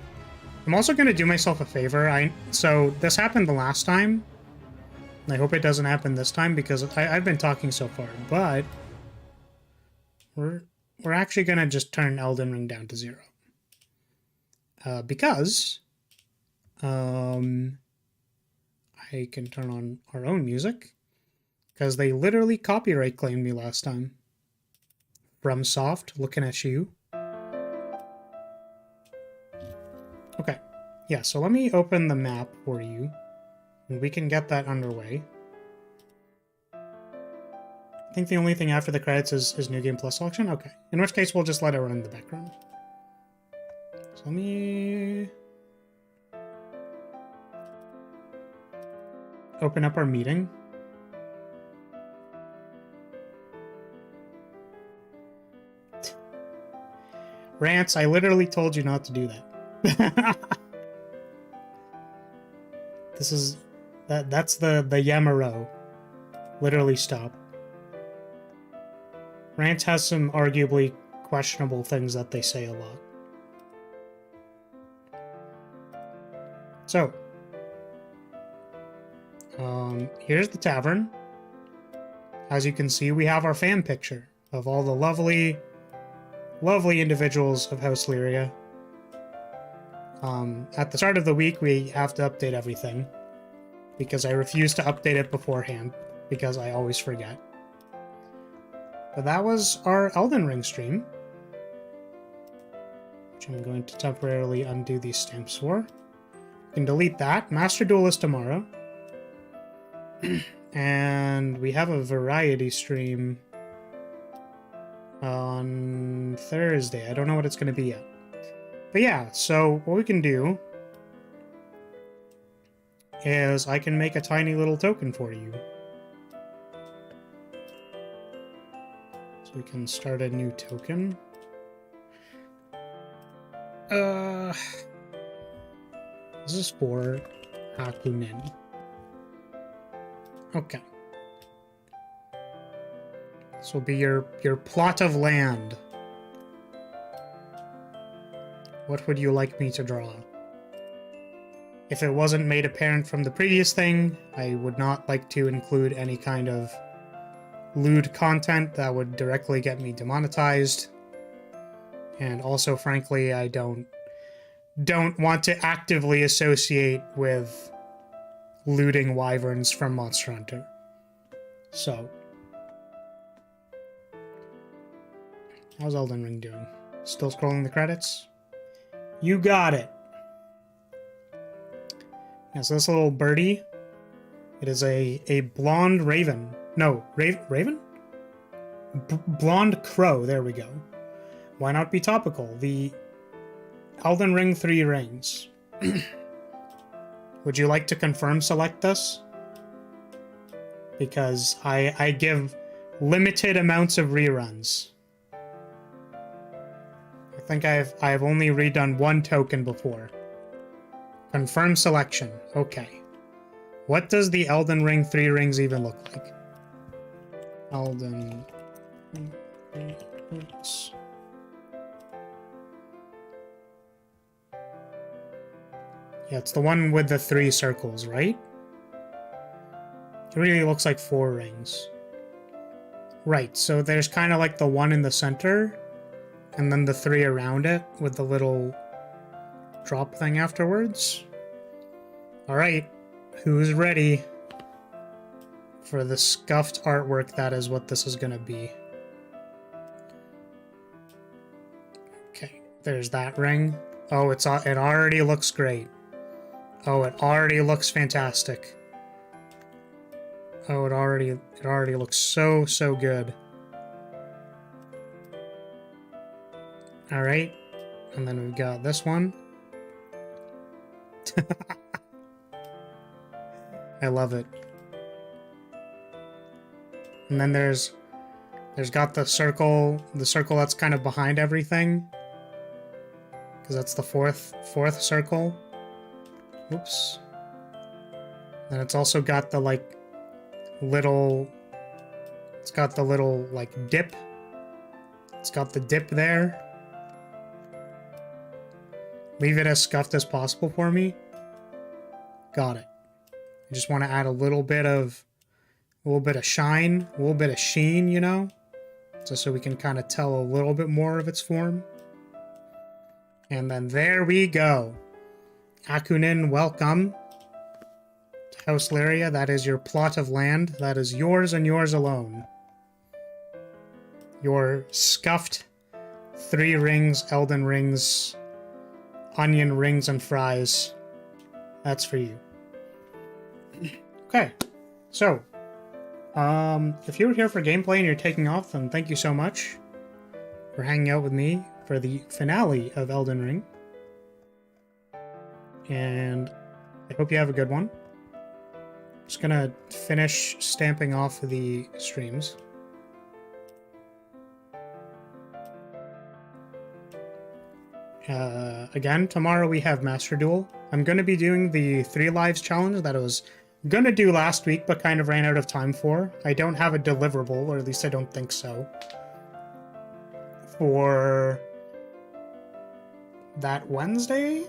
I'm also going to do myself a favor. So this happened the last time, I hope it doesn't happen this time because I've been talking so far, but we're actually gonna just turn Elden Ring down to 0. Because I can turn on our own music because they literally copyright claimed me last time. From Soft, looking at you. Okay. Yeah, so let me open the map for you, and we can get that underway. I think the only thing after the credits is New Game Plus selection? Okay. In which case, we'll just let it run in the background. So let me open up our meeting. Rants, I literally told you not to do that. This is... That's the Yamaro. Literally stop. Rants has some arguably questionable things that they say a lot. So, here's the tavern. As you can see, we have our fan picture of all the lovely individuals of House Lyria. At the start of the week, we have to update everything because I refuse to update it beforehand because I always forget. But that was our Elden Ring stream, which I'm going to temporarily undo these stamps for. You can delete that. Master Duel is tomorrow. And we have a variety stream on Thursday. I don't know what it's going to be yet. But yeah, so what we can do is I can make a tiny little token for you. So we can start a new token. This is for Hakunin. Okay. This will be your plot of land. What would you like me to draw? If it wasn't made apparent from the previous thing, I would not like to include any kind of lewd content that would directly get me demonetized. And also, frankly, I don't want to actively associate with looting wyverns from Monster Hunter. So, how's Elden Ring doing? Still scrolling the credits? You got it! Yeah, so this little birdie, it is a blonde raven. No, raven? Blonde crow, there we go. Why not be topical? The Elden Ring 3 rings. Would you like to confirm select this? Because I give limited amounts of reruns. I think I've only redone one token before. Confirm selection. Okay. What does the Elden Ring 3 rings even look like? Elden Ring rings. Yeah, it's the one with the 3 circles, right? It really looks like 4 rings. Right, so there's kind of like the one in the center, and then the 3 around it with the little drop thing afterwards. Alright, who's ready for the scuffed artwork that is what this is gonna be? Okay, there's that ring. Oh, it already looks great. Oh, it already looks fantastic. Oh, it already looks so good. Alright. And then we've got this one. I love it. And then there's got the circle that's kind of behind everything. Because that's the fourth circle. Oops. And it's also got the it's got the little dip. It's got the dip there. Leave it as scuffed as possible for me. Got it. just want to add a little bit of shine, a little bit of sheen, you know, just so we can kind of tell a little bit more of its form. And then there we go. Akunin, welcome to House Lyria. That is your plot of land. That is yours and yours alone. Your scuffed 3 rings, Elden rings, onion rings and fries. That's for you. Okay, so if you're here for gameplay and you're taking off, then thank you so much for hanging out with me for the finale of Elden Ring. And I hope you have a good one. Just gonna finish stamping off the streams. Again, tomorrow we have Master Duel. I'm going to be doing the 3 lives challenge that I was going to do last week, but kind of ran out of time for. I don't have a deliverable, or at least I don't think so, for that Wednesday.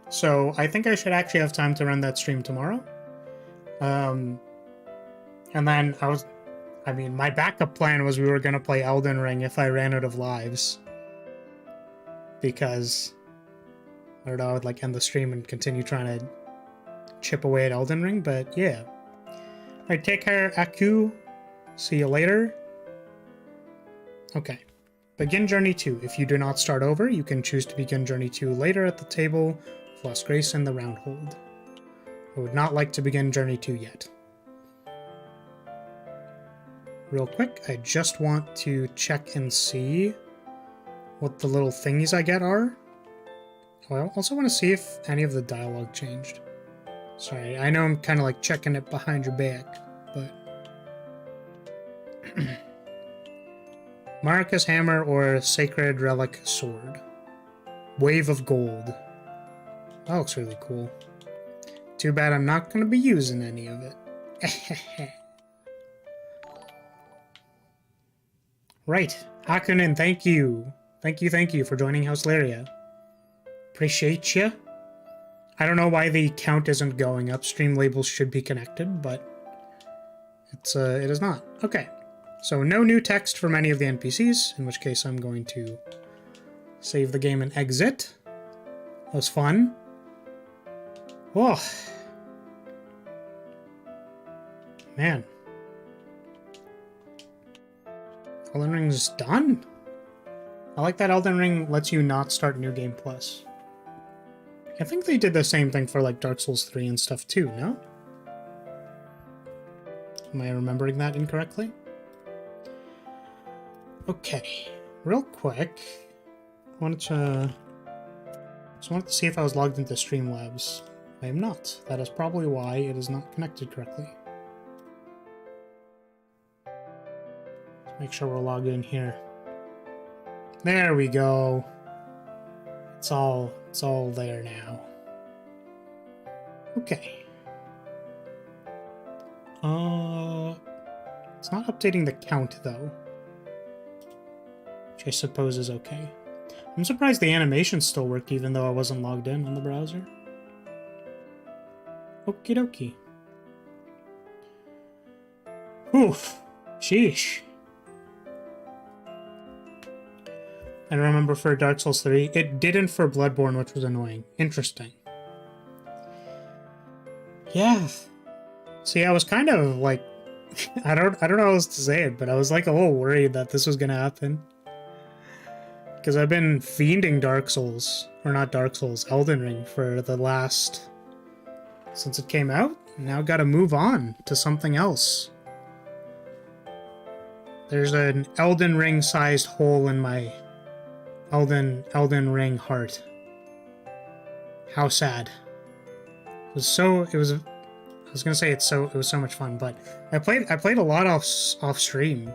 So I think I should actually have time to run that stream tomorrow. And then my backup plan was we were going to play Elden Ring if I ran out of lives. Because, I don't know, I would like end the stream and continue trying to chip away at Elden Ring, but yeah. Alright, take care, Aku. See you later. Okay. Begin Journey 2. If you do not start over, you can choose to begin Journey 2 later at the table with Lost Grace and the Round Hold. I would not like to begin Journey 2 yet. Real quick, I just want to check and see what the little thingies I get are. Oh, I also want to see if any of the dialogue changed. Sorry, I know I'm kind of like checking it behind your back, but... Marcus Hammer or Sacred Relic Sword. Wave of Gold. That looks really cool. Too bad I'm not going to be using any of it. Right. Hakunin, thank you. Thank you for joining House Lyria. Appreciate you. I don't know why the count isn't going up. Stream labels should be connected, but it is not. Okay. So no new text from any of the NPCs, in which case I'm going to save the game and exit. That was fun. Oh. Man. Elden Ring's done? I like that Elden Ring lets you not start New Game Plus. I think they did the same thing for like Dark Souls 3 and stuff too, no? Am I remembering that incorrectly? Okay, real quick, I just wanted to see if I was logged into Streamlabs. I am not. That is probably why it is not connected correctly. Let's make sure we're logged in here. There we go. It's all there now. Okay. It's not updating the count though, which I suppose is okay. I'm surprised the animations still work even though I wasn't logged in on the browser. Okie dokie. Oof. Sheesh. I remember for Dark Souls 3, it didn't for Bloodborne, which was annoying. Interesting. Yeah. See, I was kind of like, I don't know how else to say it, but I was like a little worried that this was gonna happen. Because I've been fiending Dark Souls, or not Dark Souls, Elden Ring for the last, since it came out. Now gotta move on to something else. There's an Elden Ring sized hole in my Elden Ring heart. How sad. It was so much fun, but I played a lot off stream.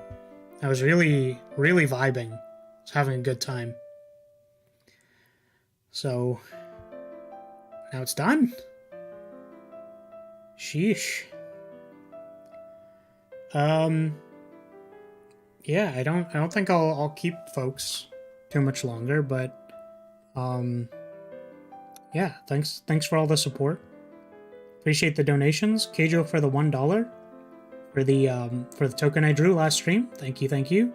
I was really vibing. I was having a good time. So now it's done. Sheesh. Yeah, I don't think I'll keep folks too much longer, but yeah, thanks for all the support. Appreciate the donations. Keijo for the $1 for the token I drew last stream. Thank you.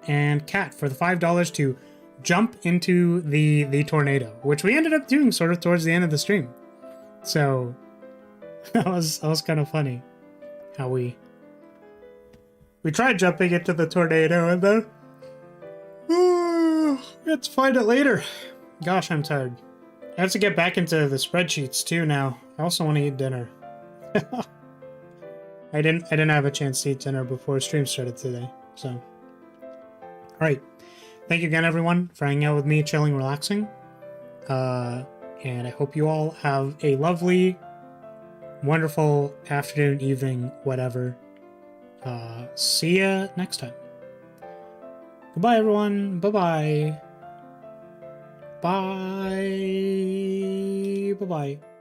And Kat for the $5 to jump into the tornado, which we ended up doing sort of towards the end of the stream. So that was kind of funny how we tried jumping into the tornado and then we had to find it later. Gosh, I'm tired. I have to get back into the spreadsheets too now. I also want to eat dinner. I didn't have a chance to eat dinner before stream started today. So, all right. Thank you again, everyone, for hanging out with me, chilling, relaxing. And I hope you all have a lovely, wonderful afternoon, evening, whatever. See ya next time. Goodbye, everyone. Bye-bye. Bye. Bye-bye.